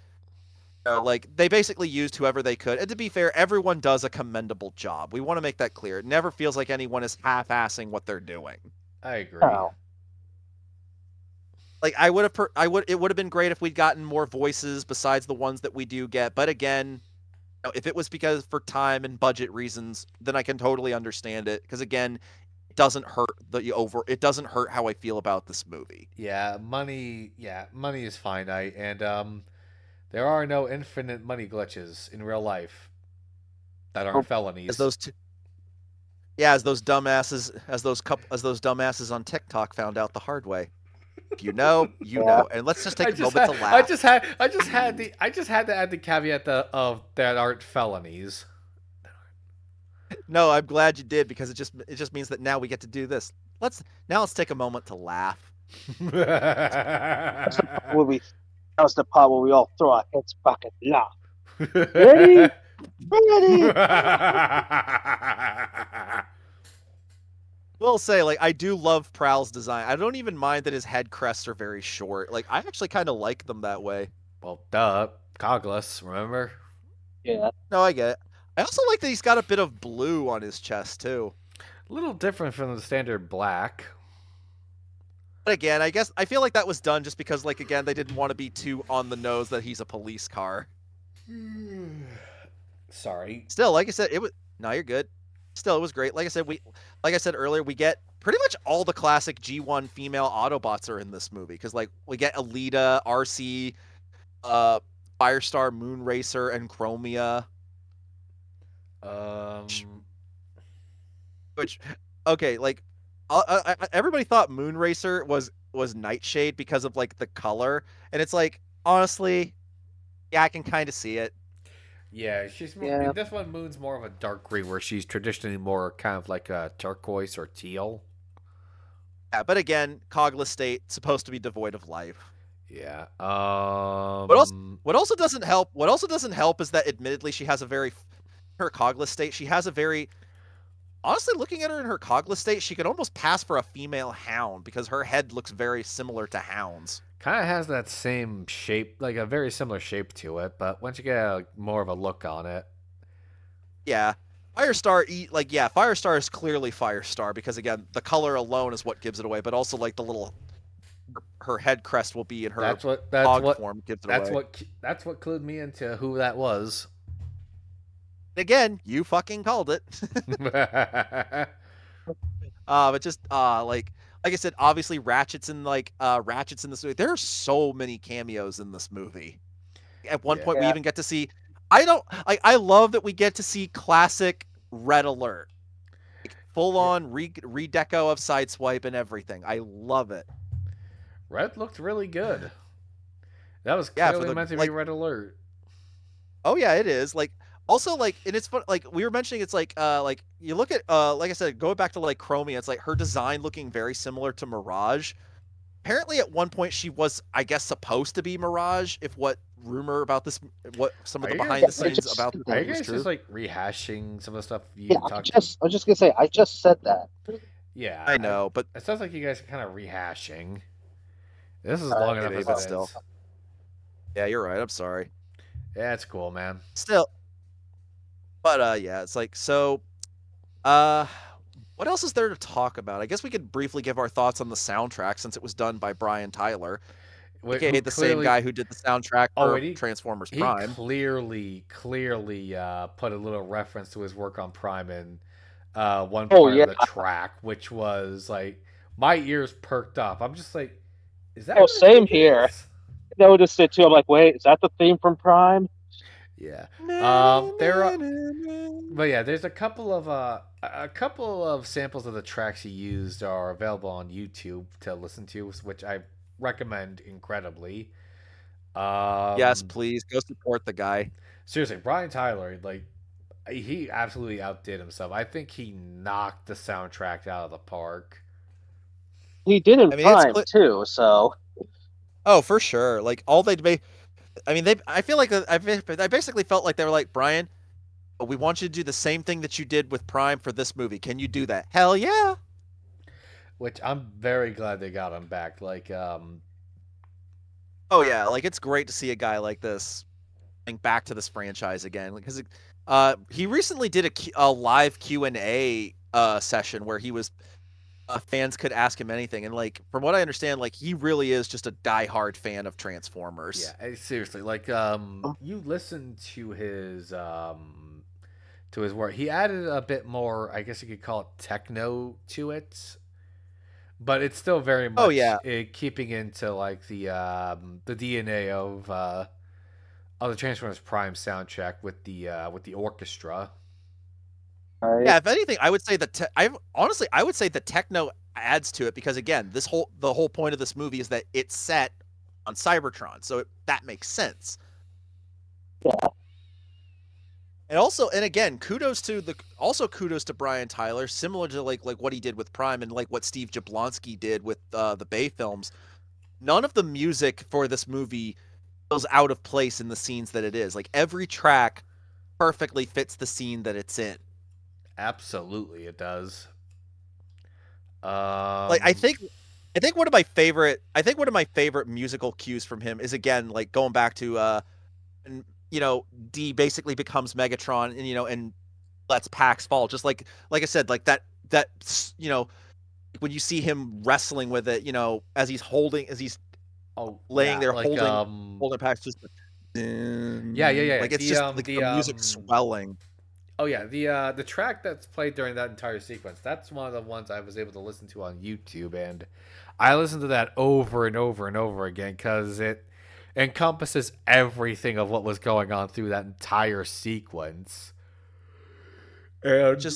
they basically used whoever they could. And to be fair, everyone does a commendable job. We want to make that clear. It never feels like anyone is half-assing what they're doing. I agree. Oh. Like it would have been great if we'd gotten more voices besides the ones that we do get. But again, if it was because for time and budget reasons, then I can totally understand it. Because again, it doesn't hurt how I feel about this movie. Yeah, money is finite, and there are no infinite money glitches in real life that aren't As felonies. those two, yeah, as those dumbasses on TikTok found out the hard way. If you know, you Yeah. know. And let's just take a moment to laugh. I just had to add the caveat of that aren't felonies. No, I'm glad you did because it just means that now we get to do this. Let's take a moment to laugh. That's the part where we. That was the part where we all throw our heads back and laugh. Ready? Ready? Will say, like, I do love Prowl's design. I don't even mind that his head crests are very short. Like, I actually kind of like them that way. Well, duh, Cogless, remember? Yeah. No, I get it. I also like that he's got a bit of blue on his chest too. A little different from the standard black. But again, I guess I feel like that was done just because, like, again, they didn't want to be too on the nose that he's a police car. Sorry. Still, like I said, it was no, you're good. Still, it was great. Like I said earlier, we get pretty much all the classic G1 female Autobots are in this movie because, like, we get Alita, RC, uh, Firestar, Moonracer, and Chromia. Um, Which, okay, like, everybody thought Moonracer was Nightshade because of like the color, and it's like honestly, yeah, I can kind of see it. yeah, she's more, Yeah. in this one. Moon's more of a dark green, where she's traditionally more kind of like a turquoise or teal. Yeah, but again, Cogless State supposed to be devoid of life. Yeah. What else? What also doesn't help is that admittedly she has a very her Cogless State. She has a very honestly looking at her in her Cogless State, she could almost pass for a female hound because her head looks very similar to hounds. Kind of has that same shape, like a very similar shape to it, but once you get more of a look on it, Yeah. Firestar is clearly Firestar because again, the color alone is what gives it away, but also like the little her head crest will be in her hog form gives it away. that's what clued me into who that was. Again, you fucking called it. But just like I said, obviously Ratchet's in this movie. There are so many cameos in this movie. At one Yeah. point, we Yeah. even get to see. I don't like. I love that we get to see classic Red Alert, like full on redeco of Sideswipe and everything. I love it. Red looked really good. That was Yeah, for clearly the meant to be like. Red Alert. Oh yeah, it is. Like also like, and it's fun. Like we were mentioning, it's like you look at like I said, going back to like Chromia, it's like her design looking very similar to Mirage. Apparently, at one point, she was, I guess, supposed to be Mirage. If what rumor about this, what some of Are the you guys behind the Yeah, I scenes just about said this are that. you movie was guys true. just like rehashing some of the stuff Yeah, you talked? I was just gonna say, I just said that. Yeah, I know, but it sounds like you guys are kind of rehashing. This is long enough maybe, as but it still, is. yeah, you're right. I'm sorry. Yeah, it's cool, man. Still, but yeah, it's like so. Uh, what else is there to talk about? I guess we could briefly give our thoughts on the soundtrack since it was done by Brian Tyler, Wait, aka who the same clearly? guy who did the soundtrack Oh, for wait, Transformers he Prime. clearly put a little reference to his work on Prime in one Oh part yeah. of the track, which was like my ears perked up. I'm just like, is that Oh, what I same think it here. is? I noticed it too. I'm like, wait, is that the theme from Prime? Yeah. There are, Na-na-na-na-na. but yeah, there's a couple of samples of the tracks he used are available on YouTube to listen to, which I recommend incredibly. Yes, Um, please go support the guy. Seriously, Brian Tyler, like he absolutely outdid himself. I think he knocked the soundtrack out of the park. He did in I mean, it's Prime too, so oh for sure. Like all they made. I mean, they. I feel like I basically felt like they were like Brian. We want you to do the same thing that you did with Prime for this movie. Can you do that? Hell yeah. Which I'm very glad they got him back. Oh yeah. Like it's great to see a guy like this coming back to this franchise again because he recently did a live Q&A session where he was fans could ask him anything, and like from what I understand, like he really is just a diehard fan of yeah, Transformers. seriously, you listen to his work. He added a bit more, I guess you could call it techno to it, but it's still very Oh much yeah, keeping into like the DNA of the Transformers Prime soundtrack with the orchestra. right. yeah. If anything, I would say I honestly I would say the techno adds to it because again, the whole point of this movie is that it's set on Cybertron, so that makes sense. Yeah. And again, kudos to Brian Tyler, similar to like what he did with Prime and like what Steve Jablonsky did with the Bay films. None of the music for this movie feels out of place in the scenes that it is. Like every track perfectly fits the scene that it's in. Absolutely, it does. Like Um, I think one of my favorite musical cues from him is again like going back to and you know, D basically becomes Megatron and and lets Pax fall. Just like I said, like that when you see him wrestling with it, as he's oh laying yeah, there holding Pax just yeah. like it's just like the music swelling. Oh yeah, the track that's played during that entire sequence. That's one of the ones I was able to listen to on YouTube, and I listened to that over and over and over again because it encompasses everything of what was going on through that entire sequence. And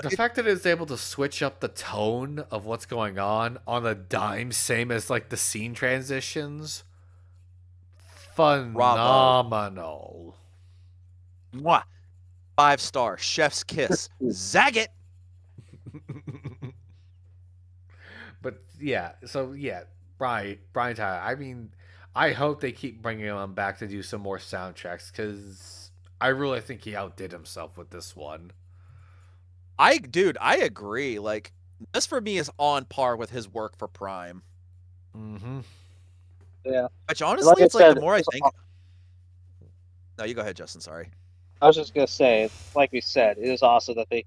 the It fact that it's able to switch up the tone of what's going on a dime, same as like the scene transitions, bravo. phenomenal. Mwah. 5 star. Chef's kiss. Zag it. But yeah, so yeah, Brian Tyler. I mean, I hope they keep bringing him back to do some more soundtracks because I really think he outdid himself with this one. I agree. Like this for me is on par with his work for Prime. Mm-hmm. Yeah. Which And like honestly, I it's like the said, more I think. No, you go ahead, Justin. Sorry. I was just gonna say, like we said, it is awesome that they.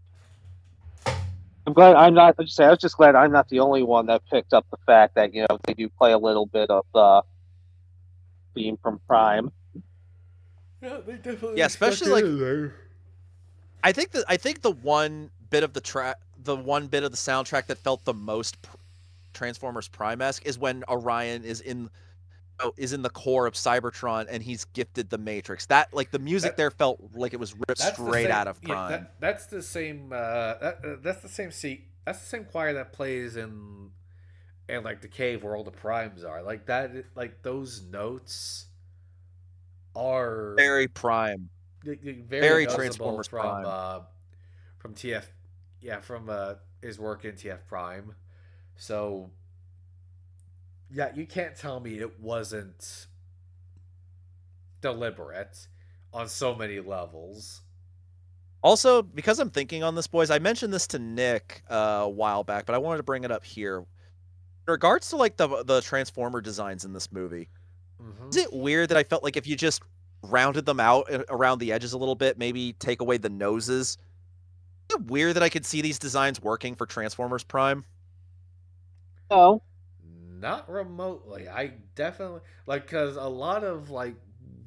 I'm glad I'm not. I just say I was just glad I'm not the only one that picked up the fact that they do play a little bit of the theme from Prime. Yeah, they definitely Yeah, stuck especially it like in there. I think the one bit of the one bit of the soundtrack that felt the most Transformers Prime esque is when Orion is in the core of Cybertron and he's gifted the Matrix. That like the music That there felt like it was ripped that's the straight same. out of Yeah, Prime. that's the same. That's the same seat. That's the same choir that plays in like the cave where all the primes are. Like that. Like those notes are Very Prime. very Very noticeable Transformers Prime. from TF, yeah, from his work in TF Prime. So yeah, you can't tell me it wasn't deliberate on so many levels. Also, because I'm thinking on this, boys, I mentioned this to Nick a while back, but I wanted to bring it up here. In regards to like the Transformer designs in this movie, Mm-hmm. is it weird that I felt like if you just rounded them out around the edges a little bit, maybe take away the noses? Is it weird that I could see these designs working for Transformers Prime? No, Not remotely. I definitely like because a lot of like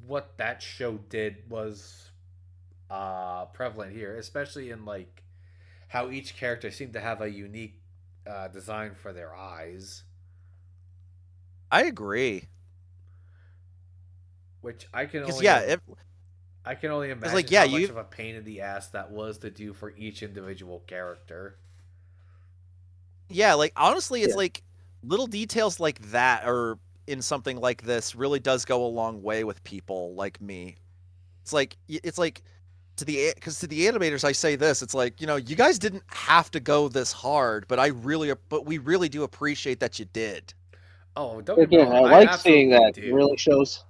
what that show did was prevalent here, especially in like how each character seemed to have a unique design for their eyes, I agree. which I can Because only yeah, I can only Because imagine like yeah, how much you of a pain in the ass that was to do for each individual character. yeah, like honestly, it's Yeah. like little details like that or in something like this really does go a long way with people like me. It's like to the because to the animators I say this, it's like, you guys didn't have to go this hard, but we really do appreciate that you did. Oh, don't get me Again, wrong. I I like seeing absolutely that. It do. really shows.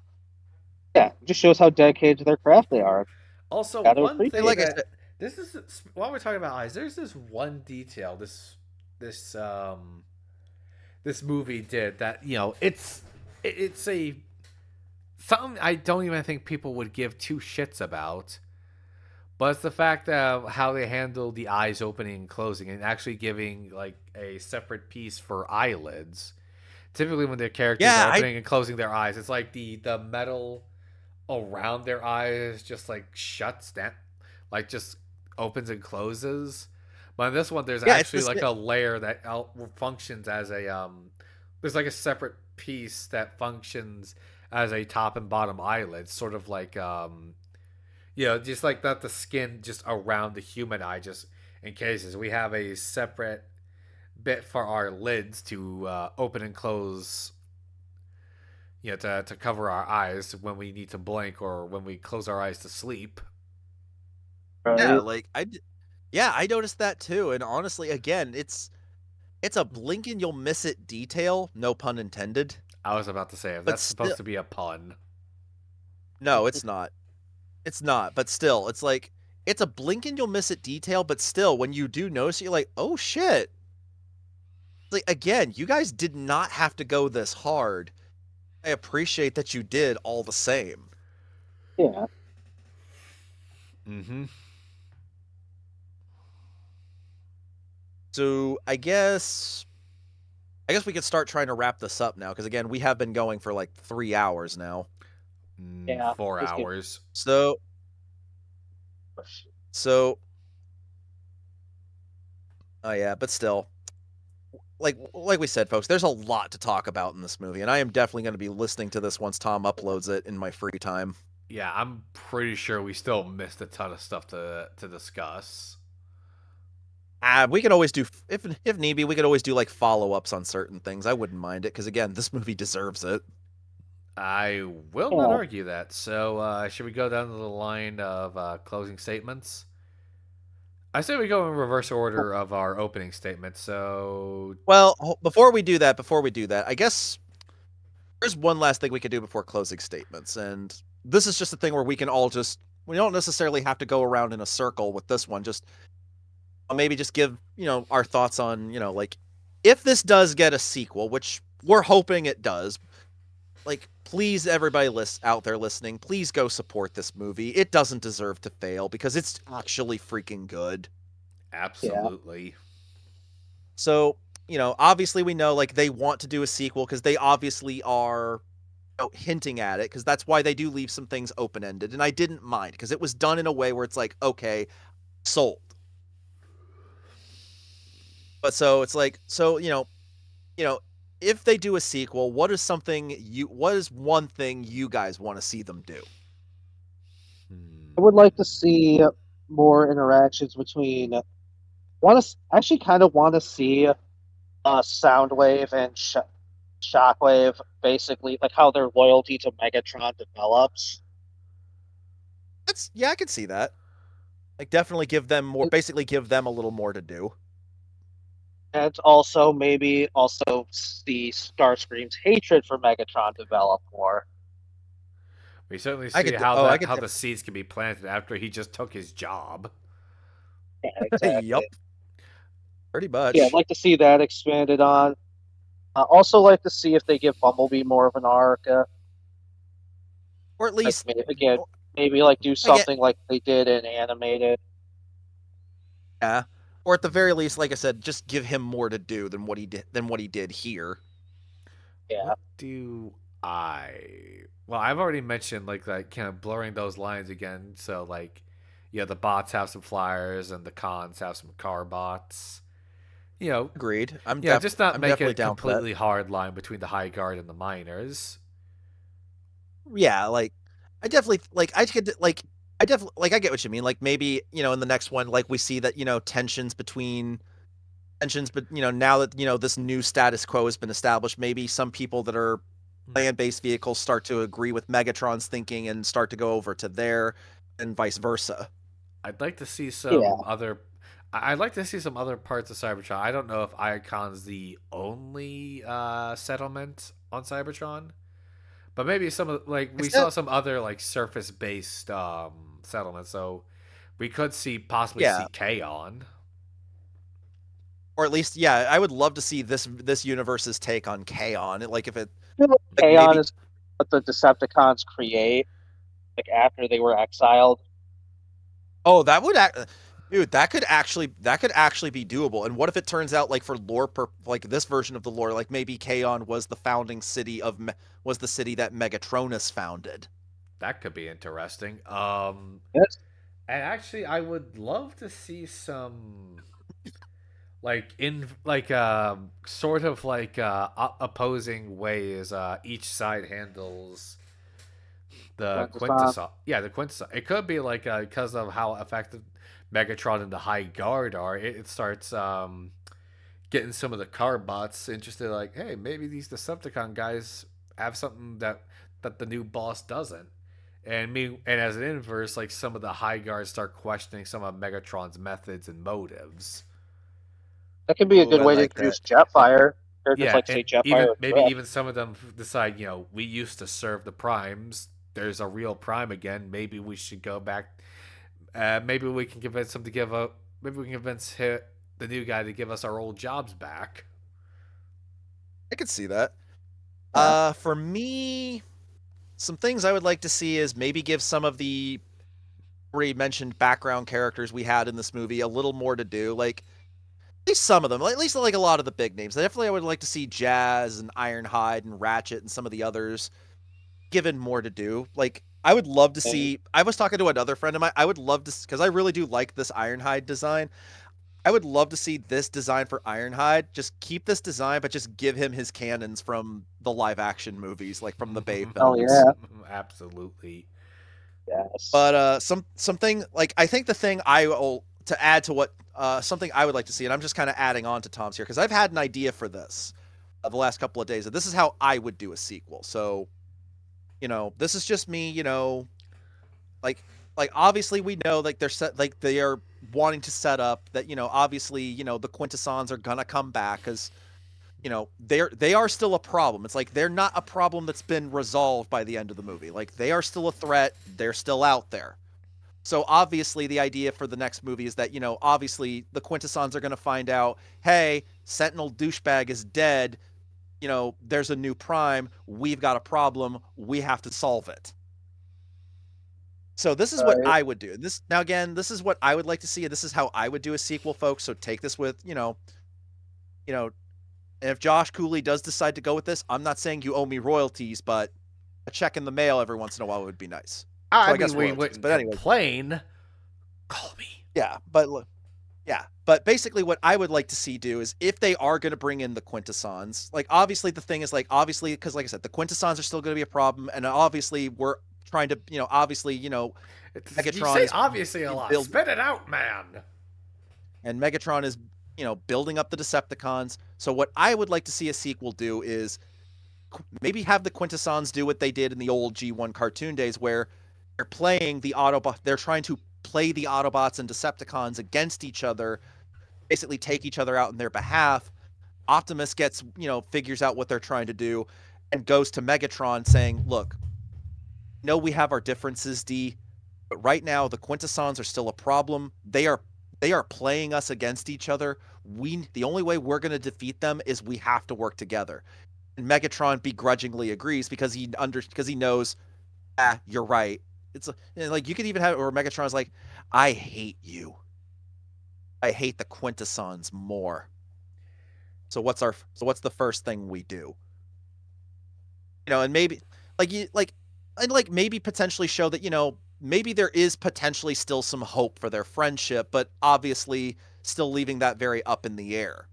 Yeah, it just shows how dedicated to their craft they are. Also, Got to one And thing appreciate like I it. said, that this is while we're talking about eyes, there's this one detail this this movie did that it's a something I don't even think people would give two shits about. But it's the fact of how they handle the eyes opening and closing and actually giving like a separate piece for eyelids. Typically when their characters yeah, are I opening and closing their eyes, it's like the metal around their eyes just like shuts down, like just opens and closes. But in this one, there's yeah, it's actually this like a layer that functions as a there's like a separate piece that functions as a top and bottom eyelid, sort of like just like that the skin just around the human eye just in cases. We have a separate bit for our lids to open and close, to cover our eyes when we need to blink or when we close our eyes to sleep. yeah, Right. yeah, I noticed that too. And honestly, again, it's a blink and you'll miss it detail, no pun intended. I was about to say, if But that's still, supposed to be a pun. no, it's not. It's not. But still, it's like it's a blink and you'll miss it detail. But still, when you do notice, it, you're like, oh shit. Like again, you guys did not have to go this hard. I appreciate that you did all the same. Yeah. Mm-hmm. So I guess we could start trying to wrap this up now because again, we have been going for like 3 hours now. Yeah. Four Just get hours. So so oh yeah, but still, like we said, folks, there's a lot to talk about in this movie, and I am definitely going to be listening to this once Tom uploads it in my free time. Yeah, I'm pretty sure we still missed a ton of stuff to discuss. We can always do if need be, we could always do like follow ups on certain things. I wouldn't mind it because again, this movie deserves it. I will not yeah. argue that. So, should we go down to the line of closing statements? I say we go in reverse order of our opening statement. So, Well, before we do that, I guess there's one last thing we could do before closing statements, and this is just a thing where we don't necessarily have to go around in a circle with this one. Just maybe just give our thoughts on like if this does get a sequel, which we're hoping it does. Like, please, everybody out there listening, please go support this movie. It doesn't deserve to fail because it's actually freaking good. Yeah. absolutely. So, obviously we know like they want to do a sequel because they obviously are hinting at it because that's why they do leave some things open ended. And I didn't mind because it was done in a way where it's like, okay, sold. But so it's like, you know, if they do a sequel, what is one thing you guys want to see them do? I would like to see more interactions between. Want to actually kind of want to see Soundwave and Shockwave, basically like how their loyalty to Megatron develops, I could see that. Like definitely give them a little more to do. and also maybe also see Starscream's hatred for Megatron develop more. We certainly I see could how oh, I that could how the seeds can be planted after he just took his job. Yeah, Yup, exactly. pretty Yeah, I'd much. like to see that expanded on. Also, like to see if they give Bumblebee more of an arc. Or at Like least maybe, again, or, maybe like do again, something like they did in animated. yeah. Or at the very least, like I said, just give him more to do than what he did here. Yeah, What do I? Well, I've already mentioned like kind of blurring those lines again. So like, yeah, the bots have some flyers and the cons have some car bots. You know, Agreed. just not I'm make it definitely a down for that. completely hard line between the high guard and the miners. Yeah, like I definitely like I could like I definitely like I get what you mean. Like maybe, in the next one, like we see that, tensions, but now that, this new status quo has been established, maybe some people that are land-based vehicles start to agree with Megatron's thinking and start to go over to there and vice versa. I'd like to see Yeah, some other. I'd like to see some other parts of Cybertron. I don't know if Icon's the only settlement on Cybertron, but maybe some of like we Is saw that some other like surface based settlements. So we could see possibly yeah, see Kaon. or at least yeah, I would love to see this universe's take on Kaon. Like if it I feel like like Kaon maybe is what the Decepticons create, like after they were exiled. oh, dude, that could actually be doable. And what if it turns out like for like this version of the lore, like maybe Kaon was the founding city was the city that Megatronus founded. That could be interesting. Yes. And actually, I would love to see some like in like sort of like opposing ways each side handles the Quintesson. quintessence. Yeah, the quintessence. It could be like because of how effective Megatron and the High Guard are. It starts getting some of the car bots interested. Like, hey, maybe these Decepticon guys have something that the new boss doesn't. And as an inverse, like some of the High Guards start questioning some of Megatron's methods and motives. That could be a Oh, good I way to like that. introduce And Jetfire. Characters yeah, like, and say, Jetfire even or maybe Drift. even some of them decide, we used to serve the primes. There's a real prime again. Maybe we should go back. Maybe we can convince him to give up. Maybe we can convince the new guy to give us our old jobs back. I could see that. Yeah. For me, some things I would like to see is maybe give some of the already mentioned background characters we had in this movie a little more to do. Like at least some of them, at least like a lot of the big names. I would like to see Jazz and Ironhide and Ratchet and some of the others given more to do. Like I would love to And see. I was talking to another friend of mine. I would love to because I really do like this Ironhide design. I would love to see this design for Ironhide. Just keep this design, but just give him his cannons from the live action movies, like from the Bay oh films. yeah, Absolutely. yes. But something like I think the thing I will to add to what something I would like to see, and I'm just kind of adding on to Tom's here because I've had an idea for this the last couple of days. This is how I would do a sequel. So this is just me. Like obviously we know like they are wanting to set up that obviously the Quintessons are gonna come back because they are still a problem. It's like they're not a problem that's been resolved by the end of the movie. Like they are still a threat. They're still out there. So obviously the idea for the next movie is that obviously the Quintessons are going to find out, hey, Sentinel douchebag is dead. There's a new prime. We've got a problem. We have to solve it. So this is what Right. I would do. This now again, this is what I would like to see, and this is how I would do a sequel, folks. So take this with you know. And if Josh Cooley does decide to go with this, I'm not saying you owe me royalties, but a check in the mail every once in a while would be nice. So I I mean, guess we royalties. wouldn't But anyway, complain. Call me. yeah. But look, yeah. But basically, what I would like to see do is if they are going to bring in the Quintessons, like obviously the thing is like obviously because like I said, the Quintessons are still going to be a problem, and obviously we're trying to obviously You Megatron say is obviously a lot. build Spit it out, man. and Megatron is building up the Decepticons. So what I would like to see a sequel do is maybe have the Quintessons do what they did in the old G1 cartoon days, where they're playing the Autobot. They're trying to play the Autobots and Decepticons against each other, basically take each other out in their behalf. Optimus gets figures out what they're trying to do, and goes to Megatron saying, "Look, we have our differences, D, but right now the Quintessons are still a problem. They are playing us against each other. The only way we're going to defeat them is we have to work together." And Megatron begrudgingly agrees because he knows, you're right. It's like you could even have it where Megatron's like, I hate you. I hate the Quintessons more. So what's the first thing we do? And maybe like you like and like maybe potentially show that maybe there is potentially still some hope for their friendship, but obviously still leaving that very up in the air.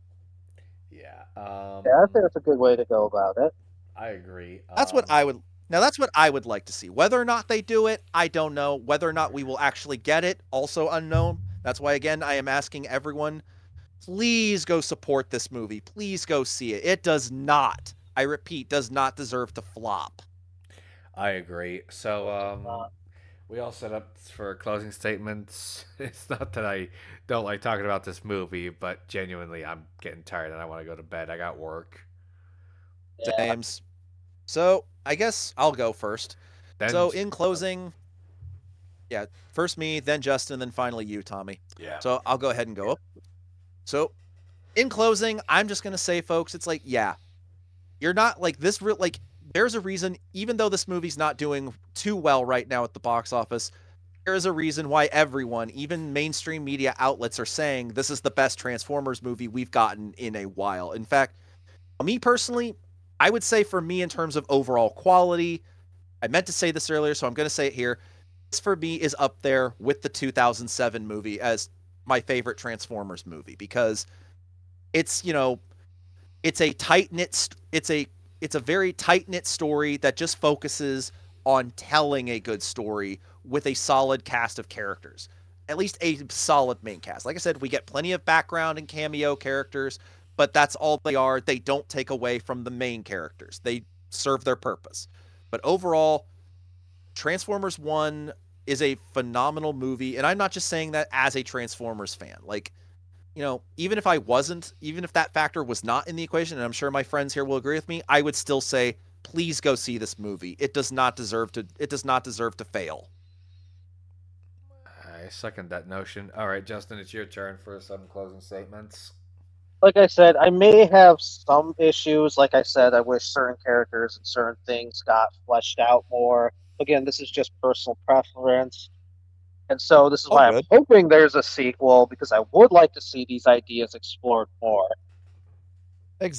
Yeah. Yeah, I think that's a good way to go about it. I agree. That's what I would Now that's what I would like to see. Whether or not they do it, I don't know. Whether or not we will actually get it, also unknown. That's why again I am asking everyone, please go support this movie. Please go see it. It does not, I repeat, does not deserve to flop. I agree. So, Uh, we all set up for closing statements. It's not that I don't like talking about this movie, but genuinely, I'm getting tired and I want to go to bed. I got work. yeah, James. So I guess I'll go first. Then, So in closing, yeah, first me, then Justin, then finally you, Tommy. yeah. So I'll go ahead and go. So in closing, I'm just gonna say, folks, it's like, yeah, you're not like this. Like, there's a reason, even though this movie's not doing too well right now at the box office, there is a reason why everyone, even mainstream media outlets, are saying this is the best Transformers movie we've gotten in a while. In fact, me personally, I would say for me in terms of overall quality, I meant to say this earlier, so I'm going to say it here. This for me is up there with the 2007 movie as my favorite Transformers movie because it's, it's a tight knit it's a very tight knit story that just focuses on telling a good story with a solid cast of characters. At least a solid main cast. Like I said, we get plenty of background and cameo characters, but that's all they are. They don't take away from the main characters. They serve their purpose. But overall, Transformers 1 is a phenomenal movie, and I'm not just saying that as a Transformers fan. Like, even if I wasn't, even if that factor was not in the equation, and I'm sure my friends here will agree with me, I would still say, please go see this movie. It does not deserve to fail. I second that notion. All right, Justin, it's your turn for some closing statements. like I said, I may have some issues. Like I said, I wish certain characters and certain things got fleshed out more. Again, this is just personal preference. And so this is Oh, why I'm good. hoping there's a sequel because I would like to see these ideas explored more.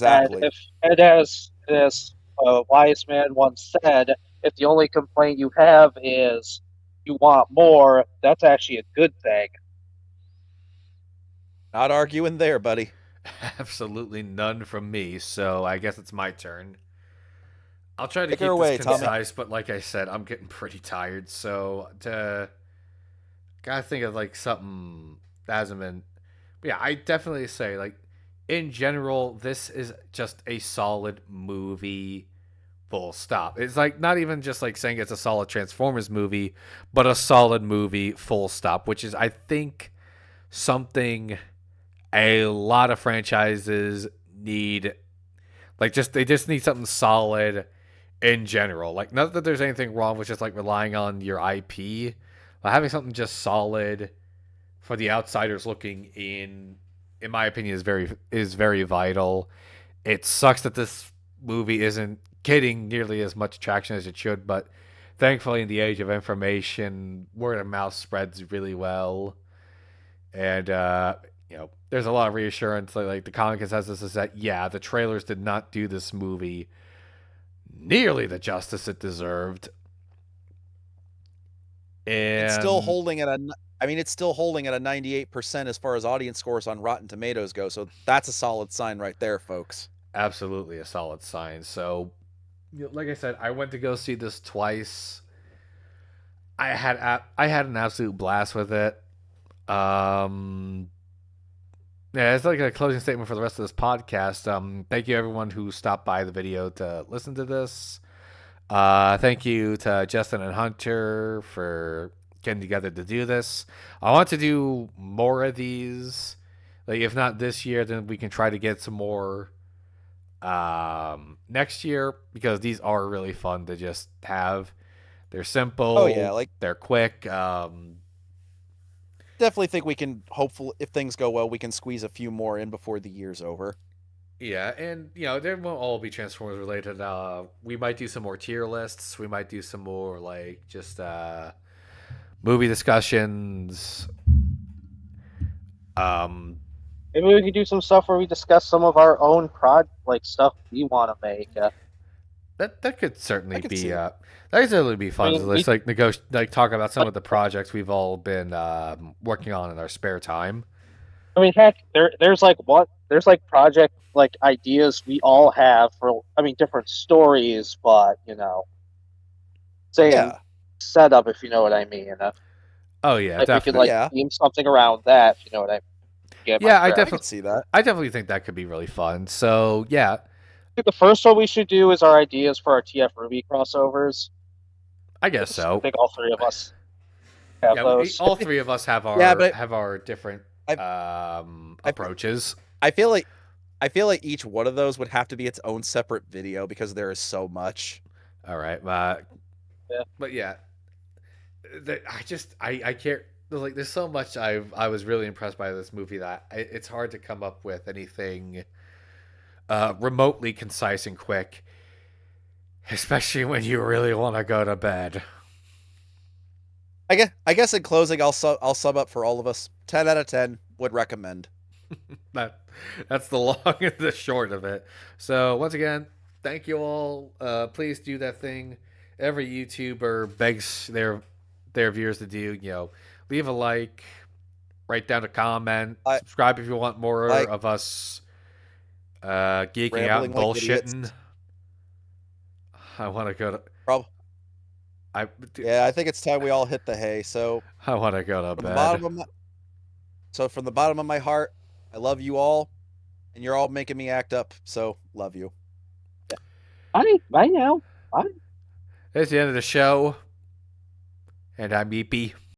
And Exactly. if and as a wise man once said, if the only complaint you have is you want more, that's actually a good thing. Not arguing there, buddy. Absolutely none from me, so I guess it's my turn. I'll try to Take her keep this away, Tommy. concise, but like I said, I'm getting pretty tired, so to gotta think of like something that hasn't been. But yeah, I definitely say like in general, this is just a solid movie. Full stop. It's like not even just like saying it's a solid Transformers movie, but a solid movie. Full stop. Which is I think something a lot of franchises need. Like just they just need something solid in general. Like not that there's anything wrong with just like relying on your IP, but having something just solid for the outsiders looking in my opinion, is very vital. It sucks that this movie isn't getting nearly as much traction as it should, but thankfully, in the age of information, word of mouth spreads really well, and there's a lot of reassurance. Like the comic consensus is that yeah, the trailers did not do this movie nearly the justice it deserved, It's still and holding at a it's still holding at a 98% as far as audience scores on Rotten Tomatoes go. So that's a solid sign right there, folks. absolutely a solid sign. So, like I said, I went to go see this twice. I had an absolute blast with it. Um, yeah, it's like a closing statement for the rest of this podcast. Thank you everyone who stopped by the video to listen to this. Thank you to Justin and Hunter for getting together to do this. I want to do more of these. Like if not this year, then we can try to get some more next year because these are really fun to just have. They're Oh yeah, simple, like they're quick. definitely think we can hopefully if things go well, we can squeeze a few more in before the year's over. Yeah, and they won't all be Transformers related. We might do some more tier lists. We might do some more like just movie discussions. Um, Maybe we could do some stuff where we discuss some of our own like stuff we want to make. that could I certainly could be see it. that could certainly be I fun. mean, To just like like talk about some of the projects we've all been working on in our spare time. heck, there's like project like ideas we all have for, different stories, but saying Yeah. setup, if you know what I mean. Oh yeah, Like we could definitely. like Yeah. theme something around that, if you know what I mean. Get my Yeah, I I drift. could definitely, see that. I definitely think that could be really fun. So yeah, I think the first one we should do is our ideas for our TF Ruby crossovers. I guess I so. think all three of us have Yeah, those. all three of us Yeah, but have our different I I approaches. I feel like I feel like each one of those would have to be its own separate video because there is so much. All right, Yeah. but yeah, I can't like. There's so much I was really impressed by this movie that it's hard to come up with anything remotely concise and quick, especially when you really want to go to bed. I guess in closing, I'll sum up for all of us. 10 out of 10 would recommend. That that's the long and the short of it. So once again, thank you all. Please do that thing every YouTuber begs their viewers to do. Leave a like, write down a comment, I subscribe if you want more like of us geeking out rambling and like idiots. bullshitting. I want to go to Prob I Yeah, I think it's time we all hit the hay. I want to go to From the bed. bottom of my from the bottom of my heart, I love you all, and you're all making me act up. So love you. Bye. Bye now. Bye. It's the end of the show, and I'm Eepy.